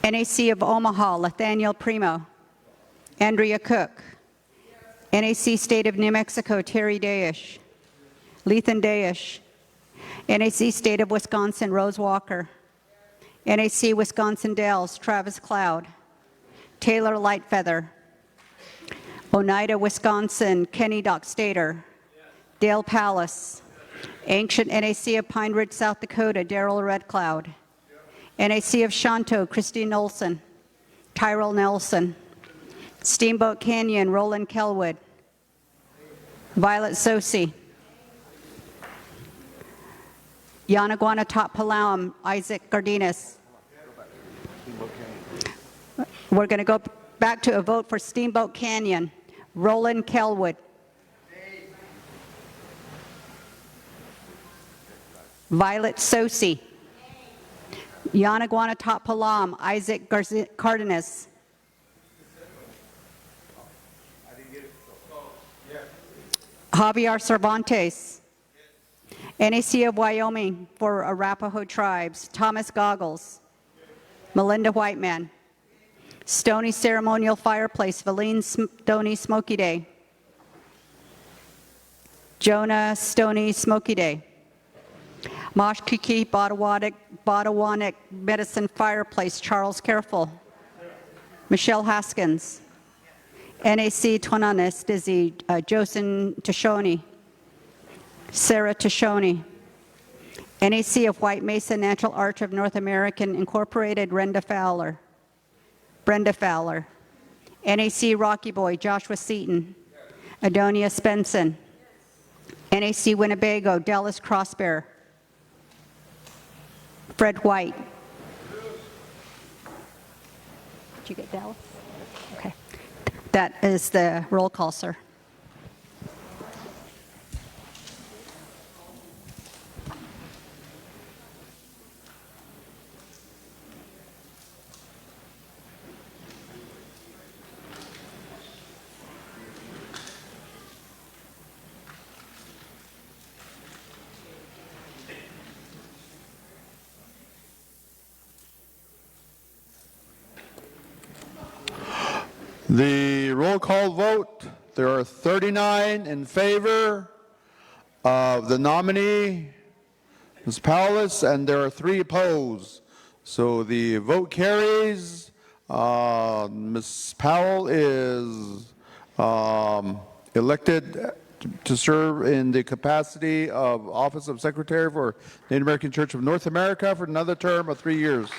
NAC of Omaha, Nathaniel Primo. Andrea Cook. NAC State of New Mexico, Terry Dayish. Lethan Dayish. NAC State of Wisconsin, Rose Walker. NAC Wisconsin Dells, Travis Cloud. Taylor Lightfeather. Oneida, Wisconsin, Kenny Dockstader. Dale Palace. Ancient NAC of Pine Ridge, South Dakota, Darrell RedCloud. NAC of Shanto, Christine Olson. Tyrell Nelson. Steamboat Canyon, Roland Kelwood. Violet Sosi. Yanaguana Top Palauam, Isaac Gardinas. We're going to go back to a vote for Steamboat Canyon, Roland Kelwood. Violet Sosi. Yanaguana Top Palam, Isaac Cardenas. Javier Cervantes. NAC of Wyoming for Arapaho Tribes, Thomas Goggles. Melinda Whiteman. Stony Ceremonial Fireplace, Valine Stony Smoky Day. Jonah Stony Smoky Day. Moshkiki Botawanek Medicine Fireplace, Charles Careful. Michelle Haskins. NAC Tonanis Dizzy, Josen Tashoni. Sarah Tashoni. NAC of White Mesa Natural Arch of North American Incorporated, Brenda Fowler. NAC Rocky Boy, Joshua Seaton. Adonia Spenson. NAC Winnebago, Dallas Crossbear. Fred White. Did you get Dallas? Okay. That is the roll call, sir. The roll call vote, there are 39 in favor of the nominee, Ms. Powless, and there are 3 opposed. So the vote carries. Ms. Powell is elected to serve in the capacity of Office of Secretary for the Native American Church of North America for another term of 3 years.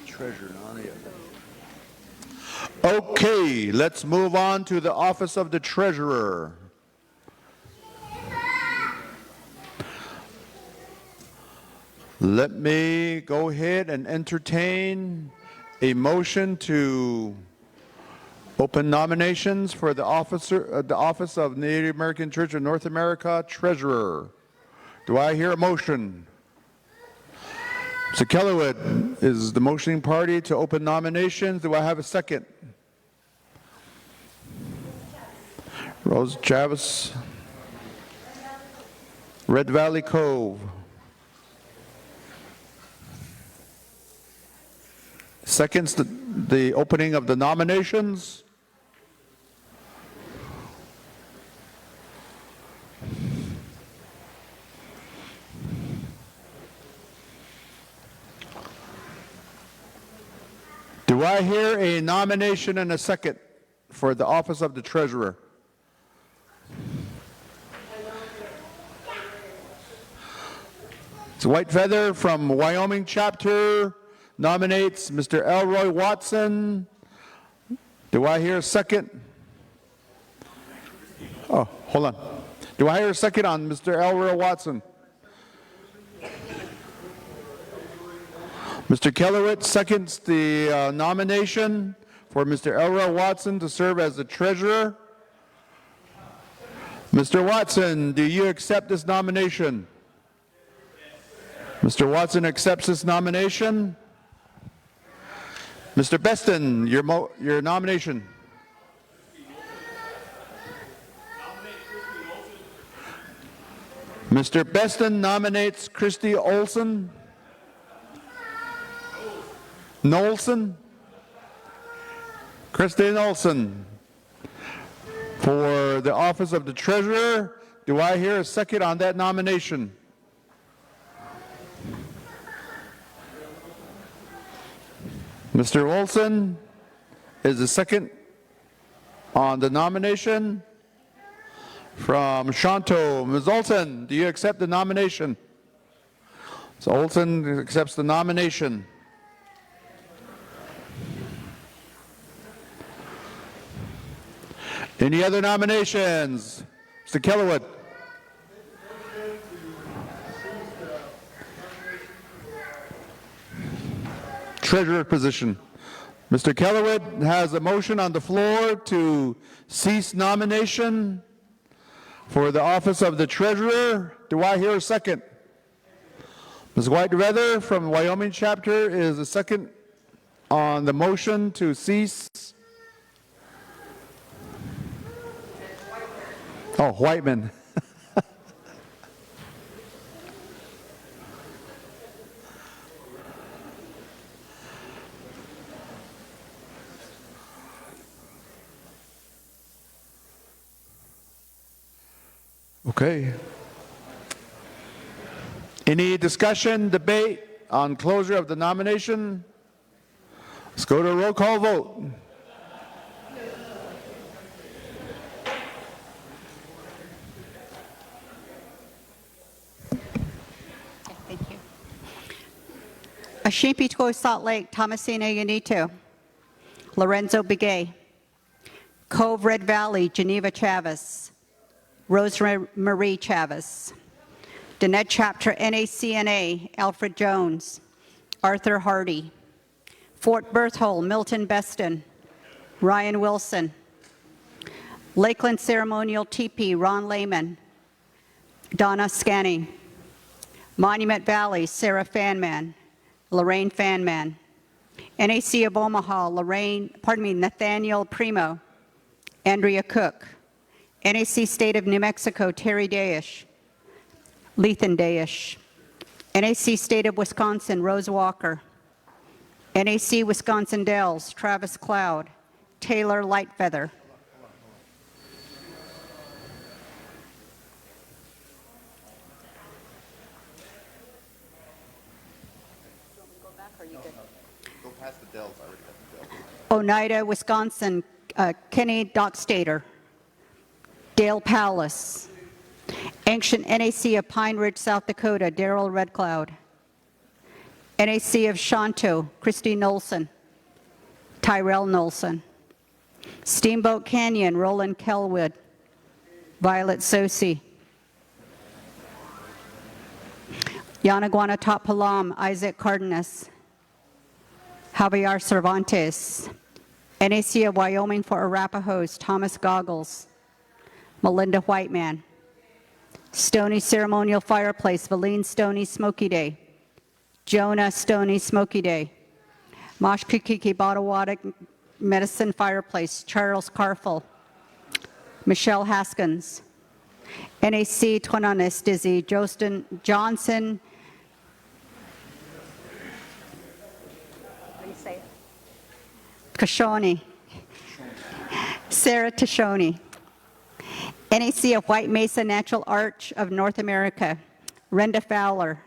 Treasurer on the Okay, let's move on to the Office of the Treasurer. Let me go ahead and entertain a motion to open nominations for the Office of Native American Church of North America Treasurer. Do I hear a motion? Mr. Kellerwood is the motioning party to open nominations. Do I have a second? Rose Chavis, Red Valley Cove. Seconds the opening of the nominations. Do I hear a nomination and a second for the office of the treasurer? It's White Feather from Wyoming chapter nominates Mr. Elroy Watson. Do I hear a second? Oh, hold on. Do I hear a second on Mr. Elroy Watson? Mr. Kellerwitz seconds the nomination for Mr. Elroy Watson to serve as the treasurer. Mr. Watson, do you accept this nomination? Mr. Watson accepts this nomination. Mr. Beston, your nomination. Mr. Beston nominates Christy Olson. Nolson? Christine Olson for the office of the treasurer. Do I hear a second on that nomination? Mr. Olson is the second on the nomination from Shanto. Ms. Olson, do you accept the nomination? So Olson accepts the nomination. Any other nominations? Mr. Kellerwood. Treasurer position. Mr. Kellerwood has a motion on the floor to cease nomination for the office of the treasurer. Do I hear a second? Ms. White-Feather from Wyoming chapter is the second on the motion to cease. Oh, Whiteman. Okay. Any discussion, debate on closure of the nomination? Let's go to a roll call vote. Thank you. Ashipito, Salt Lake, Thomasina Yanito, Lorenzo Begay, Cove, Red Valley, Geneva Chavez, Rosemarie Chavez, Danette Chapter, NACNA, Alfred Jones, Arthur Hardy, Fort Berthold, Milton Beston, Ryan Wilson, Lakeland Ceremonial TP, Ron Lehman, Donna Scanning, Monument Valley, Sarah Fanman, Lorraine Fanman, NAC of Omaha, Nathaniel Primo, Andrea Cook, NAC State of New Mexico, Terry Dayish, Lethan Dayish. NAC State of Wisconsin, Rose Walker. NAC Wisconsin Dells, Travis Cloud. Taylor Lightfeather. Go past the Dells. I already got the Dells. Oneida, Wisconsin, Kenny Dockstader. Dale Palace. Ancient NAC of Pine Ridge, South Dakota, Darrell RedCloud. NAC of Shanto, Christy Nolson. Tyrell Nolson. Steamboat Canyon, Roland Kelwood. Violet Sosi. Yanaguana Palam, Isaac Cardenas. Javier Cervantes. NAC of Wyoming for Arapahoes, Thomas Goggles. Melinda Whiteman. Stony Ceremonial Fireplace, Valine Stoney Smoky Day. Jonah Stoney Smoky Day. Moshkikiki Botawadak Medicine Fireplace, Charles Carful. Michelle Haskins. NAC Twananis Dizzy, Jostin Johnson. How do you say it? Kashoni. Sarah Tashoni. NAC of White Mesa Natural Arch of North America, Brenda Fowler.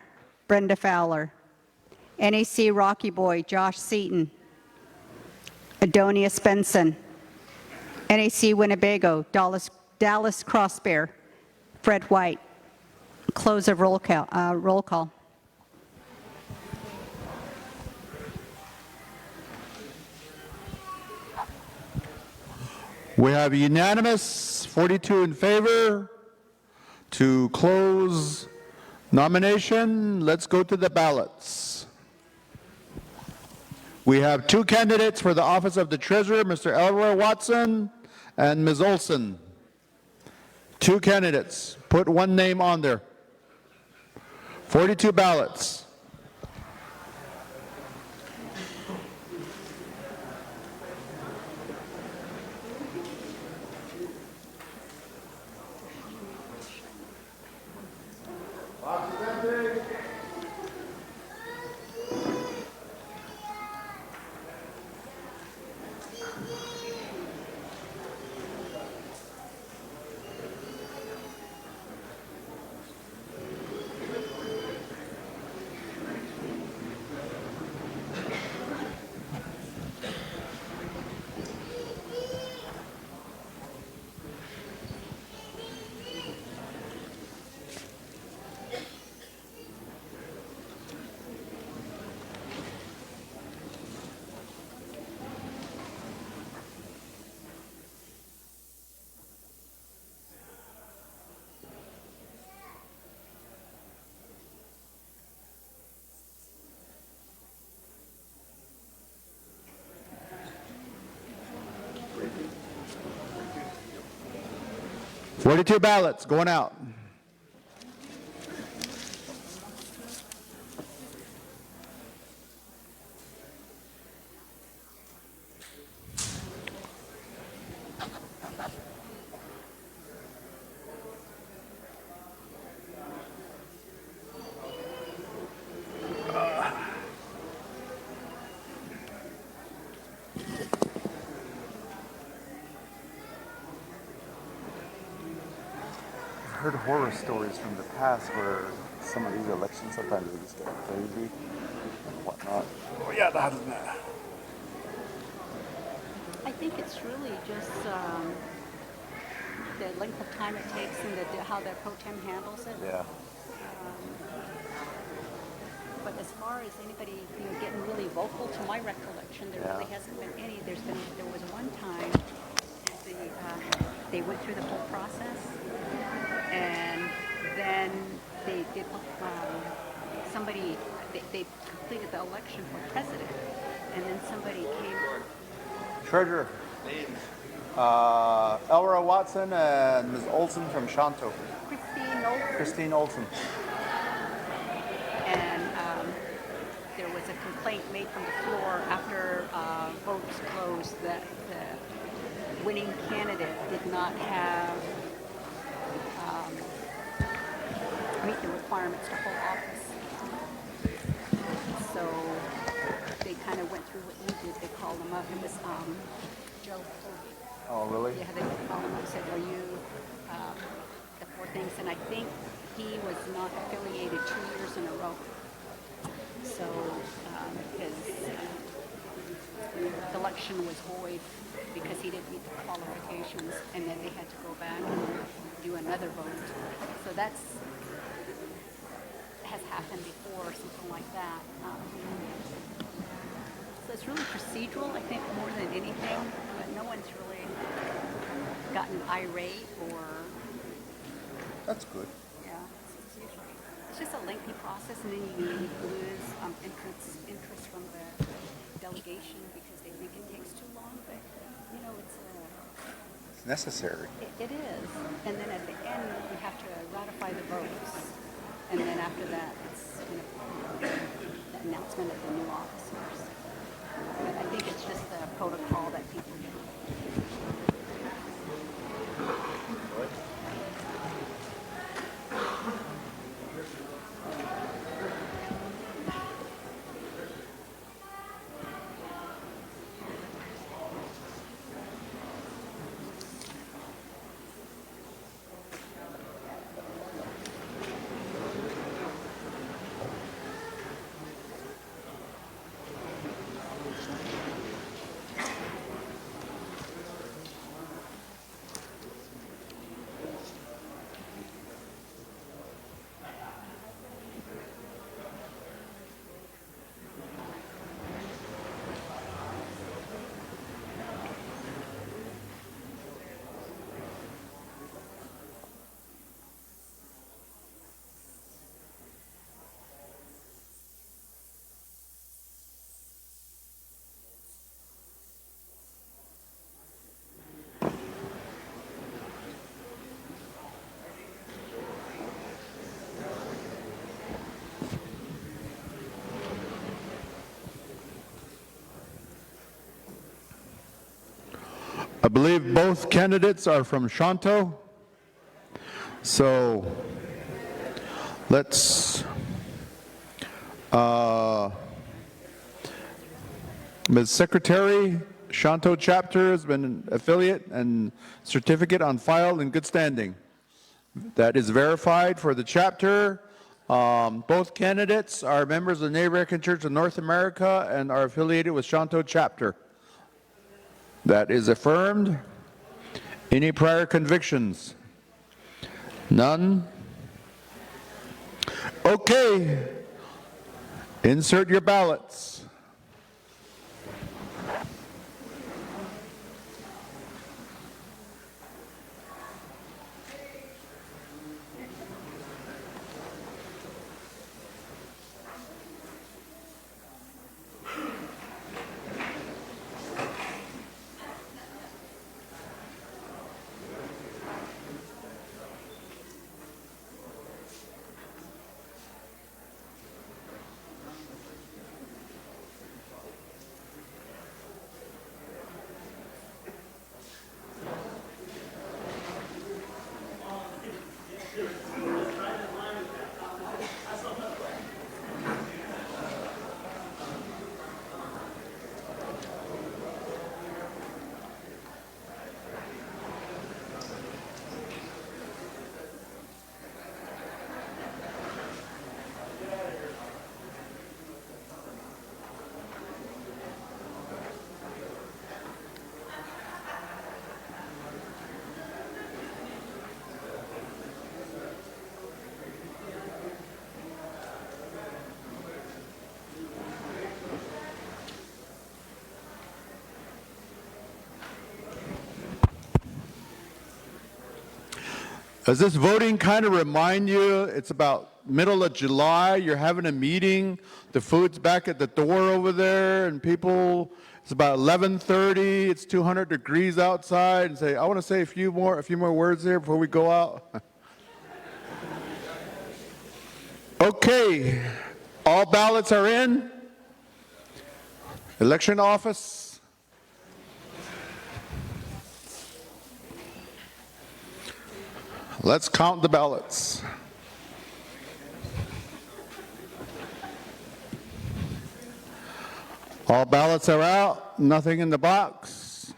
NAC Rocky Boy, Josh Seaton. Adonia Spenson. NAC Winnebago, Dallas Crossbear, Fred White. Close of roll call. We have unanimous, 42 in favor. To close nomination, let's go to the ballots. We have two candidates for the office of the treasurer, Mr. Elroy Watson and Ms. Olson. Two candidates. Put one name on there. 42 ballots. Forty-two ballots going out. I've heard horror stories from the past where some of these elections sometimes they just get crazy and whatnot. Oh yeah, that is that. I think it's really just the length of time it takes and how the pro tem handles it. Yeah. But as far as anybody getting really vocal, to my recollection, there really hasn't been any. There was one time they went through the whole process, and then they did they completed the election for president, and then somebody came. Treasurer. Elroy Watson and Ms. Olson from Shanto. Christine Olson. And there was a complaint made from the floor after votes closed that the winning candidate did not have meet the requirements to hold office. So they kind of went through what you did. They called him up. It was Joe. Oh, really? Yeah, they called him up and said, "Are you the four things?" And I think he was not affiliated 2 years in a row. So his election was void because he didn't meet the qualifications, and then they had to go back and do another vote. So that's has happened before, something like that. So it's really procedural, I think, more than anything. But no one's really gotten irate or. That's good. Yeah, it's just a lengthy process, and then you lose interest from the delegation because they think it takes too long. But you know, it's necessary. It is, and then at the end we have to ratify the votes, and then after that it's the announcement of the new officers. But I think it's just the protocol that people do. I believe both candidates are from Shanto. So let's, Ms. Secretary, Shanto chapter has been an affiliate and certificate on file in good standing. That is verified for the chapter. Both candidates are members of the Native American Church of North America and are affiliated with Shanto chapter. That is affirmed. Any prior convictions? None? Okay. Insert your ballots. Does this voting kind of remind you, it's about middle of July, you're having a meeting, the food's back at the door over there, and people, it's about 11:30, it's 200 degrees outside, and say, I want to say a few more words here before we go out. Okay, all ballots are in. Election office. Let's count the ballots. All ballots are out, nothing in the box.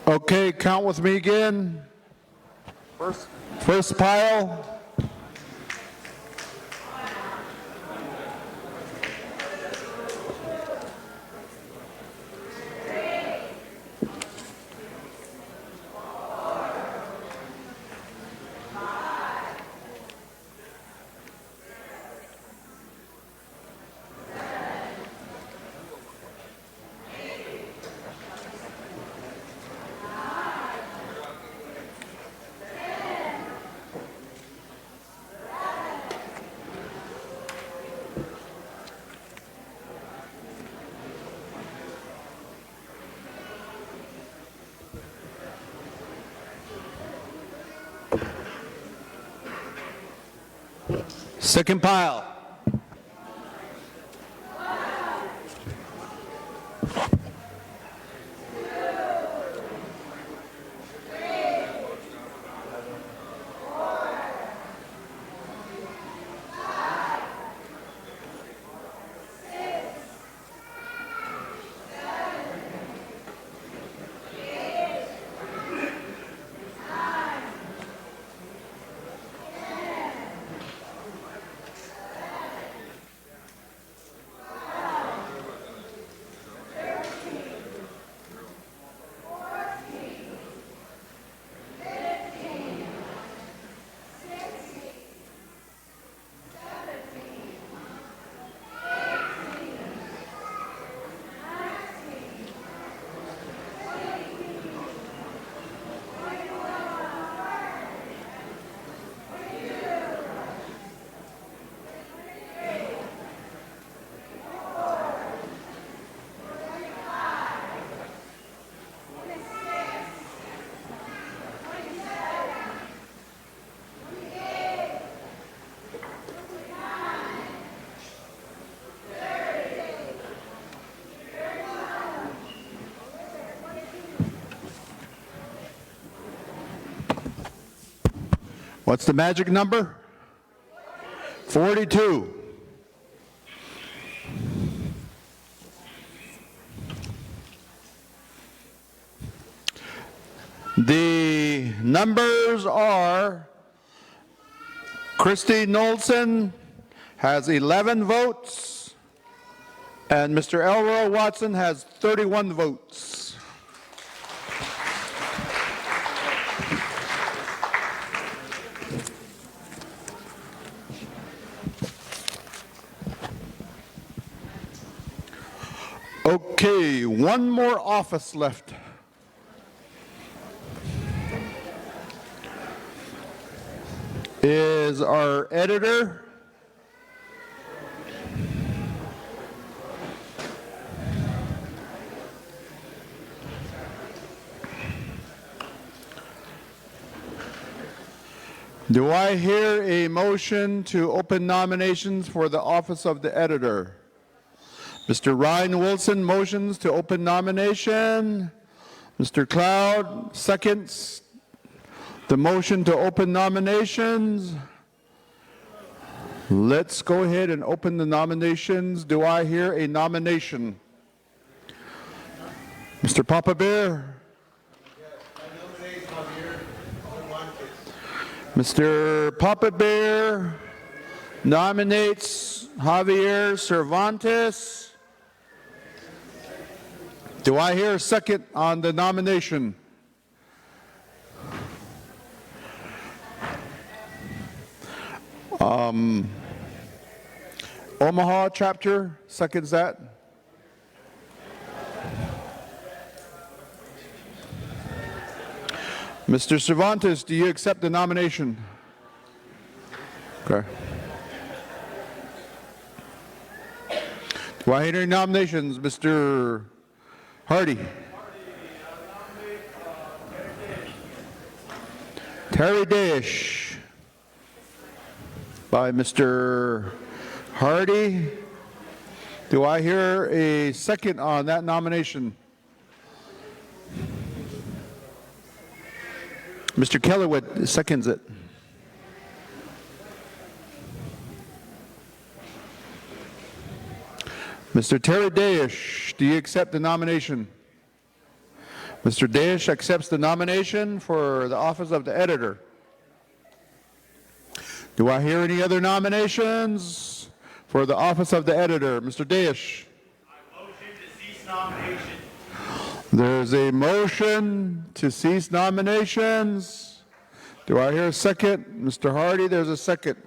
Okay, count with me again. First pile. Second pile. What's the magic number? 42. The numbers are Christy Knowlson has 11 votes, and Mr. Elroy Watson has 31 votes. Okay, one more office left. Is our editor. Do I hear a motion to open nominations for the office of the editor? Mr. Ryan Wilson motions to open nomination. Mr. Cloud seconds the motion to open nominations. Let's go ahead and open the nominations. Do I hear a nomination? Mr. Papa Bear? Mr. Papa Bear nominates Javier Cervantes. Do I hear a second on the nomination? Omaha chapter seconds that. Mr. Cervantes, do you accept the nomination? Okay. Do I hear any nominations? Mr. Hardy. Terry Dayish by Mr. Hardy. Do I hear a second on that nomination? Mr. Kellerwood seconds it. Mr. Terry Dayish, do you accept the nomination? Mr. Dayish accepts the nomination for the office of the editor. Do I hear any other nominations for the office of the editor? Mr. Dayish. I motion to cease nomination. There's a motion to cease nominations. Do I hear a second? Mr. Hardy, there's a second.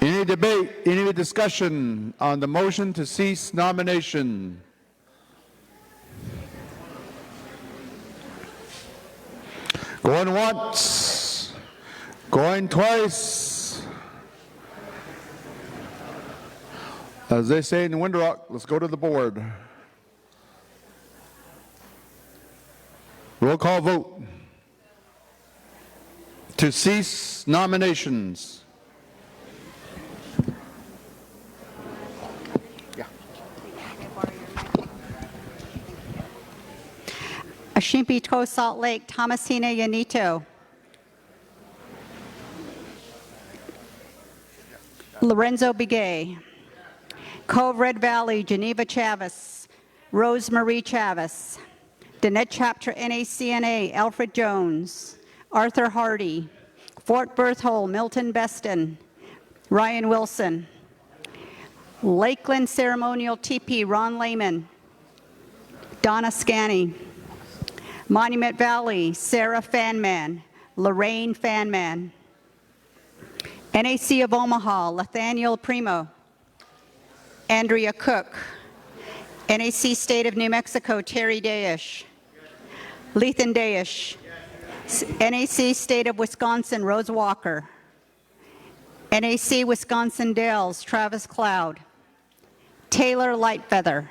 Any debate, any discussion on the motion to cease nomination? Going once, going twice. As they say in Windrock, let's go to the board. Roll call vote to cease nominations. Ashimpito Salt Lake, Thomasina Yanito. Lorenzo Bigay. Cove Red Valley, Geneva Chavez. Rosemarie Chavez. Danette Chapter NACNA, Alfred Jones. Arthur Hardy. Fort Berthold, Milton Beston. Ryan Wilson. Lakeland Ceremonial TP, Ron Lehman. Donna Scanney. Monument Valley, Sarah Fanman, Lorraine Fanman. NAC of Omaha, Nathaniel Primo. Andrea Cook. NAC State of New Mexico, Terry Dayish. Lethan Dayish. NAC State of Wisconsin, Rose Walker. NAC Wisconsin Dells, Travis Cloud. Taylor Lightfeather.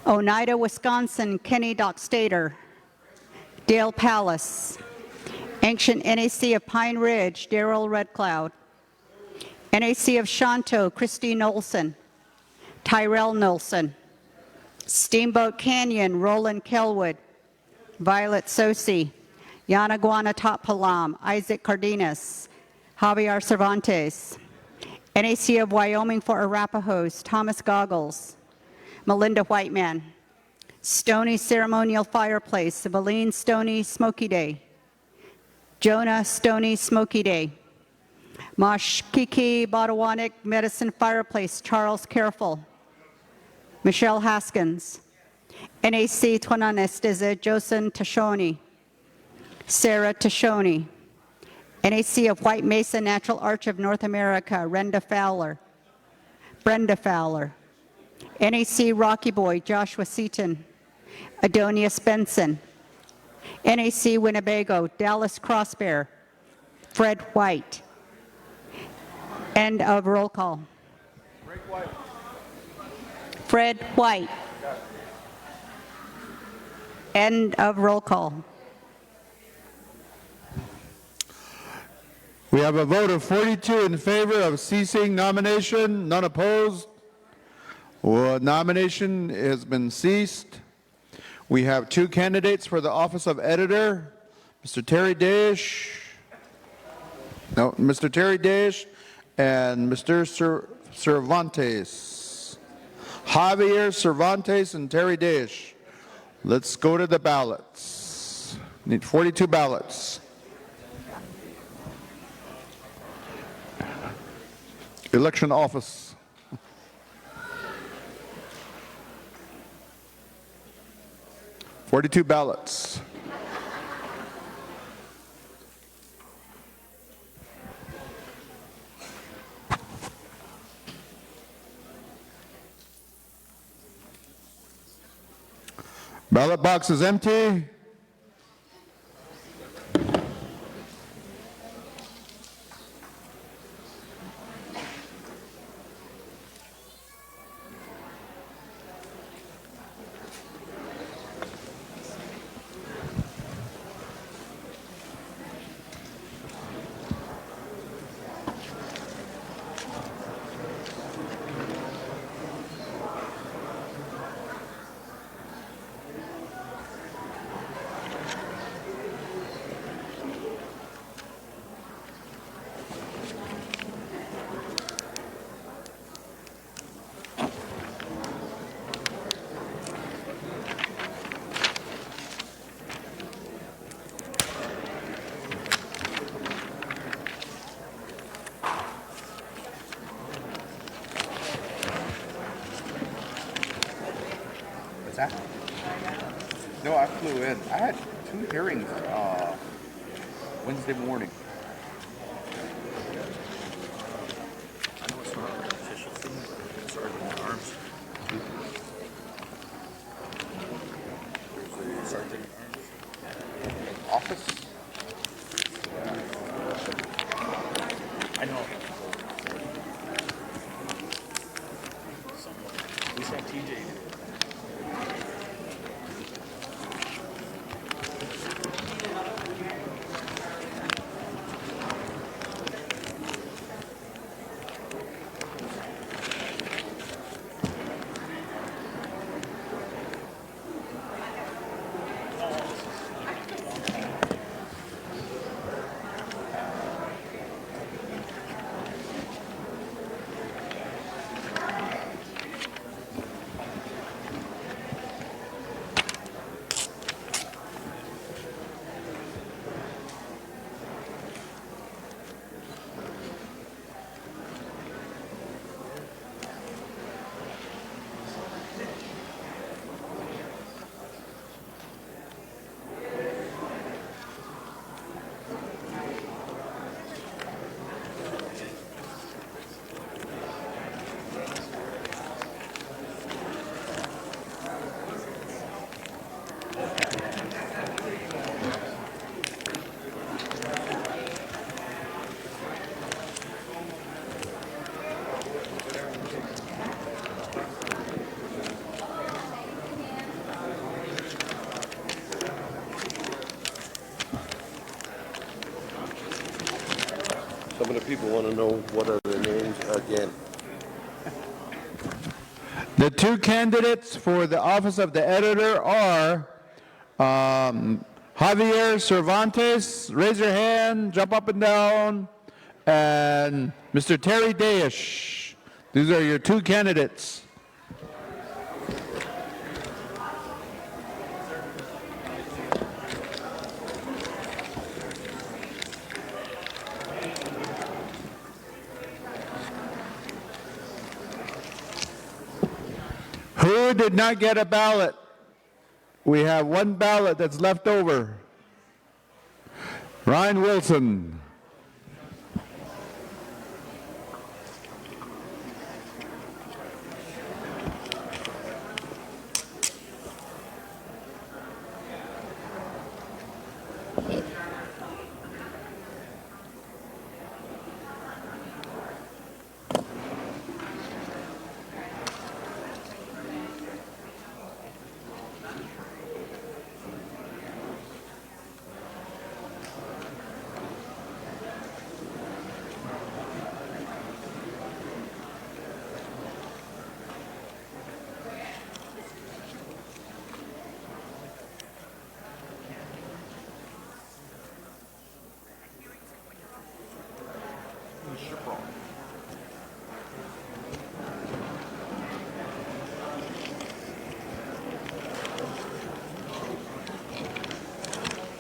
Oneida, Wisconsin, Kenny Dockstader. Dale Palace. Ancient NAC of Pine Ridge, Darrell RedCloud. NAC of Shanto, Christine Olson. Tyrell Nolson. Steamboat Canyon, Roland Kelwood. Violet Sosi. Yanaguana Palam, Isaac Cardenas. Javier Cervantes. NAC of Wyoming for Arapahoes, Thomas Goggles. Melinda Whiteman. Stony Ceremonial Fireplace, Eveline Stoney Smoky Day. Jonah Stoney Smoky Day. Mashkiki Botawanik Medicine Fireplace, Charles Careful. Michelle Haskins. NAC Tonanestiza Josen Tashoni, Sarah Tashoni. NAC of White Mesa Natural Arch of North America, Brenda Fowler. NAC Rocky Boy, Joshua Seaton, Adonia Benson. NAC Winnebago, Dallas Crossbear, Fred White. End of roll call. Fred White. End of roll call. We have a vote of 42 in favor of ceasing nomination, none opposed. Well, nomination has been ceased. We have 2 candidates for the office of editor, Mr. Terry Dayish. No, Mr. Terry Dayish and Mr. Cervantes. Javier Cervantes and Terry Dayish. Let's go to the ballots. Need 42 ballots. Election office. $42 ballots. Ballot box is empty. What's that? No, I flew in. I had 2 hearings Wednesday morning. I know it's not an official thing, but it's Sergeant at Arms. There's a Sergeant at Arms office. I know. We sent TJ. Some of the people want to know what are their names again. The 2 candidates for the office of the editor are Javier Cervantes, raise your hand, jump up and down, and Mr. Terry Dayish. These are your 2 candidates. Who did not get a ballot? We have one ballot that's left over. Ryan Wilson.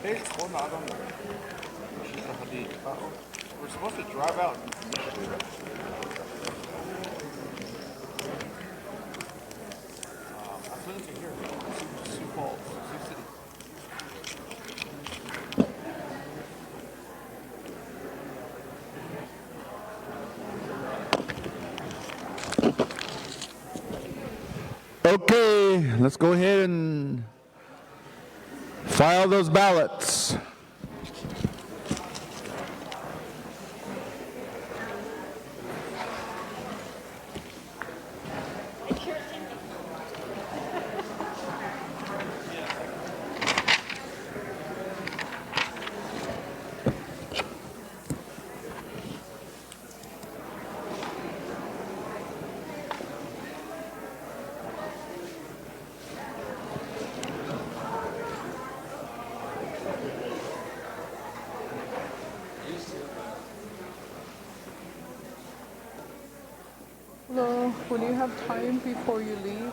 Hey, hold on, I don't know. We're supposed to drive out. I flew into here, Sioux Falls, Sioux City. Okay, let's go ahead and file those ballots. Hello, will you have time before you leave?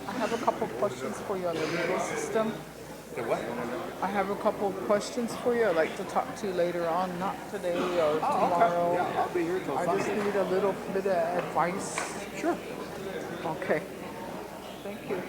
I have a couple questions for you on the legal system. The what? I have a couple questions for you. I'd like to talk to you later on, not today or tomorrow. Okay. Yeah, I'll be here till I just Sunday. need a little bit of advice. Sure. Okay. Thank you.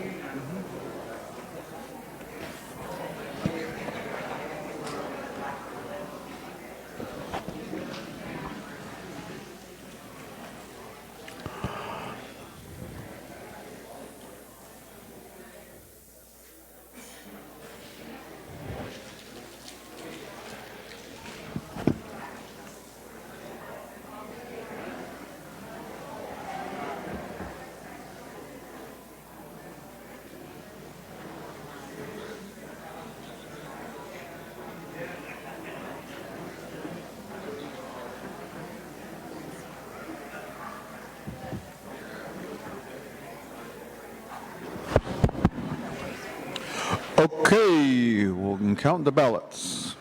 Okay, we'll count the ballots.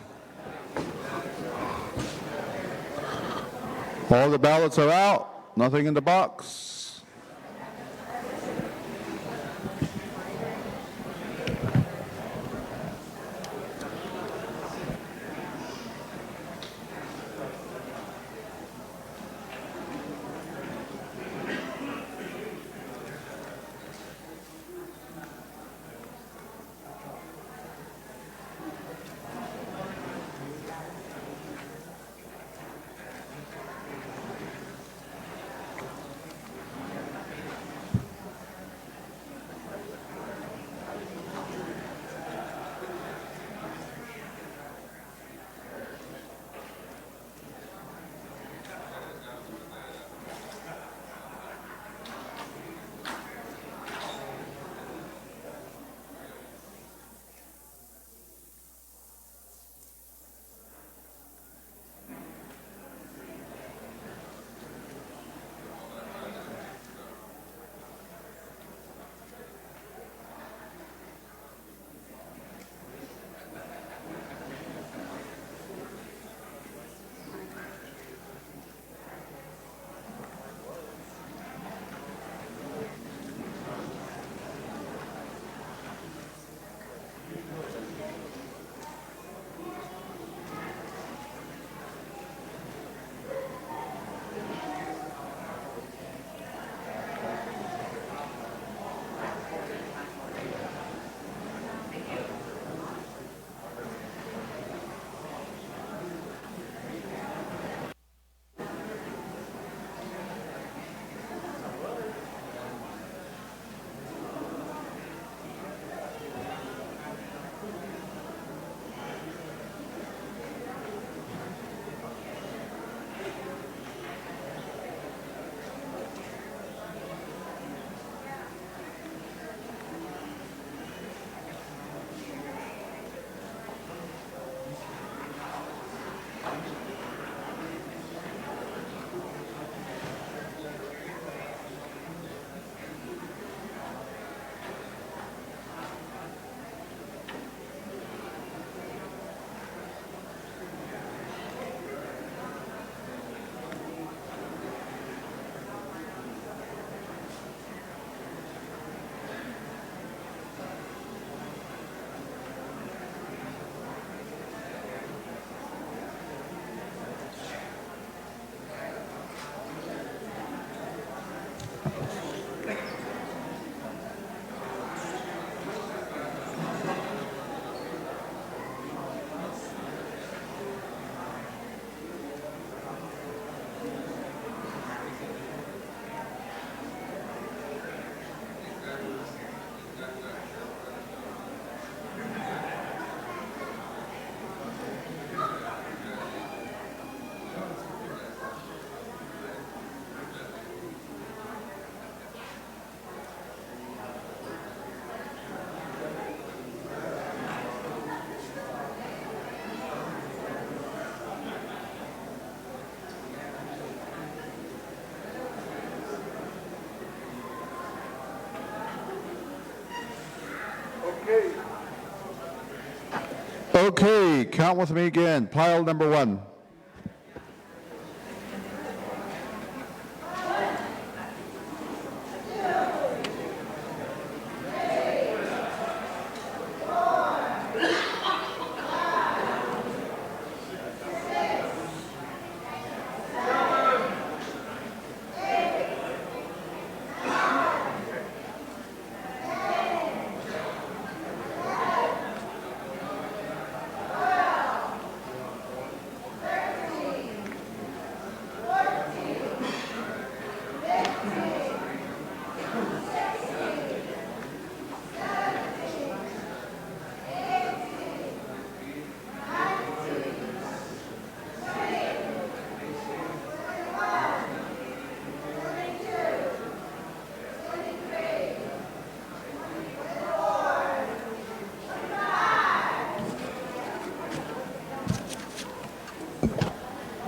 All the ballots are out, nothing in the box. Okay, count with me again. Pile number 1.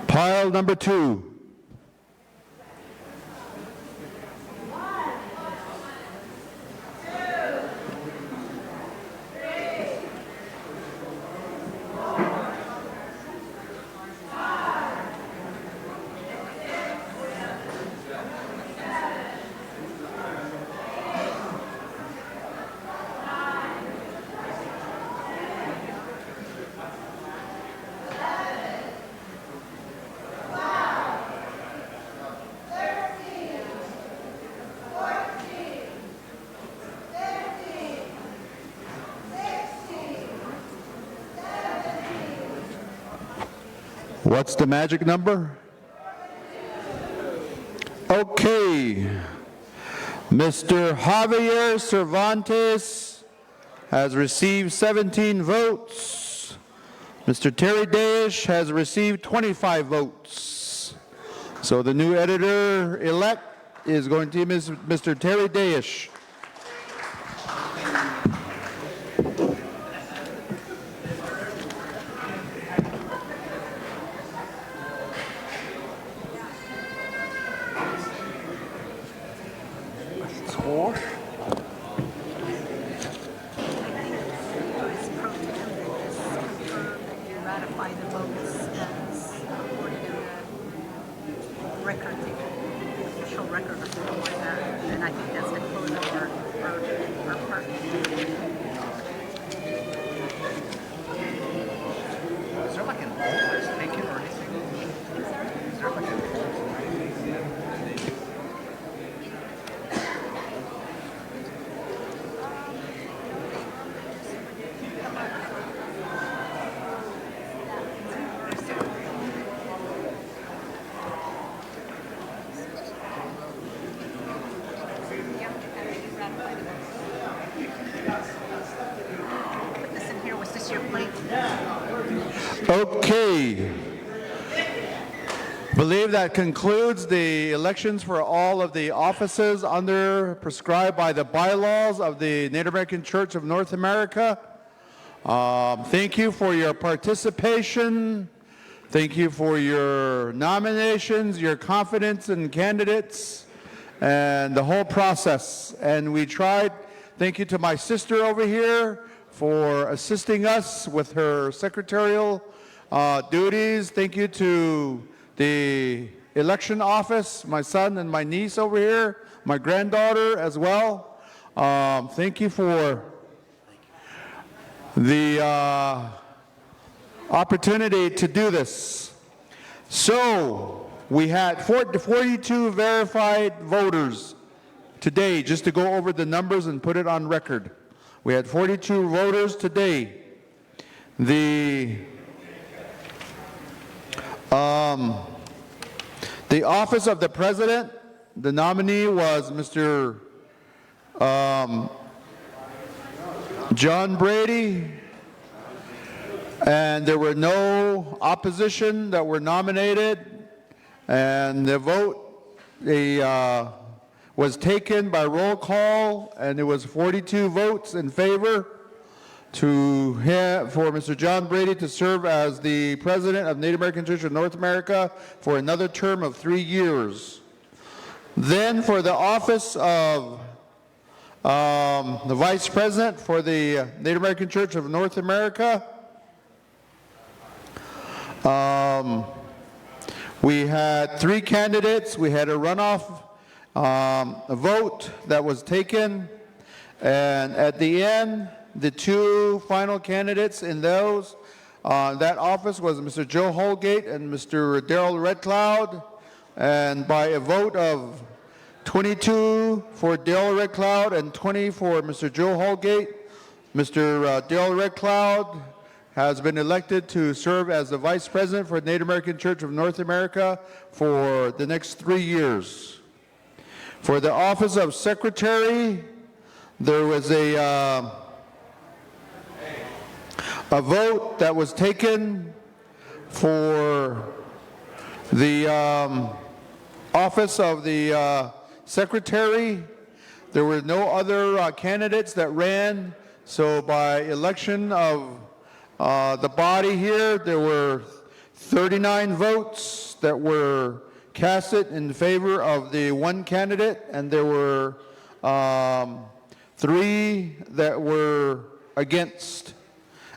Pile number 2. What's the magic number? Okay. Mr. Javier Cervantes has received 17 votes. Mr. Terry Dayish has received 25 votes. So the new editor-elect is going to be Mr. Terry Dayish. Ratify the votes as recorded in the record, the official record or something like that. And I think that's the close of our part. Is there like an alt that's taken or anything? Is there like an alt? Okay. Believe that concludes the elections for all of the offices prescribed by the bylaws of the Native American Church of North America. Thank you for your participation. Thank you for your nominations, your confidence in candidates, and the whole process. And we tried, thank you to my sister over here for assisting us with her secretarial duties. Thank you to the election office, my son and my niece over here, my granddaughter as well. Thank you for the opportunity to do this. So we had 42 verified voters today, just to go over the numbers and put it on record. We had 42 voters today. The office of the president, the nominee was Mr. Jon Brady, and there were no opposition that were nominated, and the vote was taken by roll call, and it was 42 votes in favor for Mr. Jon Brady to serve as the president of Native American Church of North America for another term of 3 years. Then for the office of the vice president for the Native American Church of North America, we had 3 candidates. We had a runoff a vote that was taken, and at the end, the 2 final candidates in that office was Mr. Joe Holgate and Mr. Darrell RedCloud, and by a vote of 22 for Darrell RedCloud and 20 for Mr. Joe Holgate, Mr. Darrell RedCloud has been elected to serve as the Vice President for the Native American Church of North America for the next 3 years. For the office of Secretary, there was a vote that was taken for the office of the Secretary. There were no other candidates that ran, so by election of the body here, there were 39 votes that were casted in favor of the 1 candidate, and there were 3 that were against.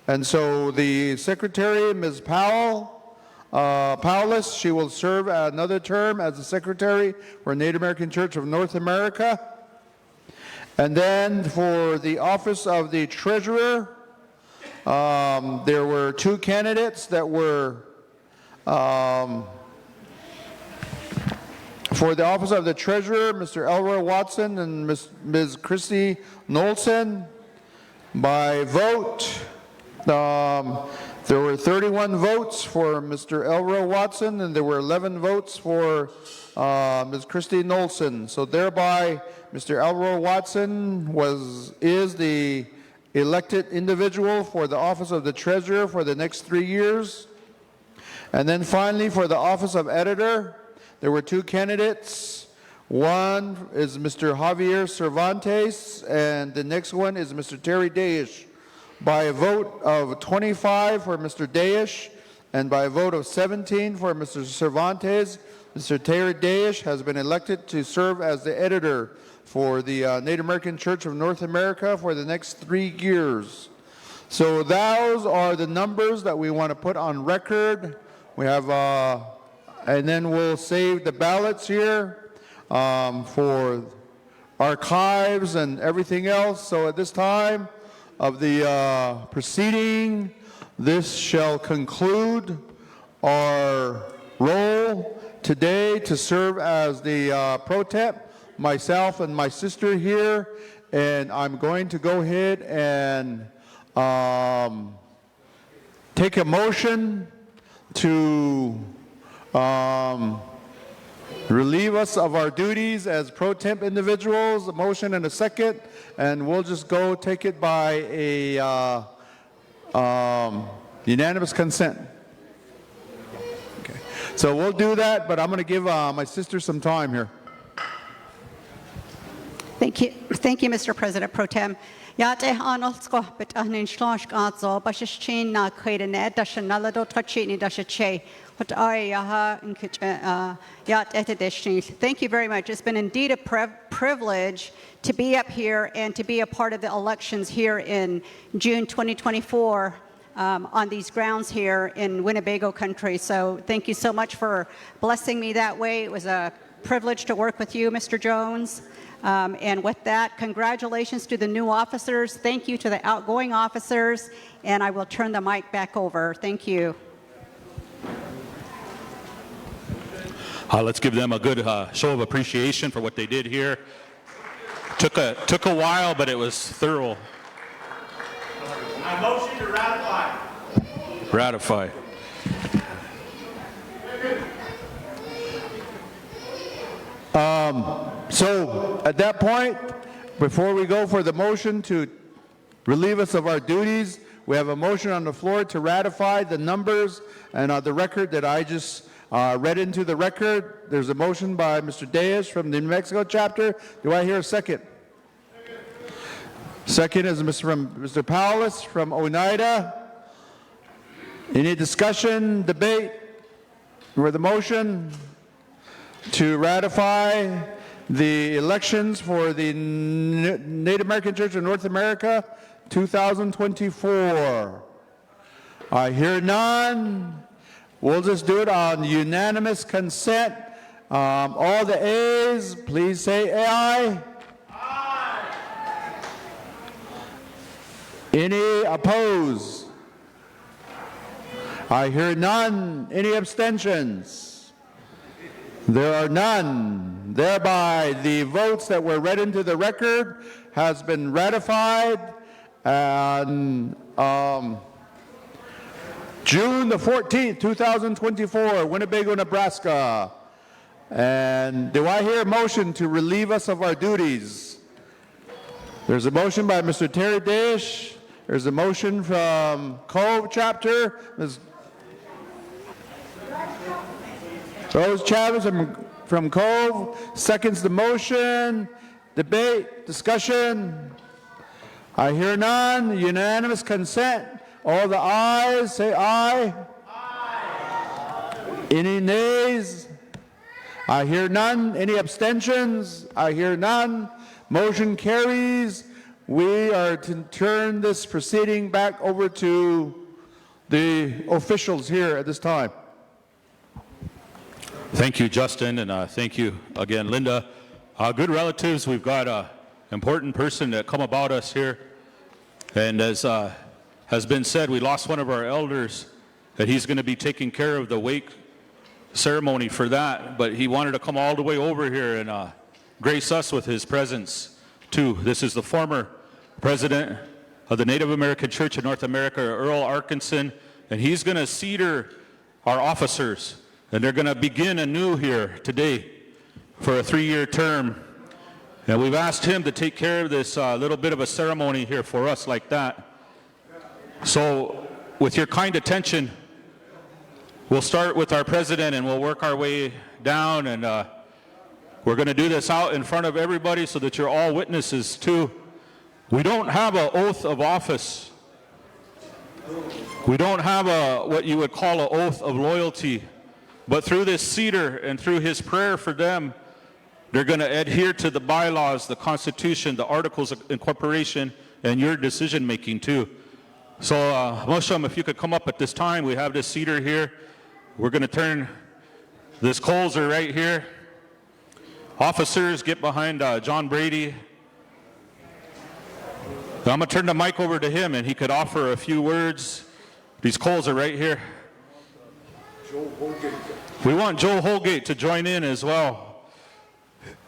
And so the secretary, Ms. Powless, she will serve another term as the secretary for Native American Church of North America. And then for the office of the treasurer, there were 2 candidates that were for the office of the treasurer, Mr. Elroy Watson and Ms. Christy Knowlson. By vote, there were 31 votes for Mr. Elroy Watson, and there were 11 votes for Ms. Christy Knowlson. So thereby, Mr. Elroy Watson is the elected individual for the office of the treasurer for the next 3 years. And then finally, for the office of editor, there were 2 candidates. One is Mr. Javier Cervantes, and the next one is Mr. Terry Dayish. By a vote of 25 for Mr. Dayish, and by a vote of 17 for Mr. Cervantes, Mr. Terry Dayish has been elected to serve as the editor for the Native American Church of North America for the next 3 years. So those are the numbers that we want to put on record. We have, and then we'll save the ballots here for archives and everything else. So at this time of the proceeding, this shall conclude our role today to serve as the pro temp, myself and my sister here, and I'm going to go ahead and take a motion to relieve us of our duties as pro temp individuals. A motion and a second, and we'll just go take it by a unanimous consent. Okay. So we'll do that, but I'm going to give my sister some time here. Thank you, Mr. President Pro Tem. Yate Arnoldsko, but Anin Schlosh Gazo, Bashichin, Nakredene, Dashanalado Tachini, Dashache, what I Yat Etedish. Thank you very much. It's been indeed a privilege to be up here and to be a part of the elections here in June 2024 on these grounds here in Winnebago country. So thank you so much for blessing me that way. It was a privilege to work with you, Mr. Jones. And with that, congratulations to the new officers. Thank you to the outgoing officers. And I will turn the mic back over. Thank you. Let's give them a good show of appreciation for what they did here. Took a while, but it was thorough. I motion to ratify. Ratify. So at that point, before we go for the motion to relieve us of our duties, we have a motion on the floor to ratify the numbers and the record that I just read into the record. There's a motion by Mr. Dayish from the New Mexico chapter. Do I hear a second? Second is Mr. Powless from Oneida. Any discussion, debate, for the motion to ratify the elections for the Native American Church of North America 2024? I hear none. We'll just do it on unanimous consent. All the A's, please say aye. Aye. Any opposed? I hear none. Any abstentions? There are none. Thereby, the votes that were read into the record has been ratified. And June the 14th, 2024, Winnebago, Nebraska. And do I hear a motion to relieve us of our duties? There's a motion by Mr. Terry Dayish. There's a motion from Cove chapter. Ms. Rose Chavez from Cove seconds the motion. Debate, discussion. I hear none. Unanimous consent. All the ayes, say aye. Aye. Any nays? I hear none. Any abstentions? I hear none. Motion carries. We are to turn this proceeding back over to the officials here at this time. Thank you, Justin, and thank you again, Linda. Good relatives, we've got an important person that come about us here. And as has been said, we lost one of our elders, that he's going to be taking care of the wake ceremony for that. But he wanted to come all the way over here and grace us with his presence, too. This is the former president of the Native American Church of North America, Earl Arkinson, and he's going to cedar our officers. And they're going to begin anew here today for a 3-year term. And we've asked him to take care of this little bit of a ceremony here for us like that. So with your kind attention, we'll start with our president and we'll work our way down. And we're going to do this out in front of everybody so that you're all witnesses too. We don't have an oath of office. We don't have what you would call an oath of loyalty. But through this cedar and through his prayer for them, they're going to adhere to the bylaws, the Constitution, the Articles of Incorporation, and your decision making too. So Mosham, if you could come up at this time, we have this cedar here. We're going to turn, this coals are right here. Officers, get behind Jon Brady. I'm going to turn the mic over to him and he could offer a few words. These coals are right here. We want Joe Holgate to join in as well.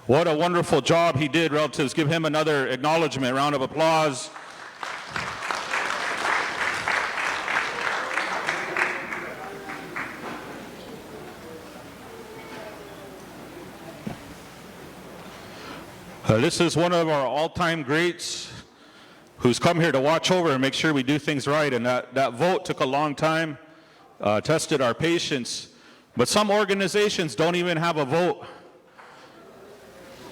What a wonderful job he did, relatives. Give him another acknowledgement, round of applause. This is one of our all-time greats who's come here to watch over and make sure we do things right. And that vote took a long time, tested our patience. But some organizations don't even have a vote.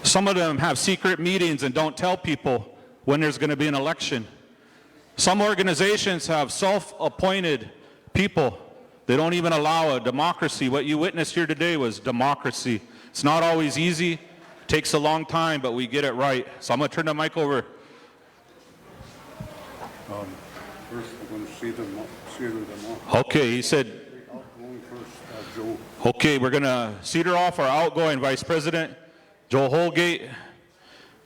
Some of them have secret meetings and don't tell people when there's going to be an election. Some organizations have self-appointed people. They don't even allow a democracy. What you witnessed here today was democracy. It's not always easy. It takes a long time, but we get it right. So I'm going to turn the mic over. First, we're going to see them off. Okay, he said. Okay, we're going to cedar off our outgoing Vice President, Joe Holgate,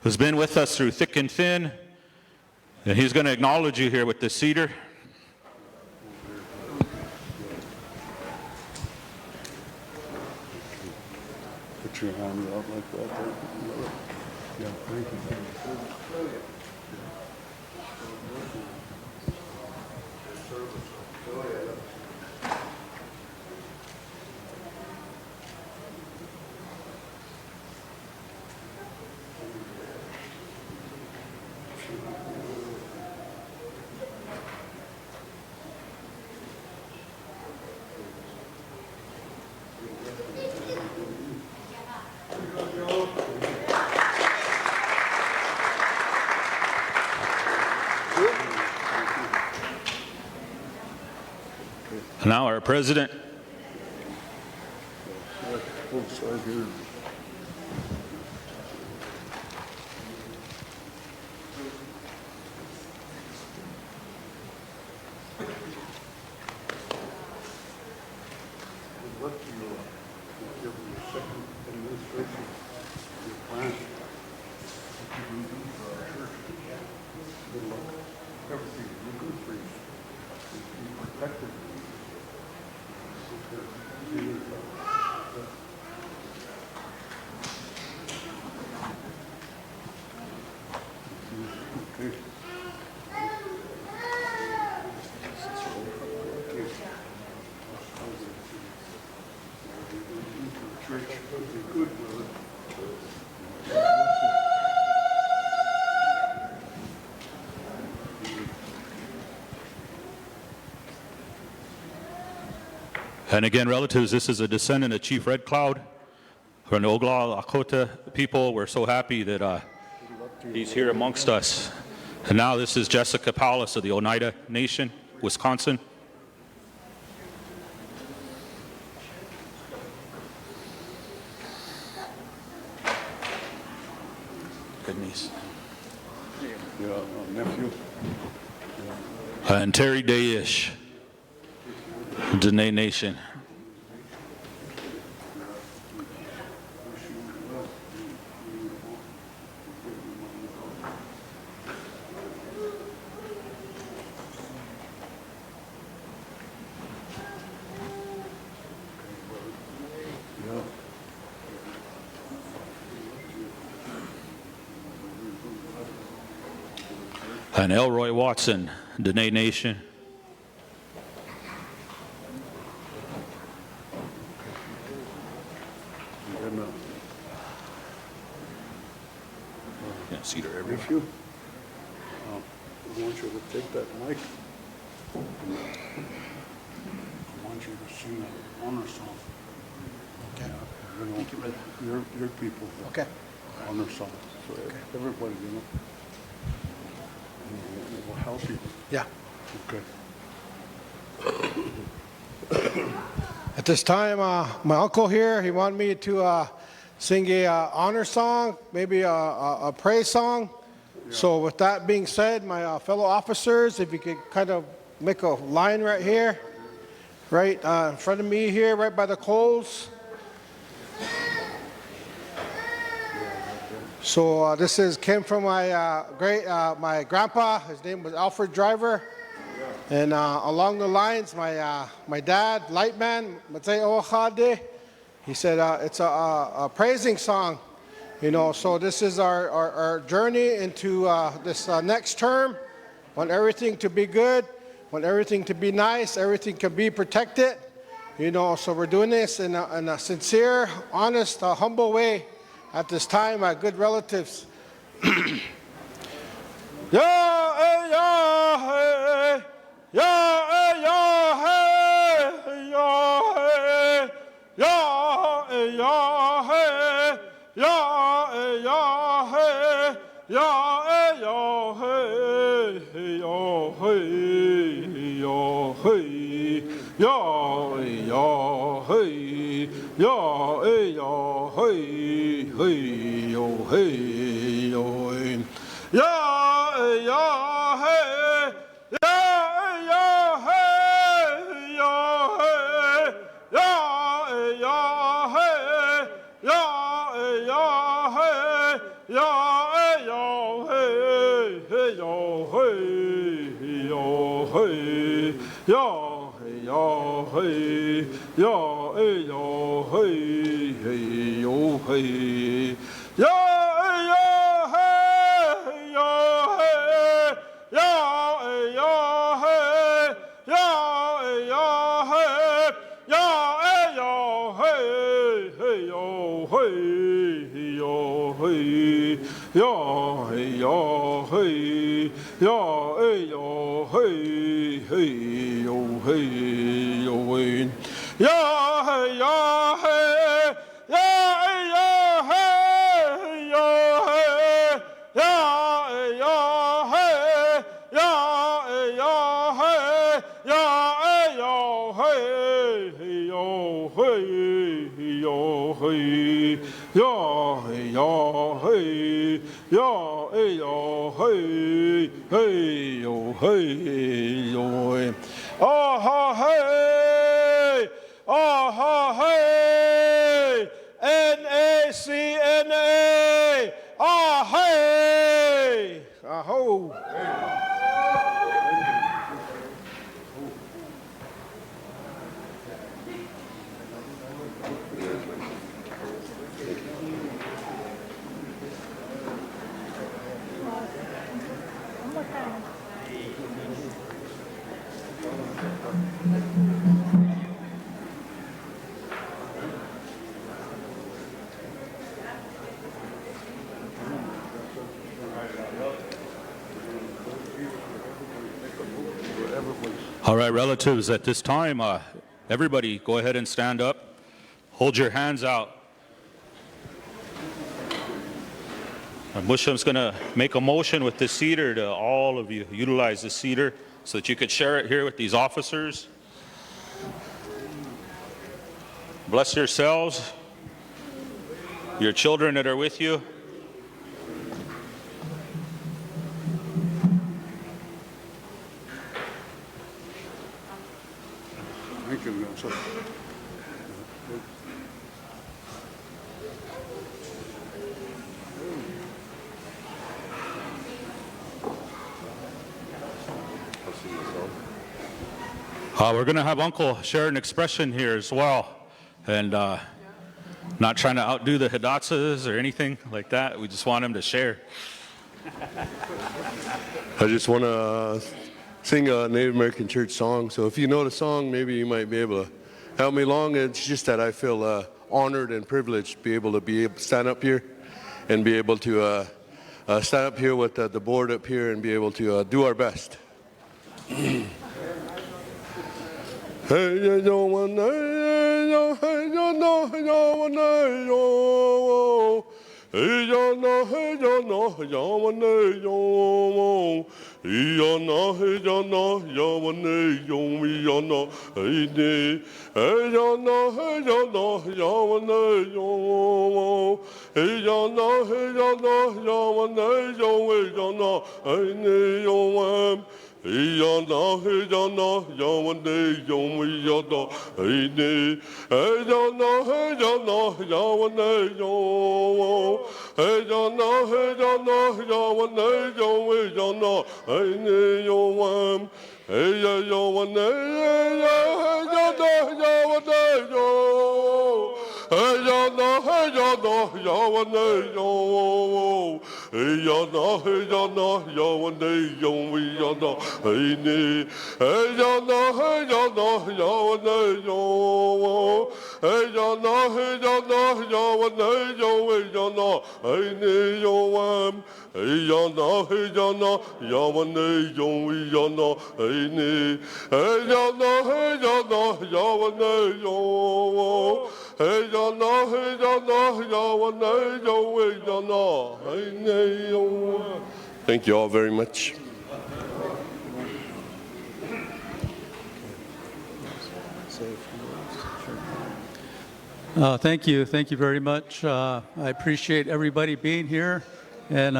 who's been with us through thick and thin. And he's going to acknowledge you here with the cedar. Put your hand out like that. Yeah, thank you. Now our president. And again, relatives, this is a descendant of Chief RedCloud from the Oglala Lakota people. We're so happy that he's here amongst us. And now this is Jessica Paulus of the Oneida Nation, Wisconsin. Good niece. Yeah, nephew. And Terry Dayish, Dene Nation. And Elroy Watson, Dene Nation. Yeah, Cedar everywhere. Nephew, I want you to take that mic. I want you to sing an honor song. Okay. You know, Thank you, brother. Your people. Okay. Honor song. So everybody, you know. It will help you. Yeah. Okay. At this time, my uncle here, he wanted me to sing a honor song, maybe a praise song. Yeah. So with that being said, my fellow officers, if you could kind of make a line right here, right in front of me here, right by the coals. So this came from my my grandpa. His name was Alfred Driver, and along the lines, my dad, Lightman Mateo Ojade, he said it's a praising song, you know. So this is our journey into this next term. Want everything to be good, want everything to be nice, everything can be protected, you know. So we're doing this in a sincere, honest, humble way. At this time, my good relatives. Yeah, yeah, yeah, yeah, yeah, yeah, hey yo hey yo hey yeah yeah hey yeah yeah hey yo hey yeah yeah hey yeah yeah hey yeah yo hey hey yo hey yo hey yeah yeah hey yeah yo hey hey yo hey yeah, yeah. ya hey ya hey ya hey ya hey hey yo hey yo hey ya hey ya hey ya hey ya hey ya hey ya hey ya hey ya hey ya hey ya hey ya hey yo hey yo hey ya hey ya hey ya hey ya hey hey yo hey yo hey ah ha hey ah ha hey NACNA ah hey aho. All right, relatives, at this time, everybody go ahead and stand up. Hold your hands out. Musham's going to make a motion with the cedar to all of you utilize the cedar so that you could share it here with these officers. Bless yourselves, your children that are with you. Thank you. We're going to have Uncle share an expression here as well. And not trying to outdo the Hidatsas or anything like that. We just want him to share. I just want to sing a Native American church song. So if you know the song, maybe you might be able to help me along. It's just that I feel honored and privileged to be able to stand up here and be able to stand up here with the board up here and be able to do our best. Hey, yo, yo, hey, yo, hey, yo, no, hey, yo, hey, yo. Hey, yo, no, hey, yo, no, hey, yo, hey, yo. Hey, yo, no, hey, yo, no, yo, hey, yo, yo, no, hey, hey. Hey, yo, no, hey, yo, no, yo, hey, yo. Hey, yo, no, hey, yo, no, yo, hey, yo, hey, yo, no, hey, yo, hey, yo, no, hey, yo, no, yo, hey, yo, yo, no, hey, hey. Hey, yo, no, hey, yo, no, yo, hey, yo. Hey, yo, no, hey, yo, no, yo, hey, yo, hey, yo, no, hey, yo, hey, yo, yo, hey, yo. Hey, yo, no, hey, yo, no, yo, hey, yo. Hey, yo, no, hey, yo, no, yo, hey, yo, yo, no, hey, hey. Hey, yo, no, hey, yo, no, yo, hey, yo. Hey, yo, no, hey, yo, no, yo, hey, yo, hey, yo, no, hey, yo, hey, yo, no, hey, yo, no, yo, hey, yo, no, hey, hey, yo, no, hey, yo, no, yo, hey, yo. Hey, yo, no, hey, yo, no, yo, hey, yo, hey, yo, no, hey, yo. Thank you all very much. Thank you very much. I appreciate everybody being here and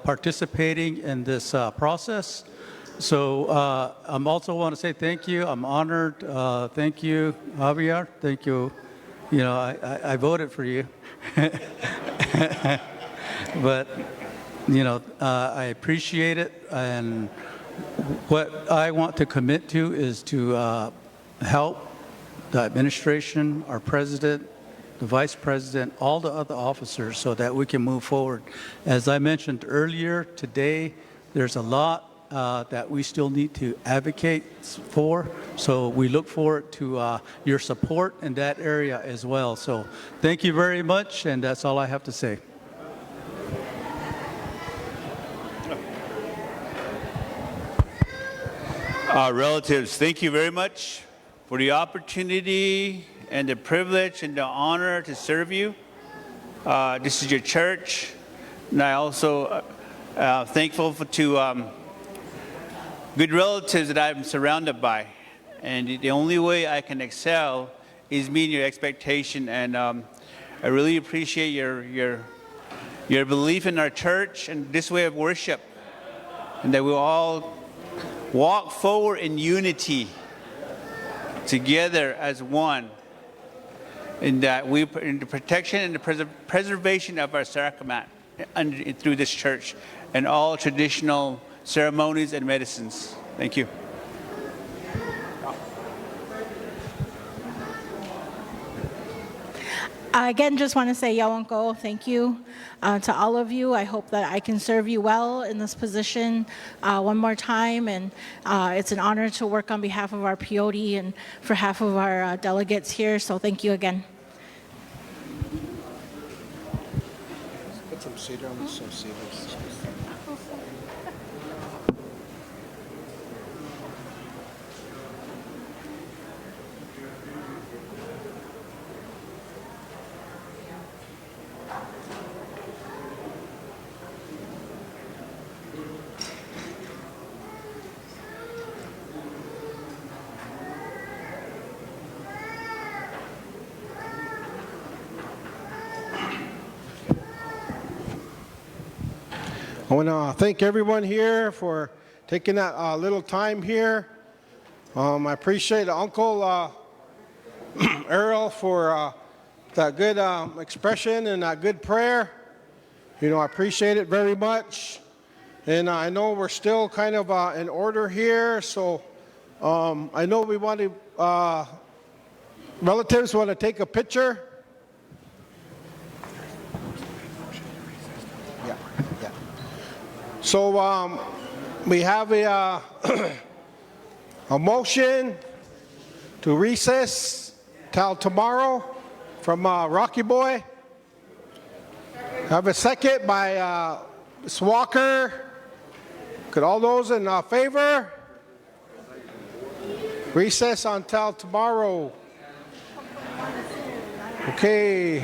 participating in this process. So I'm also want to say thank you. I'm honored. Thank you, Javier. Thank you. You know, I voted for you. But, you know, I appreciate it. And what I want to commit to is to help the administration, our president, the vice president, all the other officers so that we can move forward. As I mentioned earlier today, there's a lot that we still need to advocate for. So we look forward to your support in that area as well. So thank you very much, and that's all I have to say. Relatives, thank you very much for the opportunity and the privilege and the honor to serve you. This is your church, and I also thankful to good relatives that I'm surrounded by. And the only way I can excel is meeting your expectation. And I really appreciate your belief in our church and this way of worship, and that we'll all walk forward in unity together as one, in that in the protection and the preservation of our sacrament through this church and all traditional ceremonies and medicines. Thank you. Again, just want to say, Yawanko, thank you to all of you. I hope that I can serve you well in this position one more time. And it's an honor to work on behalf of our POD and for half of our delegates here. So thank you again. Put some cedar on some cedar. I want to thank everyone here for taking that little time here. I appreciate Uncle Errol for that good expression and that good prayer. You know, I appreciate it very much. And I know we're still kind of in order here, so I know we want to, relatives want to take a picture. So we have a motion to recess till tomorrow from Rocky Boy. Have a second by Ms. Walker. Could all those in favor? Recess until tomorrow. Okay.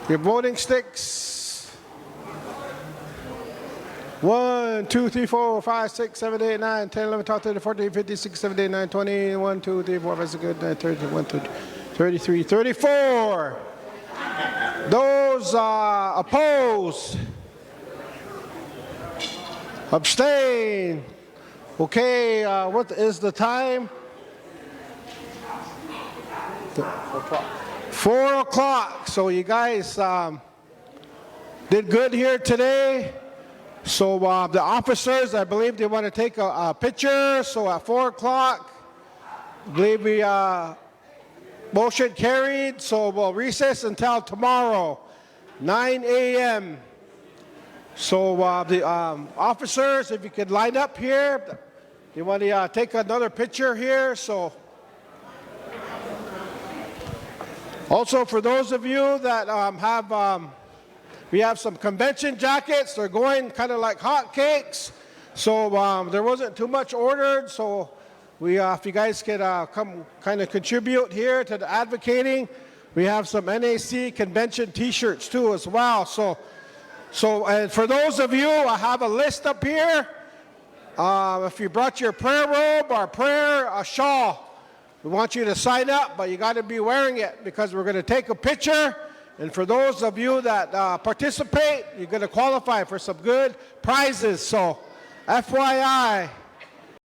Your voting sticks. 1, 2, 3, 4, 5, 6, 7, 8, 9, 10, 11, 12, 13, 14, 15, 16, 17, 18, 19, 20, 1, 2, 3, 4, 5, 6, 7, 8, 9, 30, 1, 2, 33, 34. Those opposed? Abstain? Okay, what is the time? 4 o'clock. So you guys did good here today. So the officers, I believe they want to take a picture. So at 4 o'clock, I believe we motion carried. So we'll recess until tomorrow, 9 a.m. So the officers, if you could line up here, you want to take another picture here. So also for those of you that we have some convention jackets. They're going kind of like hotcakes. So there wasn't too much ordered. So we, if you guys could come kind of contribute here to the advocating. We have some NAC convention T-shirts too as well. So and for those of you, I have a list up here. If you brought your prayer robe or prayer shawl, we want you to sign up, but you got to be wearing it because we're going to take a picture. And for those of you that participate, you're going to qualify for some good prizes. So, FYI.